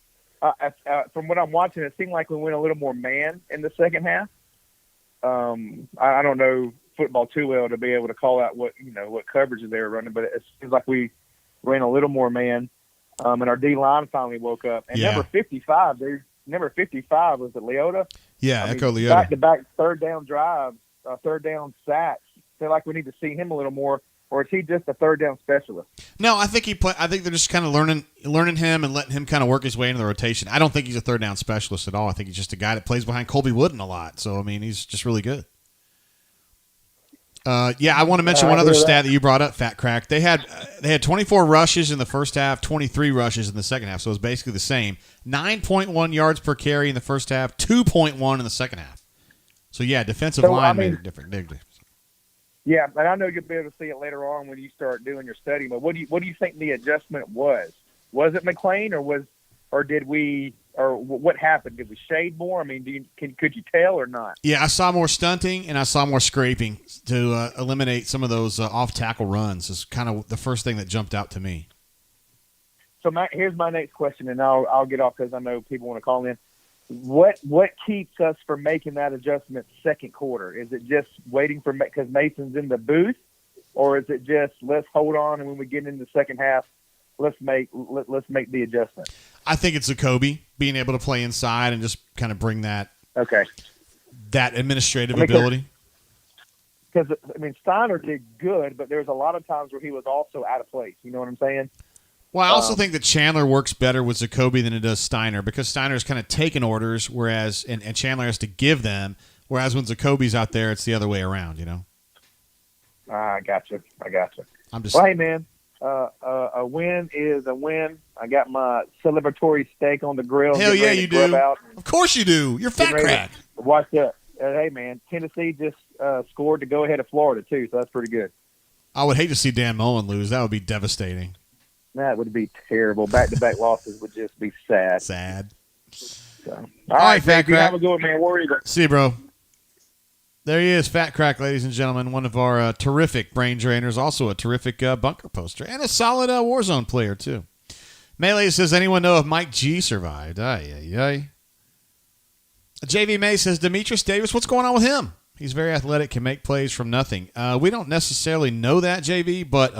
from what I'm watching, it seemed like we went a little more man in the second half. I don't know football too well to be able to call out what coverages they were running, but it seems like we ran a little more man, and our D line finally woke up. And number 55, number 55 was it Leota? Yeah, Echo Leota. Back-to-back third down drives, third down sacks. Feel like we need to see him a little more. Or is he just a third down specialist? No, I think I think they're just kind of learning him and letting him kind of work his way into the rotation. I don't think he's a third down specialist at all. I think he's just a guy that plays behind Colby Wooden a lot. So he's just really good. I want to mention one other stat that you brought up, Fat Crack. They had 24 rushes in the first half, 23 rushes in the second half. So it was basically the same. 9.1 yards per carry in the first half, 2.1 in the second half. So yeah, defensive line made a difference. Yeah, and I know you'll be able to see it later on when you start doing your study. But what do you think the adjustment was? Was it McLean, or what happened? Did we shade more? Could you tell or not? Yeah, I saw more stunting and I saw more scraping to eliminate some of those off tackle runs. Is kind of the first thing that jumped out to me. So here's my next question, and I'll get off because I know people want to call in. What keeps us from making that adjustment second quarter? Is it just waiting for because Mason's in the booth, or is it just let's hold on and when we get into the second half, let's make the adjustment? I think it's Jacoby being able to play inside and just kind of bring that administrative ability. Because Steiner did good, but there's a lot of times where he was also out of place. You know what I'm saying? Well, I also think that Chandler works better with Jacoby than it does Steiner because Steiner's kind of taking orders, whereas and Chandler has to give them. Whereas when Jacoby's out there, it's the other way around. I gotcha. I'm just. Well, hey man, a win is a win. I got my celebratory steak on the grill. Hell yeah, you do. Of course you do. You're Fat Crack. Watch that. Hey man, Tennessee just scored to go ahead of Florida too, so that's pretty good. I would hate to see Dan Mullen lose. That would be devastating. That would be terrible. Back-to-back losses would just be sad. So, all right, Fat Crack. Have a good one, man. Worry about it. See you, bro. There he is, Fat Crack, ladies and gentlemen. One of our terrific brain drainers, also a terrific bunker poster, and a solid Warzone player, too. Melee says, anyone know if Mike G survived? Ay. JV May says, Demetrius Davis, what's going on with him? He's very athletic, can make plays from nothing. We don't necessarily know that, JV, but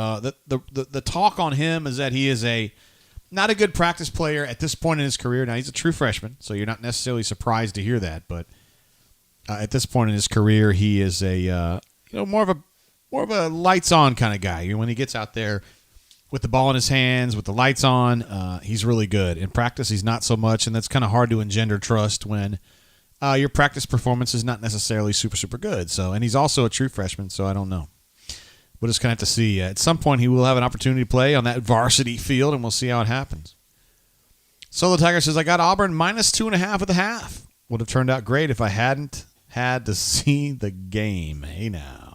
the talk on him is that he is not a good practice player at this point in his career. Now, he's a true freshman, so you're not necessarily surprised to hear that. But at this point in his career, he is more of a lights on kind of guy. When he gets out there with the ball in his hands, with the lights on, he's really good. In practice, he's not so much, and that's kind of hard to engender trust when your practice performance is not necessarily super, super good. And he's also a true freshman, so I don't know. We'll just kind of have to see. At some point, he will have an opportunity to play on that varsity field, and we'll see how it happens. Solo Tiger says, I got Auburn -2.5 at the half. Would have turned out great if I hadn't had to see the game. Hey, now.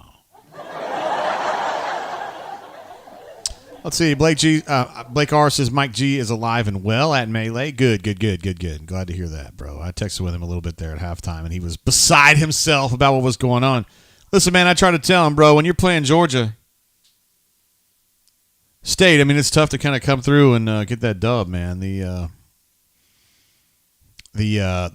Let's see. Blake R says Mike G is alive and well at Melee. Good. Glad to hear that, bro. I texted with him a little bit there at halftime, and he was beside himself about what was going on. Listen, man, I tried to tell him, bro, when you're playing Georgia State, it's tough to kind of come through and get that dub, man. The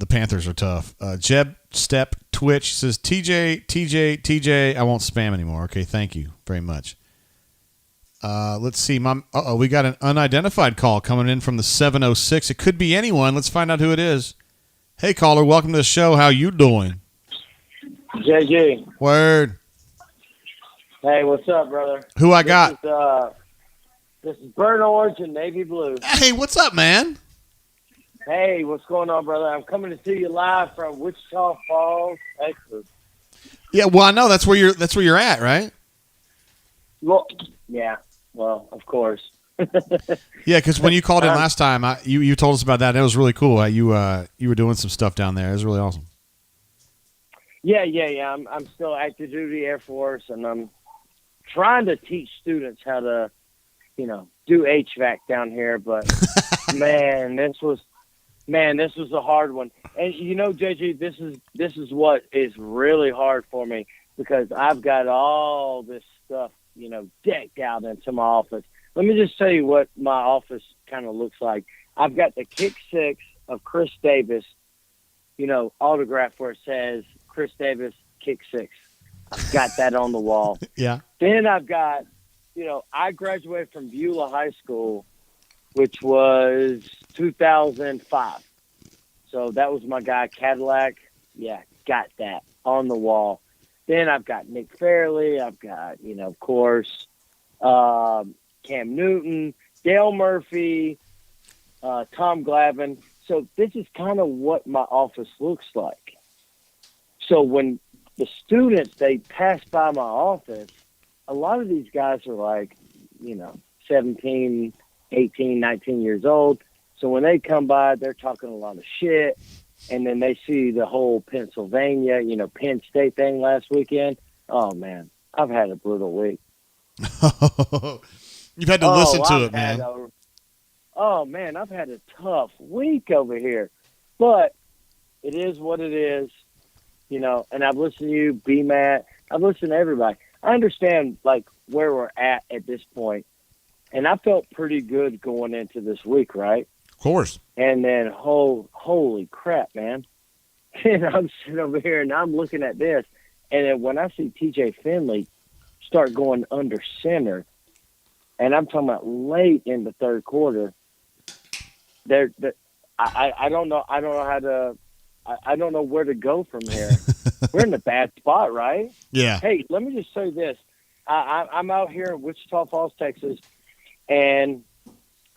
Panthers are tough. Jeb Step Twitch says, TJ, I won't spam anymore. Okay, thank you very much. Let's see. We got an unidentified call coming in from the 706. It could be anyone. Let's find out who it is. Hey, caller, welcome to the show. How you doing? JG. Word. Hey, what's up, brother? Who I got? This is burnt orange and navy blue. Hey, what's up, man? Hey, what's going on, brother? I'm coming to see you live from Wichita Falls, Texas. Yeah, well, I know that's where you're at, right? Well, yeah. Well, of course. Yeah, because when you called in last time, you told us about that. It was really cool. You were doing some stuff down there. It was really awesome. Yeah. I'm still active duty Air Force, and I'm trying to teach students how to, do HVAC down here. But man, this was a hard one. And JG, this is what is really hard for me, because I've got all this stuff, decked out into my office. Let me just tell you what my office kind of looks like. I've got the kick 6 of Chris Davis, autograph where it says Chris Davis kick 6. I've got that on the wall. Yeah. Then I've got, I graduated from Beulah High School, which was 2005. So that was my guy, Cadillac. Yeah, got that on the wall. Then I've got Nick Fairley. I've got, of course, Cam Newton, Dale Murphy, Tom Glavine. So this is kind of what my office looks like. So when the students, they pass by my office, a lot of these guys are like, 17, 18, 19 years old. So when they come by, they're talking a lot of shit. And then they see the whole Pennsylvania, Penn State thing last weekend. Oh, man, I've had a brutal week. You've had to listen to it, man. Man, I've had a tough week over here. But it is what it is, and I've listened to you, B-Matt. I've listened to everybody. I understand, where we're at this point. And I felt pretty good going into this week, right? Of course. And then, holy crap, man. And I'm sitting over here, and I'm looking at this. And then when I see TJ Finley start going under center, and I'm talking about late in the third quarter, I don't know how to – I don't know where to go from here. We're in a bad spot, right? Yeah. Hey, let me just say this. I'm out here in Wichita Falls, Texas, and,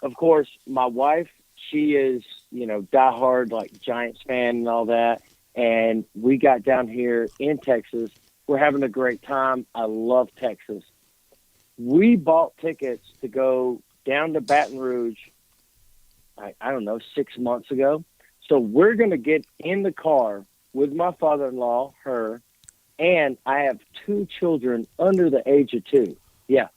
of course, my wife, she is, diehard, Giants fan and all that, and we got down here in Texas. We're having a great time. I love Texas. We bought tickets to go down to Baton Rouge, I don't know, 6 months ago. So we're going to get in the car with my father-in-law, her, and I have 2 children under the age of 2. Yeah.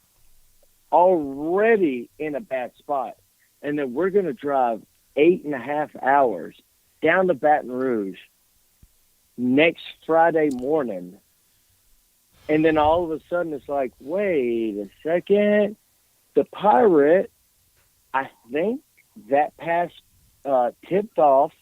Already in a bad spot. And then we're going to drive 8.5 hours down to Baton Rouge next Friday morning. And then all of a sudden it's like, wait a second. The Pirate, I think that pass tipped off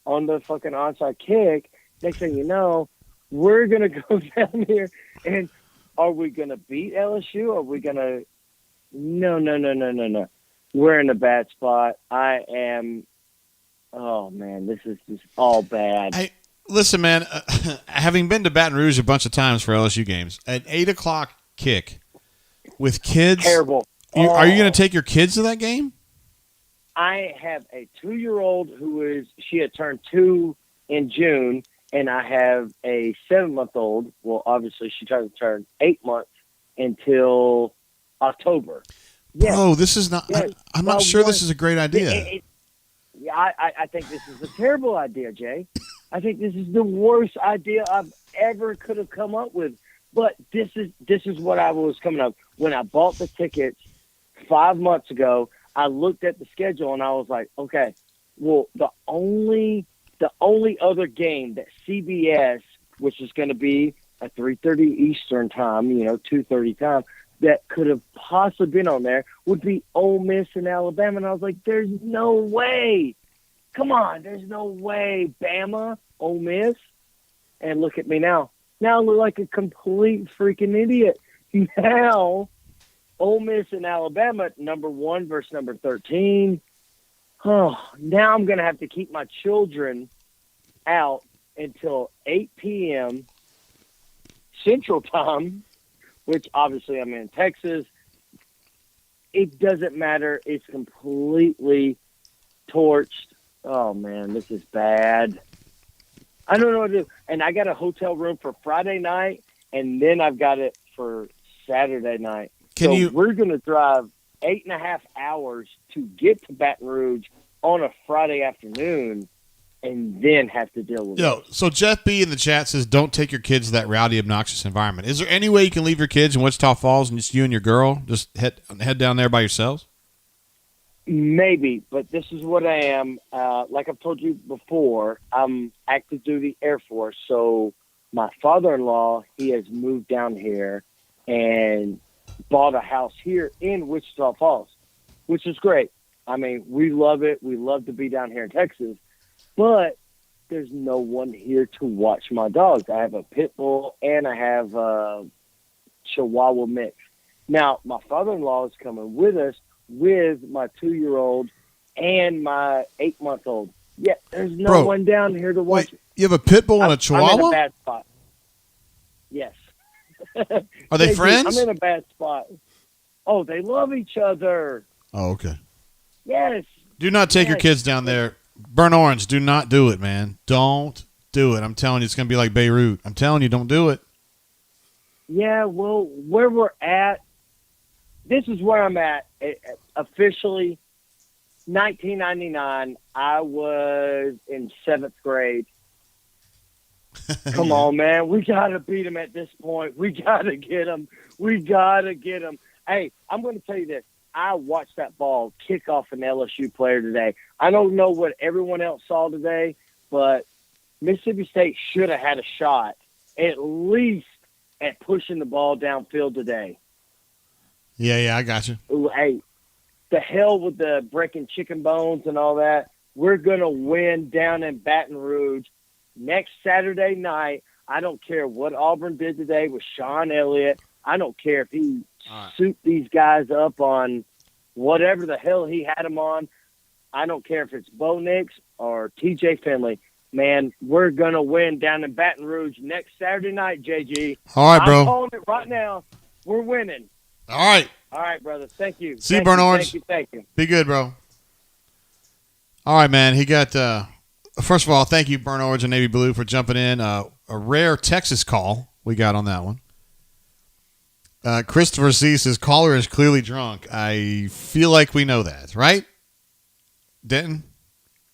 on the fucking onside kick. Next thing you know, we're going to go down here, and are we going to beat LSU? Are we going to – no. We're in a bad spot. I am – oh, man, this is just all bad. Hey, listen, man, having been to Baton Rouge a bunch of times for LSU games, an 8 o'clock kick with kids – terrible. Are you going to take your kids to that game? I have a 2-year-old she had turned 2 in June, and I have a 7-month-old. Well, obviously she tried to turn 8 months until October. Yes. Bro, this is not, yes. I'm not sure this is a great idea. I think this is a terrible idea, Jay. I think this is the worst idea I've ever could have come up with. But this is what I was coming up. When I bought the tickets 5 months ago, I looked at the schedule and I was like, okay, well, the only other game that CBS, which is going to be at 3:30 Eastern time, 2:30 time, that could have possibly been on there would be Ole Miss and Alabama. And I was like, there's no way. Come on, there's no way. Bama, Ole Miss, and look at me now. Now I look like a complete freaking idiot. Now, Ole Miss and Alabama, number 1 versus number 13. Oh, now I'm going to have to keep my children out until 8 p.m. Central Time, which obviously I'm in Texas. It doesn't matter. It's completely torched. Oh, man, this is bad. I don't know what to do. And I got a hotel room for Friday night, and then I've got it for Saturday night. We're going to drive 8.5 hours to get to Baton Rouge on a Friday afternoon and then have to deal with it. So Jeff B in the chat says, don't take your kids to that rowdy, obnoxious environment. Is there any way you can leave your kids in Wichita Falls and just you and your girl just head down there by yourselves? Maybe, but this is what I am. Like I've told you before, I'm active duty Air Force. So my father-in-law, he has moved down here and bought a house here in Wichita Falls, which is great. I mean, we love it. We love to be down here in Texas, but there's no one here to watch my dogs. I have a pit bull and I have a Chihuahua mix. Now, my father-in-law is coming with us with my 2-year-old and my 8-month-old. Yeah, there's no one down here to watch. Wait, you have a pit bull and a Chihuahua? I'm in a bad spot. Yes. Are they friends? I'm in a bad spot. Oh, they love each other. Oh, okay. Yes. Do not take your kids down there. Burn Orange, do not do it, man. Don't do it. I'm telling you, it's going to be like Beirut. I'm telling you, don't do it. Yeah, well, where we're at, this is where I'm at. Officially, 1999, I was in 7th grade. Come on, man. We got to beat them at this point. We got to get them. We got to get them. Hey, I'm going to tell you this. I watched that ball kick off an LSU player today. I don't know what everyone else saw today, but Mississippi State should have had a shot at least at pushing the ball downfield today. Yeah, I got you. Ooh, hey, the hell with the breaking chicken bones and all that. We're going to win down in Baton Rouge next Saturday night. I don't care what Auburn did today with Sean Elliott. I don't care if he souped these guys up on whatever the hell he had them on. I don't care if it's Bo Nix or TJ Finley. Man, we're going to win down in Baton Rouge next Saturday night, JG. All right, bro. I'm calling it right now. We're winning. All right. All right, brother. Thank you. See you, Burn Orange. Thank you. Be good, bro. All right, man. He got, first of all, thank you, Burn Orange and Navy Blue, for jumping in. A rare Texas call we got on that one. Christopher C says, caller is clearly drunk. I feel like we know that, right? Denton?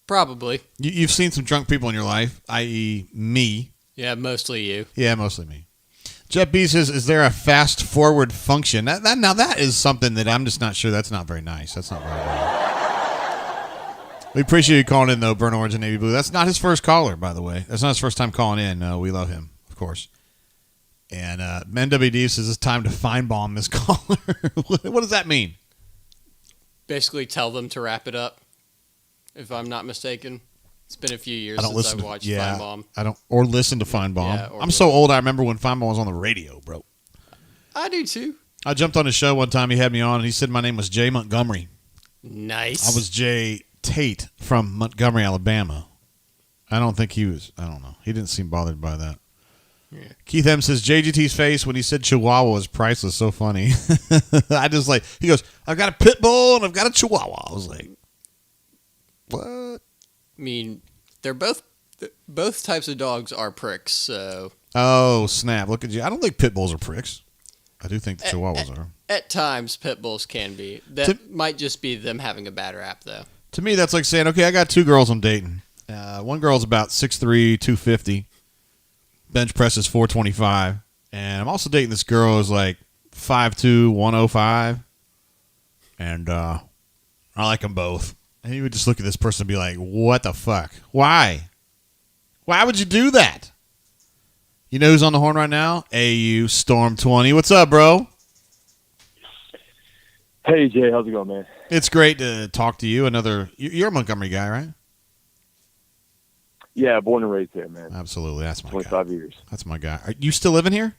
Probably. You've seen some drunk people in your life, i.e. me. Yeah, mostly you. Yeah, mostly me. Jeff B says, is there a fast forward function? Now that is something that I'm just not sure. That's not very nice. That's not very nice. We appreciate you calling in, though, Burn Orange and Navy Blue. That's not his first caller, by the way. That's not his first time calling in. We love him, of course. And MenWD says it's time to fine bomb this caller. What does that mean? Basically tell them to wrap it up, if I'm not mistaken. It's been a few years since I've watched Fine Bomb. Or listen to Fine Bomb. Yeah, I'm so old I remember when Fine Bomb was on the radio, bro. I do too. I jumped on his show one time. He had me on, and he said my name was Jay Montgomery. Nice. I was Jay Tate from Montgomery, Alabama. I don't know. He didn't seem bothered by that. Yeah. Keith M says JGT's face when he said Chihuahua was priceless. So funny. I just he goes, I've got a pit bull and I've got a Chihuahua. I was like, what? I mean, they're both types of dogs are pricks. So. Oh snap! Look at you. I don't think pit bulls are pricks. I do think the Chihuahuas are. At times, pit bulls can be. That might just be them having a bad rap, though. To me, that's like saying, okay, I got 2 girls I'm dating. One girl's about 6'3", 250. Bench press is 425. And I'm also dating this girl who's like 5'2", 105. And I like them both. And you would just look at this person and be like, what the fuck? Why? Why would you do that? You know who's on the horn right now? AU Storm 20. What's up, bro? Hey, Jay. How's it going, man? It's great to talk to you. You're a Montgomery guy, right? Yeah, born and raised there, man. Absolutely, that's my 25 years. That's my guy. Are you still living here?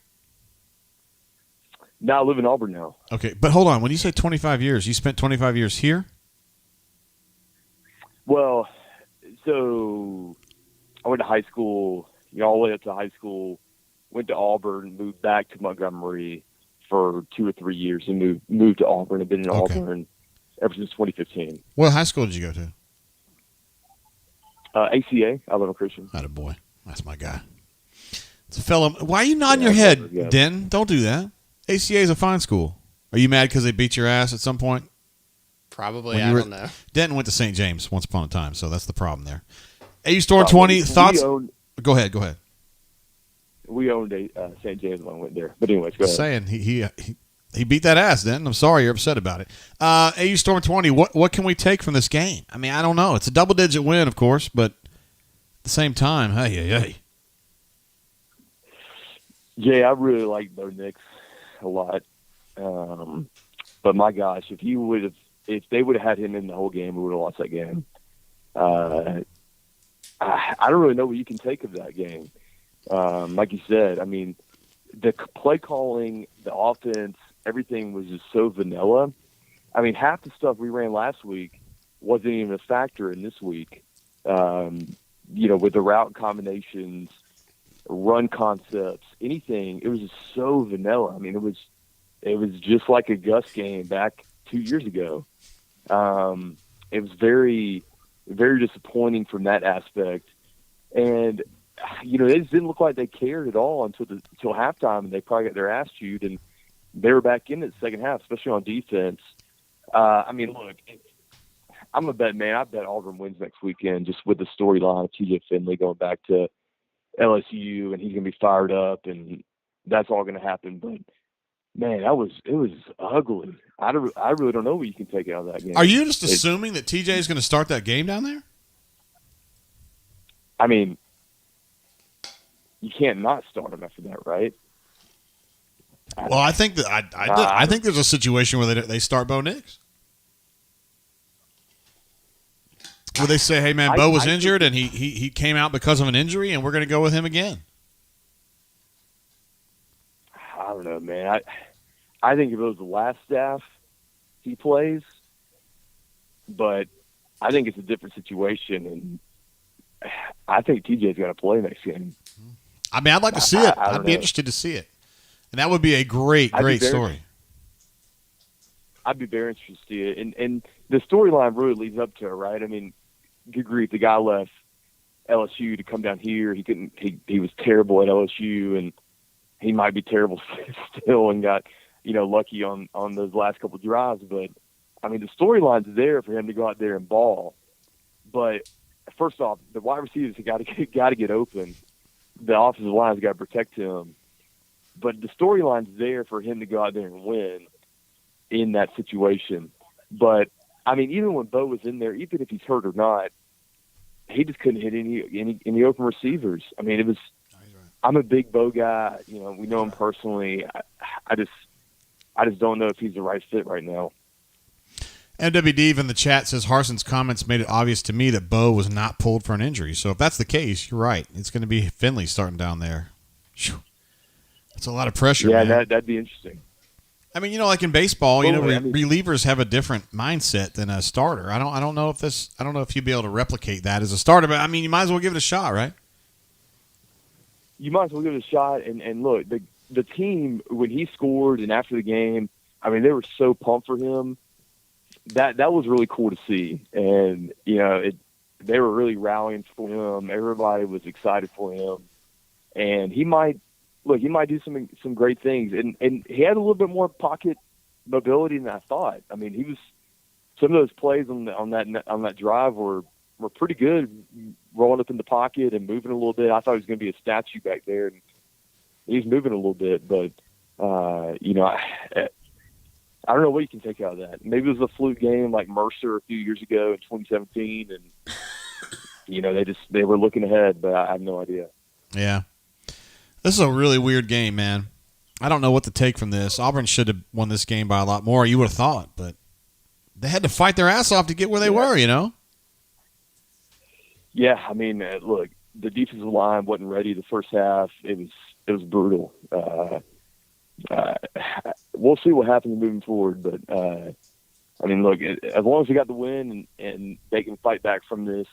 No, I live in Auburn now. Okay, but hold on. When you say 25 years, you spent 25 years here? Well, so I went to high school, all the way up to high school, went to Auburn, moved back to Montgomery for 2 or 3 years, and moved to Auburn. I've been in Auburn ever since 2015. What high school did you go to? ACA, Alabama Christian. Attaboy. That's my guy. It's a fellow. Why are you nodding your head, Den? Don't do that. ACA is a fine school. Are you mad because they beat your ass at some point? Probably. I don't know. Denton went to St. James once upon a time, so that's the problem there. AU Storm 20, thoughts? Go ahead. We owned St. James when I went there. But anyways, go ahead. Saying he beat that ass, Denton. I'm sorry you're upset about it. AU Storm 20, what can we take from this game? I mean, I don't know. It's a double-digit win, of course, but at the same time, hey. Yeah, I really like Bo Nix a lot. But my gosh, if they would have had him in the whole game, we would have lost that game. I don't really know what you can take of that game. Like you said, I mean, the play calling, the offense, everything was just so vanilla. I mean, half the stuff we ran last week wasn't even a factor in this week. With the route combinations, run concepts, anything, it was just so vanilla. I mean, it was just like a Gus game back 2 years ago. It was very, very disappointing from that aspect. And, it just didn't look like they cared at all until halftime, and they probably got their ass chewed, and they were back in it the second half, especially on defense. I mean, look, I'm a bet man. I bet Auburn wins next weekend just with the storyline of TJ Finley going back to LSU, and he's going to be fired up, and that's all going to happen. But, man, it was ugly. I really don't know what you can take out of that game. Are you just assuming that TJ is going to start that game down there? I mean, you can't not start him after that, right? Well, I think that I think there's a situation where they start Bo Nix. Where they say, hey, man, Bo was injured, and he came out because of an injury, and we're going to go with him again. I don't know, man. I think if it was the last staff, he plays. But I think it's a different situation, and I think TJ's going to play next game. I mean, I'd like to see it. I'd be interested to see it. And that would be a great story. I'd be very interested to see it. And the storyline really leads up to it, right? I mean, good grief, the guy left LSU to come down here. He was terrible at LSU, and he might be terrible still, and got, lucky on those last couple of drives. But, I mean, the storyline's there for him to go out there and ball. But first off, the wide receivers have got to get open. The offensive line's got to protect him. But the storyline's there for him to go out there and win in that situation. But, I mean, even when Bo was in there, even if he's hurt or not, he just couldn't hit any open receivers. I mean, it was – I'm a big Bo guy. We know him personally. I just don't know if he's the right fit right now. MWD in the chat says Harson's comments made it obvious to me that Bo was not pulled for an injury. So if that's the case, you're right. It's going to be Finley starting down there. That's a lot of pressure. Yeah, man. That'd be interesting. I mean, like in baseball, relievers have a different mindset than a starter. I don't know if you'd be able to replicate that as a starter, but I mean, you might as well give it a shot, right? You might as well give it a shot. And look, the team, when he scored and after the game, I mean, they were so pumped for him. That was really cool to see. And, they were really rallying for him. Everybody was excited for him. And he might do some great things. And he had a little bit more pocket mobility than I thought. I mean, some of those plays on that drive were pretty good, rolling up in the pocket and moving a little bit. I thought he was going to be a statue back there, and he's moving a little bit. But I don't know what you can take out of that. Maybe it was a fluke game like Mercer a few years ago in 2017, and they were looking ahead, but I have no idea. Yeah. This is a really weird game, man. I don't know what to take from this. Auburn should have won this game by a lot more, you would have thought, but they had to fight their ass off to get where they were, Yeah, I mean, look, the defensive line wasn't ready the first half. It was brutal. We'll see what happens moving forward, but I mean, look, as long as they got the win and they can fight back from this,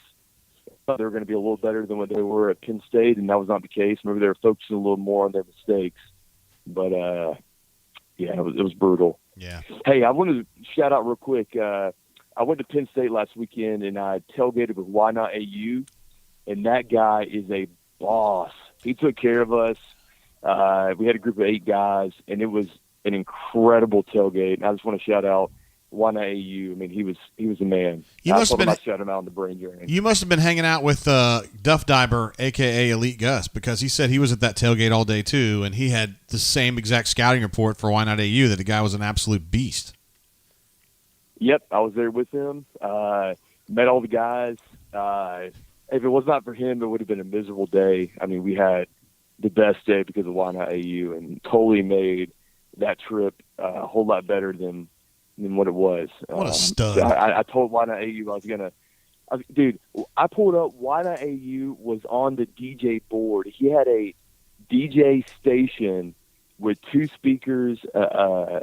I thought they were going to be a little better than what they were at Penn State, and that was not the case. Maybe they were focusing a little more on their mistakes, but yeah, it was brutal. Yeah. Hey, I wanted to shout out real quick. I went to Penn State last weekend, and I tailgated with Why Not AU, and that guy is a boss. He took care of us. We had a group of 8 guys, and it was an incredible tailgate. And I just want to shout out Why Not AU. I mean, he was a man. I told him I'd shout him out on the brain journey. You must have been hanging out with Duff Diber, a.k.a. Elite Gus, because he said he was at that tailgate all day, too, and he had the same exact scouting report for Why Not AU, that the guy was an absolute beast. Yep, I was there with him. Met all the guys. If it was not for him, it would have been a miserable day. I mean, we had the best day because of Why Not AU, and totally made that trip a whole lot better than what it was. What a stud. So I told Why Not AU I was going to – dude, I pulled up. Why Not AU was on the DJ board. He had a DJ station with 2 speakers, a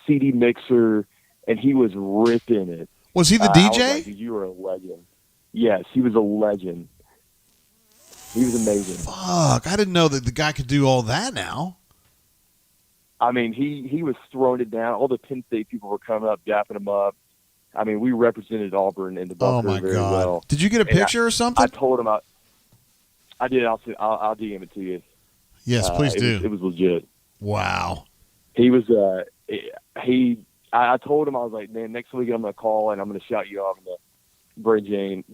CD mixer, and he was ripping it. Was he the DJ? I was like, you were a legend. Yes, he was a legend. He was amazing. Fuck, I didn't know that the guy could do all that now. I mean, he was throwing it down. All the Penn State people were coming up, dapping him up. I mean, we represented Auburn in the bunker very well. Did you get a picture or something? I told him I did. I'll DM it to you. Yes, please do. It was legit. Wow. He was I told him, I was like, man, next week I'm going to call and I'm going to shout you off in the brain drain.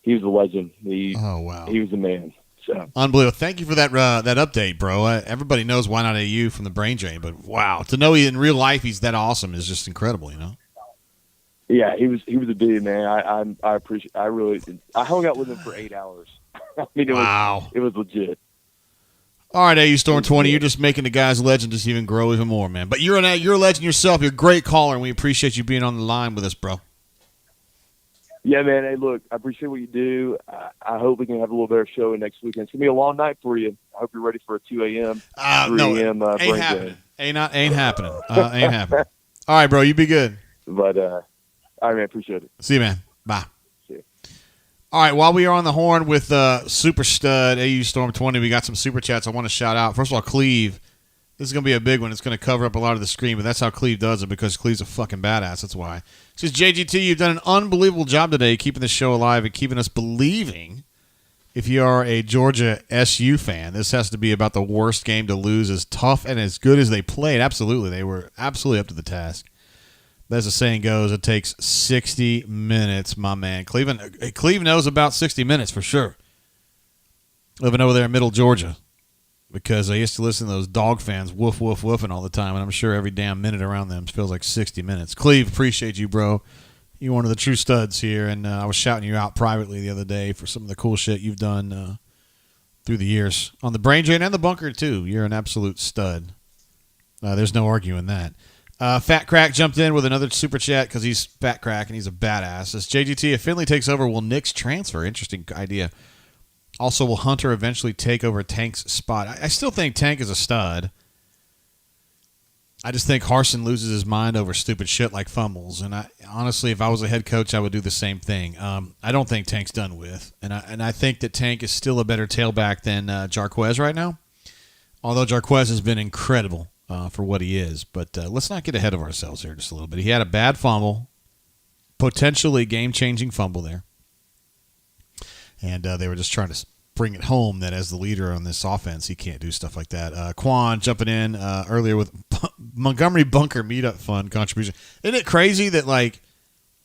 He was a legend. Oh, wow. He was a man. So unbelievable. Thank you for that update, bro. Everybody knows Why Not AU from the brain drain, but wow, to know in real life he's that awesome is just incredible, you know? Yeah, he was a dude, man. I appreciate. I hung out with him for 8 hours. I mean, it was legit. All right, AU Storm 20, you're just making the guy's legend just even grow even more, man. But you're a legend yourself. You're a great caller, and we appreciate you being on the line with us, bro. Yeah, man. Hey, look, I appreciate what you do. I hope we can have a little better show next weekend. It's going to be a long night for you. I hope you're ready for a 2 a.m., 3 a.m. Ain't happening. Ain't happening. Ain't happening. All right, bro, you be good. But, all right, man, appreciate it. See you, man. Bye. See you. All right, while we are on the horn with Super Stud, AU Storm 20, we got some Super Chats I want to shout out. First of all, Cleve. This is going to be a big one. It's going to cover up a lot of the screen, but that's how Cleve does it because Cleve's a fucking badass. That's why. It says, JGT, you've done an unbelievable job today keeping the show alive and keeping us believing. If you are a Georgia SU fan, this has to be about the worst game to lose, as tough and as good as they played. Absolutely. They were absolutely up to the task. But as the saying goes, it takes 60 minutes, my man. Cleve knows about 60 minutes for sure. Living over there in middle Georgia. Because I used to listen to those dog fans woof, woof, woofing all the time, and I'm sure every damn minute around them feels like 60 minutes. Cleve, appreciate you, bro. You're one of the true studs here, and I was shouting you out privately the other day for some of the cool shit you've done through the years. On the brain drain and the bunker, too. You're an absolute stud. There's no arguing that. Fat Crack jumped in with another super chat because he's Fat Crack and he's a badass. Says, JGT, if Finley takes over, will Nick's transfer? Interesting idea. Also, will Hunter eventually take over Tank's spot? I still think Tank is a stud. I just think Harsin loses his mind over stupid shit like fumbles. And honestly, if I was a head coach, I would do the same thing. I don't think Tank's done with. And I think that Tank is still a better tailback than Jarquez right now. Although Jarquez has been incredible for what he is. But let's not get ahead of ourselves here just a little bit. He had a bad fumble, potentially game-changing fumble there. And they were just trying to bring it home that as the leader on this offense, he can't do stuff like that. Quan jumping in earlier with Montgomery Bunker Meetup Fund contribution. Isn't it crazy that, like,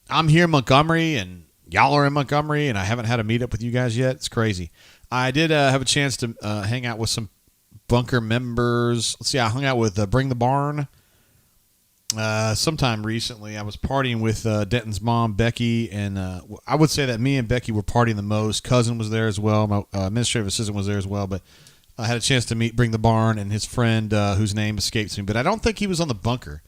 I'm here in Montgomery and y'all are in Montgomery and I haven't had a meetup with you guys yet? It's crazy. I did have a chance to hang out with some Bunker members. Let's see, I hung out with Bring the Barn. Sometime recently, I was partying with Denton's mom, Becky, and I would say that me and Becky were partying the most. Cousin was there as well. My administrative assistant was there as well, but I had a chance to meet Bring the Barn and his friend, whose name escapes me, but I don't think he was on the Bunker.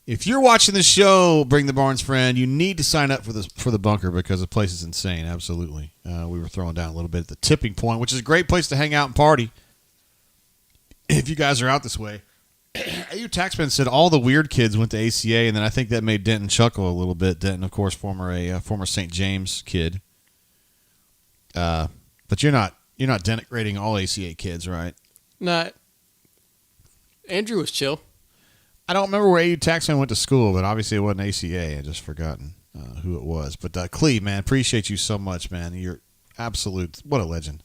If you're watching the show, Bring the Barnes Friend, you need to sign up for the bunker because the place is insane. Absolutely. We were throwing down a little bit at the tipping point, which is a great place to hang out and party if you guys are out this way. AU Taxman said all the weird kids went to ACA, and then I think that made Denton chuckle a little bit. Denton, of course, former St. James kid. But you're not denigrating all ACA kids, right? Not. Andrew was chill. I don't remember where AU Taxman went to school, but obviously it wasn't ACA. I just forgotten who it was. But Cleve, man, appreciate you so much, man. You're absolute. What a legend.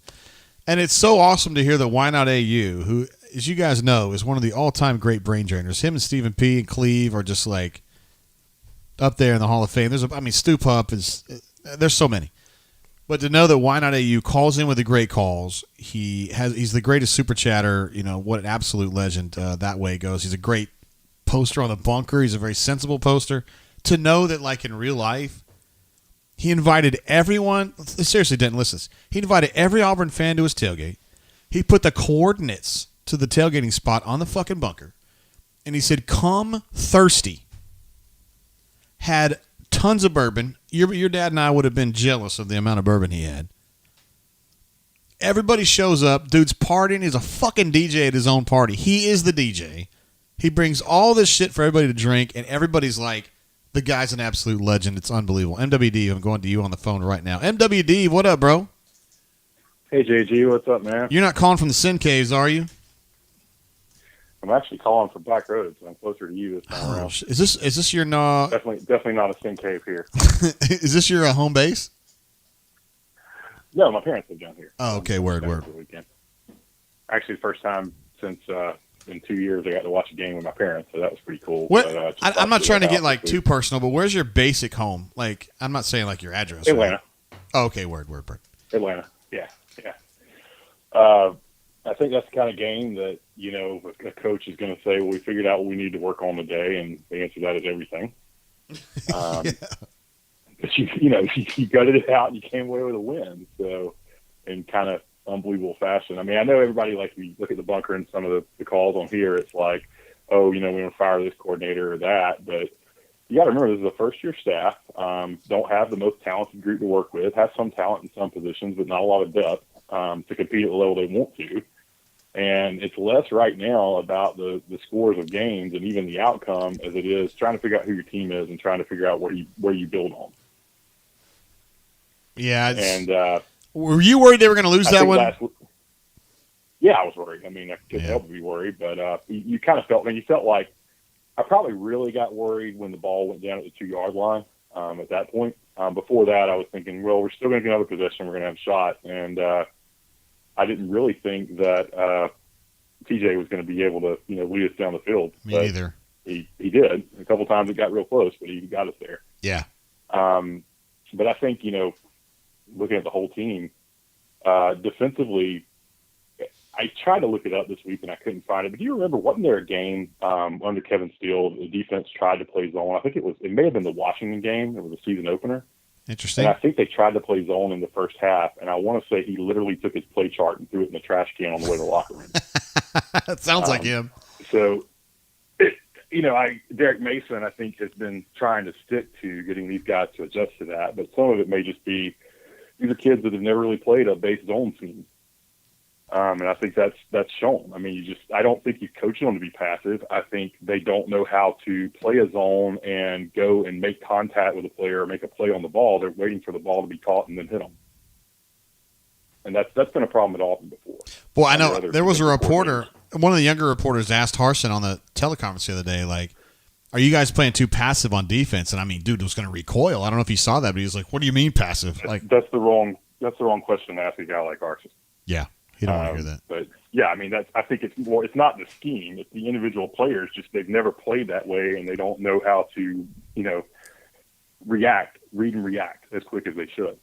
And it's so awesome to hear that Why Not AU, who, as you guys know, is one of the all-time great brain drainers. Him and Stephen P. and Cleve are just like up there in the Hall of Fame. Stu Pup is. There's so many. But to know that Why Not AU calls in with the great calls, he's the greatest super chatter. You know what an absolute legend that way goes. He's a great poster on the bunker. He's a very sensible poster. To know that, like in real life, he invited everyone. Seriously, Denton, listen to this. He invited every Auburn fan to his tailgate. He put the coordinates to the tailgating spot on the fucking bunker, and he said, "Come thirsty." Had tons of bourbon. Your dad and I would have been jealous of the amount of bourbon he had. Everybody shows up. Dude's partying. He's a fucking DJ at his own party. He is the DJ. He brings all this shit for everybody to drink, and everybody's like, the guy's an absolute legend. It's unbelievable. MWD, I'm going to you on the phone right now. MWD, what up, bro? Hey, JG, what's up, man? You're not calling from the Sin Caves, are you? I'm actually calling from Black Road, so I'm closer to you this time around. Is this your... Definitely not a sin cave here. Is this your home base? No, my parents live down here. Oh, okay, word. Actually, the first time since... in 2 years, I got to watch a game with my parents, so that was pretty cool. I'm not trying to get like too personal, but where's your basic home? Like, I'm not saying like your address. Atlanta. Right? Oh, okay, word. Atlanta, yeah. I think that's the kind of game that, you know, a coach is going to say, well, we figured out what we need to work on today, and the answer to that is everything. But you gutted it out and you came away with a win. So, in kind of unbelievable fashion. I mean, I know everybody, like, we look at the bunker and some of the calls on here, it's like, oh, you know, we want to fire this coordinator or that. But you got to remember, this is a first-year staff. Don't have the most talented group to work with. Have some talent in some positions, but not a lot of depth to compete at the level they want to. And it's less right now about the scores of games and even the outcome as it is trying to figure out who your team is and trying to figure out where you build on. Yeah. And were you worried they were going to lose that one? Yeah, I was worried. I mean, I couldn't help but be worried, but you kind of felt. I mean, you felt like I probably really got worried when the ball went down at the 2-yard line. At that point, before that, I was thinking, well, we're still going to get another possession. We're going to have a shot, and I didn't really think that TJ was going to be able to, you know, lead us down the field. Me neither. He did. A couple times it got real close, but he got us there. Yeah. But I think, you know, looking at the whole team, defensively, I tried to look it up this week and I couldn't find it. But do you remember, wasn't there a game under Kevin Steele, the defense tried to play zone? I think it may have been the Washington game. It was a season opener. Interesting. And I think they tried to play zone in the first half, and I want to say he literally took his play chart and threw it in the trash can on the way to the locker room. That sounds like him. So, Derek Mason, I think, has been trying to stick to getting these guys to adjust to that, but some of it may just be these are kids that have never really played a base zone team. And I think that's shown. I mean, I don't think he's coaching them to be passive. I think they don't know how to play a zone and go and make contact with a player or make a play on the ball. They're waiting for the ball to be caught and then hit them. And that's been a problem at Auburn before. Well, I know there was a reporter, one of the younger reporters asked Harsin on the teleconference the other day, like, are you guys playing too passive on defense? And I mean, dude was going to recoil. I don't know if he saw that, but he was like, what do you mean passive? Like, that's the wrong question to ask a guy like Harsin. Yeah. You don't want to hear that. But yeah, I mean, I think it's not the scheme, it's the individual players, just they've never played that way and they don't know how to, you know, read and react as quick as they should.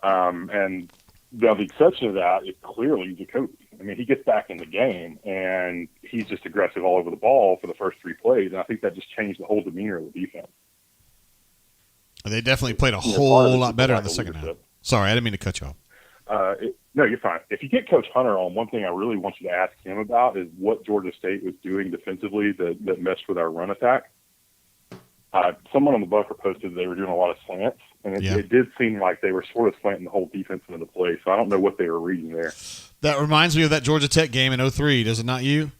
And the exception of that is clearly Jacoby. I mean, he gets back in the game and he's just aggressive all over the ball for the first 3 plays. And I think that just changed the whole demeanor of the defense. They definitely played a whole lot better in the second half. Sorry, I didn't mean to cut you off. No, you're fine. If you get Coach Hunter on, one thing I really want you to ask him about is what Georgia State was doing defensively that messed with our run attack. someone on the bunker posted they were doing a lot of slants, and it did seem like they were sort of slanting the whole defense into the play. So I don't know what they were reading there. That reminds me of that Georgia Tech game in 2003, does it not you?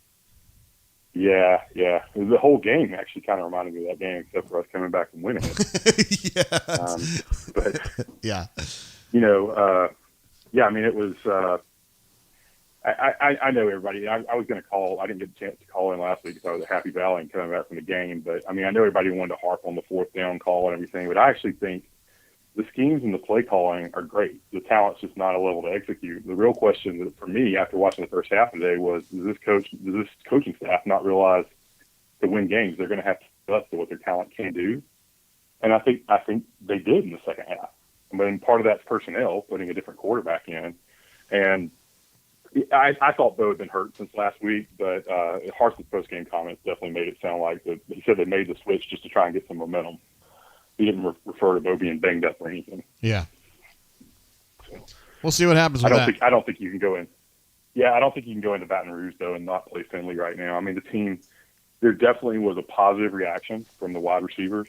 Yeah. The whole game actually kind of reminded me of that game, except for us coming back and winning it. But yeah, I mean, it was. I know everybody. I was going to call. I didn't get a chance to call in last week because I was at Happy Valley and coming back from the game. But I mean, I know everybody wanted to harp on the fourth down call and everything, but I actually think the schemes and the play calling are great. The talent's just not a level to execute. The real question for me after watching the first half of the day was, does this coaching staff not realize to win games they're going to have to adjust to what their talent can do? And I think they did in the second half. I mean, part of that's personnel, putting a different quarterback in. And I thought Bo had been hurt since last week, but Harson's post-game comments definitely made it sound like he said they made the switch just to try and get some momentum. He didn't refer to Bo being banged up or anything. Yeah. So, we'll see what happens with that. I don't think you can go in. Yeah, I don't think you can go into Baton Rouge, though, and not play Finley right now. I mean, the team, there definitely was a positive reaction from the wide receivers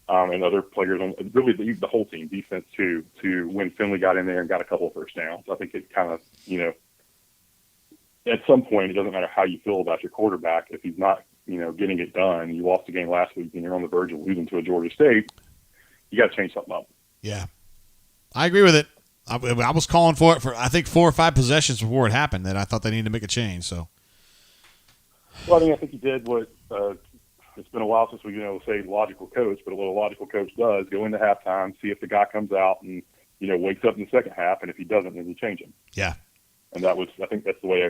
and other players, on really the whole team, defense too, to when Finley got in there and got a couple of first downs. I think it kind of, at some point, it doesn't matter how you feel about your quarterback. If he's not, getting it done, you lost the game last week and you're on the verge of losing to a Georgia State, you got to change something up. Yeah. I agree with it. I was calling for it for, I think, 4 or 5 possessions before it happened that I thought they needed to make a change. So, well, I think he did what it's been a while since we say logical coach, but what a logical coach does, go into halftime, see if the guy comes out and wakes up in the second half, and if he doesn't, then you change him. Yeah. And I think that's the way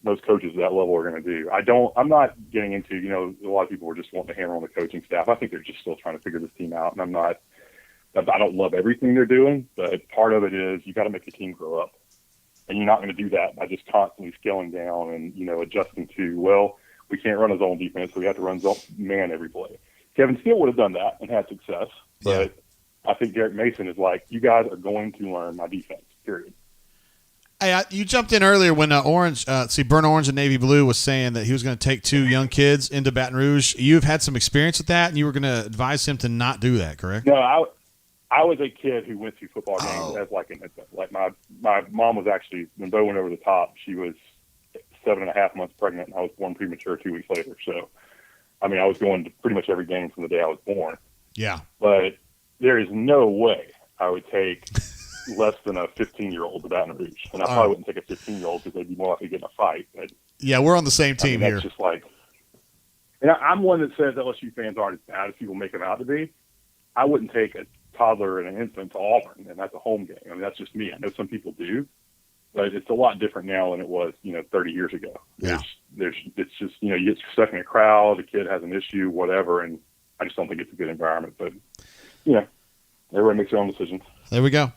most coaches at that level are going to do. I'm not getting into a lot of people were just wanting to hammer on the coaching staff. I think they're just still trying to figure this team out, and I don't love everything they're doing, but part of it is you got to make the team grow up, and you're not going to do that by just constantly scaling down and adjusting to, well, we can't run a zone defense, so we have to run zone man every play. Kevin Steele would have done that and had success, but I think Derek Mason is like, you guys are going to learn my defense, period. Hey, you jumped in earlier when Burnt Orange and Navy Blue was saying that he was going to take 2 young kids into Baton Rouge. You've had some experience with that, and you were going to advise him to not do that, correct? No, I was a kid who went to football games as like my mom was actually, when Bo went over the top, she was 7.5 months pregnant, and I was born premature 2 weeks later. So, I mean, I was going to pretty much every game from the day I was born. Yeah. But there is no way I would take less than a 15-year-old to Baton Rouge. And I probably wouldn't take a 15-year-old because they'd be more likely to get in a fight. But, yeah, we're on the same team here. That's just like, and I'm one that says LSU fans aren't as bad as people make them out to be. I wouldn't take a toddler and an infant to Auburn, and that's a home game. I mean, that's just me. I know some people do, but it's a lot different now than it was, 30 years ago. Yeah. It's just, you get stuck in a crowd, the kid has an issue, whatever, and I just don't think it's a good environment. But, everybody makes their own decisions. There we go.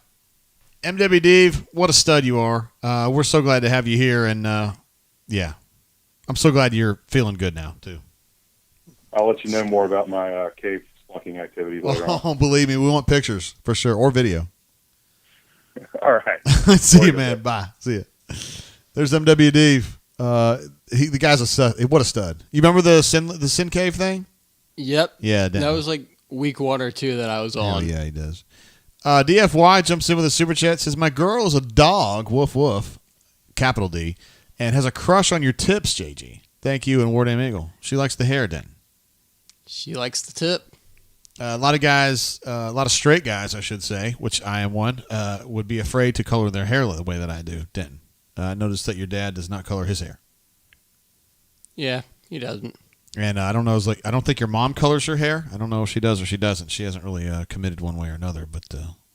MW Dave, what a stud you are. We're so glad to have you here, and, I'm so glad you're feeling good now, too. I'll let you know more about my cave spelunking activities later on. Oh, believe me, we want pictures, for sure, or video. All right. See you, man. Bye. See you. There's MW Dave. The guy's a stud. What a stud. You remember the Sin Cave thing? Yep. Yeah. That was like week 1 or 2 that I was on. Oh, yeah, he does. DFY jumps in with a super chat, says, my girl is a dog, woof woof, capital D, and has a crush on your tips, JG. Thank you, and Ward M. Eagle. She likes the hair, Den. She likes the tip. A lot of guys, a lot of straight guys, I should say, which I am one, would be afraid to color their hair the way that I do, Den. Notice that your dad does not color his hair. Yeah, he doesn't. And I don't know. I don't think your mom colors her hair. I don't know if she does or she doesn't. She hasn't really committed one way or another. But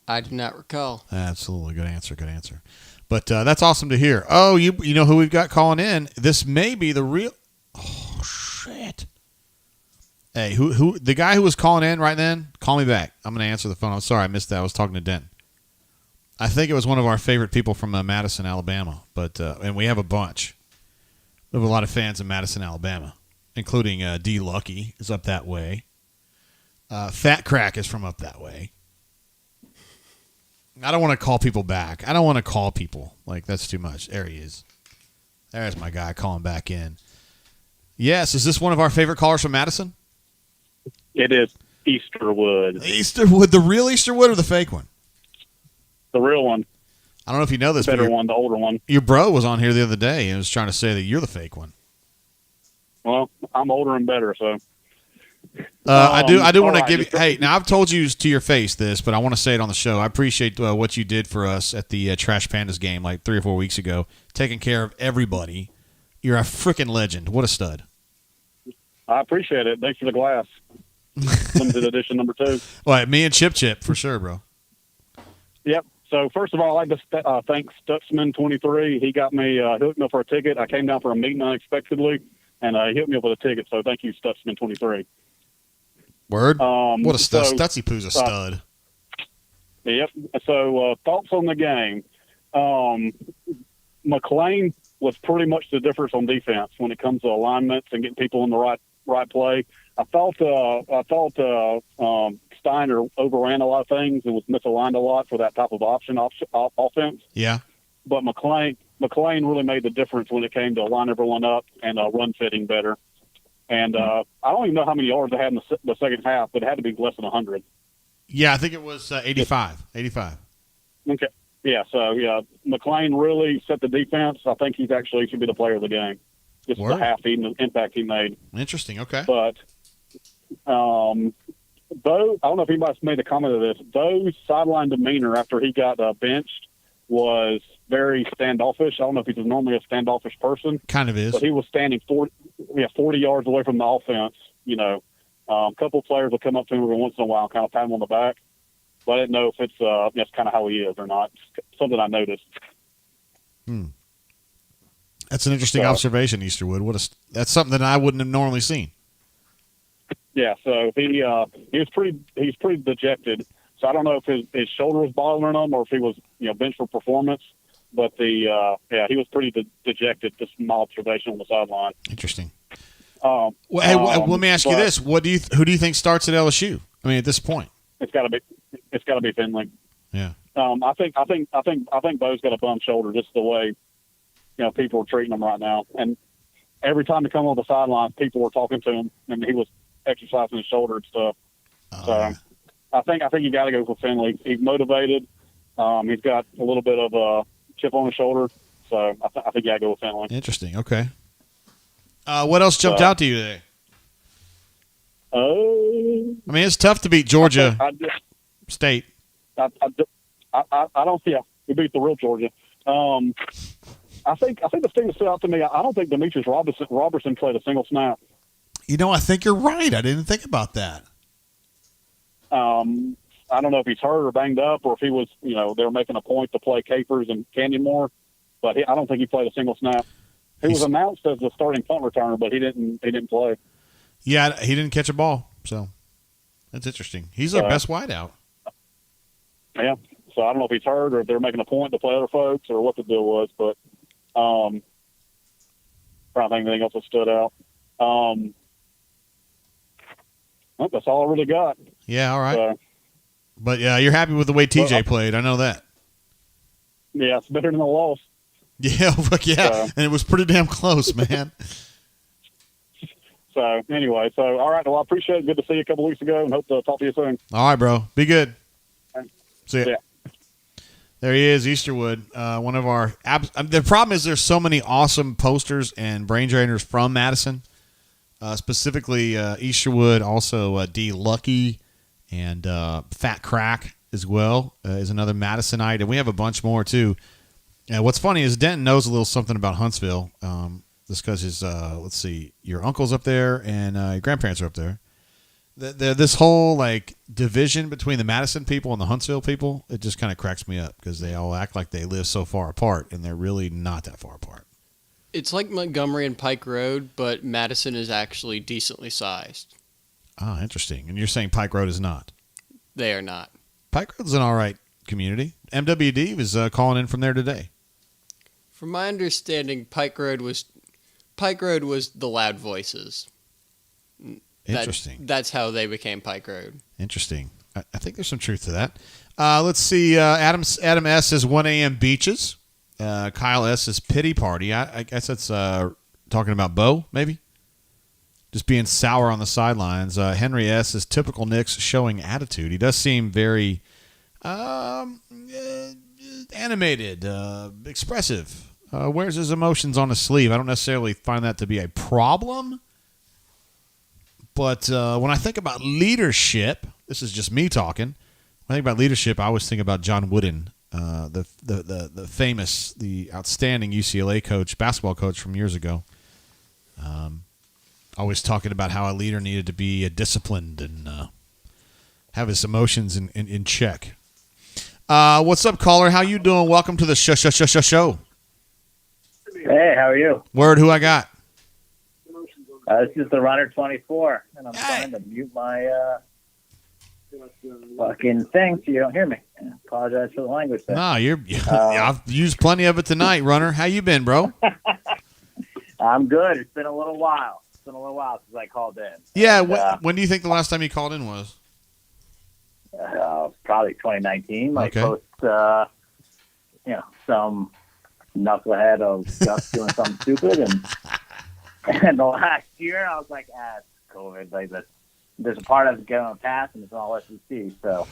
I do not recall. Absolutely, good answer. Good answer. But that's awesome to hear. Oh, you know who we've got calling in? This may be the real. Oh shit. Hey, who the guy who was calling in right then? Call me back. I'm going to answer the phone. I'm sorry I missed that. I was talking to Denton. I think it was one of our favorite people from Madison, Alabama. But and we have a bunch. We have a lot of fans in Madison, Alabama, including D. Lucky is up that way. Fat Crack is from up that way. I don't want to call people back. I don't want to call people. Like, that's too much. There he is. There's my guy calling back in. Yes, is this one of our favorite callers from Madison? It is Easterwood. Easterwood, the real Easterwood or the fake one? The real one. I don't know if you know this. The better one, the older one. Your bro was on here the other day and was trying to say that you're the fake one. Well, I'm older and better, so. I do want to give you. just- Hey, now I've told you to your face this, but I want to say it on the show. I appreciate what you did for us at the Trash Pandas game like 3 or 4 weeks ago, taking care of everybody. You're a freaking legend. What a stud. I appreciate it. Thanks for the glass. Limited edition number 2. Well, me and Chip for sure, bro. Yep. So first of all, I'd like to thank Stutzman23. He got me hooked me up for a ticket. I came down for a meeting unexpectedly, and he hooked me up with a ticket. So thank you, Stutzman23. Word. What a stud. So, Stutsy Poo's a stud. Yep. So thoughts on the game. McLean was pretty much the difference on defense when it comes to alignments and getting people in the right play. I thought Steiner overran a lot of things and was misaligned a lot for that type of offense. Yeah. But McLean really made the difference when it came to line everyone up and run fitting better. And I don't even know how many yards they had in the second half, but it had to be less than 100. Yeah, I think it was 85. 85. Okay. Yeah, so, McLean really set the defense. I think he should be the player of the game. Just the half impact he made. Interesting, okay. But Bo, I don't know if anybody's made a comment of this. Bo's sideline demeanor after he got benched was very standoffish. I don't know if he's normally a standoffish person. Kind of is. But he was standing 40 yards away from the offense. A couple players will come up to him every once in a while and kind of pat him on the back. But I didn't know if that's kind of how he is or not. It's something I noticed. That's an interesting observation, Easterwood. That's something that I wouldn't have normally seen. Yeah, so he's pretty dejected. So I don't know if his shoulder was bothering him or if he was benched for performance. But he was pretty dejected. Just my observation on the sideline. Interesting. Let me ask you this: who do you think starts at LSU? I mean, at this point, it's got to be Finley. Yeah. I think Bo's got a bum shoulder, just the way people are treating him right now. And every time he come on the sideline, people were talking to him, and he was exercising his shoulder and stuff. I think you got to go for Finley. He's motivated. He's got a little bit of a chip on his shoulder, so I think you got to go with Finley. Interesting. Okay. What else jumped out to you today? I mean, it's tough to beat Georgia State. I don't see. We beat the real Georgia. I think the thing that stood out to me. I don't think Demetrius Robertson played a single snap. I think you're right. I didn't think about that. I don't know if he's hurt or banged up, or if he was, they were making a point to play Capers and Canyon more, but I don't think he played a single snap. He was announced as the starting punt returner, but he didn't play. Yeah, he didn't catch a ball, so that's interesting. He's our best wideout. Yeah, so I don't know if he's hurt or if they're making a point to play other folks or what the deal was, but trying to think anything else that stood out. Well, that's all I really got. Yeah, all right. But yeah, you're happy with the way TJ played. I know that. Yeah, it's better than a loss. Yeah, and it was pretty damn close, man. So anyway, all right. Well, I appreciate it. Good to see you a couple weeks ago, and hope to talk to you soon. All right, bro. Be good. See ya. Yeah. There he is, Easterwood. One of our the problem is there's so many awesome posters and brain drainers from Madison. Specifically, Easterwood, also D. Lucky, and Fat Crack as well is another Madisonite, and we have a bunch more too. And what's funny is Denton knows a little something about Huntsville, just because his your uncle's up there and your grandparents are up there. This whole division between the Madison people and the Huntsville people, it just kind of cracks me up because they all act like they live so far apart, and they're really not that far apart. It's like Montgomery and Pike Road, but Madison is actually decently sized. Ah, interesting. And you're saying Pike Road is not? They are not. Pike Road's an all right community. MWD was calling in from there today. From my understanding, Pike Road was the loud voices. Interesting. That's how they became Pike Road. Interesting. I think there's some truth to that. Let's see. Adam S. says 1 a.m. beaches. Kyle S. says pity party. I guess that's talking about Bo, maybe. just being sour on the sidelines. Henry S. is typical Knicks showing attitude. He does seem very animated, expressive. Wears his emotions on his sleeve. I don't necessarily find that to be a problem. But when I think about leadership, this is just me talking. When I think about leadership, I always think about John Wooden, the famous, the outstanding UCLA coach, basketball coach from years ago. Always talking about how a leader needed to be disciplined and have his emotions in check. What's up, caller? How you doing? Welcome to the show. Hey, how are you? Word, who I got? This is the Runner 24, and I'm trying to mute my fucking thing so you don't hear me. I apologize for the language there. No, I've used plenty of it tonight, Runner. How you been, bro? I'm good. It's been a little while. Since I called in. Yeah, when do you think the last time you called in was? Probably 2019. Okay. Post, some knucklehead of Gus doing something stupid, and the last year I was like, it's COVID. Like there's a part of it going to pass, and it's all SEC. So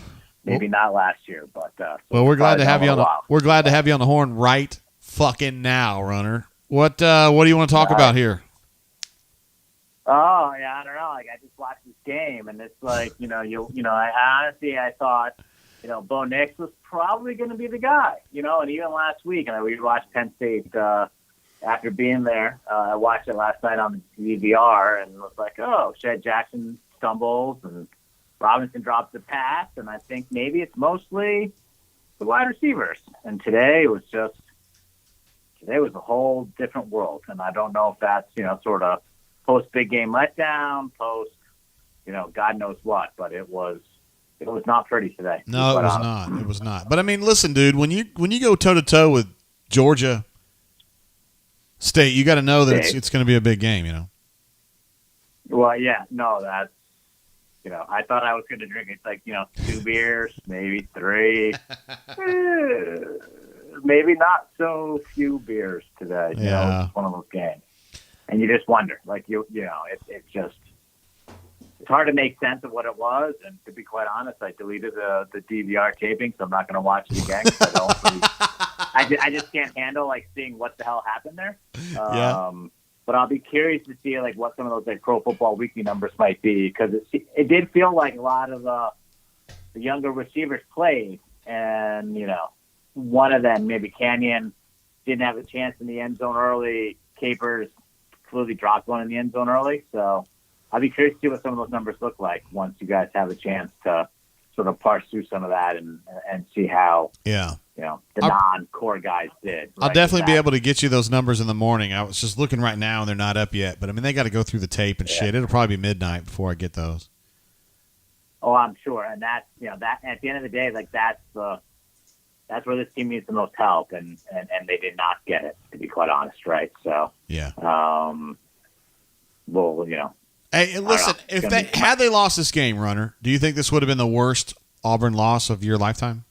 maybe not last year, but well, we're glad to have you on. We're glad to have you on the horn right fucking now, Runner. What do you want to talk about here? Oh yeah, I don't know. Like I just watched this game, and it's like I honestly thought Bo Nix was probably going to be the guy. And even last week, and we watched Penn State after being there. I watched it last night on the DVR, and was like, oh, Shed Jackson stumbles, and Robinson drops the pass, and I think maybe it's mostly the wide receivers. And today was a whole different world, and I don't know if that's sort of post big game letdown, post God knows what, but it was not pretty today. No, it was not. It was not. But I mean, listen, dude, when you go toe to toe with Georgia State, you got to know that it's going to be a big game. Well, yeah, no, that's I thought I was going to drink it like 2 beers, maybe 3, maybe not so few beers today. It's one of those games. And you just wonder, like it's hard to make sense of what it was. And to be quite honest, I deleted the DVR taping, so I'm not going to watch it again. I just can't handle like seeing what the hell happened there. But I'll be curious to see like what some of those like Pro Football Weekly numbers might be, because it did feel like a lot of the younger receivers played, and one of them, maybe Canyon, didn't have a chance in the end zone early. Capers completely dropped one in the end zone early. So I'll be curious to see what some of those numbers look like once you guys have a chance to sort of parse through some of that and see how the non-core guys did. I'll definitely be able to get you those numbers in the morning. I was just looking right now, and they're not up yet. But I mean, they got to go through the tape and shit. It'll probably be midnight before I get those. Oh, I'm sure, and that's that at the end of the day, like that's where this team needs the most help, and they did not get it, to be quite honest, right? So yeah. Hey, listen, had they lost this game, Runner, do you think this would have been the worst Auburn loss of your lifetime?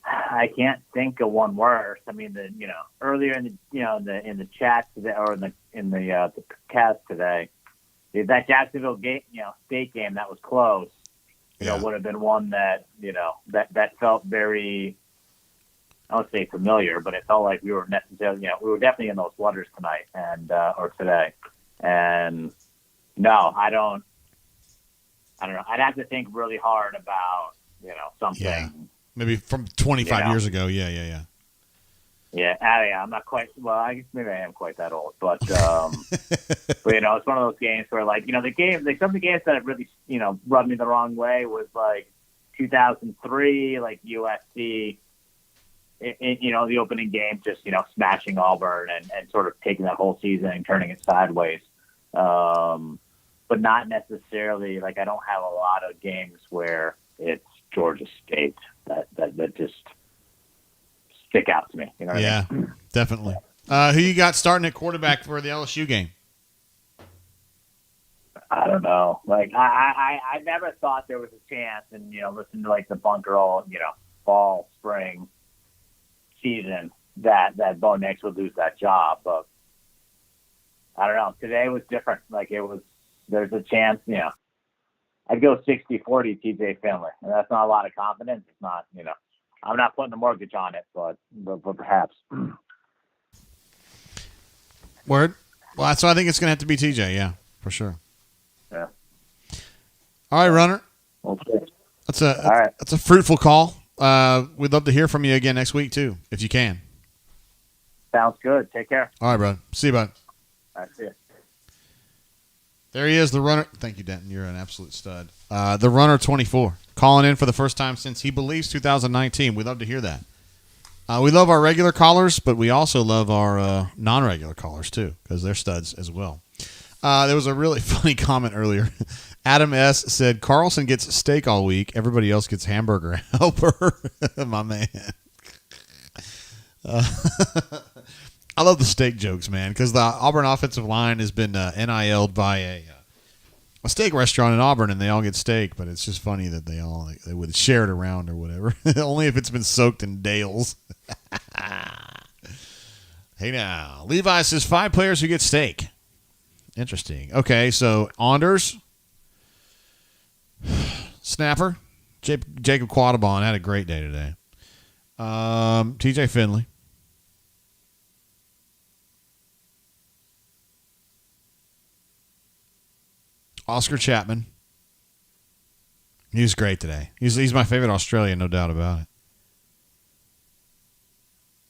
I can't think of one worse. I mean, earlier in the chat today, or in the cast today, that Jacksonville State game that was close, would have been one that that felt very, I won't say familiar, but it felt like we were necessarily, we were definitely in those waters tonight or today. And no, I don't know. I'd have to think really hard about, something. Yeah. Maybe from 25 years ago. Yeah. Yeah, I'm not quite. Well, I guess maybe I am quite that old, but it's one of those games where, like, some of the games that really, rubbed me the wrong way was like 2003, like USC, the opening game, just smashing Auburn and sort of taking that whole season and turning it sideways. But not necessarily, like, I don't have a lot of games where it's Georgia State that just stick out to me. You know what I mean? Definitely. Who you got starting at quarterback for the LSU game? I don't know. Like, I never thought there was a chance, and listen to like the bunker all fall, spring season that Bo Nix would lose that job. But I don't know. Today was different. Like there's a chance, I'd go 60-40 TJ Finley. And that's not a lot of confidence. It's not, I'm not putting a mortgage on it, but perhaps. Word. Well, so I think it's going to have to be TJ, yeah, for sure. Yeah. All right, Runner. Okay. That's a fruitful call. We'd love to hear from you again next week, too, if you can. Sounds good. Take care. All right, bud. See you, bud. All right, see you. There he is, the Runner. Thank you, Denton. You're an absolute stud. The Runner 24, calling in for the first time since he believes 2019. We'd love to hear that. We love our regular callers, but we also love our non-regular callers, too, because they're studs as well. There was a really funny comment earlier. Adam S. said, Carlson gets steak all week. Everybody else gets hamburger helper. My man. I love the steak jokes, man, because the Auburn offensive line has been NIL'd by a steak restaurant in Auburn, and they all get steak, but it's just funny that they would share it around or whatever. Only if it's been soaked in Dale's. Hey, now. Levi says 5 players who get steak. Interesting. Okay, so Anders, Snapper, Jacob Quattlebaum had a great day today. TJ Finley. Oscar Chapman. He was great today. He's my favorite Australian, no doubt about it.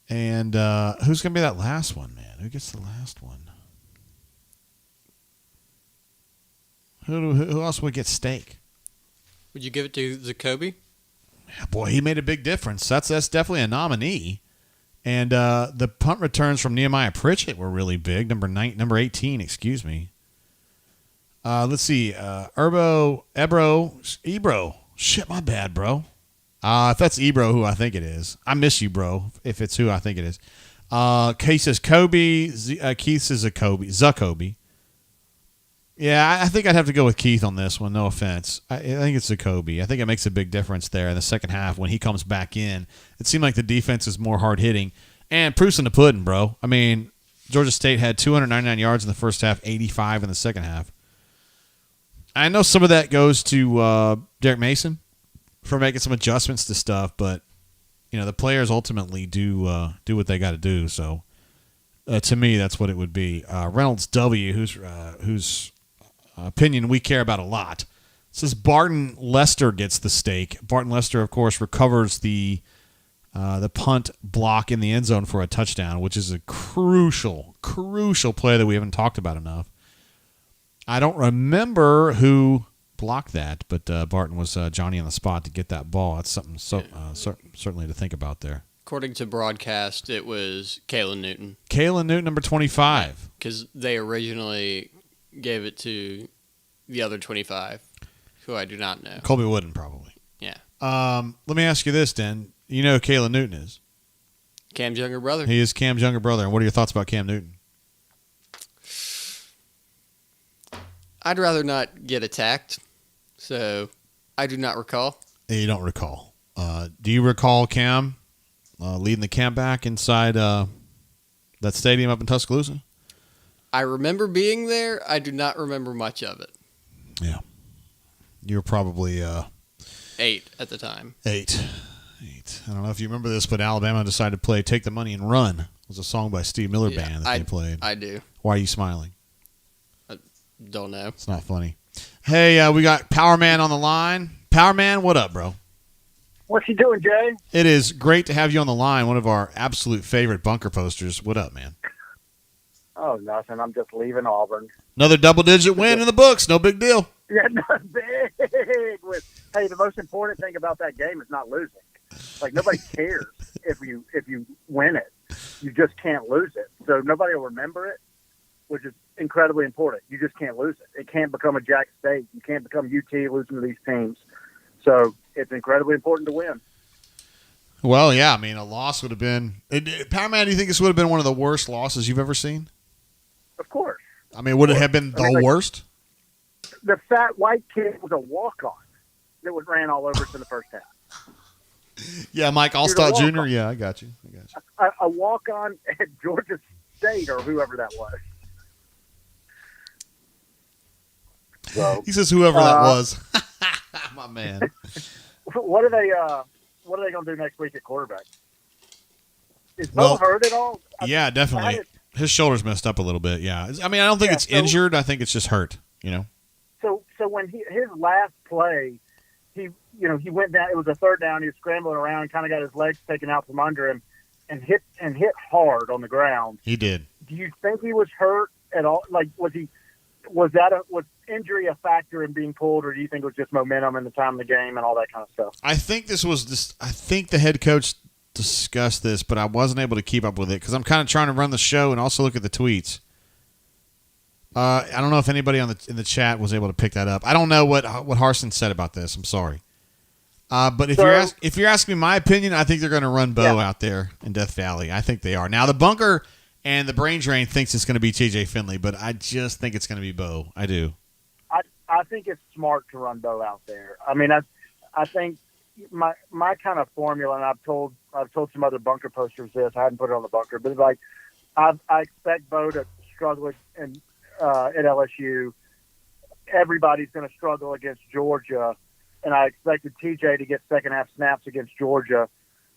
And who's going to be that last one, man? Who gets the last one? Who else would get steak? Would you give it to Zacoby? Yeah, boy, he made a big difference. That's definitely a nominee. And the punt returns from Nehemiah Pritchett were really big. Number 18, excuse me. Let's see. Ebro. Shit, my bad, bro. If that's Ebro, who I think it is. I miss you, bro, if it's who I think it is. Keith says Kobe. Keith says Zacoby. Yeah, I think I'd have to go with Keith on this one. No offense. I think it's Zacoby. I think it makes a big difference there in the second half when he comes back in. It seemed like the defense is more hard-hitting. And proof's in the pudding, bro. I mean, Georgia State had 299 yards in the first half, 85 in the second half. I know some of that goes to Derek Mason for making some adjustments to stuff, but the players ultimately do what they got to do. So to me, that's what it would be. Reynolds W, whose opinion we care about a lot, says Barton Lester gets the steak. Barton Lester, of course, recovers the punt block in the end zone for a touchdown, which is a crucial play that we haven't talked about enough. I don't remember who blocked that, but Barton was Johnny on the spot to get that ball. That's something certainly to think about there. According to broadcast, it was Kalen Newton. Kalen Newton, number 25. Because they originally gave it to the other 25, who I do not know. Colby Wooden, probably. Yeah. Let me ask you this, Dan. You know who Kalen Newton is? Cam's younger brother. He is Cam's younger brother. And what are your thoughts about Cam Newton? I'd rather not get attacked, so I do not recall. You don't recall. Do you recall Cam leading the camp back inside that stadium up in Tuscaloosa? I remember being there. I do not remember much of it. Yeah. You were probably 8 at the time. 8. I don't know if you remember this, but Alabama decided to play Take the Money and Run. It was a song by Steve Miller Band that they played. I do. Why are you smiling? Don't know. It's not funny. Hey, we got Power Man on the line. Power Man, what up, bro? What you doing, Jay? It is great to have you on the line, one of our absolute favorite bunker posters. What up, man? Oh, nothing. I'm just leaving Auburn. Another double-digit win in the books. No big deal. Yeah, not big. Hey, the most important thing about that game is not losing. Like, nobody cares if you win it. You just can't lose it. So nobody will remember it, which is incredibly important. You just can't lose it. It can't become a Jack State. You can't become UT losing to these teams. So it's incredibly important to win. Well, yeah. I mean, a loss would have been – Power Man, do you think this would have been one of the worst losses you've ever seen? Of course. I mean, would it have been the worst? The fat white kid was a walk-on that was ran all over us in the first half. Yeah, Mike Allstott Jr. Yeah, I got you. A walk-on at Georgia State or whoever that was. So He says whoever that was. My man. What are they going to do next week at quarterback? Is Bo hurt at all? Yeah, definitely. His shoulder's messed up a little bit. Yeah, I mean, I don't think it's injured. I think it's just hurt. So when his last play, he went down. It was a third down. He was scrambling around, kind of got his legs taken out from under him, and hit hard on the ground. He did. Do you think he was hurt at all? Like, was injury a factor in being pulled, or do you think it was just momentum and the time of the game and all that kind of stuff? I think I think the head coach discussed this, but I wasn't able to keep up with it because I'm kind of trying to run the show and also look at the tweets. I don't know if anybody in the chat was able to pick that up. I don't know what Harsin said about this. I'm sorry. But if you're asking me my opinion, I think they're going to run Bo out there in Death Valley. I think they are. Now the bunker and the brain drain thinks it's going to be TJ Finley, but I just think it's going to be Bo. I do. I think it's smart to run Bo out there. I mean, I think my kind of formula, and I've told some other bunker posters this. I hadn't put it on the bunker, but it's like I expect Bo to struggle at LSU. Everybody's going to struggle against Georgia, and I expected TJ to get second half snaps against Georgia,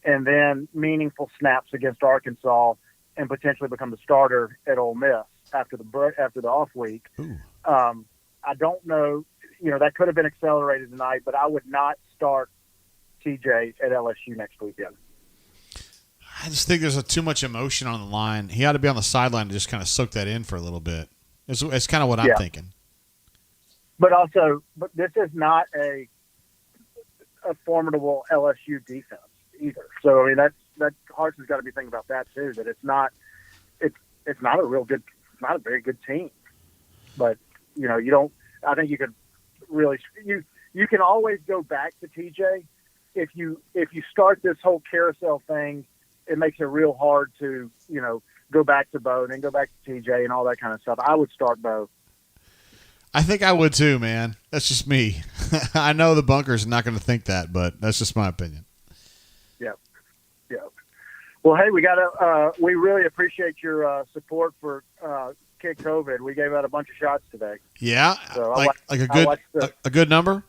and then meaningful snaps against Arkansas, and potentially become the starter at Ole Miss after the off week. I don't know. That could have been accelerated tonight, but I would not start TJ at LSU next weekend. I just think there's too much emotion on the line. He ought to be on the sideline to just kind of soak that in for a little bit. It's kind of what I'm thinking. But this is not a formidable LSU defense either. So I mean that Harsin's got to be thinking about that too. That it's not a real good, it's not a very good team. But you don't. I think you could really you can always go back to TJ if you start this whole carousel thing. It makes it real hard to go back to Bo and then go back to TJ and all that kind of stuff. I would start Bo. I think I would too, man. That's just me. I know the bunker's not going to think that, but that's just my opinion. Yeah. Well, hey, we really appreciate your support for Kick COVID. We gave out a bunch of shots today. Yeah, so a good number.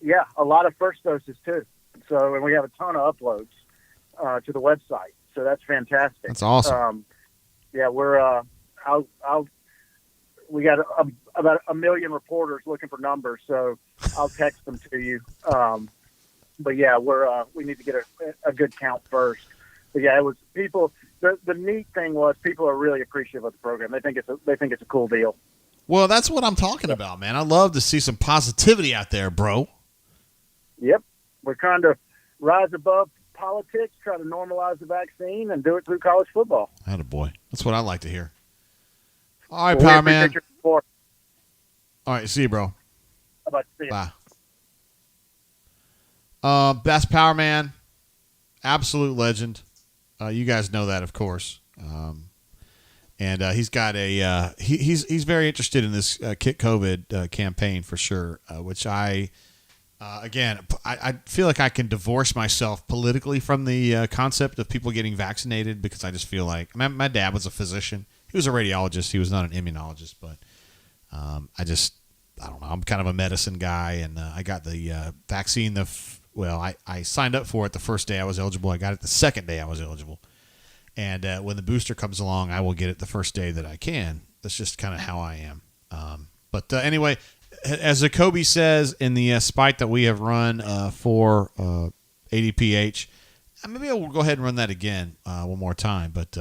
Yeah, a lot of first doses too. So, and we have a ton of uploads to the website. So that's fantastic. That's awesome. Yeah, we got about 1 million reporters looking for numbers, so I'll text them to you. But yeah, we need to get a good count first. But yeah, it was people. The neat thing was people are really appreciative of the program. They think it's a cool deal. Well, that's what I'm talking about, man. I love to see some positivity out there, bro. Yep, we're trying to rise above politics, try to normalize the vaccine, and do it through college football. Attaboy. That's what I like to hear. All right, Power Man. All right, see you, bro. Bye. See you. Bye. Best Power Man, absolute legend. You guys know that, of course. And he's got he's very interested in this Kick COVID campaign for sure, which I feel like I can divorce myself politically from the concept of people getting vaccinated because I just feel like my dad was a physician. He was a radiologist. He was not an immunologist, but I don't know. I'm kind of a medicine guy, and I got the vaccine. I signed up for it the first day I was eligible. I got it the second day I was eligible. And when the booster comes along, I will get it the first day that I can. That's just kind of how I am. But anyway, as Jacoby says in the spike that we have run for ADPH, maybe I will go ahead and run that again one more time. But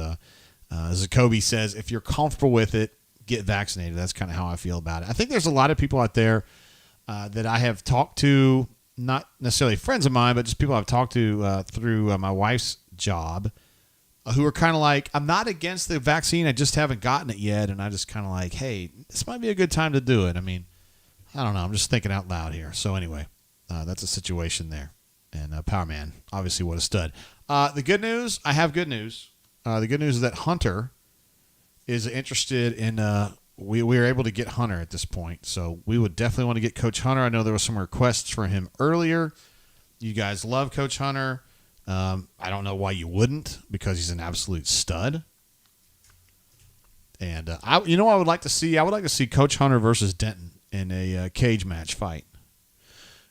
as Jacoby says, if you're comfortable with it, get vaccinated. That's kind of how I feel about it. I think there's a lot of people out there that I have talked to, not necessarily friends of mine, but just people I've talked to through my wife's job, who are kind of like, I'm not against the vaccine, I just haven't gotten it yet, and I just kind of like, hey, this might be a good time to do it. I mean, I don't know, I'm just thinking out loud here. So anyway, that's a situation there. And Power Man, obviously what a stud. The good news, I have good news. The good news is that Hunter is interested in we were able to get Hunter at this point, so we would definitely want to get Coach Hunter. I know there were some requests for him earlier. You guys love Coach Hunter. I don't know why you wouldn't, because he's an absolute stud. And I would like to see Coach Hunter versus Denton in a cage match fight.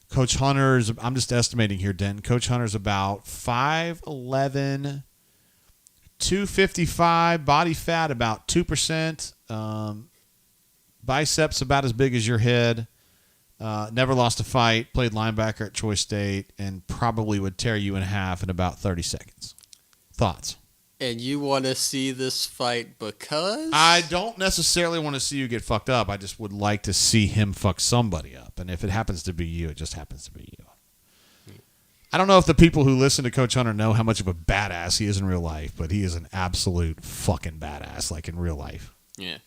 Coach Hunter's, I'm just estimating here, Denton. Coach Hunter's about 5'11", 255, body fat about 2%, biceps about as big as your head, never lost a fight, played linebacker at Troy State, and probably would tear you in half in about 30 seconds. Thoughts? And you want to see this fight because? I don't necessarily want to see you get fucked up. I just would like to see him fuck somebody up. And if it happens to be you, it just happens to be you. I don't know if the people who listen to Coach Hunter know how much of a badass he is in real life, but he is an absolute fucking badass, like in real life. Yeah.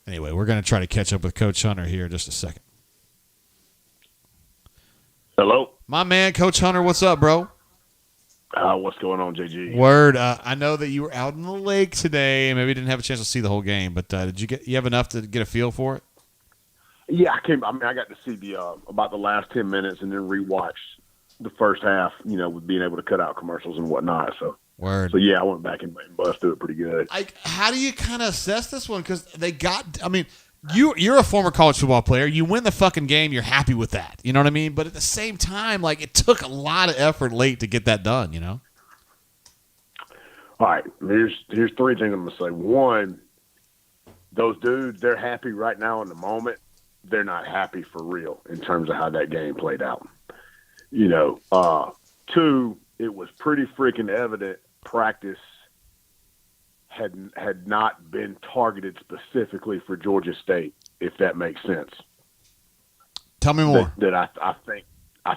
Anyway, we're going to try to catch up with Coach Hunter here in just a second. Hello? My man, Coach Hunter, what's up, bro? What's going on, JG? Word. I know that you were out in the lake today and maybe didn't have a chance to see the whole game, but did you have enough to get a feel for it? Yeah, I got to see about the last 10 minutes and then rewatched the first half, with being able to cut out commercials and whatnot. So, Word. So yeah, I went back and bust through it pretty good. How do you kind of assess this one? Because you're a former college football player. You win the fucking game, you're happy with that. You know what I mean? But at the same time, it took a lot of effort late to get that done, All right, here's three things I'm going to say. One, those dudes, they're happy right now in the moment. They're not happy for real in terms of how that game played out. Two, it was pretty freaking evident practice had not been targeted specifically for Georgia State, if that makes sense. Tell me more. I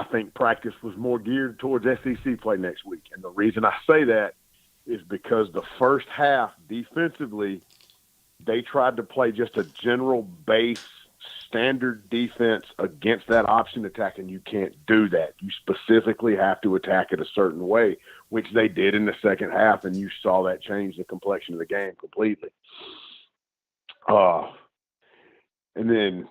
think practice was more geared towards SEC play next week, and the reason I say that is because the first half defensively, they tried to play just a general base standard defense against that option attack, and you can't do that. You specifically have to attack it a certain way, which they did in the second half, and you saw that change the complexion of the game completely. And then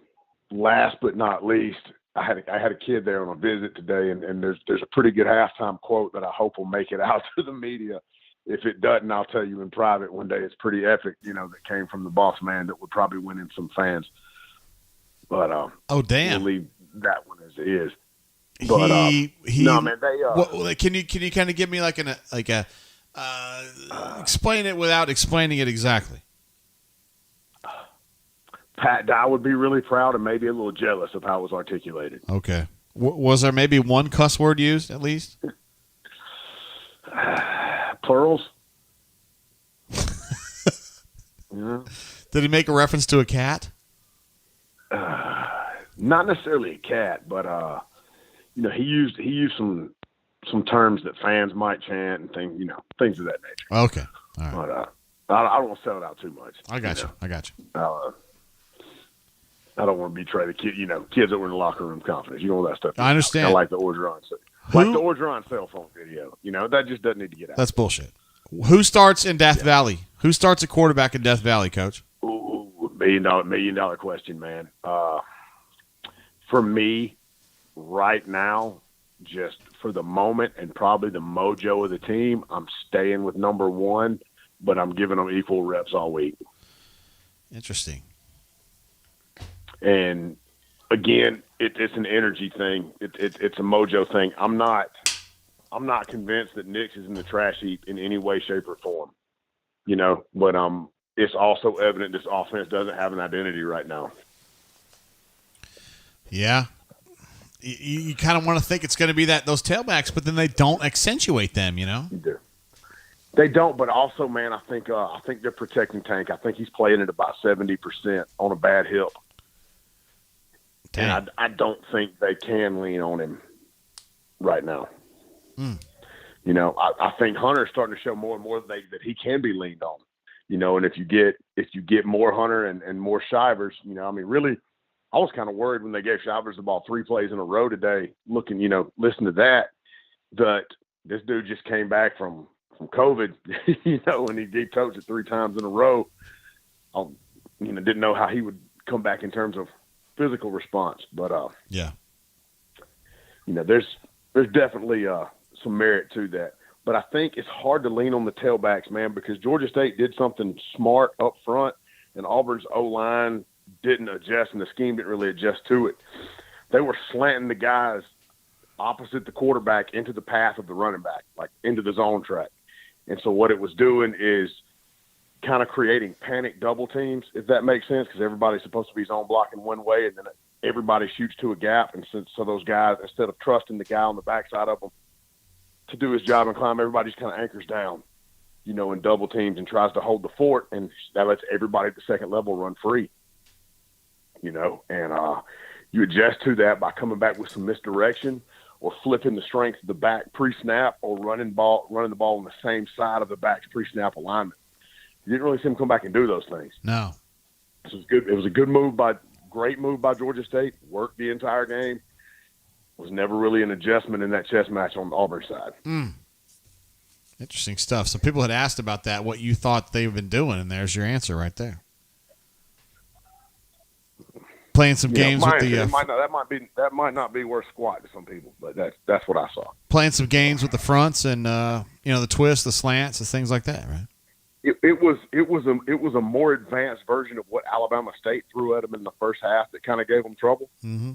last but not least, I had a kid there on a visit today, and there's a pretty good halftime quote that I hope will make it out to the media. If it doesn't, I'll tell you in private one day. It's pretty epic, that came from the boss man that would probably win in some fans. But oh damn, we'll leave that one as it is. But no, man, they can you kind of give me explain it without explaining it exactly? Pat Dye would be really proud and maybe a little jealous of how it was articulated. Okay, was there maybe one cuss word used at least? Plurals. Yeah. Did he make a reference to a cat? Not necessarily a cat, but he used some terms that fans might chant and things of that nature. Okay, all right. But I don't want to sell it out too much. I got you. I don't want to betray the kids that were in the locker room confidence. You know all that stuff. I understand. I like the Orgeron, like the Orgeron cell phone video. That just doesn't need to get out. That's bullshit. Who starts in Death Valley? Who starts at quarterback in Death Valley, Coach? Ooh, million dollar question, man. For me, right now, just for the moment and probably the mojo of the team, I'm staying with number one, but I'm giving them equal reps all week. Interesting. And again, it's an energy thing. It's a mojo thing. I'm not convinced that Nix is in the trash heap in any way, shape, or form. But it's also evident this offense doesn't have an identity right now. Yeah. You kind of want to think it's going to be those tailbacks, but then they don't accentuate them, You do. They don't, but also, man, I think they're protecting Tank. I think he's playing at about 70% on a bad hip. Dang. And I don't think they can lean on him right now. I think Hunter's starting to show more and more that he can be leaned on. And if you get more Hunter and more Shivers, really, I was kind of worried when they gave Shivers the ball 3 plays in a row today. Listen to that this dude just came back from COVID, and he gave coach it 3 times in a row. Didn't know how he would come back in terms of physical response, but yeah, there's definitely some merit to that. But I think it's hard to lean on the tailbacks, man, because Georgia State did something smart up front, and Auburn's O-line didn't adjust and the scheme didn't really adjust to it. They were slanting the guys opposite the quarterback into the path of the running back, like into the zone track. And so what it was doing is kind of creating panic double teams, if that makes sense, because everybody's supposed to be zone blocking one way, and then everybody shoots to a gap. And so those guys, instead of trusting the guy on the backside of them to do his job and climb, everybody just kind of anchors down, you know, in double teams and tries to hold the fort, and that lets everybody at the second level run free, you know. And you adjust to that by coming back with some misdirection or flipping the strength of the back pre-snap or running the ball on the same side of the back's pre-snap alignment. You didn't really see him come back and do those things. No. This was good. It was a great move by Georgia State. Worked the entire game. Was never really an adjustment in that chess match on the Auburn side. Interesting stuff. So people had asked about that, what you thought they've been doing, and there's your answer right there. Playing some games with the that might not be worth squat to some people, but that's what I saw. Playing some games with the fronts and the twists, the slants, the things like that, right? It was a more advanced version of what Alabama State threw at them in the first half that kind of gave them trouble. Mm-hmm.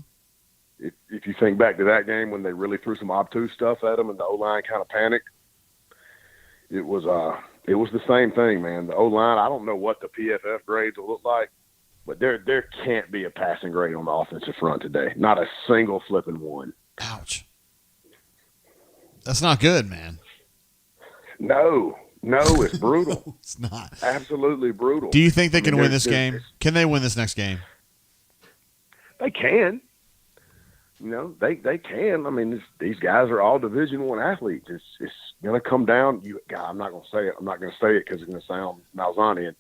If you think back to that game when they really threw some obtuse stuff at them and the O-line kind of panicked, it was the same thing, man. The O-line, I don't know what the PFF grades will look like, but there can't be a passing grade on the offensive front today. Not a single flipping one. Ouch. That's not good, man. No, it's brutal. It's not. Absolutely brutal. Do you think they can win this game? Can they win this next game? They can. You know, they can. I mean, these guys are all Division I athletes. It's going to come down. I'm not going to say it. I'm not going to say it because it's going to sound Malzahnian.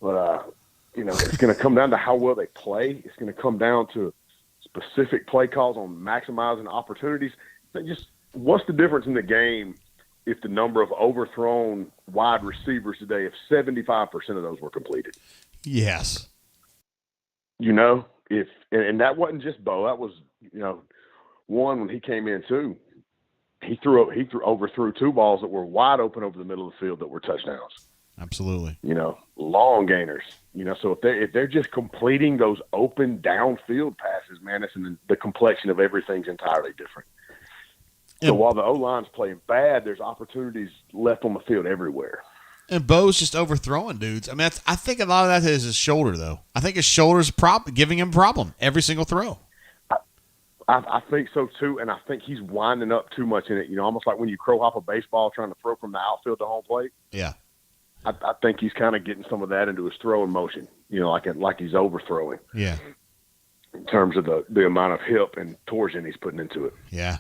But, it's going to come down to how well they play. It's going to come down to specific play calls on maximizing opportunities. What's the difference in the game if the number of overthrown wide receivers today, if 75% of those were completed? Yes. You know, and that wasn't just Bo. That was, one when he came in too. He overthrew two balls that were wide open over the middle of the field that were touchdowns. Absolutely. Long gainers. So if they're just completing those open downfield passes, man, the complexion of everything's entirely different. So while the O-line's playing bad, there's opportunities left on the field everywhere. And Bo's just overthrowing dudes. I mean, I think a lot of that is his shoulder, though. I think his shoulder's giving him a problem every single throw. I think so, too, and I think he's winding up too much in it. Almost like when you crow hop a baseball trying to throw from the outfield to home plate. Yeah. I think he's kind of getting some of that into his throwing motion, like he's overthrowing. Yeah. In terms of the amount of hip and torsion he's putting into it. Yeah.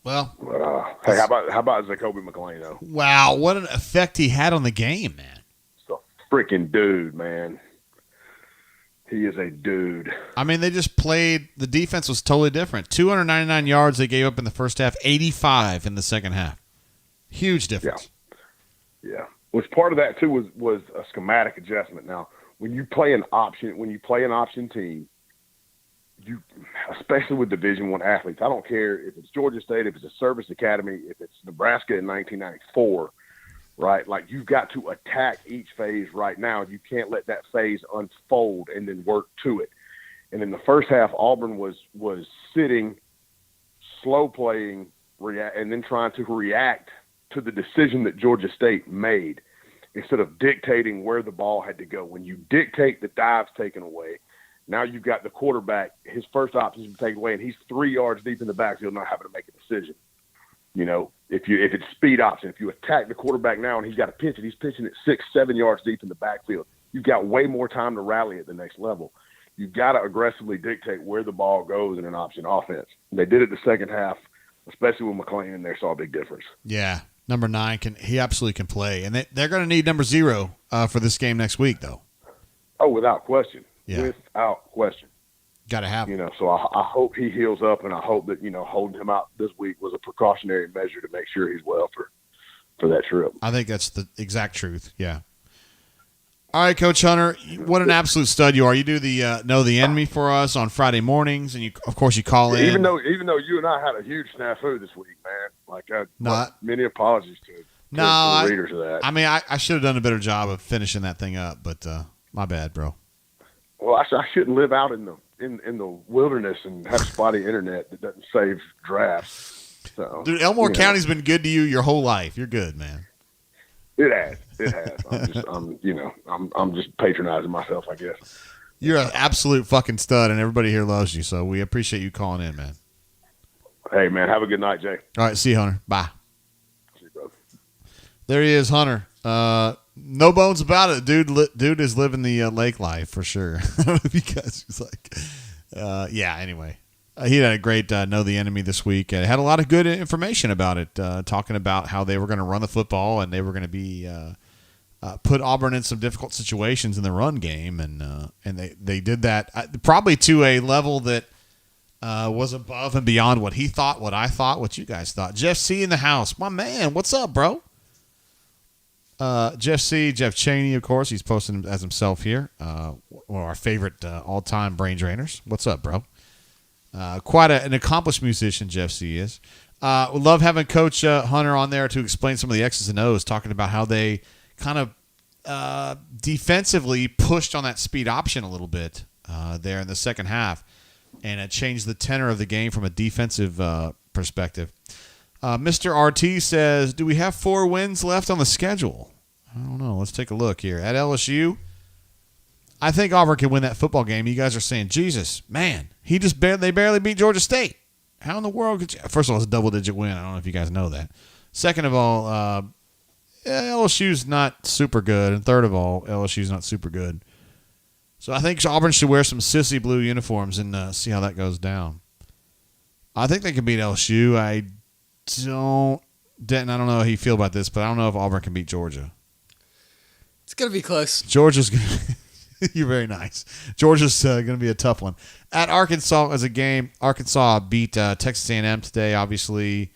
Well, hey, how about Jacoby McLean though? Wow, what an effect he had on the game, man! It's a freaking dude, man. He is a dude. I mean, they just played. The defense was totally different. 299 yards they gave up in the first half, 85 in the second half. Huge difference. Yeah. Which part of that too was a schematic adjustment. Now, when you play an option team. You, especially with Division I athletes, I don't care if it's Georgia State, if it's a service academy, if it's Nebraska in 1994, right? Like, you've got to attack each phase right now. You can't let that phase unfold and then work to it. And in the first half, Auburn was sitting, slow playing, and then trying to react to the decision that Georgia State made instead of dictating where the ball had to go. When you dictate, the dive's taken away. Now you've got the quarterback, his first option is taken away, and he's 3 yards deep in the backfield not having to make a decision. If it's speed option, if you attack the quarterback now and he's got to pitch it, he's pitching it 6-7 yards deep in the backfield. You've got way more time to rally at the next level. You've got to aggressively dictate where the ball goes in an option offense. And they did it the second half, especially with McLean in there, saw a big difference. Yeah, number 9, he absolutely can play. And they're going to need number 0 for this game next week, though. Oh, without question. Yeah. Without question. Got to have him. So I hope he heals up, and I hope that, holding him out this week was a precautionary measure to make sure he's well for that trip. I think that's the exact truth. Yeah. All right, Coach Hunter, what an absolute stud you are. You do the Know the Enemy for us on Friday mornings, and of course you call in. Even though you and I had a huge snafu this week, man. Many apologies to the readers of that. I mean, I should have done a better job of finishing that thing up, but my bad, bro. Well, I shouldn't live out in the wilderness and have spotty internet that doesn't save drafts. So, dude, Elmore County's been good to you your whole life. You're good, man. It has. I'm just patronizing myself, I guess. You're an absolute fucking stud, and everybody here loves you. So we appreciate you calling in, man. Hey, man, have a good night, Jay. All right, see you, Hunter. Bye. See you, brother. There he is, Hunter. No bones about it, dude is living the lake life for sure. Because he's like, yeah. Anyway, he had a great Know the Enemy this week, and had a lot of good information about it, talking about how they were going to run the football and they were going to be put Auburn in some difficult situations in the run game, and they did that probably to a level that was above and beyond what he thought, what I thought, what you guys thought. Jeff C in the house, my man. What's up, bro? Jeff Cheney, of course, he's posting as himself here. One of our favorite all-time brain drainers. What's up, bro? Quite an accomplished musician, Jeff C is. We love having Coach Hunter on there to explain some of the X's and O's, talking about how they kind of defensively pushed on that speed option a little bit there in the second half, and it changed the tenor of the game from a defensive perspective. Mr. RT says, do we have 4 wins left on the schedule? I don't know. Let's take a look here. At LSU, I think Auburn can win that football game. You guys are saying, Jesus, man, they barely beat Georgia State. How in the world could you? First of all, it's a double-digit win. I don't know if you guys know that. Second of all, LSU's not super good. And third of all, LSU's not super good. So I think Auburn should wear some sissy blue uniforms and see how that goes down. I think they can beat LSU. Denton, I don't know how you feel about this, but I don't know if Auburn can beat Georgia. It's going to be close. Georgia's going to – you're very nice. Georgia's going to be a tough one. At Arkansas as a game, Arkansas beat Texas A&M today, obviously,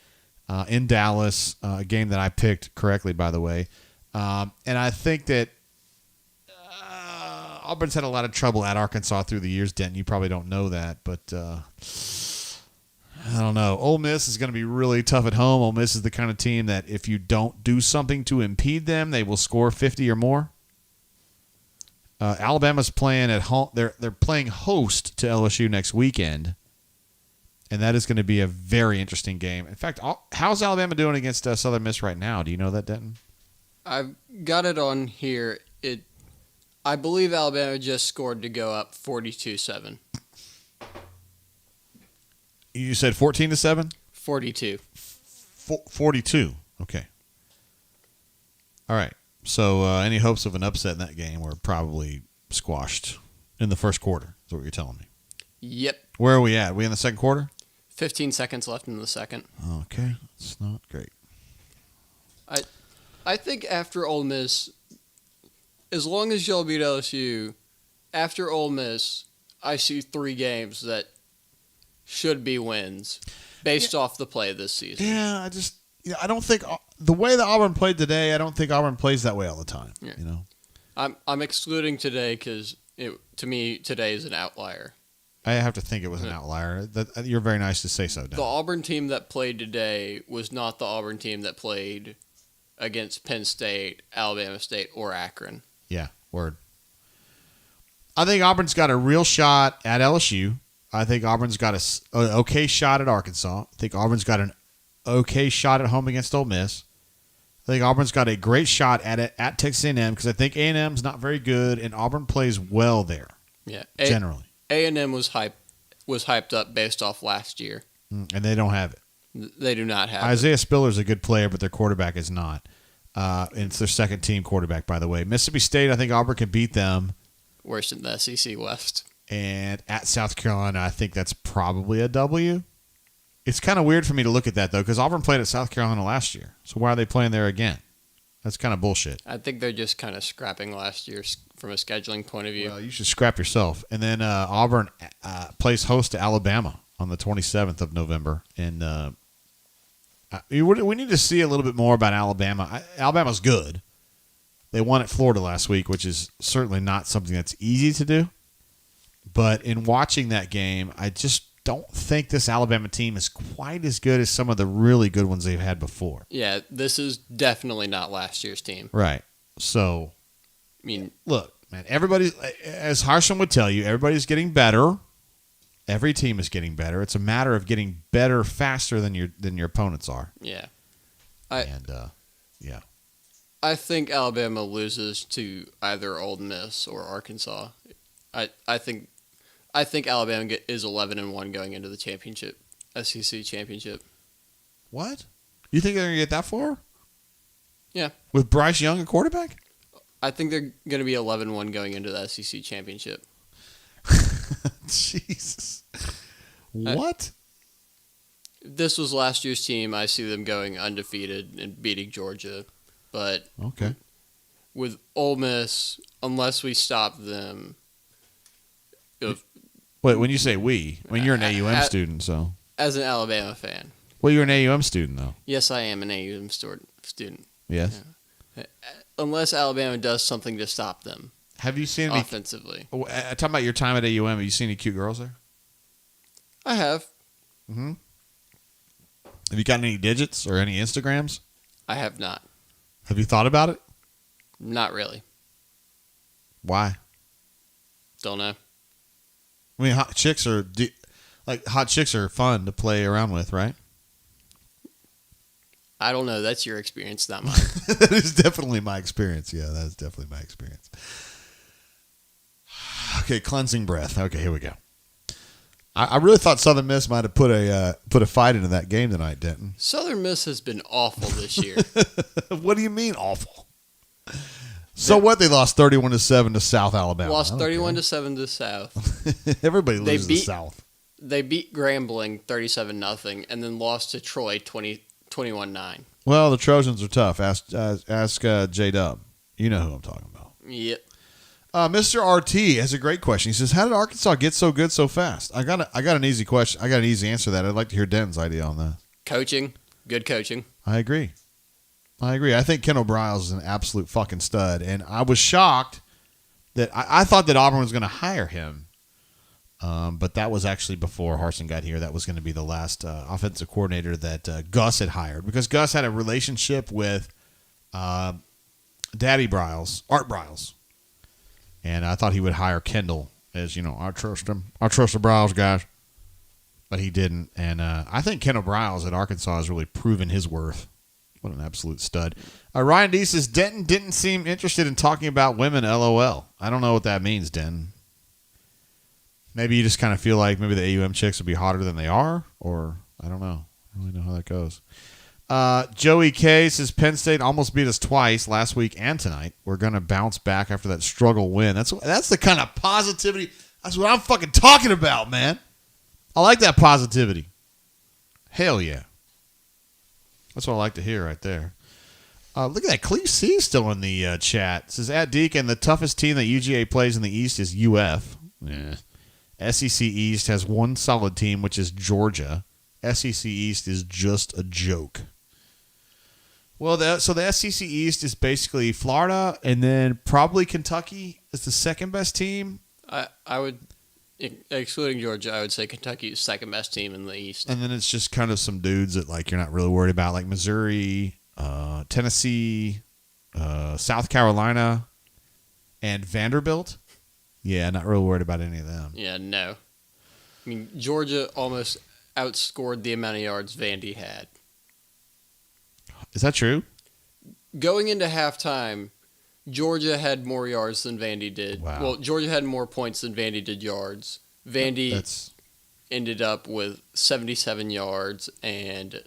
in Dallas, a game that I picked correctly, by the way. And I think that Auburn's had a lot of trouble at Arkansas through the years, Denton. You probably don't know that, but I don't know. Ole Miss is going to be really tough at home. Ole Miss is the kind of team that if you don't do something to impede them, they will score 50 or more. Alabama's playing at home. They're playing host to LSU next weekend, and that is going to be a very interesting game. In fact, how's Alabama doing against Southern Miss right now? Do you know that, Denton? I've got it on here. I believe Alabama just scored to go up 42-7. You said 14-7? 42. 42. Okay. All right. So any hopes of an upset in that game were probably squashed in the first quarter, is what you're telling me. Yep. Where are we at? Are we in the second quarter? 15 seconds left in the second. Okay. It's not great. I think after Ole Miss, as long as y'all beat LSU, after Ole Miss, I see 3 games that should be wins based off the play this season. Yeah, I don't think the way that Auburn played today, I don't think Auburn plays that way all the time. Yeah. You know, I'm excluding today because to me today is an outlier. I have to think it was an outlier. You're very nice to say so, Dan. The Auburn team that played today was not the Auburn team that played against Penn State, Alabama State, or Akron. Yeah, word. I think Auburn's got a real shot at LSU. I think Auburn's got an okay shot at Arkansas. I think Auburn's got an okay shot at home against Ole Miss. I think Auburn's got a great shot at Texas A&M because I think A&M's not very good, and Auburn plays well there. Yeah, generally. A&M was hyped up based off last year, and they don't have it. They do not have Isaiah Spiller's a good player, but their quarterback is not. And it's their second team quarterback, by the way. Mississippi State, I think Auburn can beat them. Worse than the SEC West. And at South Carolina, I think that's probably a W. It's kind of weird for me to look at that, though, because Auburn played at South Carolina last year. So why are they playing there again? That's kind of bullshit. I think they're just kind of scrapping last year from a scheduling point of view. Well, you should scrap yourself. And then Auburn plays host to Alabama on the 27th of November. And we need to see a little bit more about Alabama. Alabama's good. They won at Florida last week, which is certainly not something that's easy to do. But in watching that game, I just don't think this Alabama team is quite as good as some of the really good ones they've had before. Yeah, this is definitely not last year's team. Right. So, I mean, look, Man, everybody, as Harsham would tell you, everybody's getting better. Every team is getting better. It's a matter of getting better faster than your opponents are. Yeah. Yeah. I think Alabama loses to either Ole Miss or Arkansas. I think Alabama is 11-1 going into the championship, SEC championship. What? You think they're going to get that far? Yeah. With Bryce Young a quarterback? I think they're going to be 11-1 going into the SEC championship. Jesus. What? This was last year's team. I see them going undefeated and beating Georgia. But okay, with Ole Miss, unless we stop them. Wait, when you say we, I mean, you're an AUM student, so. As an Alabama fan. Well, you're an AUM student, though. Yes, I am an AUM student. Yes. Yeah. Unless Alabama does something to stop them. Have you seen any, offensively? Talking about your time at AUM, have you seen any cute girls there? I have. Mm-hmm. Have you got any digits or any Instagrams? I have not. Have you thought about it? Not really. Why? Don't know. I mean, hot chicks are fun to play around with, right? I don't know. That's your experience, not mine. That is definitely my experience. Yeah, that is definitely my experience. Okay, cleansing breath. Okay, here we go. I really thought Southern Miss might have put a fight into that game tonight, Denton. Southern Miss has been awful this year. What do you mean awful? So what? They lost 31-7 to South Alabama. Lost 31-7 to South. Everybody loses to South. They beat Grambling 37-0 and then lost to Troy 21-9. Well, the Trojans are tough. Ask J-Dub. You know who I'm talking about. Yep. Mr. RT has a great question. He says, "How did Arkansas get so good so fast?" I got an easy question. I got an easy answer to that. I'd like to hear Denton's idea on that. Coaching. Good coaching. I agree. I think Kendall Briles is an absolute fucking stud, and I was shocked that I thought that Auburn was going to hire him, but that was actually before Harsin got here. That was going to be the last offensive coordinator that Gus had hired, because Gus had a relationship with Daddy Briles, Art Briles. And I thought he would hire Kendall as, I trust him. I trust the Briles guys. But he didn't. And I think Kendall Briles at Arkansas has really proven his worth. What an absolute stud. Ryan D says, Denton didn't seem interested in talking about women, LOL. I don't know what that means, Denton. Maybe you just kind of feel like maybe the AUM chicks would be hotter than they are? Or, I don't know. I don't really know how that goes. Joey K says Penn State almost beat us twice last week and tonight. We're going to bounce back after that struggle win. That's the kind of positivity. That's what I'm fucking talking about, man. I like that positivity. Hell yeah. That's what I like to hear right there. Look at that. Cleve C still in the chat. It says, at Deacon, the toughest team that UGA plays in the East is UF. Yeah. SEC East has one solid team, which is Georgia. SEC East is just a joke. Well, so the SEC East is basically Florida, and then probably Kentucky is the second best team. I would, excluding Georgia, I would say Kentucky is second best team in the East. And then it's just kind of some dudes that you're not really worried about, like Missouri, Tennessee, South Carolina, and Vanderbilt. Yeah, not really worried about any of them. Yeah, no. I mean, Georgia almost outscored the amount of yards Vandy had. Is that true? Going into halftime, Georgia had more yards than Vandy did. Wow. Well, Georgia had more points than Vandy did yards. Vandy ended up with 77 yards and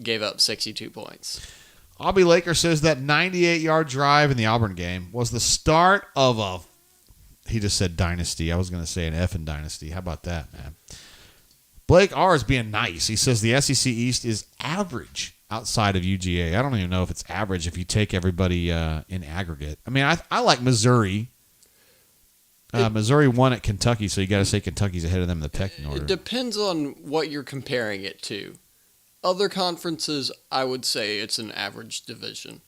gave up 62 points. Aubie Laker says that 98-yard drive in the Auburn game was the start of he just said dynasty. I was going to say an effing dynasty. How about that, man? Blake R is being nice. He says the SEC East is average outside of UGA. I don't even know if it's average if you take everybody in aggregate. I mean, I like Missouri. Missouri won at Kentucky, so you got to say Kentucky's ahead of them in the pecking order. It depends on what you're comparing it to. Other conferences, I would say it's an average division.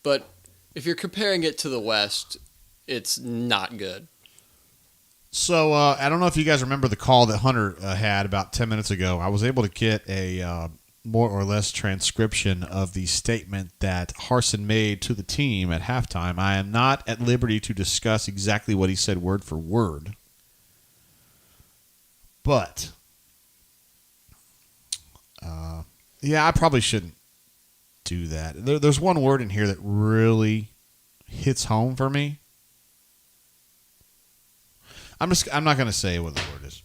But if you're comparing it to the West, it's not good. So, I don't know if you guys remember the call that Hunter had about 10 minutes ago. I was able to get a more or less transcription of the statement that Harsin made to the team at halftime. I am not at liberty to discuss exactly what he said word for word. But, yeah, I probably shouldn't do that. There's one word in here that really hits home for me. I'm not going to say what the word is.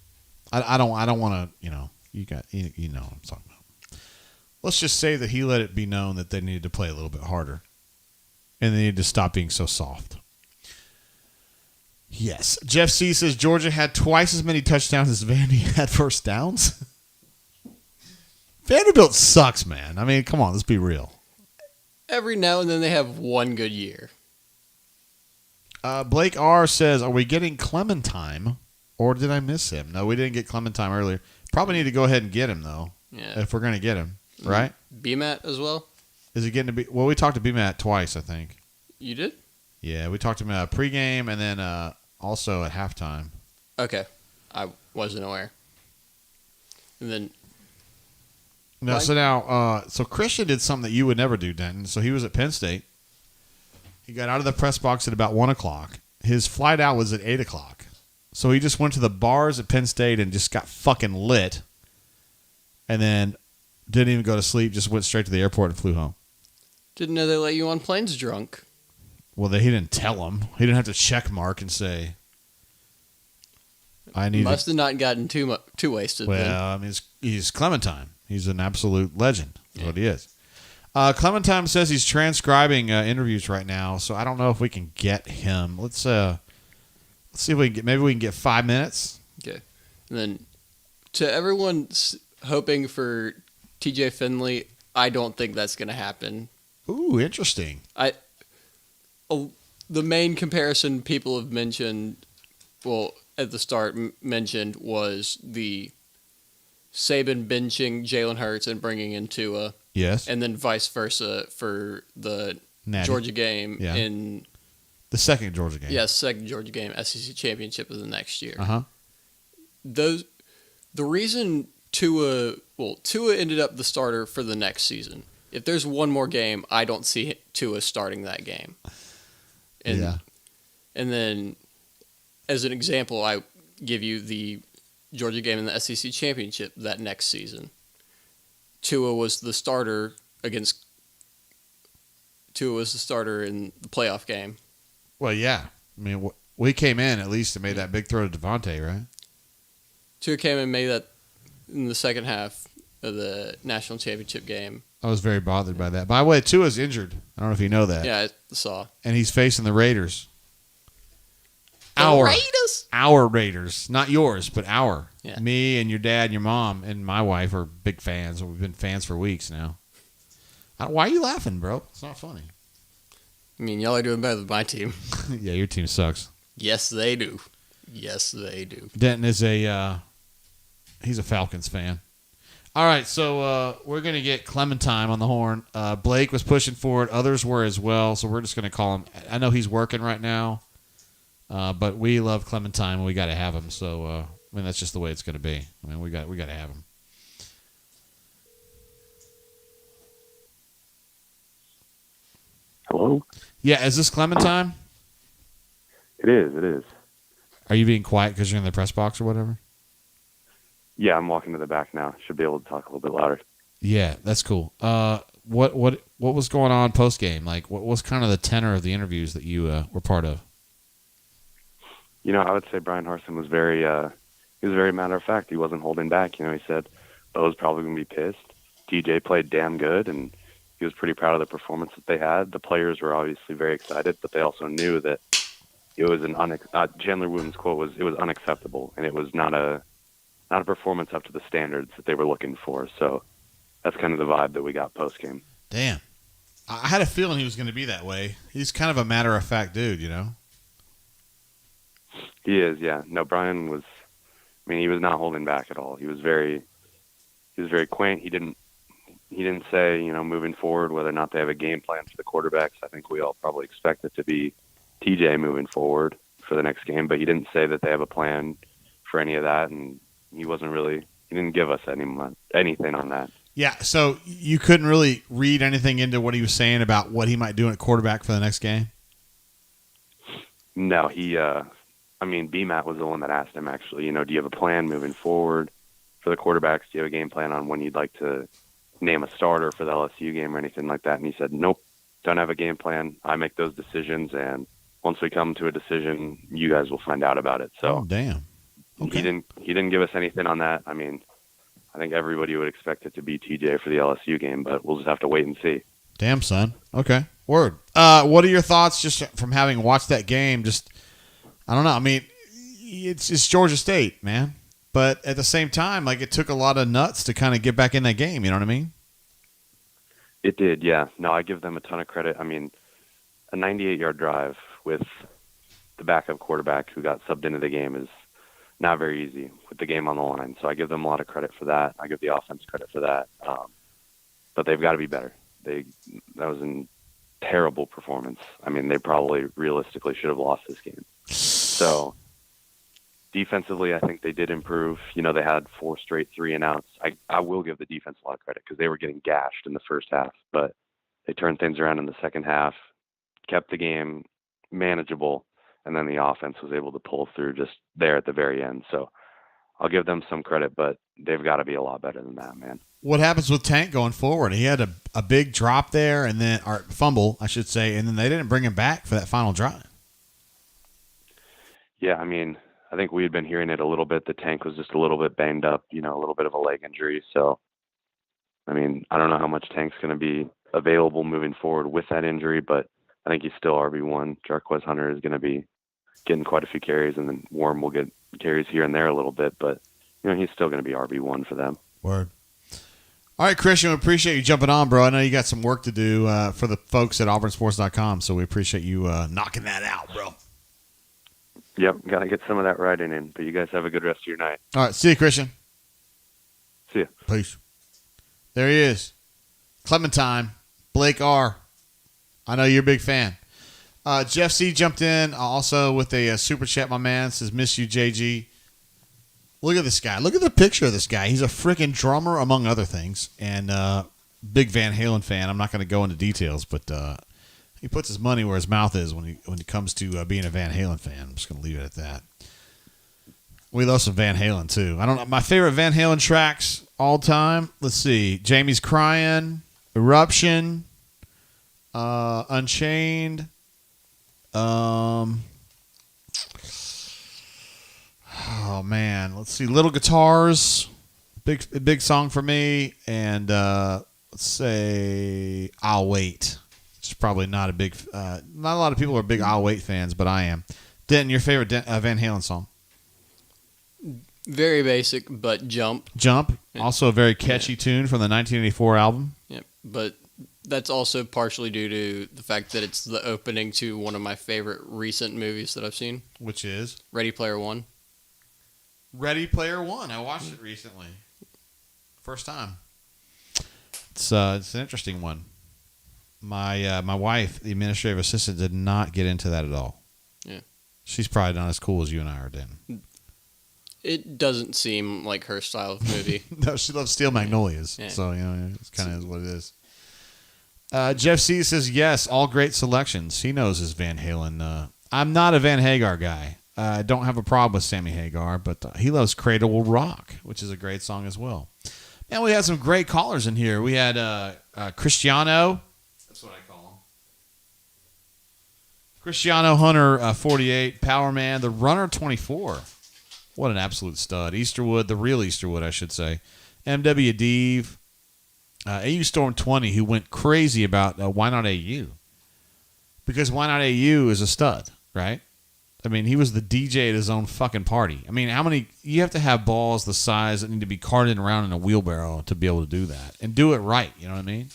I don't want to, you know what I'm talking about. Let's just say that he let it be known that they needed to play a little bit harder. And they needed to stop being so soft. Yes. Jeff C. says Georgia had twice as many touchdowns as Vandy had first downs. Vanderbilt sucks, man. I mean, come on, let's be real. Every now and then they have one good year. Blake R. says, are we getting Clementine, or did I miss him? No, we didn't get Clementine earlier. Probably need to go ahead and get him, though, if we're going to get him, right? BMAT as well? Is he getting to be? Well, we talked to BMAT twice, I think. You did? Yeah, we talked to him pregame and then also at halftime. Okay. I wasn't aware. And then... No, so Christian did something that you would never do, Denton. So he was at Penn State. He got out of the press box at about 1 o'clock. His flight out was at 8 o'clock. So he just went to the bars at Penn State and just got fucking lit. And then didn't even go to sleep, just went straight to the airport and flew home. Didn't know they let you on planes drunk. Well, he didn't tell him. He didn't have to check mark and say, I need Must have not gotten too wasted. Well, then. I mean, he's Clementine. He's an absolute legend. Is what he is. Clementine says he's transcribing interviews right now, so I don't know if we can get him. Let's see if we can get. Maybe we can get 5 minutes. Okay, and then to everyone hoping for TJ Finley, I don't think that's going to happen. Ooh, interesting. The main comparison people have mentioned, well, at the start mentioned, was the Saban benching Jalen Hurts and bringing in Tua. Yes. And then vice versa for the Georgia game in... The second Georgia game. Yes, second Georgia game, SEC championship of the next year. Uh-huh. The reason Tua ended up the starter for the next season. If there's one more game, I don't see Tua starting that game. And then, as an example, I give you the Georgia game in the SEC championship that next season. Tua was the starter in the playoff game. Well, yeah. I mean, we came in at least and made that big throw to Devontae, right? Tua came and made that in the second half of the national championship game. I was very bothered by that. By the way, Tua's injured. I don't know if you know that. Yeah, I saw. And he's facing the Raiders. Raiders? Our Raiders. Not yours, but our. Yeah. Me and your dad and your mom and my wife are big fans. We've been fans for weeks now. Why are you laughing, bro? It's not funny. I mean, y'all are doing better than my team. Yeah, your team sucks. Yes, they do. Yes, they do. Denton is he's a Falcons fan. All right, so we're going to get Clementine on the horn. Blake was pushing for it. Others were as well, so we're just going to call him. I know he's working right now, but we love Clementine. We got to have him, so I mean, that's just the way it's going to be. I mean, we got to have him. Hello? Yeah, is this Clementine? It is. Are you being quiet because you're in the press box or whatever? Yeah, I'm walking to the back now. Should be able to talk a little bit louder. Yeah, that's cool. What was going on post game? Like, what was kind of the tenor of the interviews that you were part of? You know, I would say Brian Harsin was very matter of fact. He wasn't holding back. You know, he said Bo's probably going to be pissed. TJ played damn good, and he was pretty proud of the performance that they had. The players were obviously very excited, but they also knew that it was Chandler Wooten's quote was, it was unacceptable, and it was not a performance up to the standards that they were looking for. So that's kind of the vibe that we got post game. Damn. I had a feeling he was going to be that way. He's kind of a matter-of-fact dude, you know? He is, yeah. No, Brian was, I mean, he was not holding back at all. He was very quaint. He didn't say, you know, moving forward, whether or not they have a game plan for the quarterbacks. I think we all probably expect it to be TJ moving forward for the next game, but he didn't say that they have a plan for any of that, and he didn't give us anything on that. Yeah, so you couldn't really read anything into what he was saying about what he might do at quarterback for the next game? No, BMAT was the one that asked him, actually, do you have a plan moving forward for the quarterbacks? Do you have a game plan on when you'd like to name a starter for the LSU game or anything like that? And he said, nope, don't have a game plan. I make those decisions, and once we come to a decision, you guys will find out about it. So, damn. Okay. He didn't give us anything on that. I think everybody would expect it to be TJ for the LSU game, but we'll just have to wait and see. Damn, son. Okay. Word. What are your thoughts just from having watched that game? Just, I don't know. It's Georgia State, man. But at the same time, it took a lot of nuts to kind of get back in that game. You know what I mean? It did, yeah. No, I give them a ton of credit. A 98-yard drive with the backup quarterback who got subbed into the game is not very easy with the game on the line. So I give them a lot of credit for that. I give the offense credit for that. But they've got to be better. That was a terrible performance. They probably realistically should have lost this game. So defensively, I think they did improve. They had 4 straight 3-and-outs. I will give the defense a lot of credit because they were getting gashed in the first half, but they turned things around in the second half, kept the game manageable, and then the offense was able to pull through just there at the very end. So I'll give them some credit, but they've got to be a lot better than that, man. What happens with Tank going forward? He had a big drop there, or fumble, I should say, and then they didn't bring him back for that final drive. Yeah, I think we had been hearing it a little bit. The Tank was just a little bit banged up, a little bit of a leg injury. So, I don't know how much Tank's going to be available moving forward with that injury, but I think he's still RB1. Jarquez Hunter is going to be getting quite a few carries, and then Warren will get carries here and there a little bit, but he's still going to be RB1 for them. Word. All right, Christian, we appreciate you jumping on, bro. I know you got some work to do for the folks at auburnsports.com, so we appreciate you knocking that out, bro. Yep, got to get some of that writing in, but you guys have a good rest of your night. All right, see you, Christian. See you. Peace. There he is. Clementine, Blake R. I know you're a big fan. Jeff C. jumped in also with a super chat, my man. Says, miss you, JG. Look at this guy. Look at the picture of this guy. He's a freaking drummer, among other things, and big Van Halen fan. I'm not going to go into details, but he puts his money where his mouth is when it comes to being a Van Halen fan. I'm just going to leave it at that. We love some Van Halen, too. I don't know. My favorite Van Halen tracks all time, let's see. Jamie's Crying, Eruption, Unchained, oh man, let's see. Little Guitars, big song for me, and let's say I'll Wait. It's probably not a big. Not a lot of people are big I'll Wait fans, but I am. Denton, your favorite Van Halen song? Very basic, but Jump. Jump, also a very catchy tune from the 1984 album. Yep, but that's also partially due to the fact that it's the opening to one of my favorite recent movies that I've seen. Which is? Ready Player One. Ready Player One. I watched it recently. First time. It's an interesting one. My wife, the administrative assistant, did not get into that at all. Yeah. She's probably not as cool as you and I are, Dan. It doesn't seem like her style of movie. No, she loves Steel Magnolias. Yeah. So, it's kind of what it is. Jeff C. says, yes, all great selections. He knows his Van Halen. I'm not a Van Hagar guy. I don't have a problem with Sammy Hagar, but he loves Cradle Will Rock, which is a great song as well. And we had some great callers in here. We had Cristiano. That's what I call him. Cristiano Hunter, 48. Power Man. The Runner, 24. What an absolute stud. Easterwood, the real Easterwood, I should say. MW Deeve. AU Storm 20, who went crazy about Why Not AU? Because Why Not AU is a stud, right? He was the DJ at his own fucking party. How many... You have to have balls the size that need to be carted around in a wheelbarrow to be able to do that. And do it right, you know what I mean?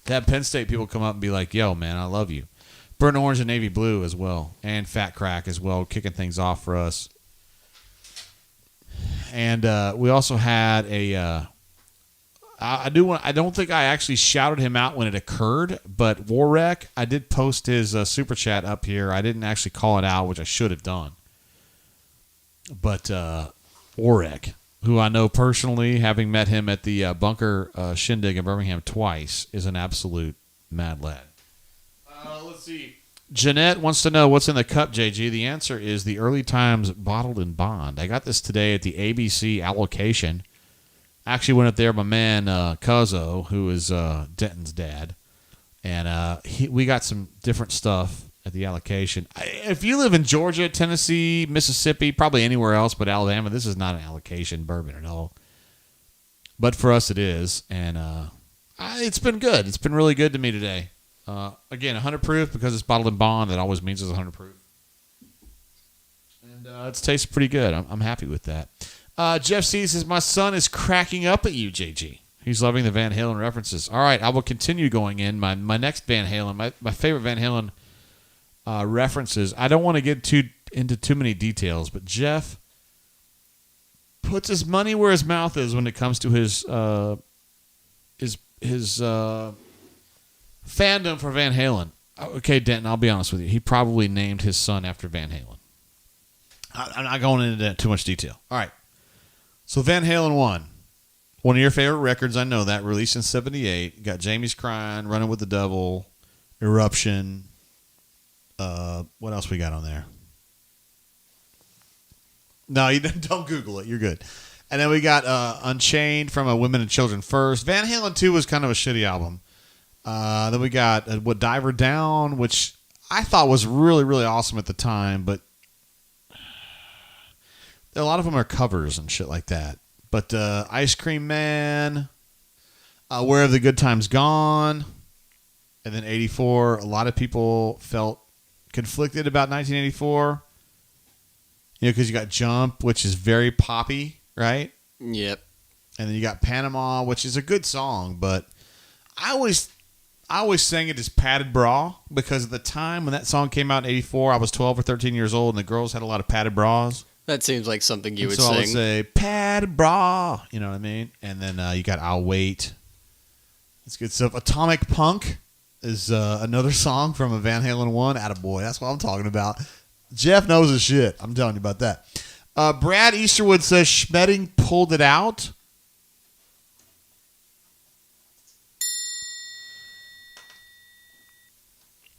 To have Penn State people come up and be like, yo, man, I love you. Burnt Orange and Navy Blue as well. And Fat Crack as well, kicking things off for us. And we also had a... I don't think I actually shouted him out when it occurred, but Warrek, I did post his super chat up here. I didn't actually call it out, which I should have done. But Warrek, who I know personally, having met him at the Bunker Shindig in Birmingham twice, is an absolute mad lad. Let's see. Jeanette wants to know what's in the cup, JG. The answer is the Early Times Bottled in Bond. I got this today at the ABC allocation. I actually went up there with my man Cuzzo, who is Denton's dad, and we got some different stuff at the allocation. If you live in Georgia, Tennessee, Mississippi, probably anywhere else but Alabama, this is not an allocation bourbon at all. But for us, it is, and it's been good. It's been really good to me today. Again, 100 proof because it's bottled in bond. That always means it's 100 proof. And it tastes pretty good. I'm happy with that. Jeff C says, my son is cracking up at you, JG. He's loving the Van Halen references. All right, I will continue going in. My next Van Halen, my favorite Van Halen references. I don't want to get into too many details, but Jeff puts his money where his mouth is when it comes to his fandom for Van Halen. Okay, Denton, I'll be honest with you. He probably named his son after Van Halen. I'm not going into that too much detail. All right. So Van Halen 1. One of your favorite records, I know that. Released in 78. Got Jamie's Crying, Running with the Devil, Eruption. What else we got on there? No, you don't Google it. You're good. And then we got Unchained from Women and Children First. Van Halen 2 was kind of a shitty album. Then we got Diver Down, which I thought was really, really awesome at the time, but a lot of them are covers and shit like that. But Ice Cream Man, Where Have the Good Times Gone? And then 84, a lot of people felt conflicted about 1984. You know, because you got Jump, which is very poppy, right? Yep. And then you got Panama, which is a good song, but I always sang it as Padded Bra because at the time when that song came out in 84, I was 12 or 13 years old, and the girls had a lot of padded bras. That seems like something you would sing. So I would sing. say, Padded Bra, you know what I mean? And then you got I'll Wait. That's good stuff. Atomic Punk is another song from a Van Halen 1. Attaboy, that's what I'm talking about. Jeff knows his shit. I'm telling you about that. Brad Easterwood says Schmedding pulled it out.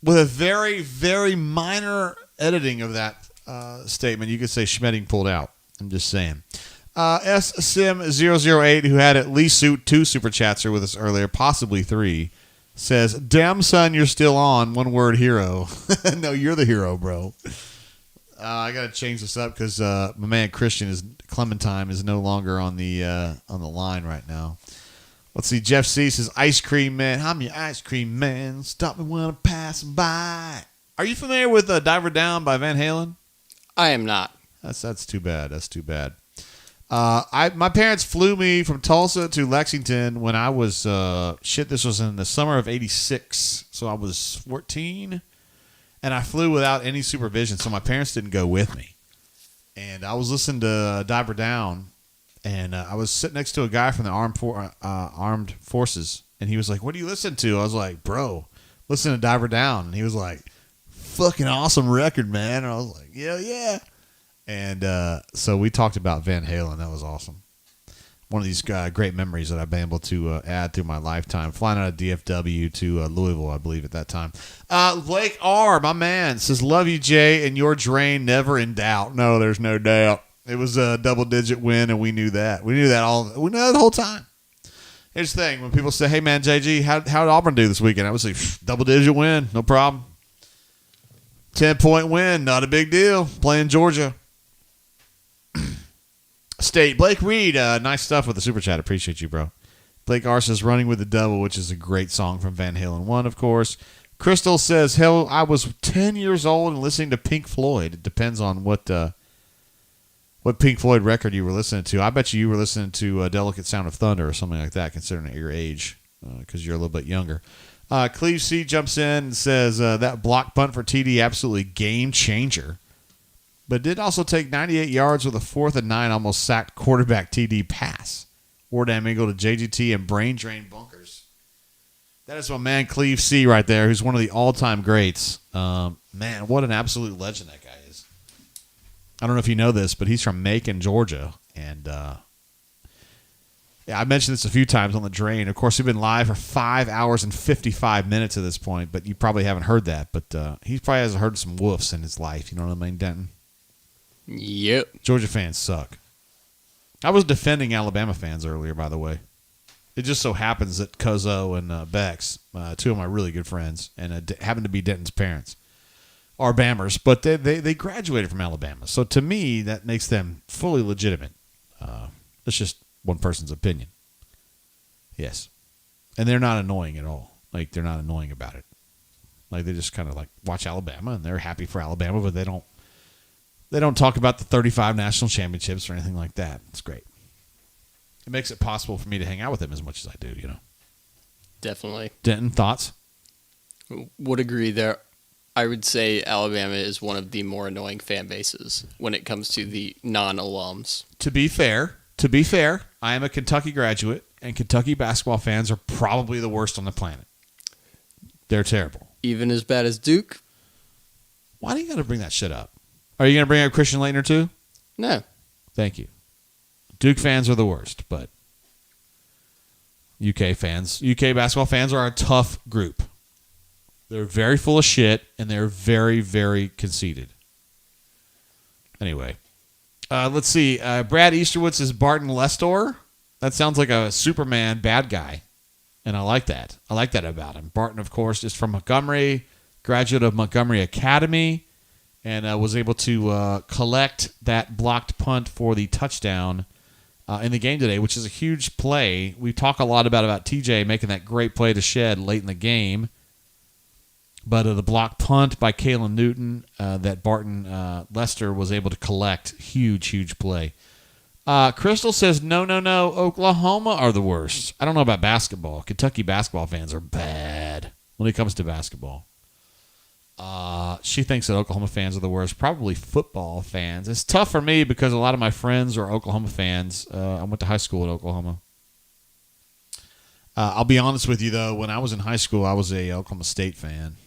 With a very, very minor editing of that statement, you could say Schmedding pulled out. I'm just saying. SSim008, who had at least 2 super chats with us earlier, possibly 3, says, damn son, you're still on. One word, hero. No, you're the hero, bro. I got to change this up because my man Christian Clementine is no longer on the line right now. Let's see. Jeff C says, Ice Cream Man. I'm your Ice Cream Man. Stop me when I'm passing by. Are you familiar with Diver Down by Van Halen? I am not. That's too bad. That's too bad. My parents flew me from Tulsa to Lexington when I was, this was in the summer of 86. So I was 14. And I flew without any supervision, so my parents didn't go with me. And I was listening to Diver Down. And I was sitting next to a guy from the armed forces, and he was like, what do you listen to? I was like, bro, listen to Diver Down. And he was like, fucking awesome record, man. And I was like, yeah. And so we talked about Van Halen. That was awesome. One of these great memories that I've been able to add through my lifetime. Flying out of DFW to Louisville, I believe, at that time. Blake R., my man, says, love you, Jay, and your drain never in doubt. No, there's no doubt. It was a double-digit win, and we knew that. We knew that the whole time. Here's the thing. When people say, hey, man, JG, how did Auburn do this weekend? I would say, double-digit win, no problem. 10-point win, not a big deal. Playing Georgia State. Blake Reed, nice stuff with the Super Chat. Appreciate you, bro. Blake R says, Running with the Devil, which is a great song from Van Halen 1, of course. Crystal says, hell, I was 10 years old and listening to Pink Floyd. It depends on what Pink Floyd record you were listening to. I bet you were listening to Delicate Sound of Thunder or something like that, considering your age, because you're a little bit younger. Cleve C jumps in and says, that block punt for TD, absolutely game changer. But did also take 98 yards with a 4th and 9 almost sacked quarterback TD pass. Wardam Eagle to JGT and brain drain bunkers. That is my man Cleve C right there, who's one of the all-time greats. Man, what an absolute legend that guy is. I don't know if you know this, but he's from Macon, Georgia. And Yeah, I mentioned this a few times on the drain. Of course, we've been live for 5 hours and 55 minutes at this point, but you probably haven't heard that. But he probably hasn't heard some woofs in his life. You know what I mean, Denton? Yep. Georgia fans suck. I was defending Alabama fans earlier, by the way. It just so happens that Cuzzo and Bex, two of my really good friends, and happen to be Denton's parents, are Bammers, but they graduated from Alabama. So to me, that makes them fully legitimate. It's just one person's opinion. Yes. And they're not annoying at all. Like, they're not annoying about it. Like, they just kind of like watch Alabama, and they're happy for Alabama, but they don't talk about the 35 national championships or anything like that. It's great. It makes it possible for me to hang out with them as much as I do, you know. Definitely. Denton, thoughts? Would agree there. I would say Alabama is one of the more annoying fan bases when it comes to the non-alums. To be fair, I am a Kentucky graduate, and Kentucky basketball fans are probably the worst on the planet. They're terrible. Even as bad as Duke? Why do you got to bring that shit up? Are you going to bring up Christian Laettner too? No. Thank you. Duke fans are the worst, but UK basketball fans are a tough group. They're very full of shit, and they're very, very conceited. Anyway, let's see. Brad Easterwood says Barton Lestor. That sounds like a Superman bad guy, and I like that. I like that about him. Barton, of course, is from Montgomery, graduate of Montgomery Academy, and was able to collect that blocked punt for the touchdown in the game today, which is a huge play. We talk a lot about TJ making that great play to Shed late in the game. But the block punt by Kalen Newton that Barton Lester was able to collect, huge play. Crystal says, no, Oklahoma are the worst. I don't know about basketball. Kentucky basketball fans are bad when it comes to basketball. She thinks that Oklahoma fans are the worst. Probably football fans. It's tough for me because a lot of my friends are Oklahoma fans. I went to high school in Oklahoma. I'll be honest with you, though. When I was in high school, I was a Oklahoma State fan.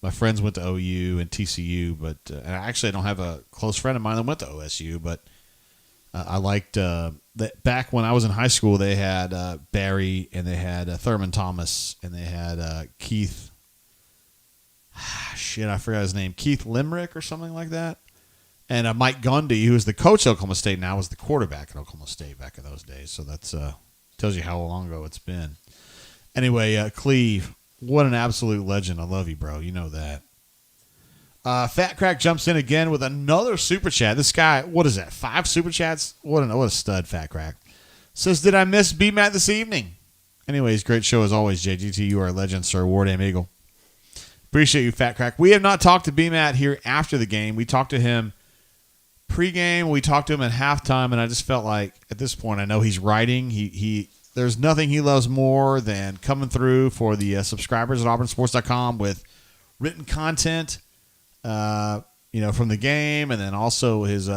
My friends went to OU and TCU, but and actually I don't have a close friend of mine that went to OSU, but I liked that back when I was in high school, they had Barry, and they had Thurman Thomas, and they had Keith. I forgot his name. Keith Limerick or something like that. And Mike Gundy, who was the coach at Oklahoma State, now was the quarterback at Oklahoma State back in those days. So that's tells you how long ago it's been. Anyway, Cleve, what an absolute legend. I love you, bro. You know that. Fat Crack jumps in again with another super chat. This guy, what is that? 5 super chats? What a stud, Fat Crack. Says, did I miss BMAT this evening? Anyways, great show as always, JGT. You are a legend, sir. Wardam Eagle. Appreciate you, Fat Crack. We have not talked to BMAT here after the game. We talked to him pregame. We talked to him at halftime, and I just felt like at this point I know he's writing. There's nothing he loves more than coming through for the subscribers at auburnsports.com with written content, from the game, and then also his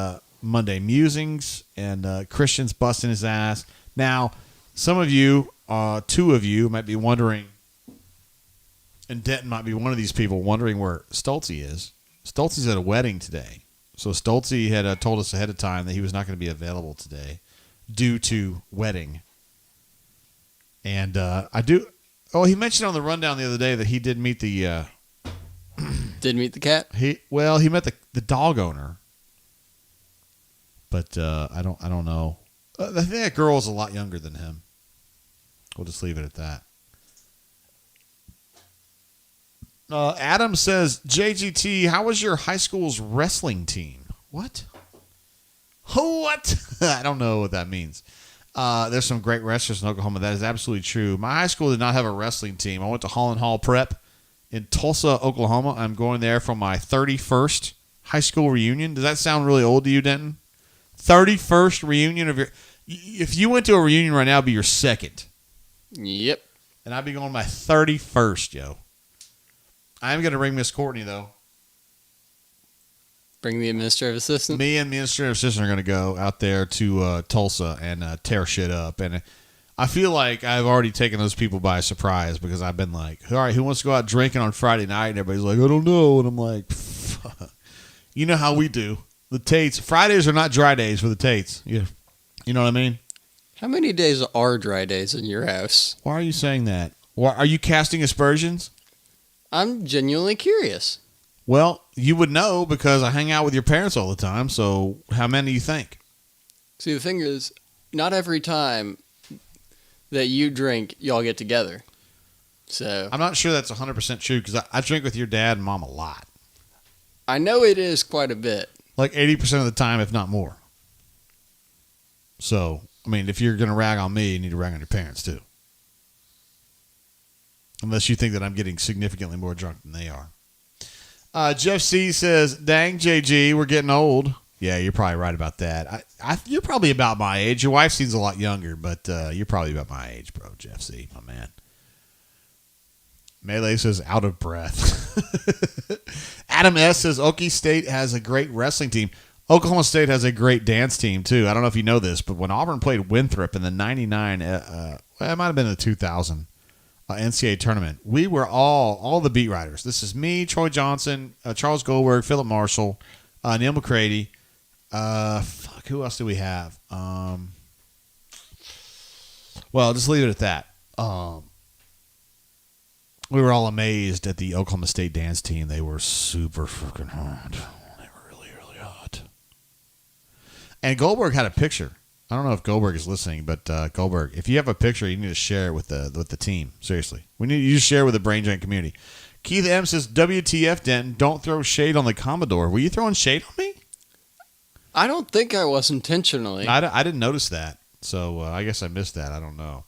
Monday musings and Christian's busting his ass. Now, some of you, 2 of you, might be wondering, and Denton might be one of these people wondering where Stoltze is. Stoltze's at a wedding today. So Stoltze had told us ahead of time that he was not going to be available today due to wedding. And he mentioned on the rundown the other day that he did meet the... did meet the cat? He met the dog owner. But I don't know. I think that girl is a lot younger than him. We'll just leave it at that. Adam says, JGT, how was your high school's wrestling team? What? I don't know what that means. There's some great wrestlers in Oklahoma. That is absolutely true. My high school did not have a wrestling team. I went to Holland Hall Prep in Tulsa, Oklahoma. I'm going there for my 31st high school reunion. Does that sound really old to you, Denton? 31st reunion of your... If you went to a reunion right now, it'd be your second. Yep. And I'd be going my 31st, yo. I'm going to bring Miss Courtney, though. Bring the administrative assistant? Me and the administrative assistant are going to go out there to Tulsa and tear shit up. And I feel like I've already taken those people by surprise because I've been like, all right, who wants to go out drinking on Friday night? And everybody's like, I don't know. And I'm like, fuck. You know how we do. The Tates. Fridays are not dry days for the Tates. You know what I mean? How many days are dry days in your house? Why are you saying that? Why, are you casting aspersions? I'm genuinely curious. Well, you would know because I hang out with your parents all the time, so how many do you think? See, the thing is, not every time that you drink, y'all get together. So I'm not sure that's 100% true because I drink with your dad and mom a lot. I know it is quite a bit. Like 80% of the time, if not more. So, I mean, if you're going to rag on me, you need to rag on your parents too. Unless you think that I'm getting significantly more drunk than they are. Jeff C. says, dang, JG, we're getting old. Yeah, you're probably right about that. You're probably about my age. Your wife seems a lot younger, but you're probably about my age, bro, Jeff C., my man. Melee says, out of breath. Adam S. says, Okie State has a great wrestling team. Oklahoma State has a great dance team, too. I don't know if you know this, but when Auburn played Winthrop in the 99, it might have been the 2000 NCAA tournament, we were all the beat writers. This is me, Troy Johnson, Charles Goldberg, Philip Marshall, Neil McCready. Who else do we have? Well, just leave it at that. We were all amazed at the Oklahoma State dance team. They were super freaking hot. They were really, really hot. And Goldberg had a picture. I don't know if Goldberg is listening, but Goldberg, if you have a picture, you need to share it with the team. Seriously, you to share with the Brain Giant community. Keith M says, "WTF, Denton? Don't throw shade on the Commodore. Were you throwing shade on me?" I don't think I was intentionally. I didn't notice that, so I guess I missed that. I don't know.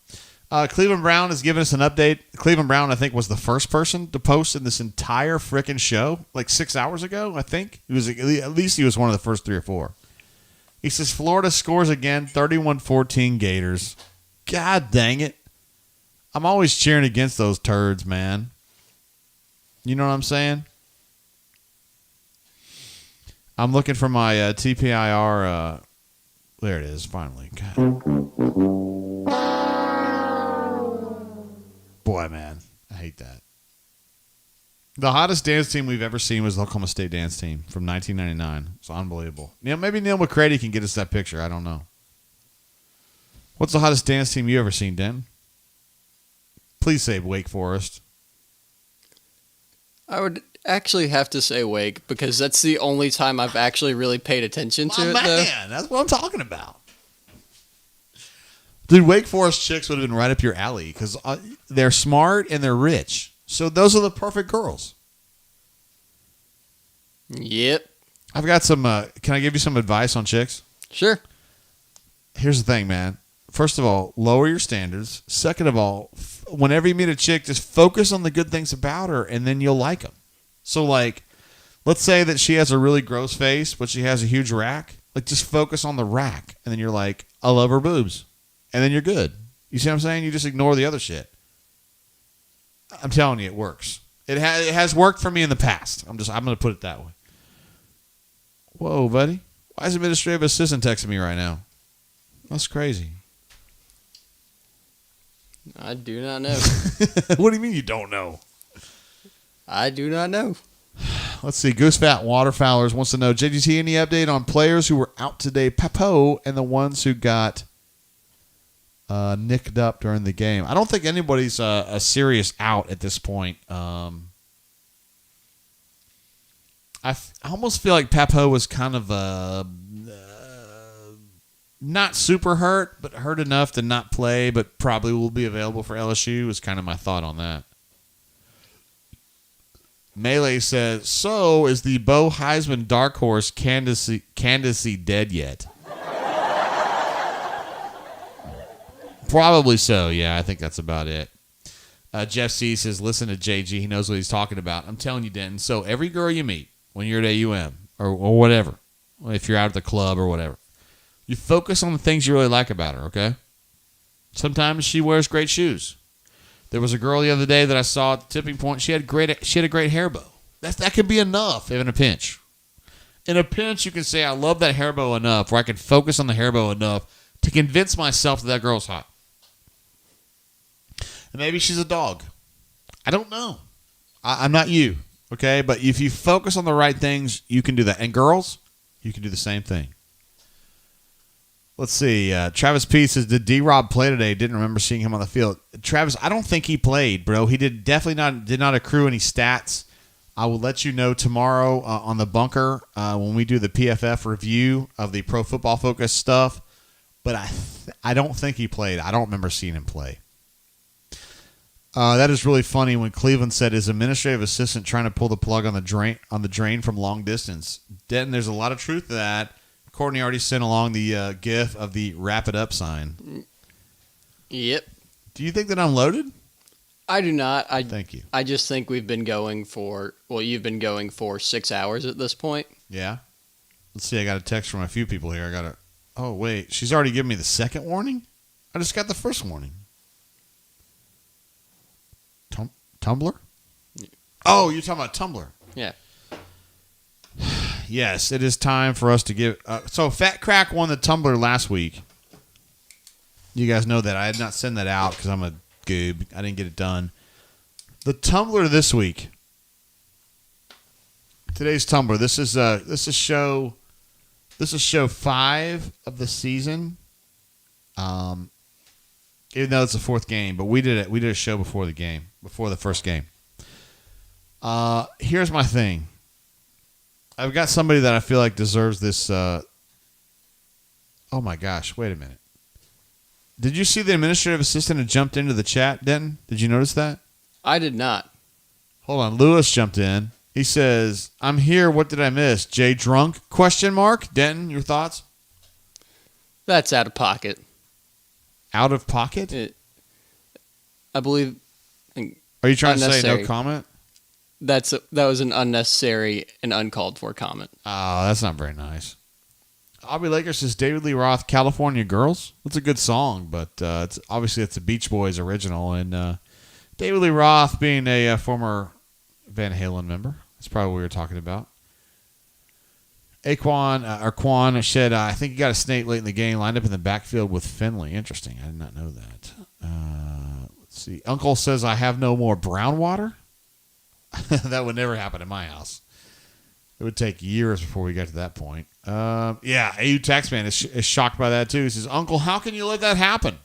Cleveland Brown has given us an update. Cleveland Brown, I think, was the first person to post in this entire frickin' show, like 6 hours ago, I think. He was, at least he was one of the first 3 or 4. He says, Florida scores again, 31-14 Gators. God dang it. I'm always cheering against those turds, man. You know what I'm saying? I'm looking for my TPIR. There it is, finally. God. Boy, man, I hate that. The hottest dance team we've ever seen was the Oklahoma State dance team from 1999. It's unbelievable. Maybe Neil McCready can get us that picture. I don't know. What's the hottest dance team you ever seen, Den? Please say Wake Forest. I would actually have to say Wake because that's the only time I've actually really paid attention to it. Man, that's what I'm talking about. Dude, Wake Forest chicks would have been right up your alley because they're smart and they're rich. So those are the perfect girls. Yep. I've got some, can I give you some advice on chicks? Sure. Here's the thing, man. First of all, lower your standards. Second of all, whenever you meet a chick, just focus on the good things about her and then you'll like them. So like, let's say that she has a really gross face, but she has a huge rack. Like just focus on the rack and then you're like, I love her boobs. And then you're good. You see what I'm saying? You just ignore the other shit. I'm telling you, it works. It has worked for me in the past. I'm going to put it that way. Whoa, buddy. Why is administrative assistant texting me right now? That's crazy. I do not know. What do you mean you don't know? I do not know. Let's see. Goose Fat Waterfowlers wants to know, JGT, any update on players who were out today, Papo, and the ones who got nicked up during the game? I don't think anybody's a serious out at this point. I almost feel like Papo was kind of not super hurt, but hurt enough to not play, but probably will be available for LSU is kind of my thought on that. Melee says, so is the Bo Heisman dark horse candidacy dead yet? Probably so, yeah. I think that's about it. Jeff C. says, listen to JG. He knows what he's talking about. I'm telling you, Denton. So every girl you meet when you're at AUM or whatever, if you're out at the club or whatever, you focus on the things you really like about her, okay? Sometimes she wears great shoes. There was a girl the other day that I saw at the tipping point. She had a great hair bow. That can be enough in a pinch. In a pinch, you can say, I love that hair bow enough, where I can focus on the hair bow enough to convince myself that girl's hot. And maybe she's a dog. I don't know. I'm not you, okay? But if you focus on the right things, you can do that. And girls, you can do the same thing. Let's see. Travis P says, did D-Rob play today? Didn't remember seeing him on the field. Travis, I don't think he played, bro. He did not accrue any stats. I will let you know tomorrow on the bunker when we do the PFF review of the Pro Football Focus stuff. But I don't think he played. I don't remember seeing him play. That is really funny when Cleveland said his administrative assistant trying to pull the plug on the drain from long distance. Denton, there's a lot of truth to that. Courtney already sent along the GIF of the wrap it up sign. Yep. Do you think that I'm loaded? I do not. Thank you. I just think we've been going for, you've been going for 6 hours at this point. Yeah. Let's see. I got a text from a few people here. Oh, wait. She's already given me the second warning? I just got the first warning. Tumblr? Oh, you're talking about Tumblr. Yeah. Yes, it is time for us to give. So Fat Crack won the Tumblr last week. You guys know that. I did not send that out because I'm a goob. I didn't get it done. The Tumblr this week. Today's Tumblr. This is show 5 of the season. Even though it's the 4th game, but we did a show before the first game. Here's my thing. I've got somebody that I feel like deserves this. Oh my gosh! Wait a minute. Did you see the administrative assistant had jumped into the chat, Denton? Did you notice that? I did not. Hold on. Lewis jumped in. He says, "I'm here. What did I miss? Jay drunk? ? Denton, your thoughts?" That's out of pocket. Out of pocket? I believe. Are you trying to say no comment? That was an unnecessary and uncalled for comment. Oh, that's not very nice. Aubrey Laker says David Lee Roth, California Girls. That's a good song, but it's a Beach Boys original, and David Lee Roth being a former Van Halen member. That's probably what we were talking about. Quan said, I think he got a snake late in the game, lined up in the backfield with Finley. Interesting. I did not know that. Let's see. Uncle says, I have no more brown water. That would never happen in my house. It would take years before we got to that point. AU Taxman is shocked by that too. He says, Uncle, how can you let that happen?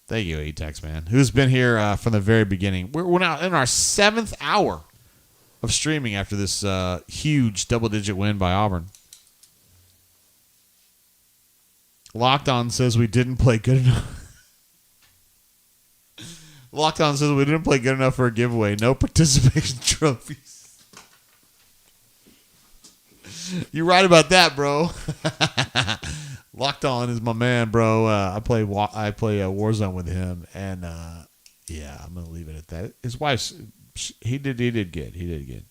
Thank you, AU Taxman, who's been here from the very beginning. We're now in our 7th hour of streaming after this huge double-digit win by Auburn. Locked On says we didn't play good enough. Locked On says we didn't play good enough for a giveaway. No participation trophies. You're right about that, bro. Locked On is my man, bro. I play Warzone with him, and I'm gonna leave it at that. His wife's. He did good. He did good.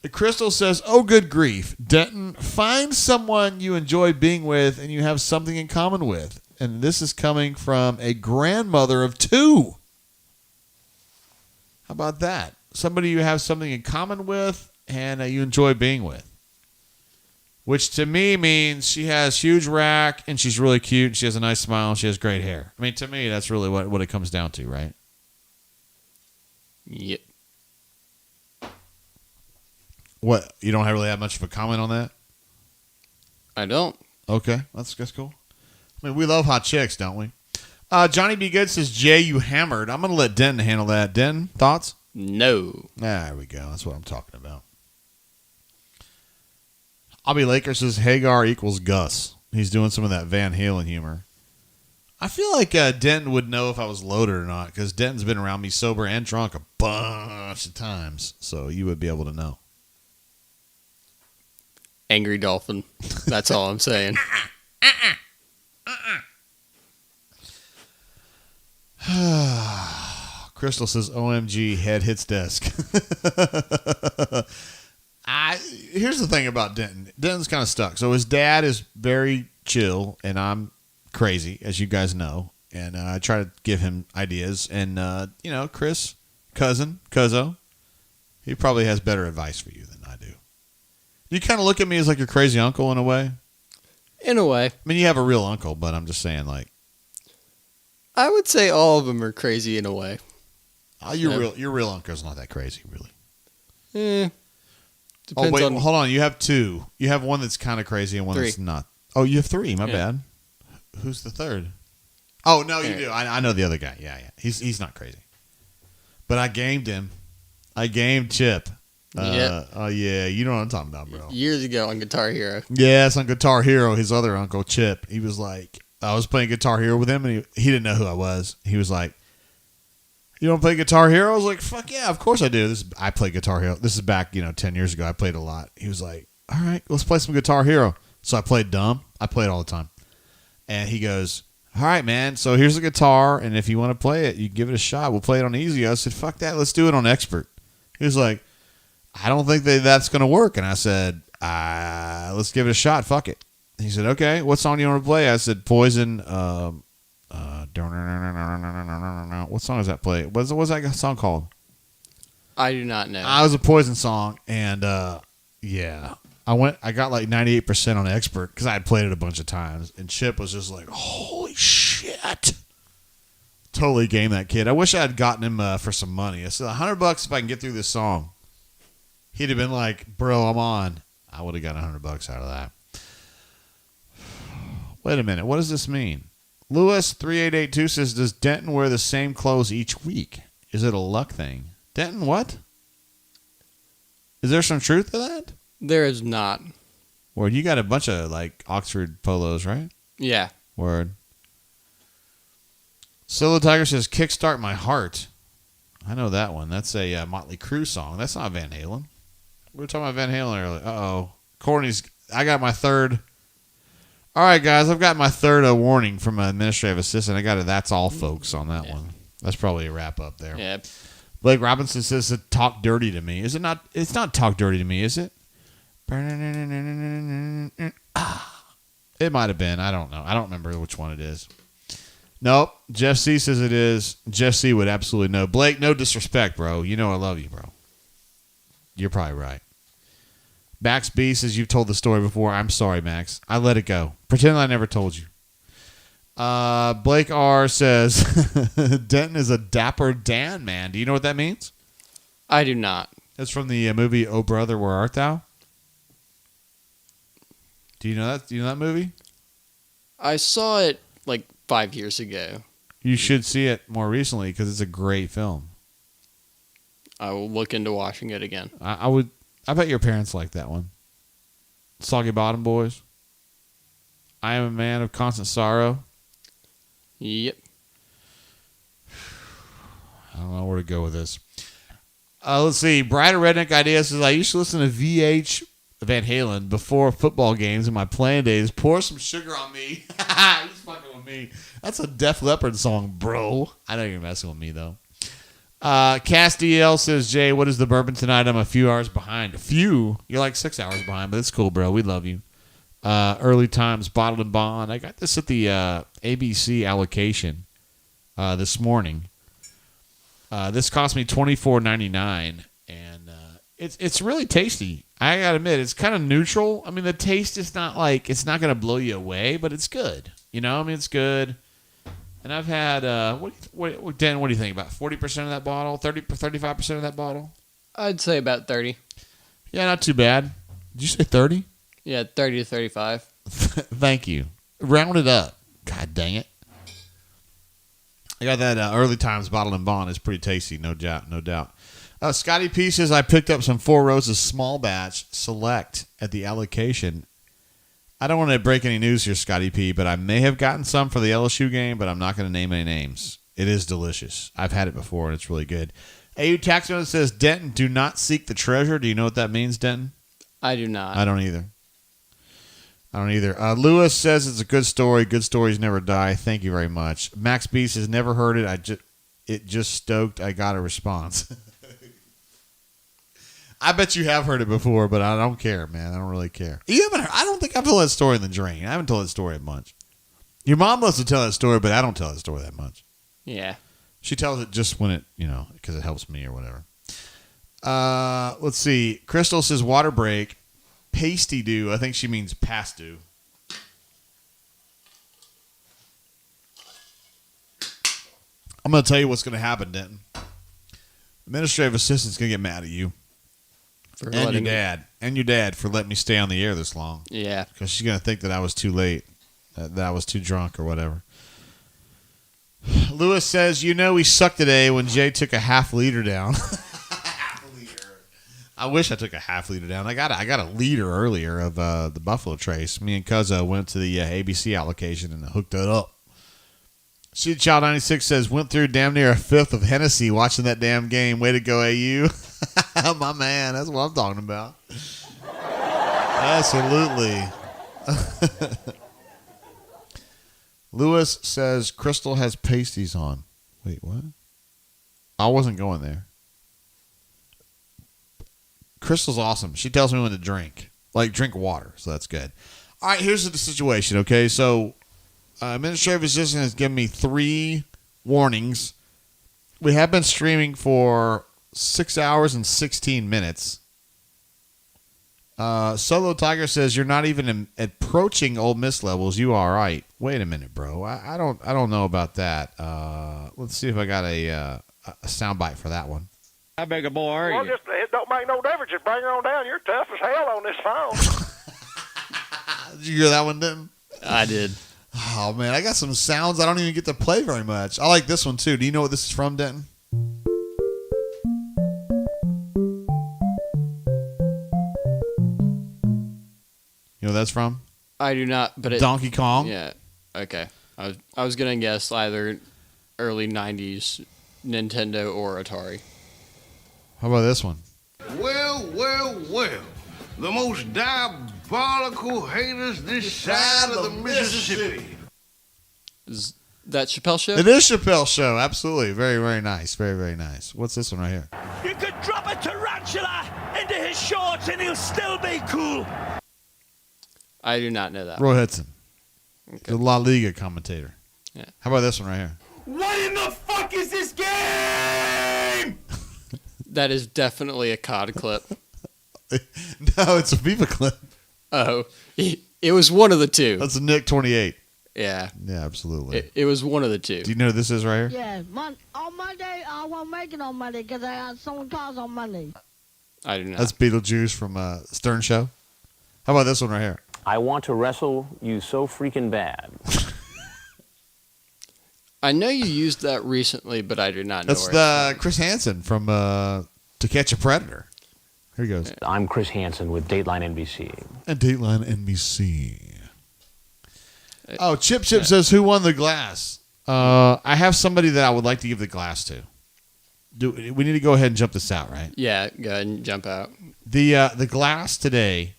The Crystal says, oh, good grief. Denton, find someone you enjoy being with and you have something in common with. And this is coming from a grandmother of 2. How about that? Somebody you have something in common with and you enjoy being with. Which to me means she has huge rack and she's really cute. And she has a nice smile and she has great hair. I mean, to me, that's really what it comes down to, right? Yep. What? You don't really have much of a comment on that? I don't. Okay, that's cool. I mean, we love hot chicks, don't we? Johnny B. Good says, Jay, you hammered. I'm going to let Denton handle that. Denton, thoughts? No. There we go. That's what I'm talking about. Aubrey Laker says, Hagar equals Gus. He's doing some of that Van Halen humor. I feel like Denton would know if I was loaded or not because Denton's been around me sober and drunk a bunch of times. So you would be able to know. Angry dolphin. That's all I'm saying. Crystal says, OMG, head hits desk. Here's the thing about Denton. Denton's kind of stuck. So his dad is very chill, and I'm crazy, as you guys know. And I try to give him ideas. And, Chris, Cuzzo, he probably has better advice for you than I do. You kind of look at me as like your crazy uncle in a way. In a way. I mean, you have a real uncle, but I'm just saying, like. I would say all of them are crazy in a way. Your real uncle's not that crazy, really. Depends wait, on hold on. You have two. You have one that's kind of crazy and one 3. that's not. Oh, you have 3. My bad. Who's the third? Oh no, you do. I know the other guy. Yeah. He's not crazy. But I gamed him. I gamed Chip. Oh yeah, you know what I'm talking about, bro. Years ago on Guitar Hero. Yeah, it's on Guitar Hero. His other uncle Chip. He was like, I was playing Guitar Hero with him, and he didn't know who I was. He was like, "You don't play Guitar Hero?" I was like, "Fuck yeah, of course I do." I play Guitar Hero. This is back 10 years ago. I played a lot. He was like, "All right, let's play some Guitar Hero." So I played dumb. I played all the time. And he goes, "All right, man. So here's the guitar, and if you want to play it, you can give it a shot. We'll play it on easy." I said, "Fuck that. Let's do it on expert." He was like, "I don't think that's going to work." And I said, "Let's give it a shot. Fuck it." He said, "Okay. What song do you want to play?" I said, "Poison." What song does that play? What's that song called? I do not know. It was a Poison song, and yeah. I got like 98% on expert because I had played it a bunch of times, and Chip was just like, "Holy shit!" Totally game that kid. I wish I had gotten him for some money. I said $100 if I can get through this song. He'd have been like, "Bro, I'm on." I would have got $100 out of that. Wait a minute. What does this mean? Lewis 3882 says, "Does Denton wear the same clothes each week? Is it a luck thing?" Denton, what? Is there some truth to that? There is not. Word, you got a bunch of like Oxford polos, right? Yeah. Word. Solo Tiger says, "Kickstart My Heart." I know that one. That's a Motley Crue song. That's not Van Halen. We were talking about Van Halen earlier. Uh-oh. I got my third. All right, guys, I've got my third warning from an administrative assistant. I got a "that's all, folks" on that one. That's probably a wrap up there. Yeah. Blake Robinson says to "talk dirty to me." Is it not? It's not "talk dirty to me," is it? It might have been. I don't know. I don't remember which one it is. Nope. Jeff C says it is. Jeff C would absolutely know. Blake, no disrespect, bro. You know I love you, bro. You're probably right. Max B says, "You've told the story before." I'm sorry, Max. I let it go. Pretend I never told you. Blake R says, "Denton is a dapper Dan man." Do you know what that means? I do not. It's from the movie "Oh Brother, Where Art Thou?" Do you know that? Do you know that movie? I saw it like 5 years ago. You should see it more recently because it's a great film. I will look into watching it again. I would. I bet your parents like that one. Soggy Bottom Boys. I Am a Man of Constant Sorrow. Yep. I don't know where to go with this. Let's see. Brighter Redneck Idea says, "I used to listen to VH Van Halen before football games in my playing days. Pour some sugar on me." He's fucking with me. That's a Def Leppard song, bro. I know you're messing with me, though. Cass DL says, "Jay, what is the bourbon tonight? I'm a few hours behind." A few? You're like 6 hours behind, but it's cool, bro. We love you. Early Times Bottled and Bond. I got this at the ABC allocation this morning. This cost me $24.99, and it's really tasty. I gotta admit, it's kind of neutral. I mean, the taste is not like, it's not gonna blow you away, but it's good. You know, I mean, it's good. And I've had Dan, what do you think? About 40% of that bottle, 35% of that bottle? I'd say about 30. Yeah, not too bad. Did you say 30? Yeah, 30 to 35. Thank you. Round it up. God dang it. I got that Early Times Bottled and Bond. It's pretty tasty, no doubt. No doubt. Scotty P says, "I picked up some Four Roses small batch select at the allocation." I don't want to break any news here, Scotty P, but I may have gotten some for the LSU game, but I'm not going to name any names. It is delicious. I've had it before, and it's really good. AU Taxman says, "Denton, do not seek the treasure." Do you know what that means, Denton? I do not. I don't either. Lewis says it's a good story. Good stories never die. Thank you very much. Max B says, "Never heard it. It just stoked. I got a response." I bet you have heard it before, but I don't care, man. I don't really care. You haven't heard, I don't think I've told that story in the drain. I haven't told that story much. Your mom loves to tell that story, but I don't tell that story that much. Yeah. She tells it just when it, because it helps me or whatever. Let's see. Crystal says water break. Pasty do. I think she means past due. I'm going to tell you what's going to happen, Denton. Administrative assistant's going to get mad at you. For And your letting me- dad. And your dad for letting me stay on the air this long. Yeah. Because she's going to think that I was too late, that I was too drunk or whatever. Lewis says, we sucked today when Jay took a half liter down. I wish I took a half liter down. I got a liter earlier of the Buffalo Trace. Me and Cuzzo went to the ABC allocation and hooked it up. Sheet Child 96 says, went through damn near a fifth of Hennessy watching that damn game. Way to go, AU. My man, that's what I'm talking about. Absolutely. Lewis says, Crystal has pasties on. Wait, what? I wasn't going there. Crystal's awesome. She tells me when to drink. Like, drink water, so that's good. All right, here's the situation, okay? So, Administrative Assistant has given me 3 warnings. We have been streaming for 6 hours and 16 minutes. Solo Tiger says, you're not even approaching Ole Miss levels. You are right. Wait a minute, bro. I don't know about that. Let's see if I got a soundbite for that one. How big a boy are you? Well, it don't make no difference. Just bring her on down. You're tough as hell on this phone. Did you hear that one, Denton? I did. Oh, man. I got some sounds I don't even get to play very much. I like this one, too. Do you know what this is from, Denton? You know what that's from? I do not, but Donkey Kong? Yeah. Okay. I was going to guess either early 90s Nintendo or Atari. How about this one? Well. The most diabolical haters this side of the Mississippi. Is that Chappelle Show? It is Chappelle Show. Absolutely. Very, very nice. Very, very nice. What's this one right here? You could drop a tarantula into his shorts and he'll still be cool. I do not know that. Roy Hudson. Okay. The La Liga commentator. Yeah. How about this one right here? What in the fuck is this game? That is definitely a COD clip. No, it's a FIFA clip. Oh, it was one of the two. That's a Nick 28. Yeah. Yeah, absolutely. It was one of the two. Do you know who this is right here? Yeah, on Monday, I won't make it on Monday because I got someone calls on Monday. I do not. That's Beetlejuice from Stern Show. How about this one right here? I want to wrestle you so freaking bad. I know you used that recently, but I do not know. That's the Chris Hansen from To Catch a Predator. Here he goes. I'm Chris Hansen with Dateline NBC. And Dateline NBC. Oh, Chip says, who won the glass? I have somebody that I would like to give the glass to. We need to go ahead and jump this out, right? Yeah, go ahead and jump out. The glass today,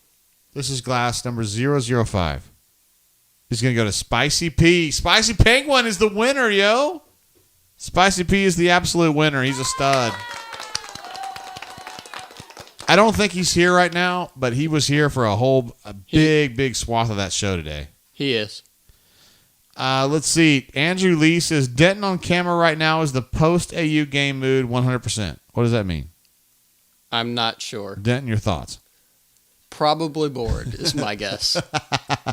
this is glass number 005. He's going to go to Spicy P. Spicy Penguin is the winner, yo. Spicy P is the absolute winner. He's a stud. I don't think he's here right now, but he was here for a big swath of that show today. He is. Let's see. Andrew Lee says, Denton on camera right now is the post-AU game mood 100%. What does that mean? I'm not sure. Denton, your thoughts? Probably bored is my guess.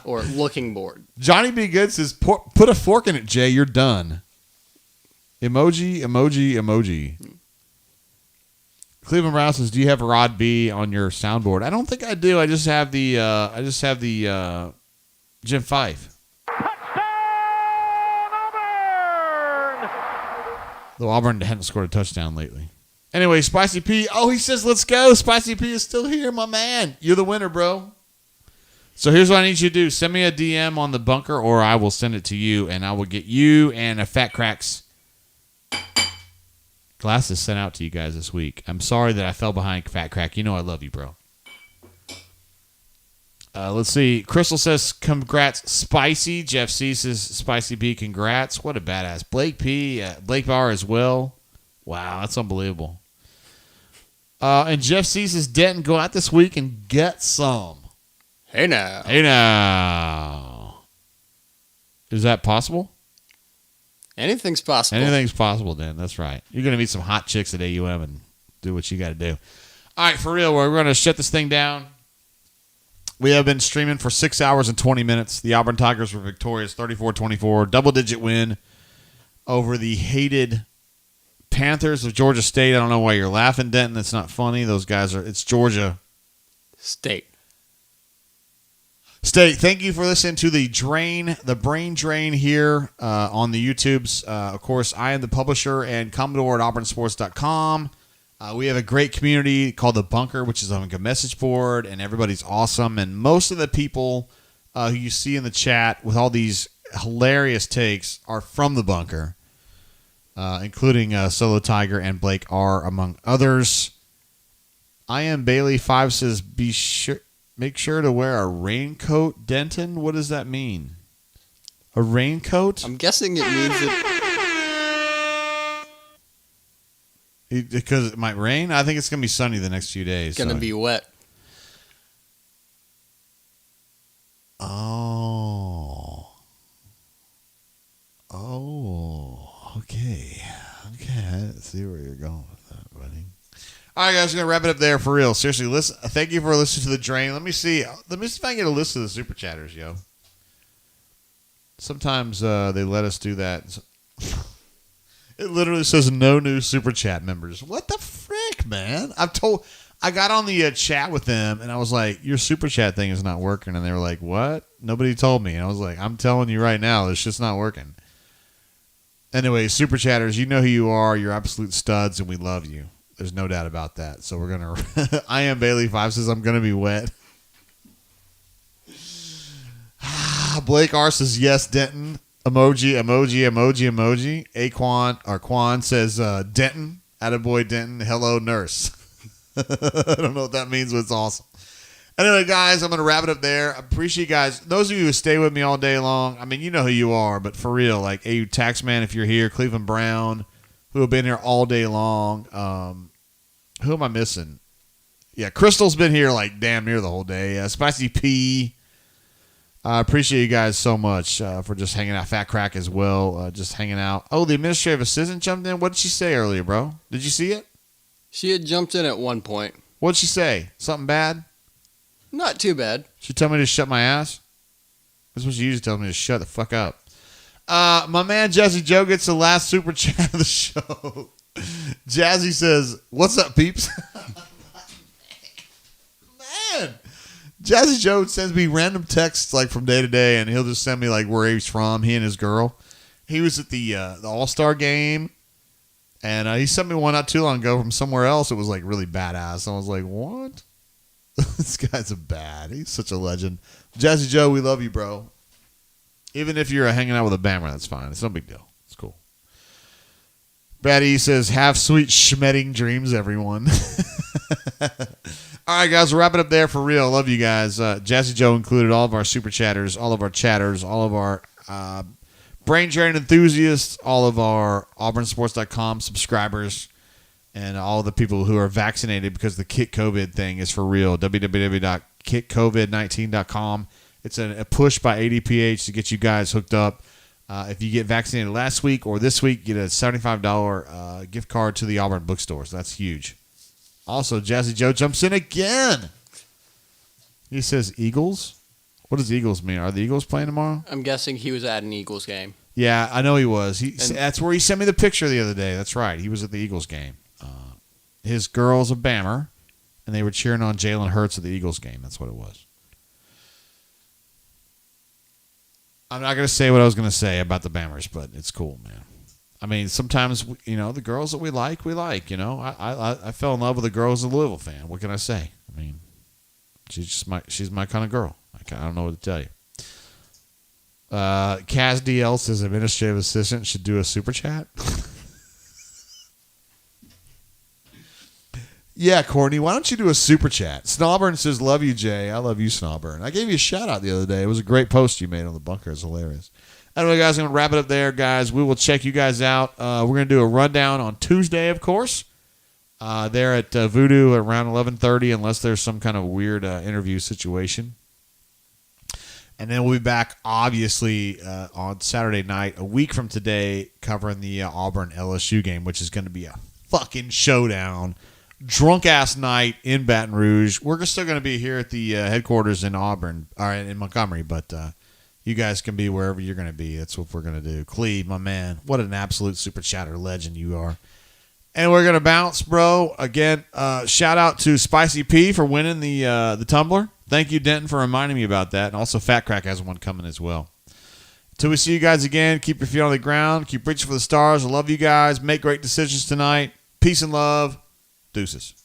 Or looking bored. Johnny B. Good says, put a fork in it, Jay. You're done. Emoji. Cleveland Brown says, do you have Rod B on your soundboard? I don't think I do. I just have the Jim Fife. Though Auburn hadn't scored a touchdown lately. Anyway, Spicy P. Oh, he says, let's go. Spicy P is still here, my man. You're the winner, bro. So here's what I need you to do. Send me a DM on the bunker, or I will send it to you, and I will get you and a Fat Cracks glasses sent out to you guys this week. I'm sorry that I fell behind, Fat Crack. You know I love you, bro. Let's see. Crystal says, congrats, Spicy. Jeff C says, Spicy B, congrats. What a badass. Blake P, Blake Bauer as well. Wow, that's unbelievable. And Jeff C says, Denton, go out this week and get some. Hey now. Is that possible? Anything's possible. Anything's possible, Dan. That's right. You're going to meet some hot chicks at AUM and do what you got to do. All right, for real, we're going to shut this thing down. We have been streaming for 6 hours and 20 minutes. The Auburn Tigers were victorious, 34-24, double-digit win over the hated Panthers of Georgia State. I don't know why you're laughing, Denton. It's not funny. Those guys it's Georgia State. Thank you for listening to the brain drain here on the YouTubes. Of course, I am the publisher and Commodore at auburnsports.com. We have a great community called The Bunker, which is on a message board, and everybody's awesome. And most of the people who you see in the chat with all these hilarious takes are from The Bunker, including Solo Tiger and Blake R., among others. I am Bailey 5 says, make sure to wear a raincoat, Denton. What does that mean? A raincoat? I'm guessing it means that... Because it might rain? I think it's going to be sunny the next few days. It's going to be wet. Oh, okay. I see where you're going with that, buddy. All right, guys, we're going to wrap it up there for real. Seriously, listen. Thank you for listening to The Drain. Let me see if I can get a list of the super chatters, yo. Sometimes they let us do that. It literally says no new super chat members. What the frick, man? I got on the chat with them, and I was like, your super chat thing is not working. And they were like, what? Nobody told me. And I was like, I'm telling you right now, it's just not working. Anyway, super chatters, you know who you are. You're absolute studs, and we love you. There's no doubt about that. So we're going to... I am Bailey 5 says I'm going to be wet. Blake R says, yes, Denton. Emoji. Quan says, Denton. Attaboy Denton. Hello, nurse. I don't know what that means, but it's awesome. Anyway, guys, I'm going to wrap it up there. I appreciate you guys. Those of you who stay with me all day long, I mean, you know who you are, but for real, like AU Taxman, if you're here, Cleveland Brown, who have been here all day long. Who am I missing? Yeah, Crystal's been here like damn near the whole day. Spicy P. I appreciate you guys so much for just hanging out. Fat Crack as well, just hanging out. Oh, the administrative assistant jumped in. What did she say earlier, bro? Did you see it? She had jumped in at one point. What did she say? Something bad? Not too bad. She told me to shut my ass? That's what she usually tells me, to shut the fuck up. My man Jazzy Joe gets the last super chat of the show. Jazzy says, what's up, peeps? Man. Jazzy Joe sends me random texts like from day to day, and he'll just send me like where he's from, he and his girl. He was at the All-Star game, and he sent me one not too long ago from somewhere else. It was like really badass. I was like, what? This guy's he's such a legend. Jazzy Joe, we love you, bro. Even if you're hanging out with a Bammer, that's fine. It's no big deal. It's cool. Batty says, have sweet schmedding dreams, everyone. All right, guys, we'll wrap it up there for real. Love you guys. Jazzy Joe included, all of our super chatters, all of our chatters, all of our brain drain enthusiasts, all of our auburnsports.com subscribers, and all the people who are vaccinated, because the Kit COVID thing is for real. www.kitcovid19.com. It's a push by ADPH to get you guys hooked up. If you get vaccinated last week or this week, get a $75 gift card to the Auburn bookstores. That's huge. Also, Jazzy Joe jumps in again. He says Eagles? What does Eagles mean? Are the Eagles playing tomorrow? I'm guessing he was at an Eagles game. Yeah, I know he was. That's where he sent me the picture the other day. That's right. He was at the Eagles game. His girl's a Bammer, and they were cheering on Jalen Hurts at the Eagles game. That's what it was. I'm not going to say what I was going to say about the Bammers, but it's cool, man. I mean, sometimes, the girls that we like, I fell in love with a girl as a Louisville fan. What can I say? I mean, she's my kind of girl. I don't know what to tell you. Kaz DL says administrative assistant should do a super chat. Yeah, Courtney, why don't you do a super chat? Snowburn says, love you, Jay. I love you, Snowburn. I gave you a shout out the other day. It was a great post you made on the bunker. It's hilarious. Anyway, guys, I'm going to wrap it up there, guys. We will check you guys out. We're going to do a rundown on Tuesday, of course. There at Voodoo around 11:30, unless there's some kind of weird interview situation. And then we'll be back, obviously, on Saturday night, a week from today, covering the Auburn LSU game, which is going to be a fucking showdown. Drunk-ass night in Baton Rouge. We're still going to be here at the headquarters in Auburn, or in Montgomery, but you guys can be wherever you're going to be. That's what we're going to do. Cleve, my man, what an absolute super chatter legend you are. And we're gonna bounce, bro. Again, shout out to Spicy P for winning the tumbler. Thank you, Denton, for reminding me about that. And also, Fat Crack has one coming as well. Until we see you guys again, keep your feet on the ground. Keep reaching for the stars. I love you guys. Make great decisions tonight. Peace and love. Deuces.